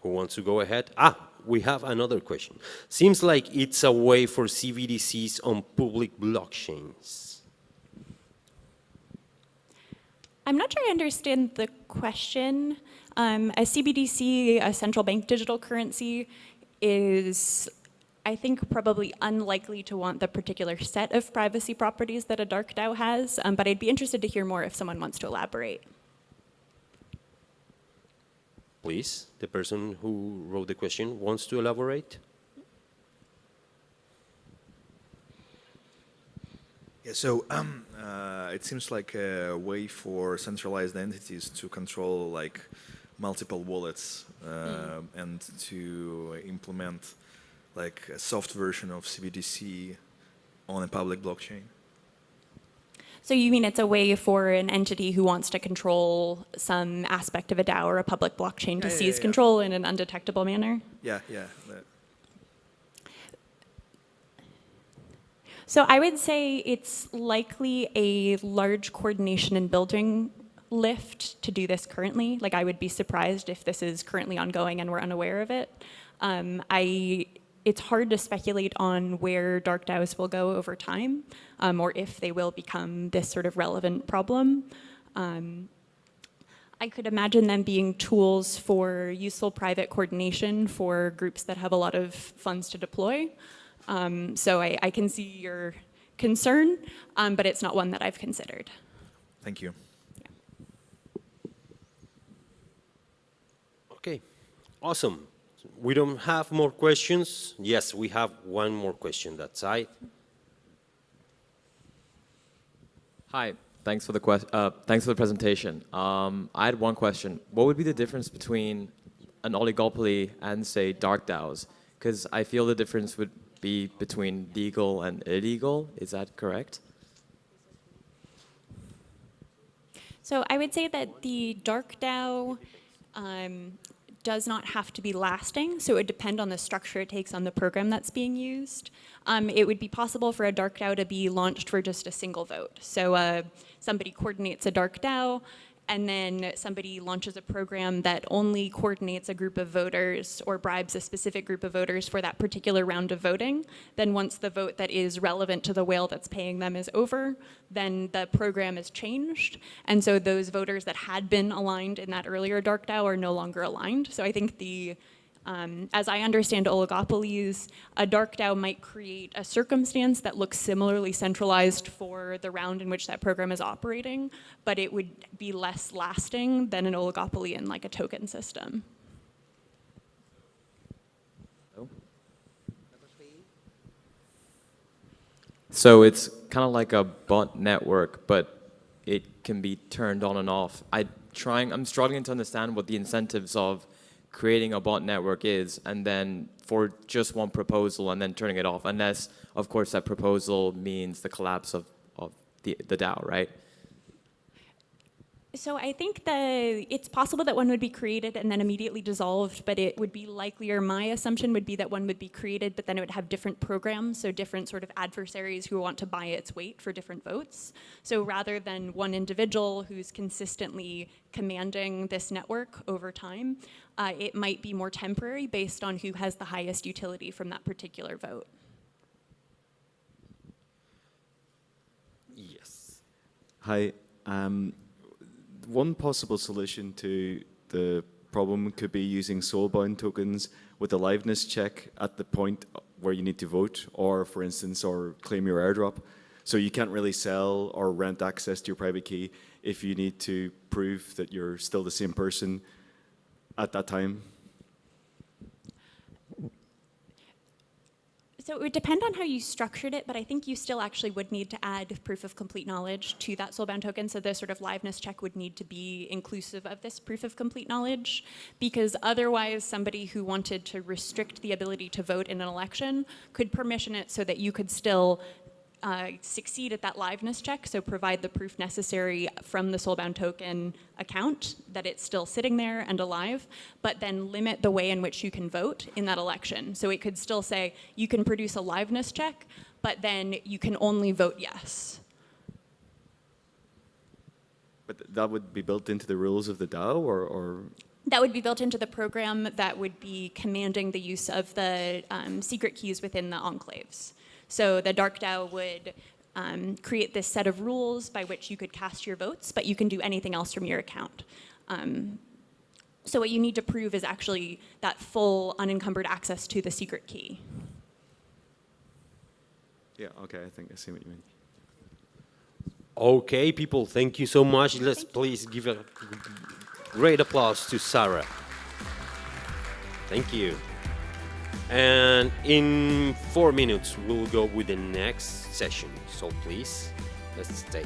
Who wants to go ahead? We have another question. Seems like it's a way for CBDCs on public blockchains. I'm not sure I understand the question. A CBDC, a central bank digital currency, is, I think, probably unlikely to want the particular set of privacy properties that a dark DAO has, but I'd be interested to hear more if someone wants to elaborate. Please, the person who wrote the question wants to elaborate? Yeah, so it seems like a way for centralized entities to control like multiple wallets and to implement like a soft version of CBDC on a public blockchain. So you mean it's a way for an entity who wants to control some aspect of a DAO or a public blockchain to seize control in an undetectable manner? Yeah. So I would say it's likely a large coordination and building lift to do this currently. Like, I would be surprised if this is currently ongoing and we're unaware of it. It's hard to speculate on where dark DAOs will go over time, or if they will become this sort of relevant problem. I could imagine them being tools for useful private coordination for groups that have a lot of funds to deploy. So I can see your concern, but it's not one that I've considered. Thank you. Okay, awesome. We don't have more questions. Yes, we have one more question that side. Hi, thanks for the presentation. I had one question. What would be the difference between an oligopoly and, say, dark DAOs? Because I feel the difference would be between legal and illegal. Is that correct? So I would say that the dark DAO does not have to be lasting, so it would depend on the structure it takes on the program that's being used. It would be possible for a dark DAO to be launched for just a single vote. So somebody coordinates a dark DAO, and then somebody launches a program that only coordinates a group of voters or bribes a specific group of voters for that particular round of voting. Then once the vote that is relevant to the whale that's paying them is over, then the program is changed. And so those voters that had been aligned in that earlier dark DAO are no longer aligned. So I think as I understand oligopolies, a dark DAO might create a circumstance that looks similarly centralized for the round in which that program is operating, but it would be less lasting than an oligopoly in like a token system. So it's kind of like a bot network, but it can be turned on and off. I'm struggling to understand what the incentives of creating a bot network is, and then for just one proposal and then turning it off, unless, of course, that proposal means the collapse of the DAO, right? So I think that it's possible that one would be created and then immediately dissolved, but it would be likelier, my assumption would be that one would be created, but then it would have different programs, so different sort of adversaries who want to buy its weight for different votes. So rather than one individual who's consistently commanding this network over time, it might be more temporary based on who has the highest utility from that particular vote. Yes. Hi. One possible solution to the problem could be using soul-bound tokens with a liveness check at the point where you need to vote, or for instance, or claim your airdrop. So you can't really sell or rent access to your private key if you need to prove that you're still the same person at that time. So it would depend on how you structured it, but I think you still actually would need to add proof of complete knowledge to that soulbound token. So the sort of liveness check would need to be inclusive of this proof of complete knowledge, because otherwise somebody who wanted to restrict the ability to vote in an election could permission it so that you could still succeed at that liveness check, so provide the proof necessary from the soulbound token account that it's still sitting there and alive, but then limit the way in which you can vote in that election. So it could still say you can produce a liveness check, but then you can only vote yes. But that would be built into the rules of the DAO, or? That would be built into the program that would be commanding the use of the secret keys within the enclaves. So the Dark DAO would create this set of rules by which you could cast your votes, but you can do anything else from your account. So what you need to prove is actually that full unencumbered access to the secret key. Yeah, okay, I think I see what you mean. Okay, people, thank you so much. Let's please give a great applause to Sarah. Thank you. And in 4 minutes, we'll go with the next session. So please, let's stay.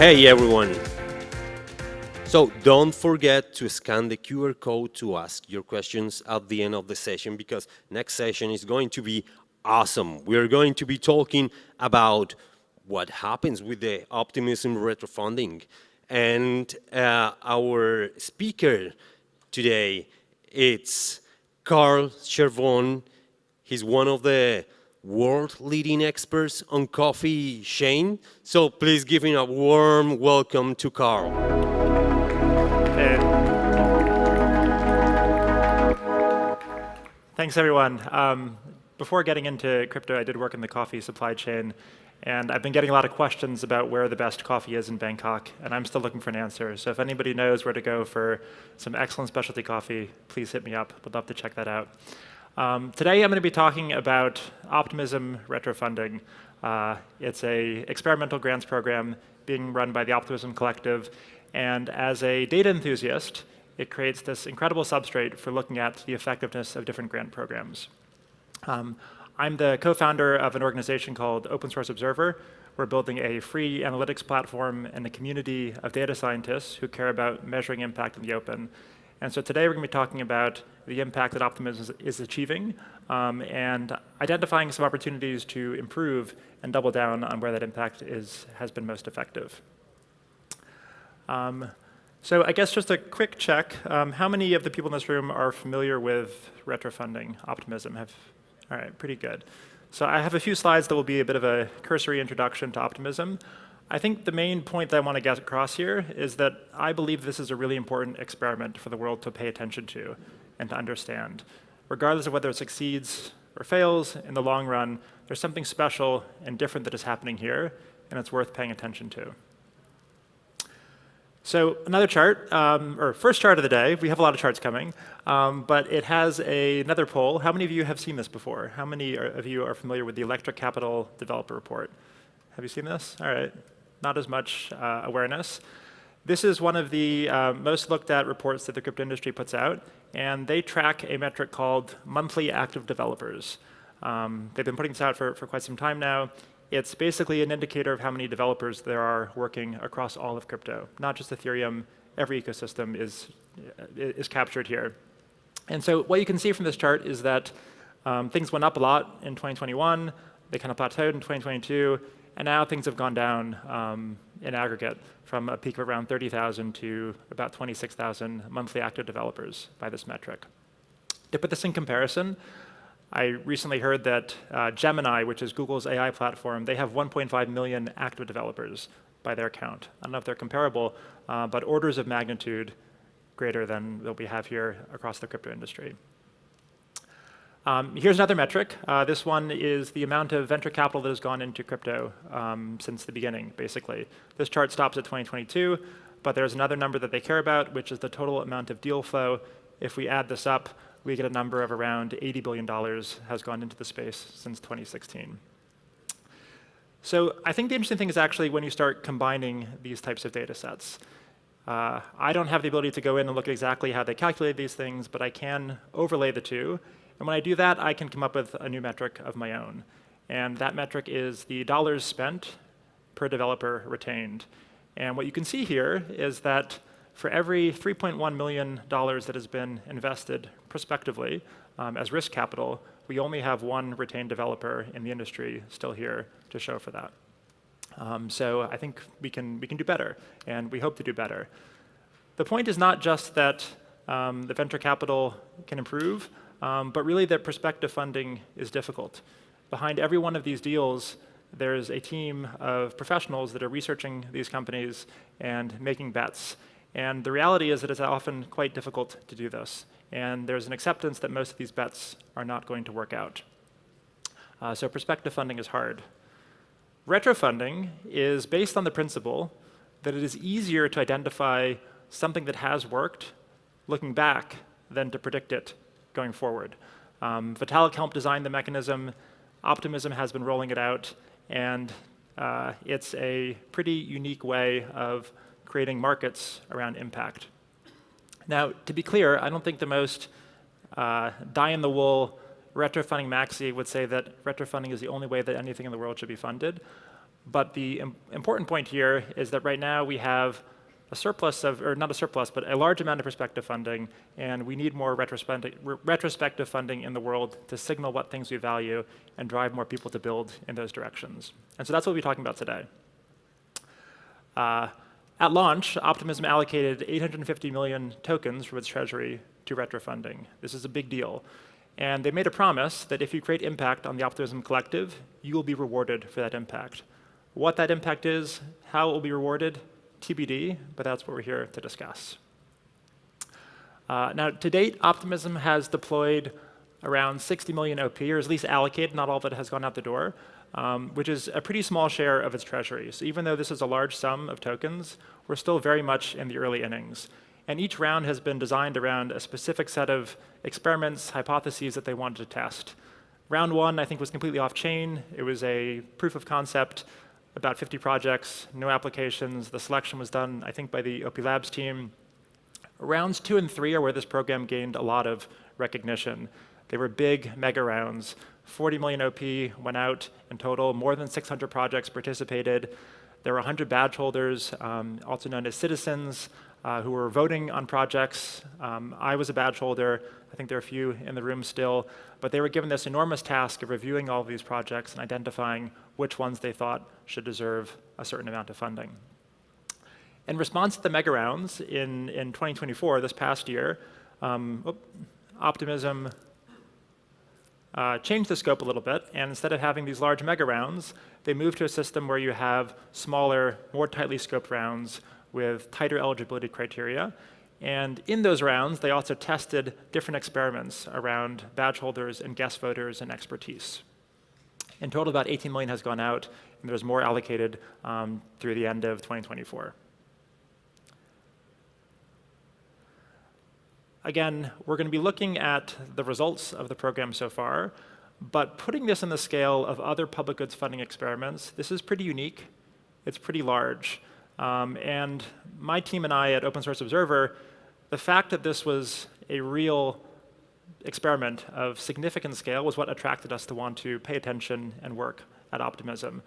Hey everyone! So don't forget to scan the QR code to ask your questions at the end of the session, because next session is going to be awesome. We're going to be talking about what happens with the optimism retrofunding And our speaker today, it's Carl Chervon. He's one of the world-leading experts on coffee chain. So please give him a warm welcome to Carl. Thanks, everyone. Before getting into crypto, I did work in the coffee supply chain, and I've been getting a lot of questions about where the best coffee is in Bangkok, and I'm still looking for an answer. So if anybody knows where to go for some excellent specialty coffee, please hit me up. Would love to check that out. Today, I'm going to be talking about Optimism retrofunding. It's an experimental grants program being run by the Optimism Collective, and as a data enthusiast, it creates this incredible substrate for looking at the effectiveness of different grant programs. I'm the co-founder of an organization called Open Source Observer. We're building a free analytics platform and a community of data scientists who care about measuring impact in the open. And so today we're going to be talking about the impact that Optimism is achieving and identifying some opportunities to improve and double down on where that impact has been most effective. So I guess just a quick check. How many of the people in this room are familiar with retrofunding Optimism? All right, pretty good. So I have a few slides that will be a bit of a cursory introduction to Optimism. I think the main point that I want to get across here is that I believe this is a really important experiment for the world to pay attention to and to understand. Regardless of whether it succeeds or fails, in the long run, there's something special and different that is happening here, and it's worth paying attention to. So another chart, or first chart of the day. We have a lot of charts coming, but it has another poll. How many of you have seen this before? How many of you are familiar with the Electric Capital Developer Report? Have you seen this? All right, not as much awareness. This is one of the most looked at reports that the crypto industry puts out, and they track a metric called monthly active developers. They've been putting this out for quite some time now. It's basically an indicator of how many developers there are working across all of crypto, not just Ethereum. Every ecosystem is captured here. And so what you can see from this chart is that things went up a lot in 2021. They kind of plateaued in 2022. And now things have gone down in aggregate from a peak of around 30,000 to about 26,000 monthly active developers by this metric. To put this in comparison, I recently heard that Gemini, which is Google's AI platform, they have 1.5 million active developers by their count. I don't know if they're comparable, but orders of magnitude greater than what we have here across the crypto industry. Here's another metric. This one is the amount of venture capital that has gone into crypto since the beginning, basically. This chart stops at 2022, but there's another number that they care about, which is the total amount of deal flow. If we add this up, we get a number of around $80 billion has gone into the space since 2016. So I think the interesting thing is actually when you start combining these types of data sets. I don't have the ability to go in and look at exactly how they calculate these things, but I can overlay the two. And when I do that, I can come up with a new metric of my own. And that metric is the dollars spent per developer retained. And what you can see here is that for every $3.1 million that has been invested prospectively as risk capital, we only have one retained developer in the industry still here to show for that. So I think we can do better, and we hope to do better. The point is not just that the venture capital can improve, but really that prospective funding is difficult. Behind every one of these deals, there's a team of professionals that are researching these companies and making bets. And the reality is that it's often quite difficult to do this. And there's an acceptance that most of these bets are not going to work out. So prospective funding is hard. Retrofunding is based on the principle that it is easier to identify something that has worked looking back than to predict it going forward. Vitalik helped design the mechanism. Optimism has been rolling it out. And it's a pretty unique way of creating markets around impact. Now, to be clear, I don't think the most die-in-the-wool retrofunding maxi would say that retrofunding is the only way that anything in the world should be funded. But the important point here is that right now we have a surplus of, or not a surplus, but a large amount of prospective funding, and we need more retrospective funding in the world to signal what things we value and drive more people to build in those directions. And so that's what we'll be talking about today. At launch, Optimism allocated 850 million tokens from its treasury to retrofunding. This is a big deal. And they made a promise that if you create impact on the Optimism Collective, you will be rewarded for that impact. What that impact is, how it will be rewarded, TBD, but that's what we're here to discuss. Now, to date, Optimism has deployed around 60 million OP, or at least allocated, not all of it has gone out the door, which is a pretty small share of its treasury. So even though this is a large sum of tokens, we're still very much in the early innings. And each round has been designed around a specific set of experiments, hypotheses that they wanted to test. Round one, I think, was completely off-chain. It was a proof of concept, about 50 projects, no applications. The selection was done, I think, by the OP Labs team. Rounds 2 and 3 are where this program gained a lot of recognition. They were big mega rounds. 40 million OP went out in total. More than 600 projects participated. There were 100 badge holders, also known as citizens, who were voting on projects. I was a badge holder. I think there are a few in the room still. But they were given this enormous task of reviewing all of these projects and identifying which ones they thought should deserve a certain amount of funding. In response to the mega rounds in 2024, this past year, Optimism changed the scope a little bit, and instead of having these large mega rounds, they moved to a system where you have smaller, more tightly scoped rounds with tighter eligibility criteria. And in those rounds, they also tested different experiments around badge holders and guest voters and expertise. In total, about 18 million has gone out, and there's more allocated through the end of 2024. Again, we're going to be looking at the results of the program so far, but putting this in the scale of other public goods funding experiments, this is pretty unique. It's pretty large. And my team and I at Open Source Observer, the fact that this was a real experiment of significant scale was what attracted us to want to pay attention and work at Optimism.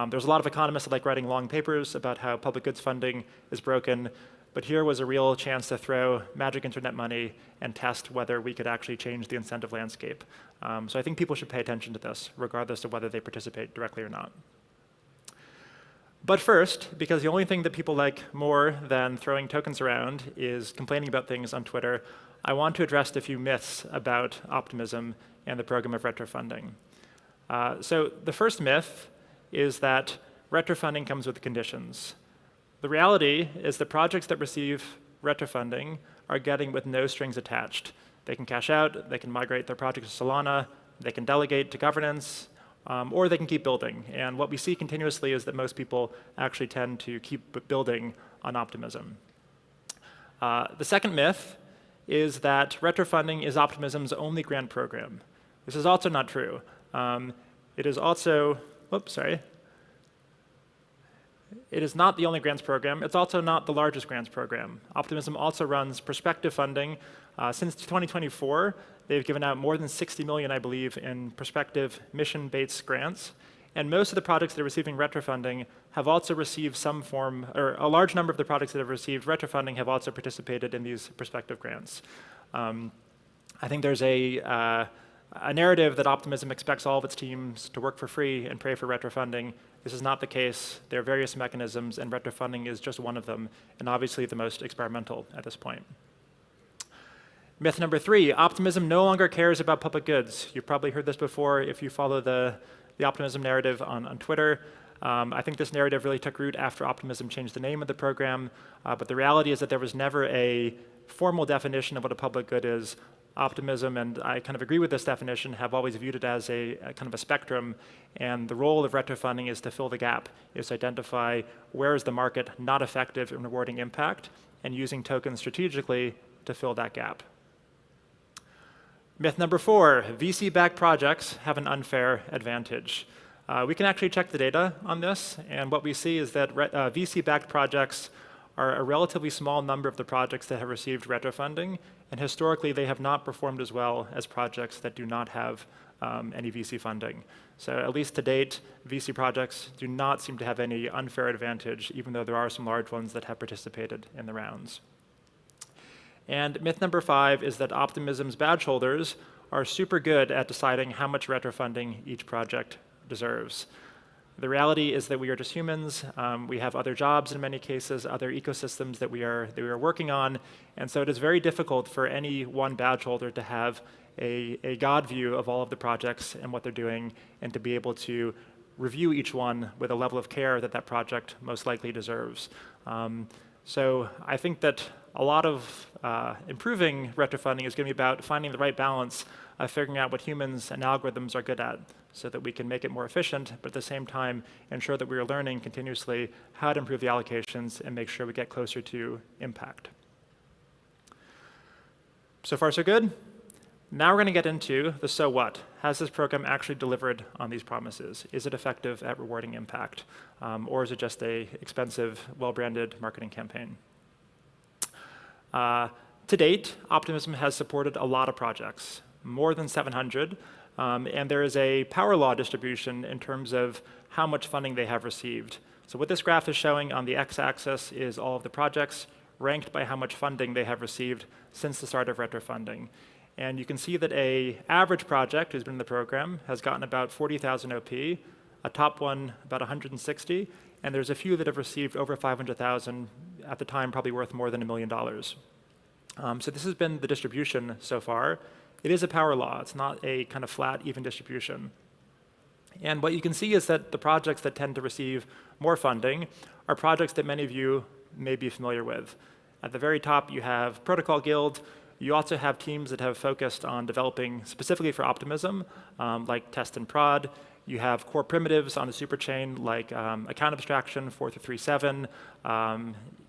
There's a lot of economists that like writing long papers about how public goods funding is broken, but here was a real chance to throw magic internet money and test whether we could actually change the incentive landscape. So I think people should pay attention to this, regardless of whether they participate directly or not. But first, because the only thing that people like more than throwing tokens around is complaining about things on Twitter, I want to address a few myths about Optimism and the program of retrofunding. So the first myth is that retrofunding comes with conditions. The reality is that projects that receive retrofunding are getting with no strings attached. They can cash out, they can migrate their project to Solana, they can delegate to governance, or they can keep building. And what we see continuously is that most people actually tend to keep building on Optimism. The second myth is that retrofunding is Optimism's only grant program. This is also not true. It is also, it is not the only grants program. It's also not the largest grants program. Optimism also runs prospective funding. Since 2024, they've given out more than 60 million, I believe, in prospective mission-based grants. And most of the projects that are receiving retrofunding have also received some form, or a large number of the projects that have received retrofunding have also participated in these prospective grants. I think there's a narrative that Optimism expects all of its teams to work for free and pray for retrofunding. This is not the case. There are various mechanisms, and retrofunding is just one of them, and obviously the most experimental at this point. Myth number 3, Optimism no longer cares about public goods. You've probably heard this before if you follow the Optimism narrative on Twitter. I think this narrative really took root after Optimism changed the name of the program, but the reality is that there was never a formal definition of what a public good is. Optimism, and I kind of agree with this definition, have always viewed it as a kind of a spectrum, and the role of retrofunding is to fill the gap, is to identify where is the market not effective in rewarding impact, and using tokens strategically to fill that gap. Myth number 4, VC-backed projects have an unfair advantage. We can actually check the data on this, and what we see is that VC-backed projects are a relatively small number of the projects that have received retrofunding, and historically they have not performed as well as projects that do not have any VC funding. So at least to date, VC projects do not seem to have any unfair advantage, even though there are some large ones that have participated in the rounds. And myth number 5 is that Optimism's badge holders are super good at deciding how much retrofunding each project deserves. The reality is that we are just humans. We have other jobs in many cases, other ecosystems that we are working on. And so it is very difficult for any one badge holder to have a God view of all of the projects and what they're doing, and to be able to review each one with a level of care that that project most likely deserves. So I think that a lot of improving retrofunding is going to be about finding the right balance of figuring out what humans and algorithms are good at, so that we can make it more efficient, but at the same time ensure that we are learning continuously how to improve the allocations and make sure we get closer to impact. So far, so good. Now we're going to get into the so what. Has this program actually delivered on these promises? Is it effective at rewarding impact? Or is it just an expensive, well-branded marketing campaign? To date, Optimism has supported a lot of projects, more than 700, and there is a power law distribution in terms of how much funding they have received. So what this graph is showing on the x-axis is all of the projects ranked by how much funding they have received since the start of retrofunding. And you can see that an average project who's been in the program has gotten about 40,000 OP, a top one about 160, and there's a few that have received over 500,000, at the time probably worth more than $1 million. So this has been the distribution so far. It is a power law. It's not a kind of flat, even distribution. And what you can see is that the projects that tend to receive more funding are projects that many of you may be familiar with. At the very top, you have Protocol Guild. You also have teams that have focused on developing specifically for Optimism, like Test and Prod. You have core primitives on the superchain, like account abstraction, 4337,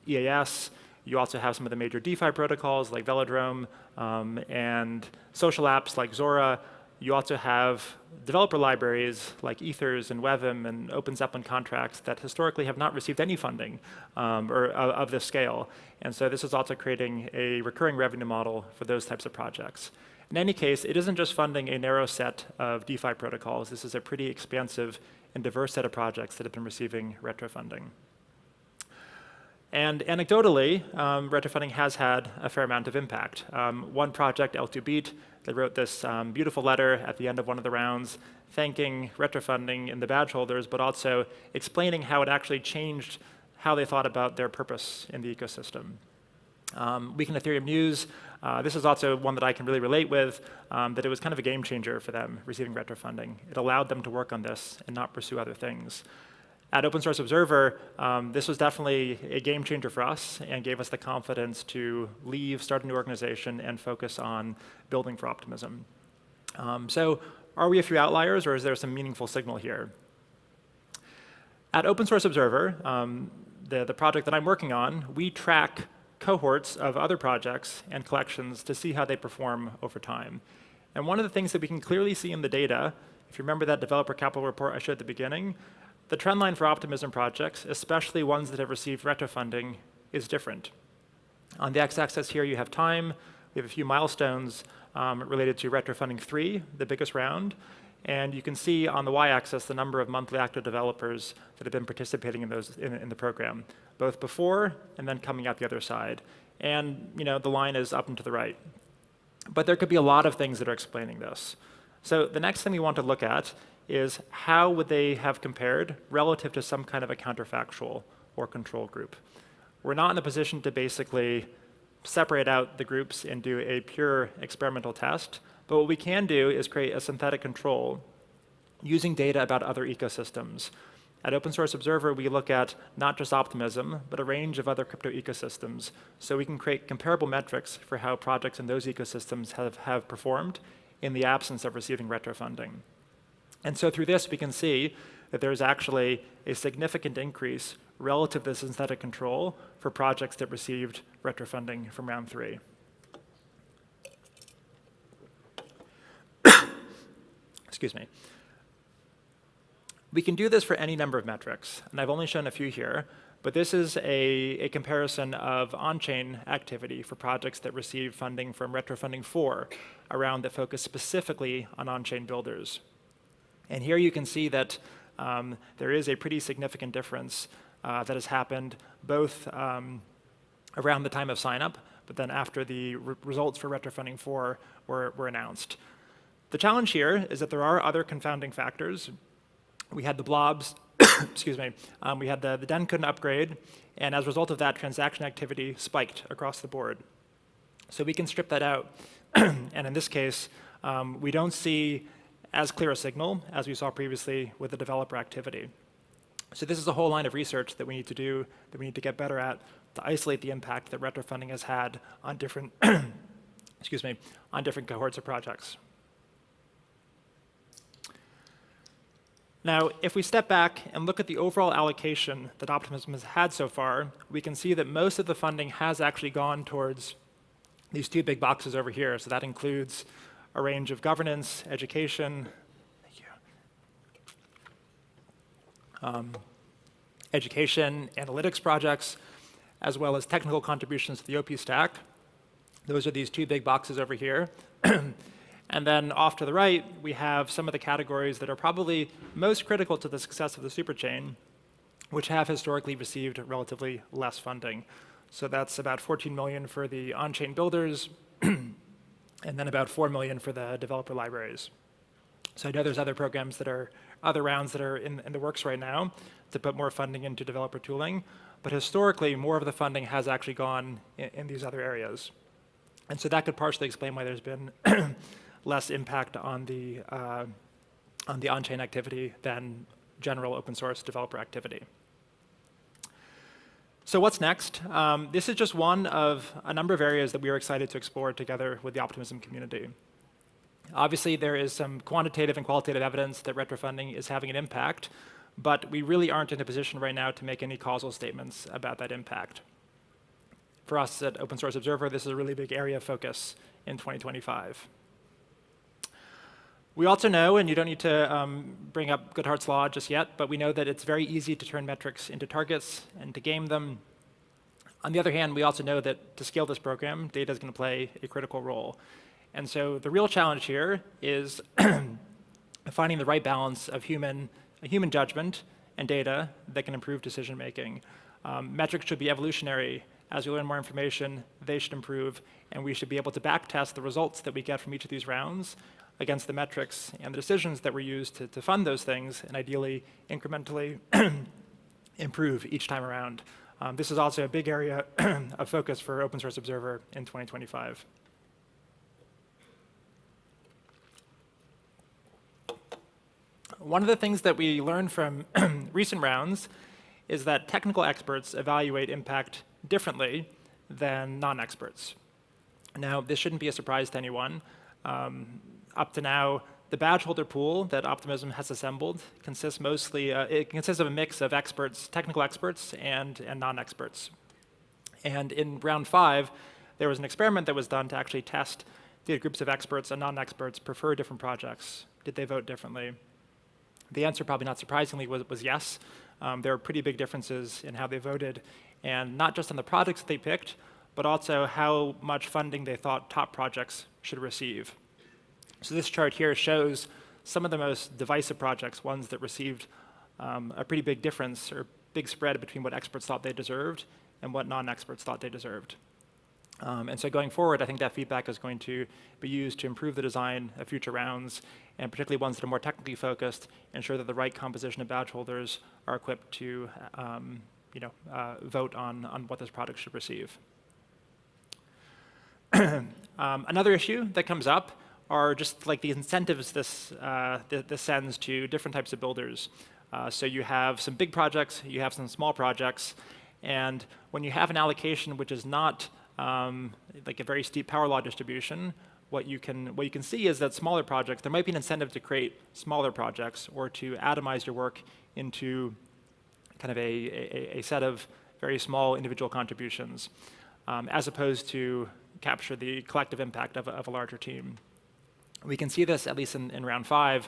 EAS. You also have some of the major DeFi protocols like Velodrome and social apps like Zora. You also have developer libraries like Ethers and Wevim and Open Zeppelin contracts that historically have not received any funding or of this scale. And so this is also creating a recurring revenue model for those types of projects. In any case, it isn't just funding a narrow set of DeFi protocols. This is a pretty expansive and diverse set of projects that have been receiving retro funding. And anecdotally, retrofunding has had a fair amount of impact. One project, L2Beat, they wrote this beautiful letter at the end of one of the rounds, thanking retrofunding and the badge holders, but also explaining how it actually changed how they thought about their purpose in the ecosystem. Week in Ethereum News, this is also one that I can really relate with, that it was kind of a game changer for them receiving retrofunding. It allowed them to work on this and not pursue other things. At Open Source Observer, this was definitely a game changer for us and gave us the confidence to leave, start a new organization, and focus on building for Optimism. So are we a few outliers, or is there some meaningful signal here? At Open Source Observer, the project that I'm working on, we track cohorts of other projects and collections to see how they perform over time. And one of the things that we can clearly see in the data, if you remember that developer capital report I showed at the beginning, the trend line for Optimism projects, especially ones that have received retro funding, is different. On the x-axis here, you have time. We have a few milestones related to retro funding 3, the biggest round. And you can see on the y-axis the number of monthly active developers that have been participating in the program, both before and then coming out the other side. And the line is up and to the right. But there could be a lot of things that are explaining this. So the next thing we want to look at is how would they have compared relative to some kind of a counterfactual or control group. We're not in a position to basically separate out the groups and do a pure experimental test, but what we can do is create a synthetic control using data about other ecosystems. At Open Source Observer, we look at not just Optimism, but a range of other crypto ecosystems, so we can create comparable metrics for how projects in those ecosystems have performed in the absence of receiving retro funding. And so through this, we can see that there's actually a significant increase relative to the synthetic control for projects that received retro funding from round 3. Excuse me. We can do this for any number of metrics, and I've only shown a few here, but this is a comparison of on-chain activity for projects that received funding from retro funding 4, a round that focused specifically on on-chain builders. And here you can see that there is a pretty significant difference that has happened both around the time of sign-up, but then after the results for retrofunding 4 were announced. The challenge here is that there are other confounding factors. We had the blobs excuse me, we had the Devcon upgrade, and as a result of that, transaction activity spiked across the board. So we can strip that out, and in this case, we don't see as clear a signal as we saw previously with the developer activity. So this is a whole line of research that we need to do, that we need to get better at, to isolate the impact that retrofunding has had on different, excuse me, on different cohorts of projects. Now, if we step back and look at the overall allocation that Optimism has had so far, we can see that most of the funding has actually gone towards these two big boxes over here. So that includes a range of governance, education, education, analytics projects, as well as technical contributions to the OP stack. Those are these two big boxes over here. And then off to the right, we have some of the categories that are probably most critical to the success of the superchain, which have historically received relatively less funding. So that's about 14 million for the on-chain builders, and then about 4 million for the developer libraries. So I know there's other programs that are, other rounds that are in the works right now to put more funding into developer tooling, but historically, more of the funding has actually gone in these other areas. And so that could partially explain why there's been less impact on the on-chain activity than general open source developer activity. So what's next? This is just one of a number of areas that we are excited to explore together with the Optimism community. Obviously, there is some quantitative and qualitative evidence that retrofunding is having an impact, but we really aren't in a position right now to make any causal statements about that impact. For us at Open Source Observer, this is a really big area of focus in 2025. We also know, and you don't need to bring up Goodhart's law just yet, but we know that it's very easy to turn metrics into targets and to game them. On the other hand, we also know that to scale this program, data is going to play a critical role. And so the real challenge here is finding the right balance of human judgment and data that can improve decision making. Metrics should be evolutionary. As we learn more information, they should improve, and we should be able to backtest the results that we get from each of these rounds against the metrics and the decisions that were used to fund those things, and ideally incrementally improve each time around. This is also a big area of focus for Open Source Observer in 2025. One of the things that we learned from recent rounds is that technical experts evaluate impact differently than non-experts. Now, this shouldn't be a surprise to anyone. Up to now, the badge holder pool that Optimism has assembled consists mostly, it consists of a mix of experts, technical experts, and non-experts. And in round 5, there was an experiment that was done to actually test did groups of experts and non-experts prefer different projects? Did they vote differently? The answer, probably not surprisingly, was yes. There were pretty big differences in how they voted, and not just on the projects that they picked, but also how much funding they thought top projects should receive. So this chart here shows some of the most divisive projects, ones that received a pretty big difference or big spread between what experts thought they deserved and what non-experts thought they deserved. And so going forward, I think that feedback is going to be used to improve the design of future rounds, and particularly ones that are more technically focused, ensure that the right composition of badge holders are equipped to vote on what this product should receive. Another issue that comes up are just like the incentives this sends to different types of builders. So you have some big projects, you have some small projects, and when you have an allocation which is not like a very steep power law distribution, what you can see is that smaller projects, there might be an incentive to create smaller projects or to atomize your work into kind of a set of very small individual contributions, as opposed to capture the collective impact of a larger team. We can see this at least in round 5,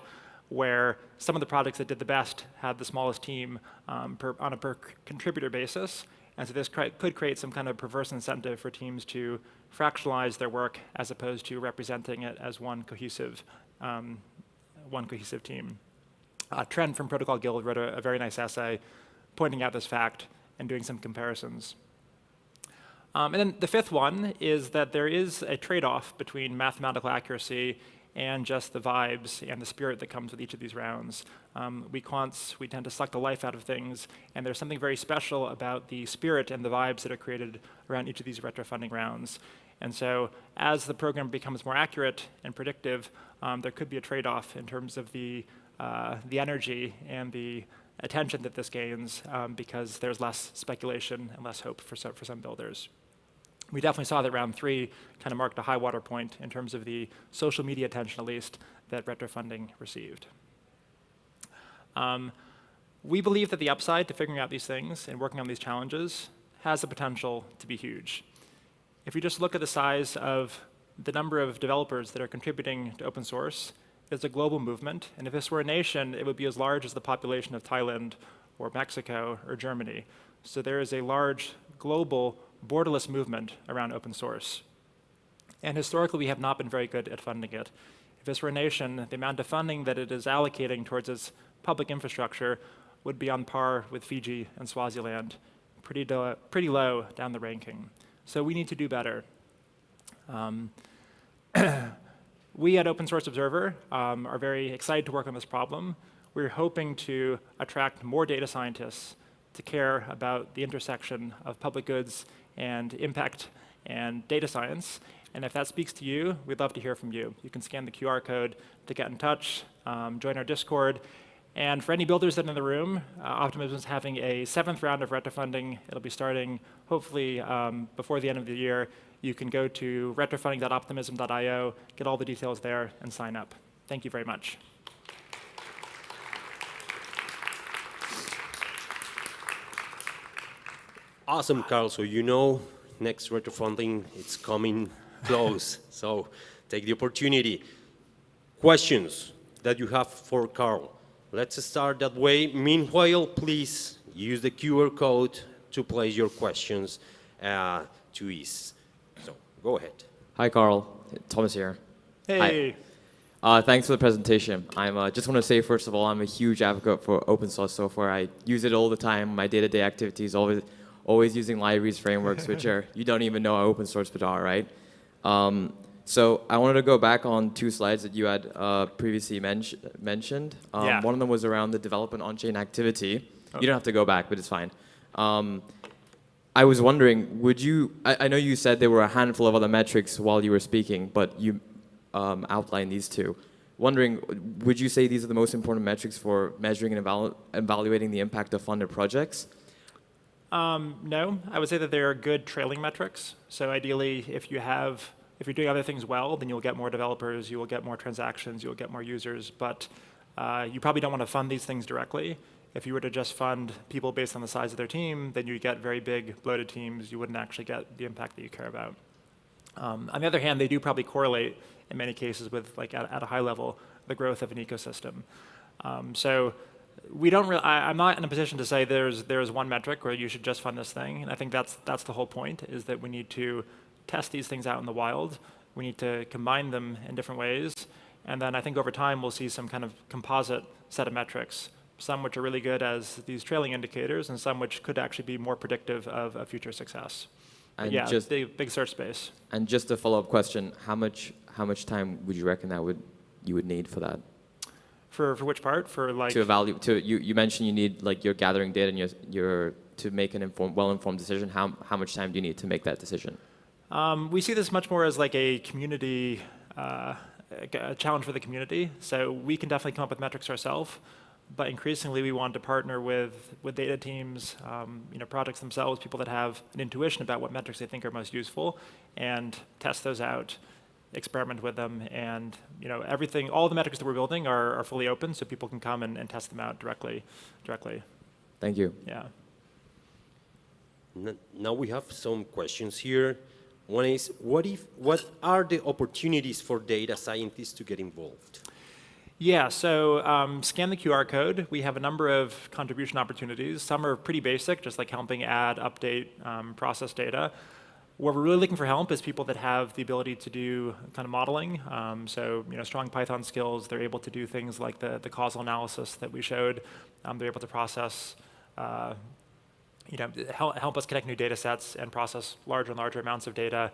where some of the projects that did the best had the smallest team on a per contributor basis. And so this could create some kind of perverse incentive for teams to fractionalize their work as opposed to representing it as one cohesive team. Trent from Protocol Guild wrote a very nice essay pointing out this fact and doing some comparisons. And then the fifth one is that there is a trade-off between mathematical accuracy and just the vibes and the spirit that comes with each of these rounds. We quants, we tend to suck the life out of things, and there's something very special about the spirit and the vibes that are created around each of these retro funding rounds. And so as the program becomes more accurate and predictive, there could be a trade-off in terms of the energy and the attention that this gains because there's less speculation and less hope for some builders. We definitely saw that round 3 kind of marked a high water point in terms of the social media attention, at least, that retro funding received. We believe that the upside to figuring out these things and working on these challenges has the potential to be huge. If you just look at the size of the number of developers that are contributing to open source, it's a global movement, and if this were a nation, it would be as large as the population of Thailand or Mexico or Germany. So there is a large global borderless movement around open source. And historically, we have not been very good at funding it. If this were a nation, the amount of funding that it is allocating towards its public infrastructure would be on par with Fiji and Swaziland, pretty low down the ranking. So we need to do better. We at Open Source Observer are very excited to work on this problem. We're hoping to attract more data scientists to care about the intersection of public goods and impact and data science. And if that speaks to you, we'd love to hear from you. You can scan the QR code to get in touch, join our Discord. And for any builders that are in the room, Optimism is having a 7th round of retro funding. It'll be starting hopefully before the end of the year. You can go to retrofunding.optimism.io, get all the details there, and sign up. Thank you very much. Awesome, Carl. So you know next retro funding, it's coming close. So take the opportunity. Questions that you have for Carl. Let's start that way. Meanwhile, please use the QR code to place your questions to ease. So go ahead. Hi, Carl. Thomas here. Hey. Hi. Thanks for the presentation. I just want to say, first of all, I'm a huge advocate for open source software. I use it all the time. My day-to-day activities, always using libraries, frameworks, which are, you don't even know how open source but are, right? So I wanted to go back on 2 slides that you had previously mentioned. Yeah. One of them was around the development on-chain activity. Okay. You don't have to go back, but it's fine. I was wondering, I know you said there were a handful of other metrics while you were speaking, but you outlined these 2. Wondering, would you say these are the most important metrics for measuring and evaluating the impact of funded projects? No, I would say that they are good trailing metrics. So ideally, if you're doing other things well, then you'll get more developers, you will get more transactions, you'll get more users, but you probably don't want to fund these things directly. If you were to just fund people based on the size of their team, then you'd get very big, bloated teams. You wouldn't actually get the impact that you care about. On the other hand, they do probably correlate in many cases with, like at a high level, the growth of an ecosystem. So we don't really, I'm not in a position to say there's one metric where you should just fund this thing. And I think that's the whole point, is that we need to test these things out in the wild. We need to combine them in different ways. And then I think over time, we'll see some kind of composite set of metrics, some which are really good as these trailing indicators, and some which could actually be more predictive of future success. And yeah, just, big search space. And just a follow-up question, how much time would you reckon you would need for that? For which part? For like to evaluate. You mentioned you need, like, you're gathering data and you're to make an well-informed decision. How much time do you need to make that decision? We see this much more as like a community, a challenge for the community. So we can definitely come up with metrics ourselves, but increasingly we want to partner with data teams, projects themselves, people that have an intuition about what metrics they think are most useful, and test those out, experiment with them, and everything, all the metrics that we're building are fully open, so people can come and test them out directly. Thank you. Yeah. Now we have some questions here. One is, what are the opportunities for data scientists to get involved? Yeah, so scan the QR code. We have a number of contribution opportunities. Some are pretty basic, just like helping add, update, process data. Where we're really looking for help is people that have the ability to do kind of modeling. So strong Python skills. They're able to do things like the causal analysis that we showed. They're able to process, help us connect new data sets and process larger and larger amounts of data.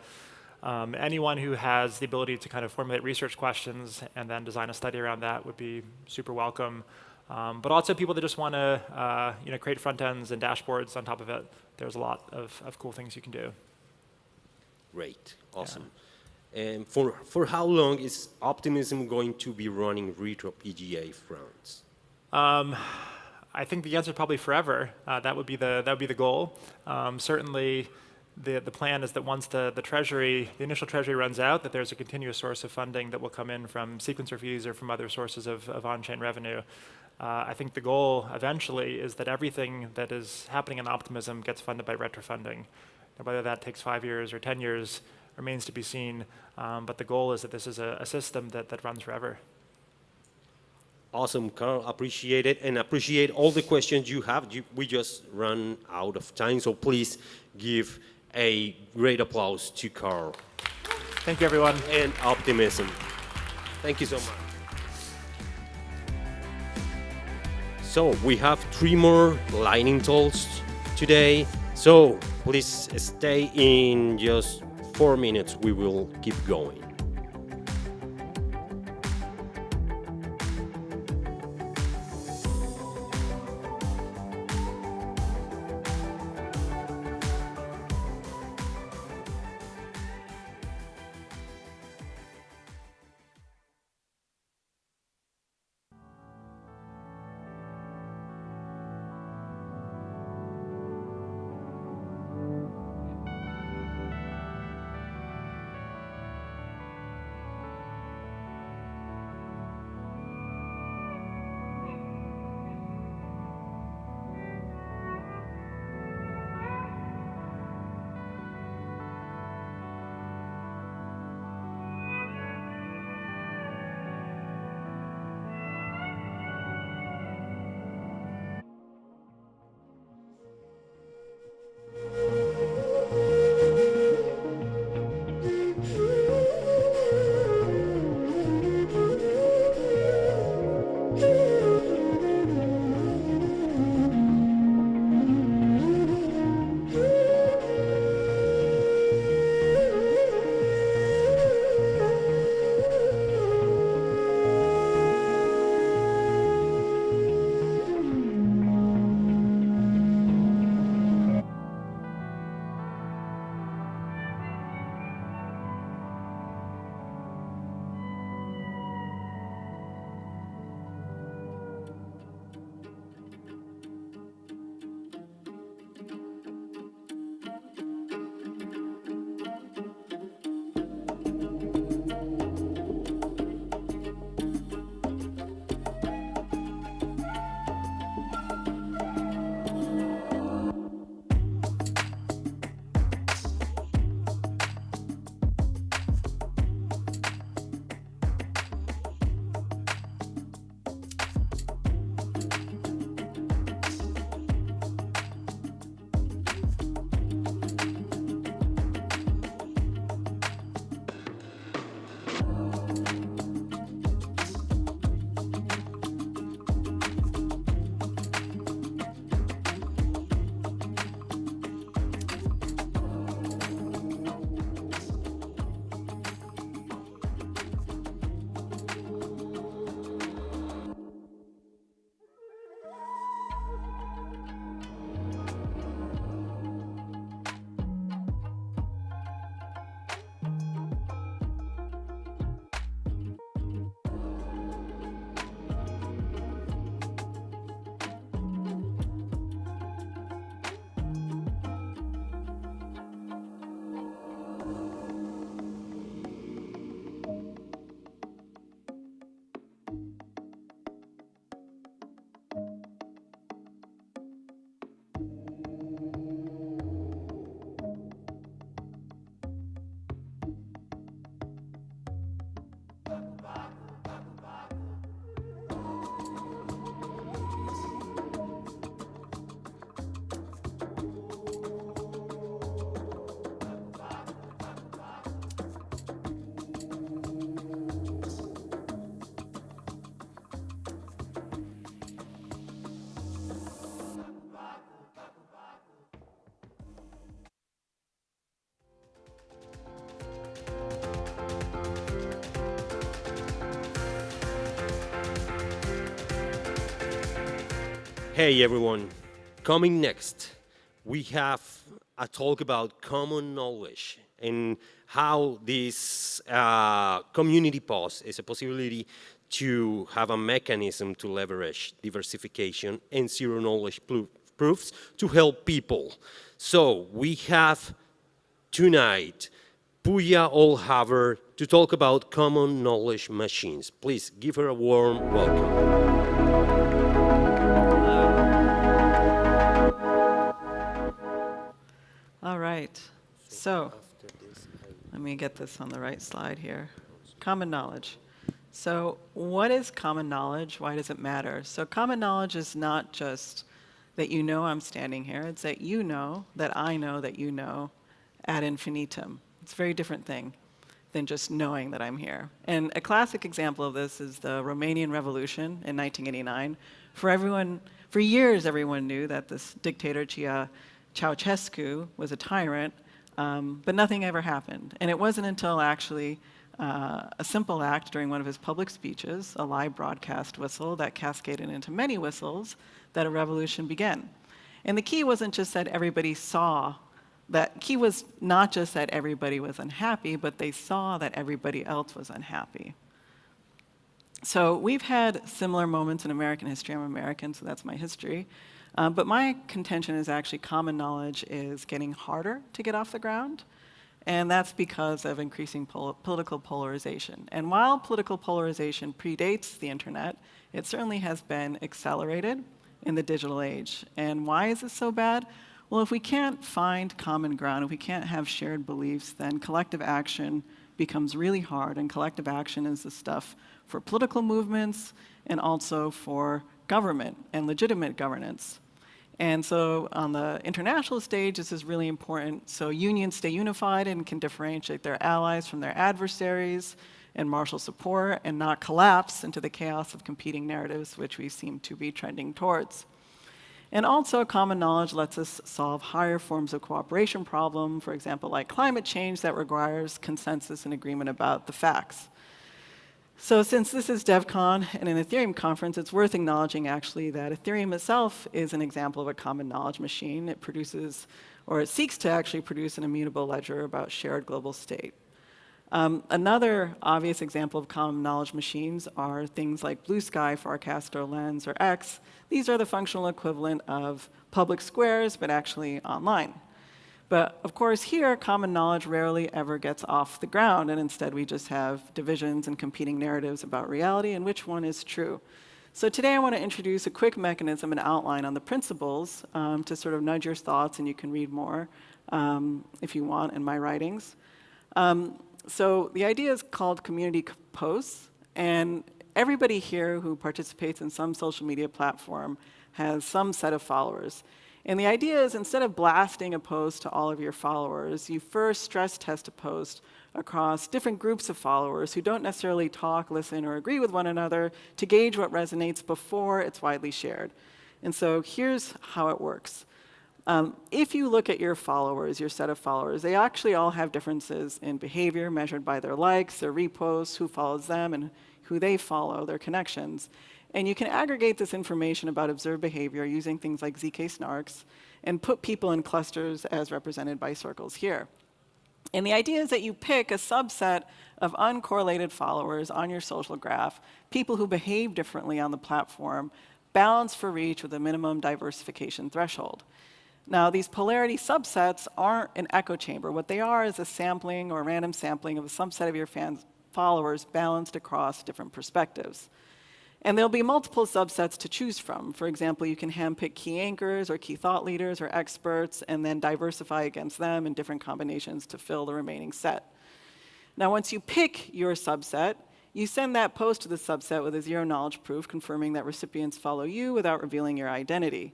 Anyone who has the ability to kind of formulate research questions and then design a study around that would be super welcome. But also people that just want to create front ends and dashboards on top of it. There's a lot of cool things you can do. Great, awesome. Yeah. And for how long is Optimism going to be running retro PGA rounds? I think the answer is probably forever. That would be the goal. Certainly, the plan is that once the initial treasury runs out, that there's a continuous source of funding that will come in from sequencer fees or from other sources of on-chain revenue. I think the goal eventually is that everything that is happening in Optimism gets funded by retro funding. Now, whether that takes 5 years or 10 years remains to be seen, but the goal is that this is a system that runs forever. Awesome, Carl, appreciate it, and appreciate all the questions you have. We just run out of time, so please give a great applause to Carl. Thank you, everyone. And Optimism. Thank you so much. So we have 3 more lightning talks today. So please stay in just 4 minutes. We will keep going. Hey everyone, coming next, we have a talk about common knowledge and how this community pause is a possibility to have a mechanism to leverage diversification and zero knowledge proofs to help people. So we have tonight Puya Olhaver to talk about common knowledge machines. Please give her a warm welcome. All right, so let me get this on the right slide here. Common knowledge. So what is common knowledge? Why does it matter? So common knowledge is not just that you know I'm standing here. It's that you know that I know that you know ad infinitum. It's a very different thing than just knowing that I'm here. And a classic example of this is the Romanian Revolution in 1989. For years, everyone knew that this dictator, Ceausescu, was a tyrant, but nothing ever happened. And it wasn't until actually a simple act during one of his public speeches, a live broadcast whistle that cascaded into many whistles, that a revolution began. And the key wasn't just that everybody saw, that key was not just that everybody was unhappy, but they saw that everybody else was unhappy. So we've had similar moments in American history. I'm American, so that's my history. But my contention is actually common knowledge is getting harder to get off the ground. And that's because of increasing political polarization. And while political polarization predates the internet, it certainly has been accelerated in the digital age. And why is this so bad? Well, if we can't find common ground, if we can't have shared beliefs, then collective action becomes really hard. And collective action is the stuff for political movements and also for government and legitimate governance. And so on the international stage, this is really important. So unions stay unified and can differentiate their allies from their adversaries and marshal support and not collapse into the chaos of competing narratives, which we seem to be trending towards. And also, common knowledge lets us solve higher forms of cooperation problem, for example, like climate change that requires consensus and agreement about the facts. So since this is Devcon and an Ethereum conference, it's worth acknowledging actually that Ethereum itself is an example of a common knowledge machine. It produces, or it seeks to actually produce an immutable ledger about shared global state. Another obvious example of common knowledge machines are things like Blue Sky for Castor Lens or X. These are the functional equivalent of public squares, but actually online. But of course here, common knowledge rarely ever gets off the ground, and instead we just have divisions and competing narratives about reality and which one is true. So today I want to introduce a quick mechanism and outline on the principles to sort of nudge your thoughts, and you can read more if you want in my writings. So the idea is called community posts, and everybody here who participates in some social media platform has some set of followers. And the idea is instead of blasting a post to all of your followers, you first stress test a post across different groups of followers who don't necessarily talk, listen, or agree with one another to gauge what resonates before it's widely shared. And so here's how it works. If you look at your followers, your set of followers, they actually all have differences in behavior measured by their likes, their reposts, who follows them, and who they follow, their connections. And you can aggregate this information about observed behavior using things like ZK snarks and put people in clusters as represented by circles here. And the idea is that you pick a subset of uncorrelated followers on your social graph, people who behave differently on the platform, balanced for reach with a minimum diversification threshold. Now, these polarity subsets aren't an echo chamber. What they are is a sampling or random sampling of a subset of your followers balanced across different perspectives. And there'll be multiple subsets to choose from. For example, you can handpick key anchors or key thought leaders or experts and then diversify against them in different combinations to fill the remaining set. Now, once you pick your subset, you send that post to the subset with a zero knowledge proof confirming that recipients follow you without revealing your identity.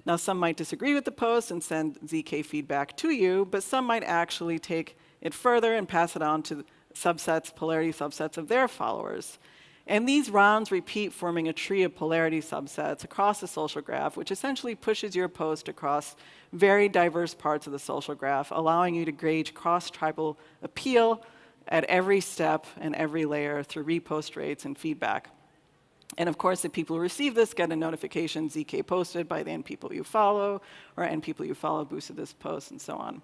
Now, some might disagree with the post and send ZK feedback to you, but some might actually take it further and pass it on to subsets, polarity subsets of their followers. And these rounds repeat, forming a tree of polarity subsets across the social graph, which essentially pushes your post across very diverse parts of the social graph, allowing you to gauge cross-tribal appeal at every step and every layer through repost rates and feedback. And of course, the people who receive this get a notification, ZK posted by the N people you follow, or N people you follow boosted this post, and so on.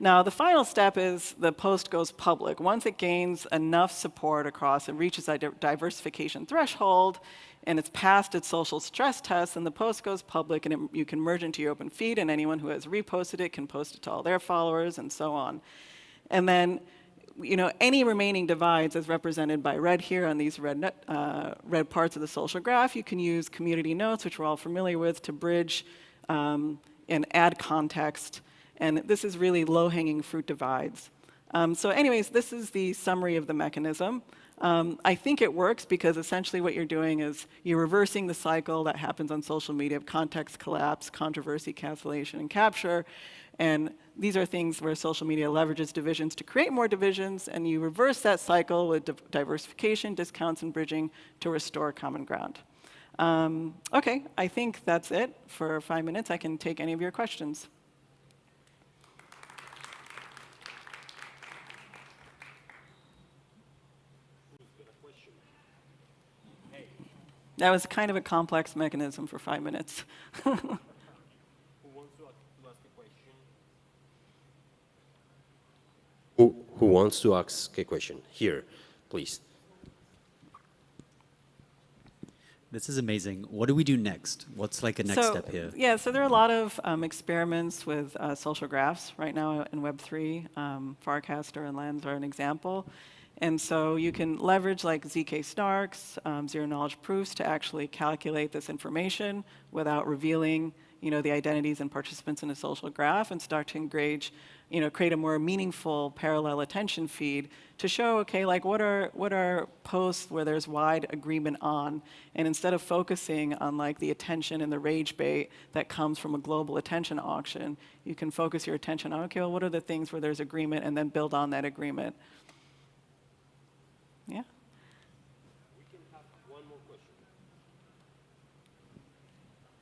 Now, the final step is the post goes public. Once it gains enough support across and reaches a diversification threshold, and it's passed its social stress test, and the post goes public, and you can merge into your open feed, and anyone who has reposted it can post it to all their followers, and so on. And then, any remaining divides, as represented by red here on these red parts of the social graph, you can use community notes, which we're all familiar with, to bridge and add context. And this is really low-hanging fruit divides. So anyways, this is the summary of the mechanism. I think it works because essentially what you're doing is you're reversing the cycle that happens on social media of context collapse, controversy, cancellation, and capture. And these are things where social media leverages divisions to create more divisions, and you reverse that cycle with diversification, discounts, and bridging to restore common ground. Okay, I think that's it for 5 minutes. I can take any of your questions. That was kind of a complex mechanism for 5 minutes. Who wants to ask a question? Who wants to ask a question? Here, please. This is amazing. What do we do next? What's like a next step here? Yeah, so there are a lot of experiments with social graphs right now in Web3. Farcaster and Lens are an example. And so you can leverage like ZK snarks, zero-knowledge proofs to actually calculate this information without revealing, the identities and participants in a social graph, and start to engage, create a more meaningful parallel attention feed to show, okay, like what are posts where there's wide agreement on, and instead of focusing on like the attention and the rage bait that comes from a global attention auction, you can focus your attention on, okay, well, what are the things where there's agreement, and then build on that agreement. Yeah. We can have one more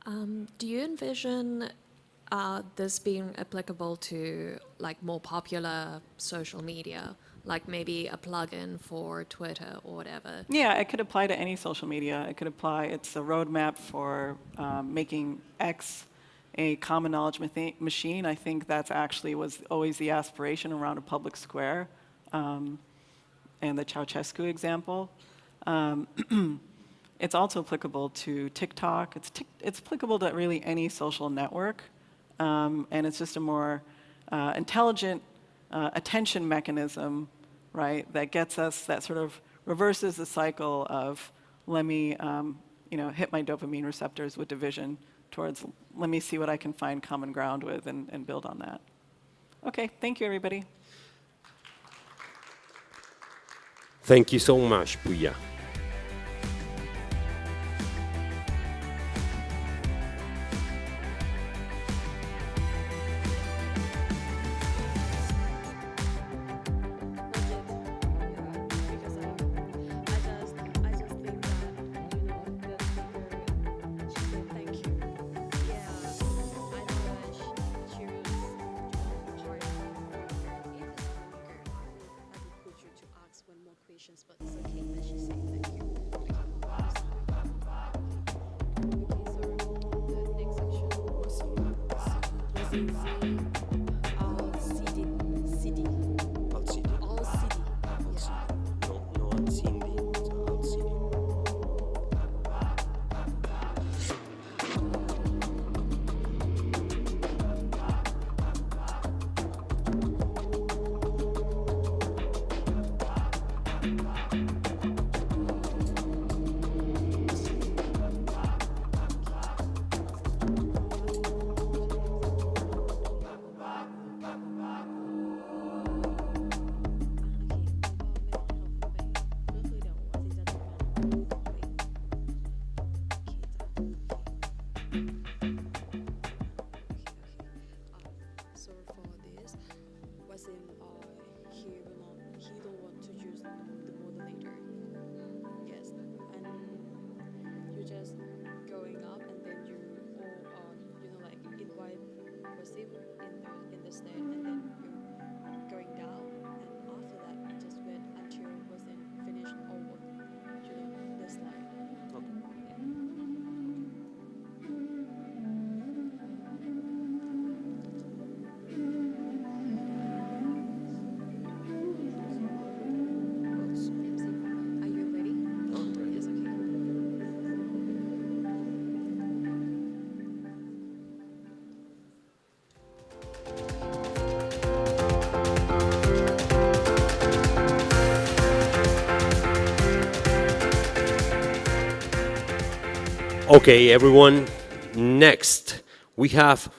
question. Do you envision this being applicable to like more popular social media, like maybe a plugin for Twitter or whatever? Yeah, it could apply to any social media. It could apply, it's a roadmap for making X a common knowledge machine. I think that's actually was always the aspiration around a public square. And the Ceausescu example. It's also applicable to TikTok. It's applicable to really any social network. And it's just a more intelligent attention mechanism, right, that gets us, that sort of reverses the cycle of let me hit my dopamine receptors with division towards let me see what I can find common ground with and build on that. Okay, thank you, everybody. Thank you so much, Puya. But it's okay that she say thank you. Okay, everyone. Next, we have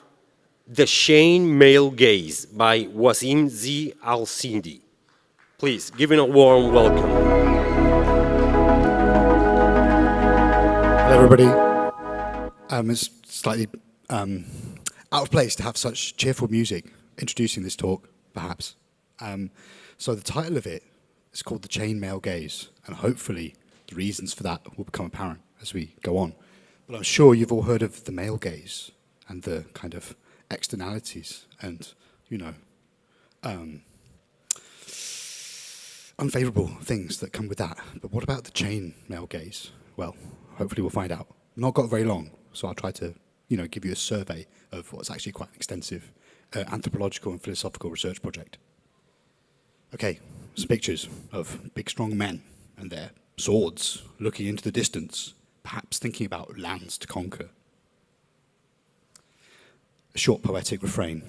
The Chain Male Gaze by Wasim Z. Al-Sindi. Please, give it a warm welcome. Hello, everybody. It's slightly out of place to have such cheerful music introducing this talk, perhaps. So the title of it is called The Chain Male Gaze, and hopefully the reasons for that will become apparent as we go on. But I'm sure you've all heard of the male gaze and the kind of externalities and, unfavorable things that come with that. But what about the chain male gaze? Well, hopefully we'll find out. Not got very long, so I'll try to, give you a survey of what's actually quite an extensive anthropological and philosophical research project. Okay, some pictures of big, strong men and their swords looking into the distance, perhaps thinking about lands to conquer. A short poetic refrain.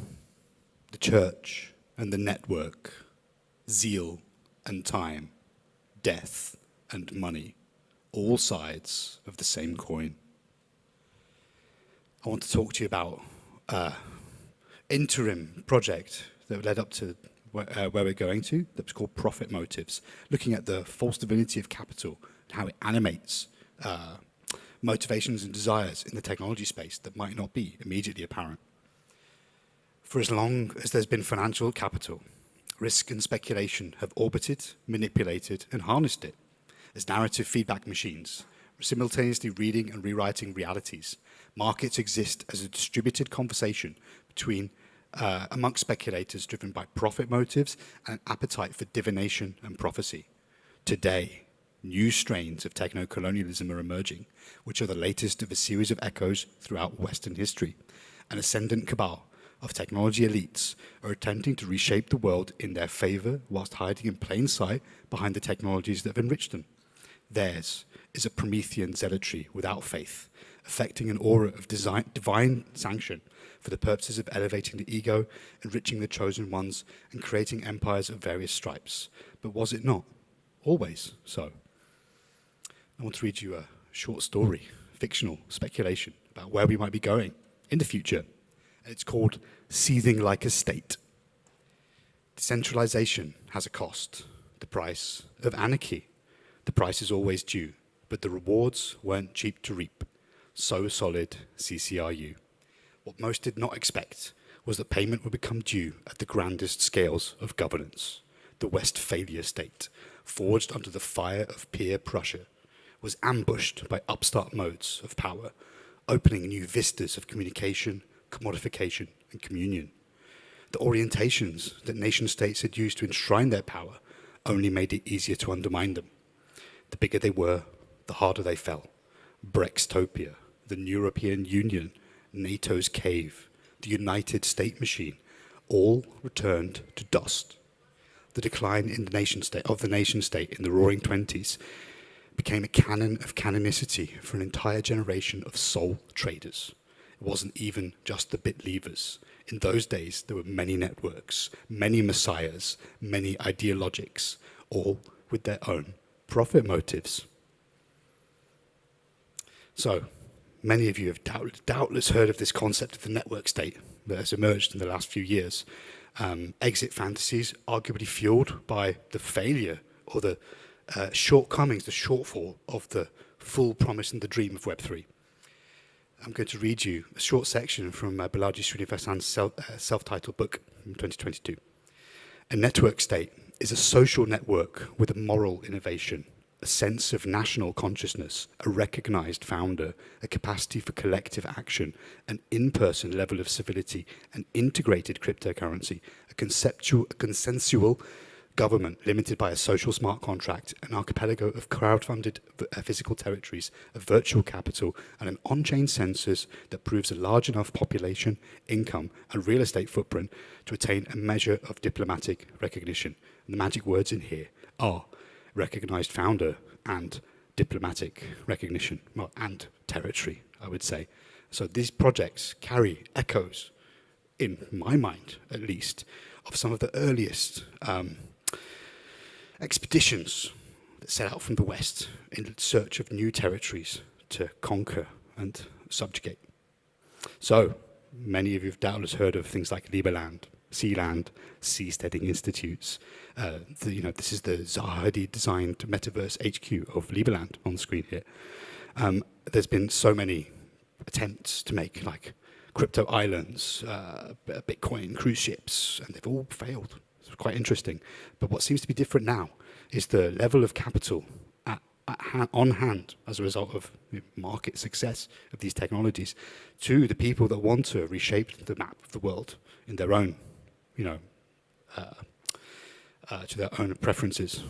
The church and the network, zeal and time, death and money, all sides of the same coin. I want to talk to you about an interim project that led up to where we're going to, that was called Profit Motives, looking at the false divinity of capital and how it animates motivations and desires in the technology space that might not be immediately apparent. For as long as there's been financial capital, risk and speculation have orbited, manipulated, and harnessed it as narrative feedback machines, simultaneously reading and rewriting realities. Markets exist as a distributed conversation between amongst speculators driven by profit motives and an appetite for divination and prophecy. Today, new strains of techno-colonialism are emerging, which are the latest of a series of echoes throughout Western history. An ascendant cabal of technology elites are attempting to reshape the world in their favor whilst hiding in plain sight behind the technologies that have enriched them. Theirs is a Promethean zealotry without faith, affecting an aura of divine sanction for the purposes of elevating the ego, enriching the chosen ones, and creating empires of various stripes. But was it not always so? I want to read you a short story, fictional speculation about where we might be going in the future. It's called Seething Like a State. Decentralization has a cost, the price of anarchy. The price is always due, but the rewards weren't cheap to reap. So solid CCRU. What most did not expect was that payment would become due at the grandest scales of governance. The Westphalia state, forged under the fire of peer Prussia, was ambushed by upstart modes of power, opening new vistas of communication, commodification, and communion. The orientations that nation-states had used to enshrine their power only made it easier to undermine them. The bigger they were, the harder they fell. Brextopia, the European Union, NATO's cave, the United State machine, all returned to dust. The decline in the nation-state in the Roaring Twenties became a canon of canonicity for an entire generation of soul traders. It wasn't even just the bit levers. In those days, there were many networks, many messiahs, many ideologics, all with their own profit motives. So, many of you have doubtless heard of this concept of the network state that has emerged in the last few years. Exit fantasies, arguably fueled by the failure or the shortcomings, the shortfall of the full promise and the dream of Web3. I'm going to read you a short section from Balaji Srinivasan's self-titled book from 2022. A network state is a social network with a moral innovation, a sense of national consciousness, a recognized founder, a capacity for collective action, an in-person level of civility, an integrated cryptocurrency, a consensual government limited by a social smart contract, an archipelago of crowd-funded physical territories, a virtual capital, and an on-chain census that proves a large enough population, income, and real estate footprint to attain a measure of diplomatic recognition. And the magic words in here are recognized founder and diplomatic recognition, well, and territory, I would say. So these projects carry echoes, in my mind at least, of some of the earliest expeditions that set out from the West in search of new territories to conquer and subjugate. So, many of you have doubtless heard of things like Liberland, Sealand, Seasteading Institutes. This is the Zaha Hadid-designed metaverse HQ of Liberland on the screen here. There's been so many attempts to make like crypto islands, Bitcoin cruise ships, and they've all failed. It's quite interesting. But what seems to be different now is the level of capital on hand as a result of market success of these technologies to the people that want to reshape the map of the world in their own, to their own preferences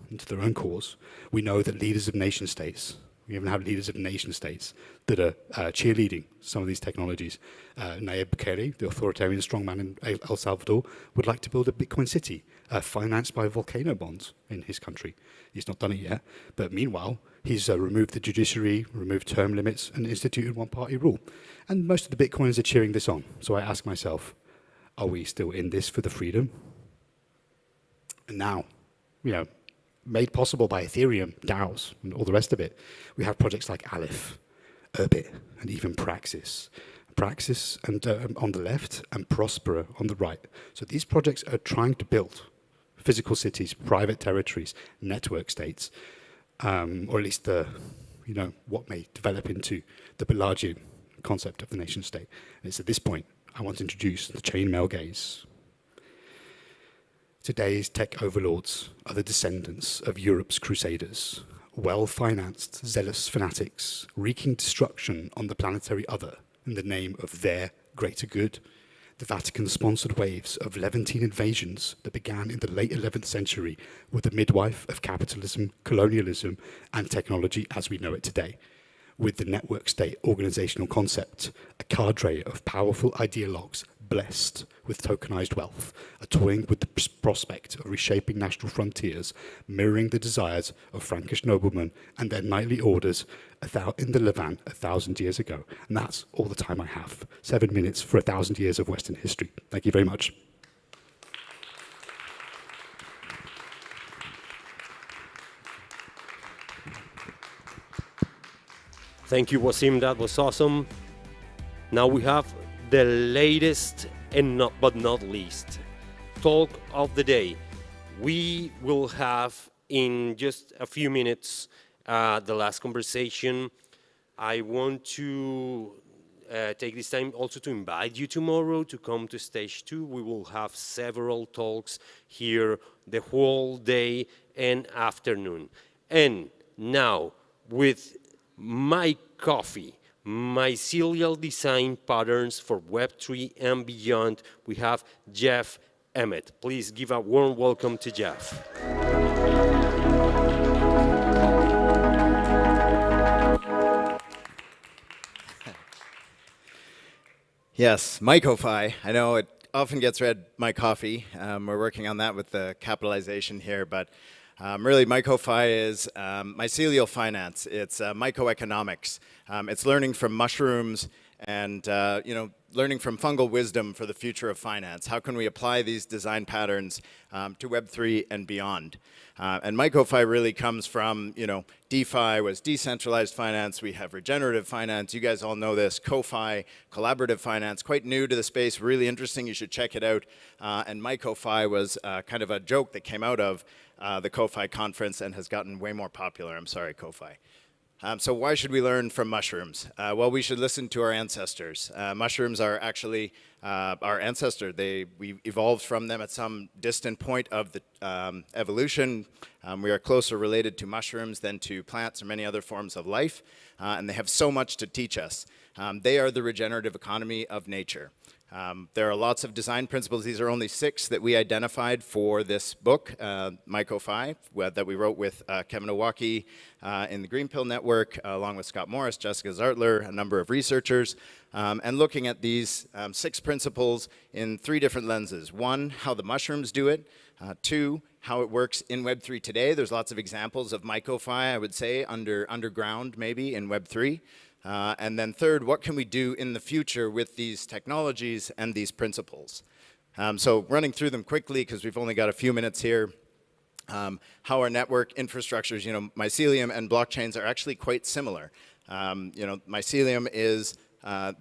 and to their own cause. We know that leaders of nation states, we even have leaders of nation states that are cheerleading some of these technologies. Nayib Bukele, the authoritarian strongman in El Salvador, would like to build a Bitcoin city financed by volcano bonds in his country. He's not done it yet, but meanwhile, he's removed the judiciary, removed term limits, and instituted one-party rule. And most of the Bitcoiners are cheering this on. So I ask myself, are we still in this for the freedom? And now, made possible by Ethereum, DAOs, and all the rest of it, we have projects like Aleph, Urbit, and even Praxis. Praxis and on the left, and Prospera on the right. So these projects are trying to build physical cities, private territories, network states, or at least what may develop into the Pelagian concept of the nation state. And it's at this point I want to introduce the chainmail gaze. Today's tech overlords are the descendants of Europe's crusaders, well-financed, zealous fanatics, wreaking destruction on the planetary other in the name of their greater good. The Vatican sponsored waves of Levantine invasions that began in the late 11th century were the midwife of capitalism, colonialism, and technology as we know it today. With the network state organizational concept, a cadre of powerful ideologues blessed with tokenized wealth are toying with the prospect of reshaping national frontiers, mirroring the desires of Frankish noblemen and their knightly orders in the Levant 1,000 years ago. And that's all the time I have. 7 minutes for 1,000 years of Western history. Thank you very much. Thank you, Wasim. That was awesome. Now we have the latest and but not least talk of the day. We will have in just a few minutes the last conversation. I want to take this time also to invite you tomorrow to come to stage 2. We will have several talks here the whole day and afternoon. And now with my coffee, mycelial design patterns for Web3 and beyond, we have Jeff Emmett. Please give a warm welcome to Jeff. Yes, MyCoFi. I know it often gets read my coffee. We're working on that with the capitalization here, but really MyCoFi is mycelial finance. It's mycoeconomics. It's learning from mushrooms and learning from fungal wisdom for the future of finance. How can we apply these design patterns to Web3 and beyond? And MyCoFi really comes from, DeFi was decentralized finance. We have regenerative finance. You guys all know this. CoFi, collaborative finance, quite new to the space, really interesting. You should check it out. And MyCoFi was kind of a joke that came out of the CoFi conference and has gotten way more popular. I'm sorry, CoFi. So why should we learn from mushrooms? Well, we should listen to our ancestors. Mushrooms are actually our ancestor. We evolved from them at some distant point of the evolution. We are closer related to mushrooms than to plants or many other forms of life, and they have so much to teach us. They are the regenerative economy of nature. There are lots of design principles. These are only 6 that we identified for this book, MyCoFi, that we wrote with Kevin Owocki in the Green Pill Network, along with Scott Morris, Jessica Zartler, a number of researchers, and looking at these 6 principles in 3 different lenses. 1, how the mushrooms do it. 2, how it works in Web3 today. There's lots of examples of MyCoFi, I would say, underground maybe in Web3. And then 3rd, what can we do in the future with these technologies and these principles? So running through them quickly, because we've only got a few minutes here. How our network infrastructures, mycelium and blockchains are actually quite similar. Mycelium is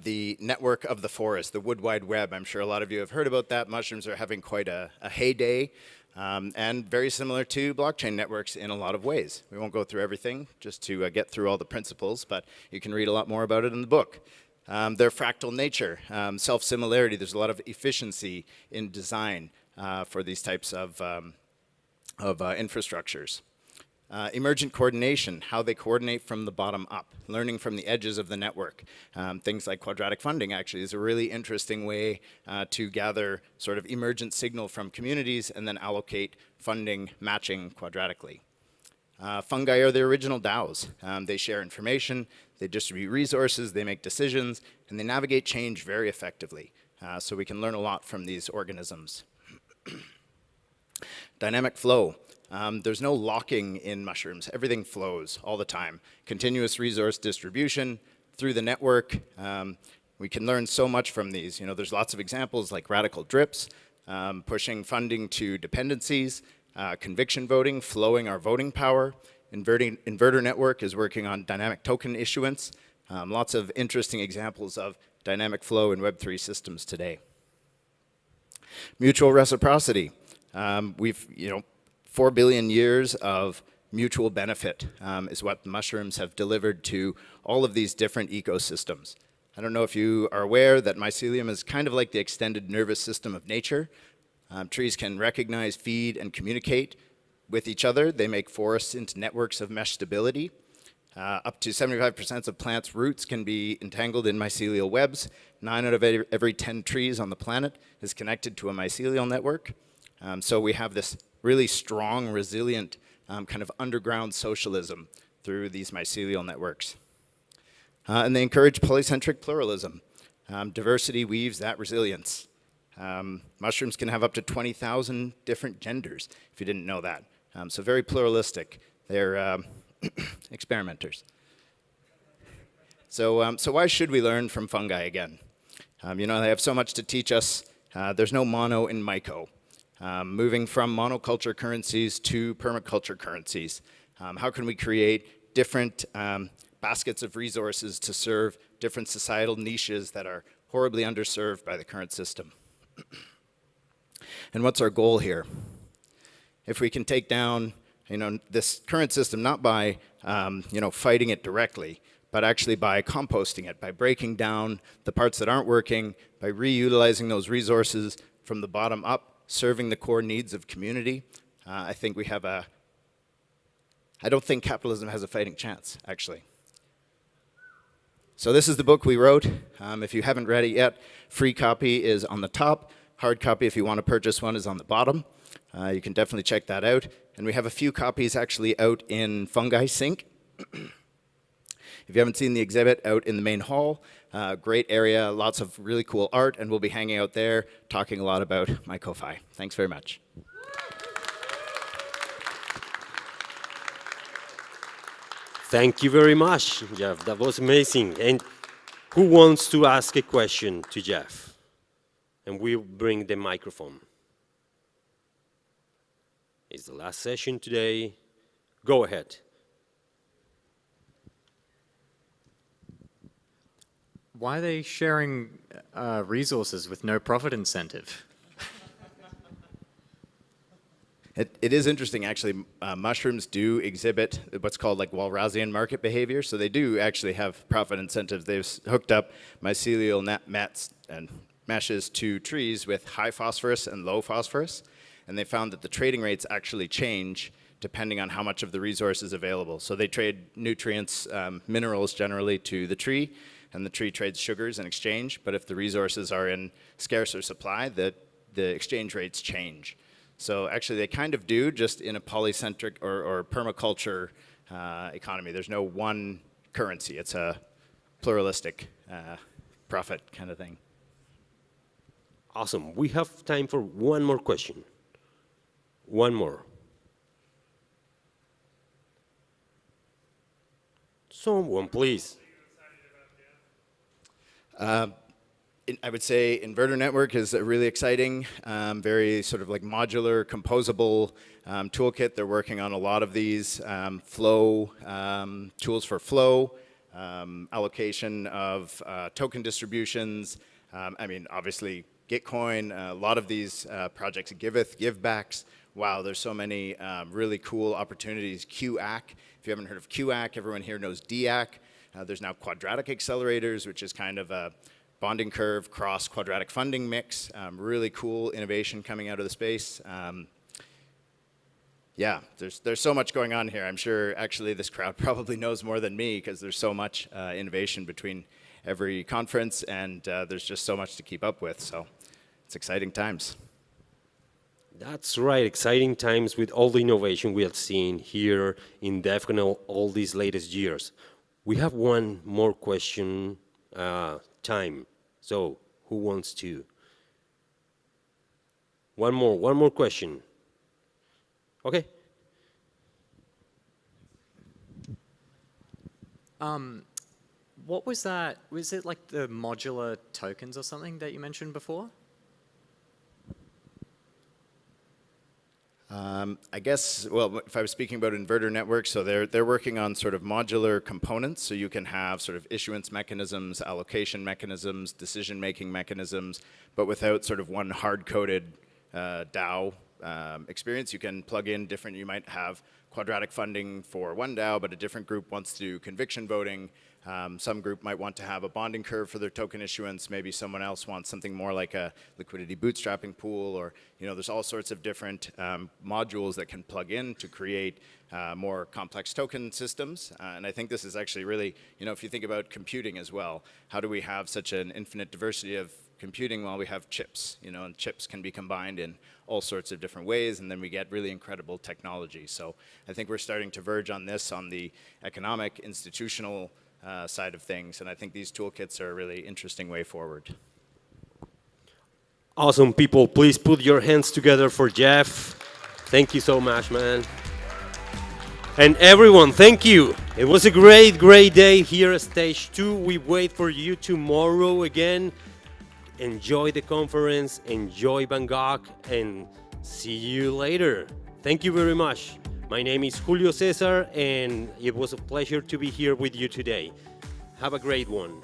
the network of the forest, the wood wide web. I'm sure a lot of you have heard about that. Mushrooms are having quite a heyday, and very similar to blockchain networks in a lot of ways. We won't go through everything just to get through all the principles, but you can read a lot more about it in the book. Their fractal nature, self-similarity. There's a lot of efficiency in design for these types of infrastructures. Emergent coordination, how they coordinate from the bottom up, learning from the edges of the network. Things like quadratic funding actually is a really interesting way to gather sort of emergent signal from communities and then allocate funding matching quadratically. Fungi are the original DAOs. They share information, they distribute resources, they make decisions, and they navigate change very effectively. So we can learn a lot from these organisms. Dynamic flow. There's no locking in mushrooms. Everything flows all the time. Continuous resource distribution through the network. We can learn so much from these. There's lots of examples like radical drips, pushing funding to dependencies, conviction voting, flowing our voting power. Inverter network is working on dynamic token issuance. Lots of interesting examples of dynamic flow in Web3 systems today. Mutual reciprocity. We've, 4 billion years of mutual benefit is what the mushrooms have delivered to all of these different ecosystems. I don't know if you are aware that mycelium is kind of like the extended nervous system of nature. Trees can recognize, feed, and communicate with each other. They make forests into networks of mesh stability. Up to 75% of plants' roots can be entangled in mycelial webs. 9 out of every 10 trees on the planet is connected to a mycelial network. So we have this really strong, resilient kind of underground socialism through these mycelial networks. And they encourage polycentric pluralism. Diversity weaves that resilience. Mushrooms can have up to 20,000 different genders, if you didn't know that. So very pluralistic. They're experimenters. So why should we learn from fungi again? They have so much to teach us. There's no mono in myco. Moving from monoculture currencies to permaculture currencies. How can we create different baskets of resources to serve different societal niches that are horribly underserved by the current system? And what's our goal here? If we can take down, this current system, not by, fighting it directly, but actually by composting it, by breaking down the parts that aren't working, by reutilizing those resources from the bottom up, serving the core needs of community, I think we have I don't think capitalism has a fighting chance, actually. So this is the book we wrote. If you haven't read it yet, free copy is on the top. Hard copy, if you want to purchase one, is on the bottom. You can definitely check that out. And we have a few copies actually out in Fungi Sync. If you haven't seen the exhibit out in the main hall, great area, lots of really cool art, and we'll be hanging out there talking a lot about myco-fi. Thanks very much. Thank you very much, Jeff. That was amazing. And who wants to ask a question to Jeff? And we'll bring the microphone. It's the last session today. Go ahead. Why are they sharing resources with no profit incentive? It is interesting, actually. Mushrooms do exhibit what's called like Walrasian market behavior, so they do actually have profit incentives. They've hooked up mycelial nets and meshes to trees with high phosphorus and low phosphorus, and they found that the trading rates actually change depending on how much of the resource is available. So they trade nutrients, minerals generally, to the tree, and the tree trades sugars in exchange, but if the resources are in scarcer supply, the exchange rates change. So actually they kind of do, just in a polycentric or permaculture economy. There's no one currency. It's a pluralistic profit kind of thing. Awesome. We have time for one more question. One more. Someone, please. I would say inverter network is a really exciting, very sort of like modular, composable toolkit. They're working on a lot of these flow tools for flow, allocation of token distributions. I mean, obviously, Gitcoin, a lot of these projects, givebacks. Wow, there's so many really cool opportunities. QAC, if you haven't heard of QAC, everyone here knows DAC. There's now quadratic accelerators, which is kind of a bonding curve cross quadratic funding mix. Really cool innovation coming out of the space. Yeah, there's so much going on here. I'm sure actually this crowd probably knows more than me because there's so much innovation between every conference, and there's just so much to keep up with. So it's exciting times. That's right, exciting times with all the innovation we have seen here in Devcon all these latest years. We have one more question time. So who wants to? One more question. Okay. What was that? Was it like the modular tokens or something that you mentioned before? I guess, well, if I was speaking about inverter networks, so they're working on sort of modular components, so you can have sort of issuance mechanisms, allocation mechanisms, decision-making mechanisms, but without sort of one hard-coded DAO experience. You can plug in different, you might have quadratic funding for one DAO, but a different group wants to do conviction voting. Some group might want to have a bonding curve for their token issuance. Maybe someone else wants something more like a liquidity bootstrapping pool, or there's all sorts of different modules that can plug in to create more complex token systems. And I think this is actually really, if you think about computing as well, how do we have such an infinite diversity of computing while we have chips, and chips can be combined in all sorts of different ways, and then we get really incredible technology. So I think we're starting to verge on this on the economic, institutional side of things, and I think these toolkits are a really interesting way forward. Awesome, people. Please put your hands together for Jeff. Thank you so much, man. And everyone, thank you. It was a great, great day here at Stage 2. We wait for you tomorrow again. Enjoy the conference, enjoy Bangkok, and see you later. Thank you very much. My name is Julio Cesar, and it was a pleasure to be here with you today. Have a great one.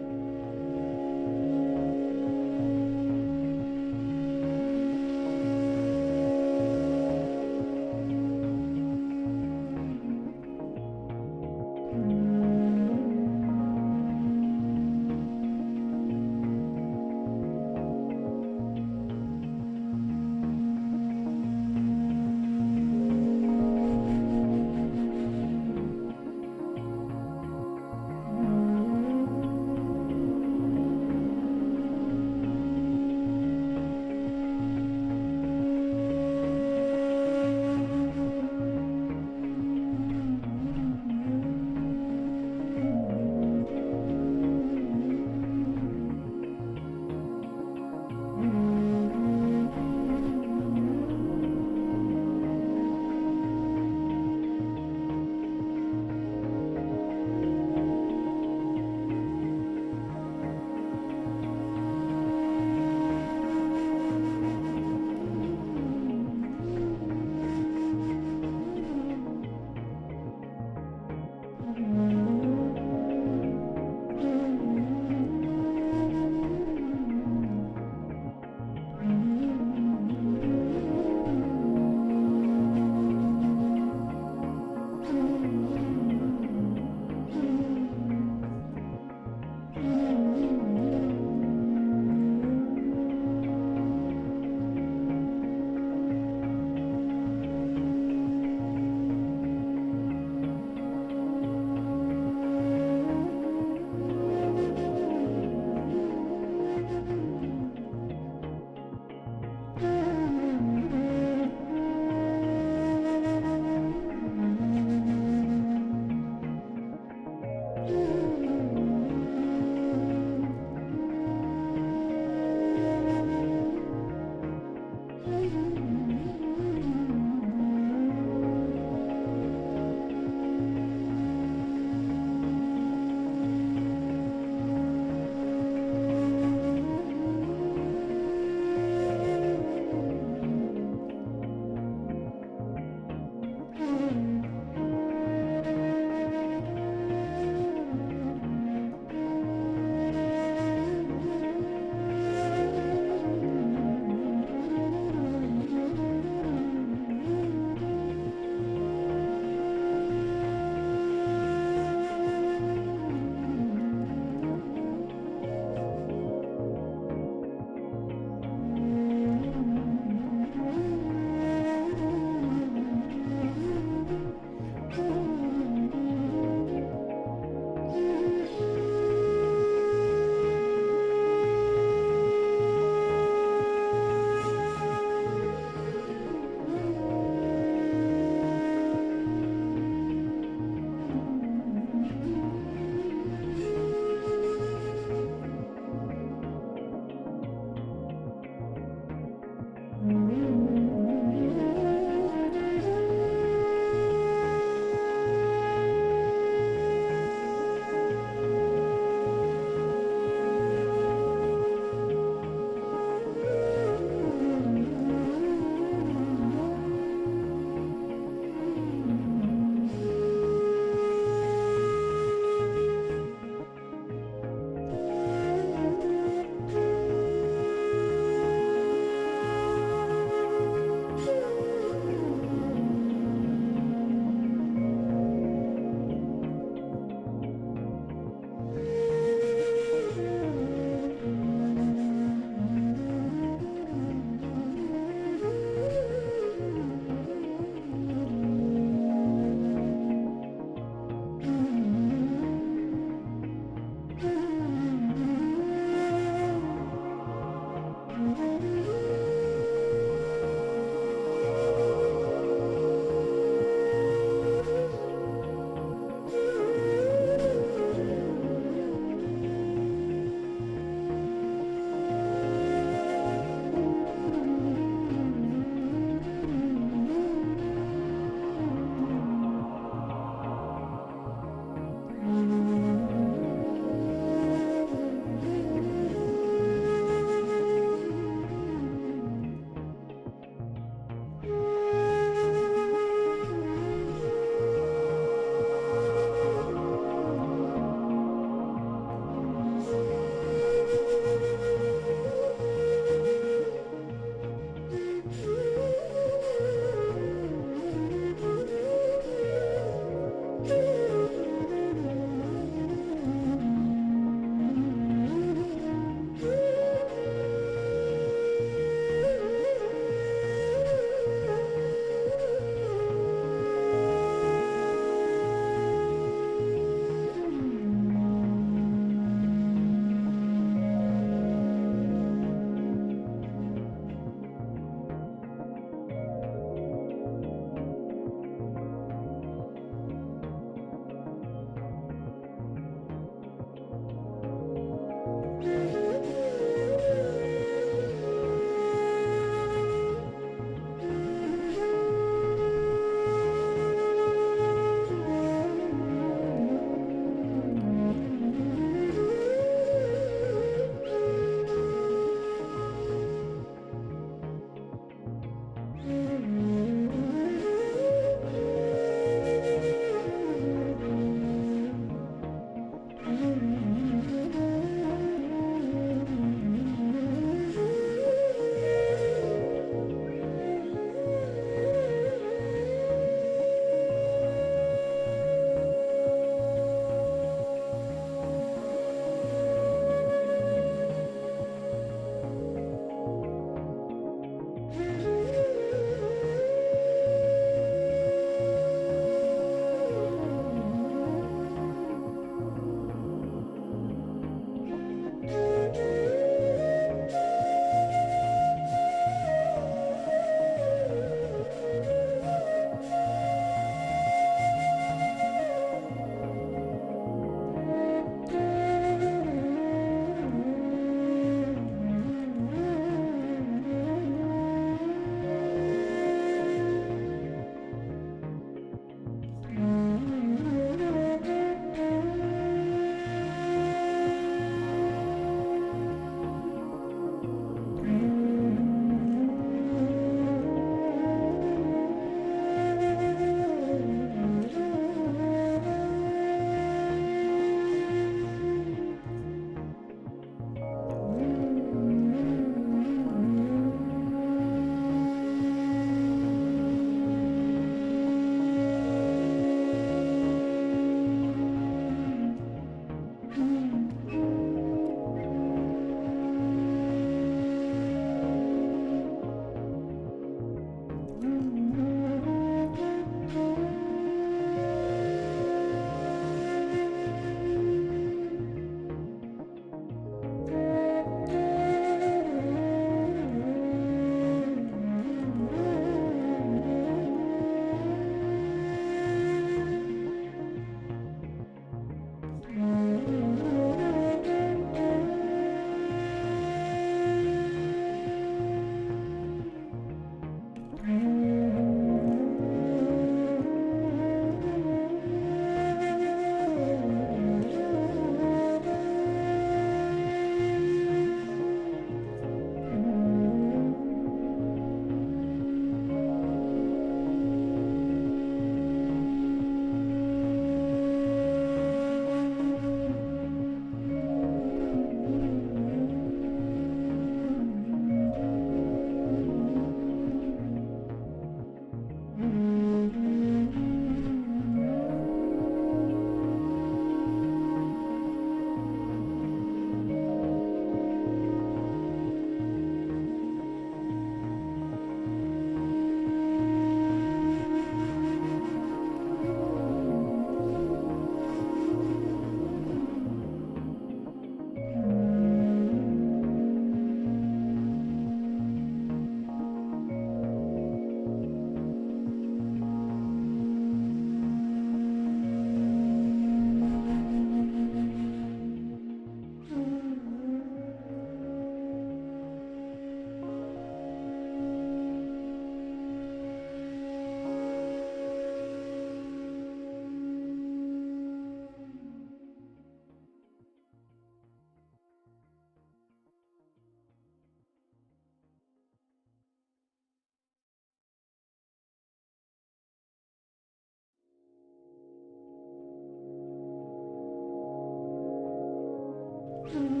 Mm-hmm.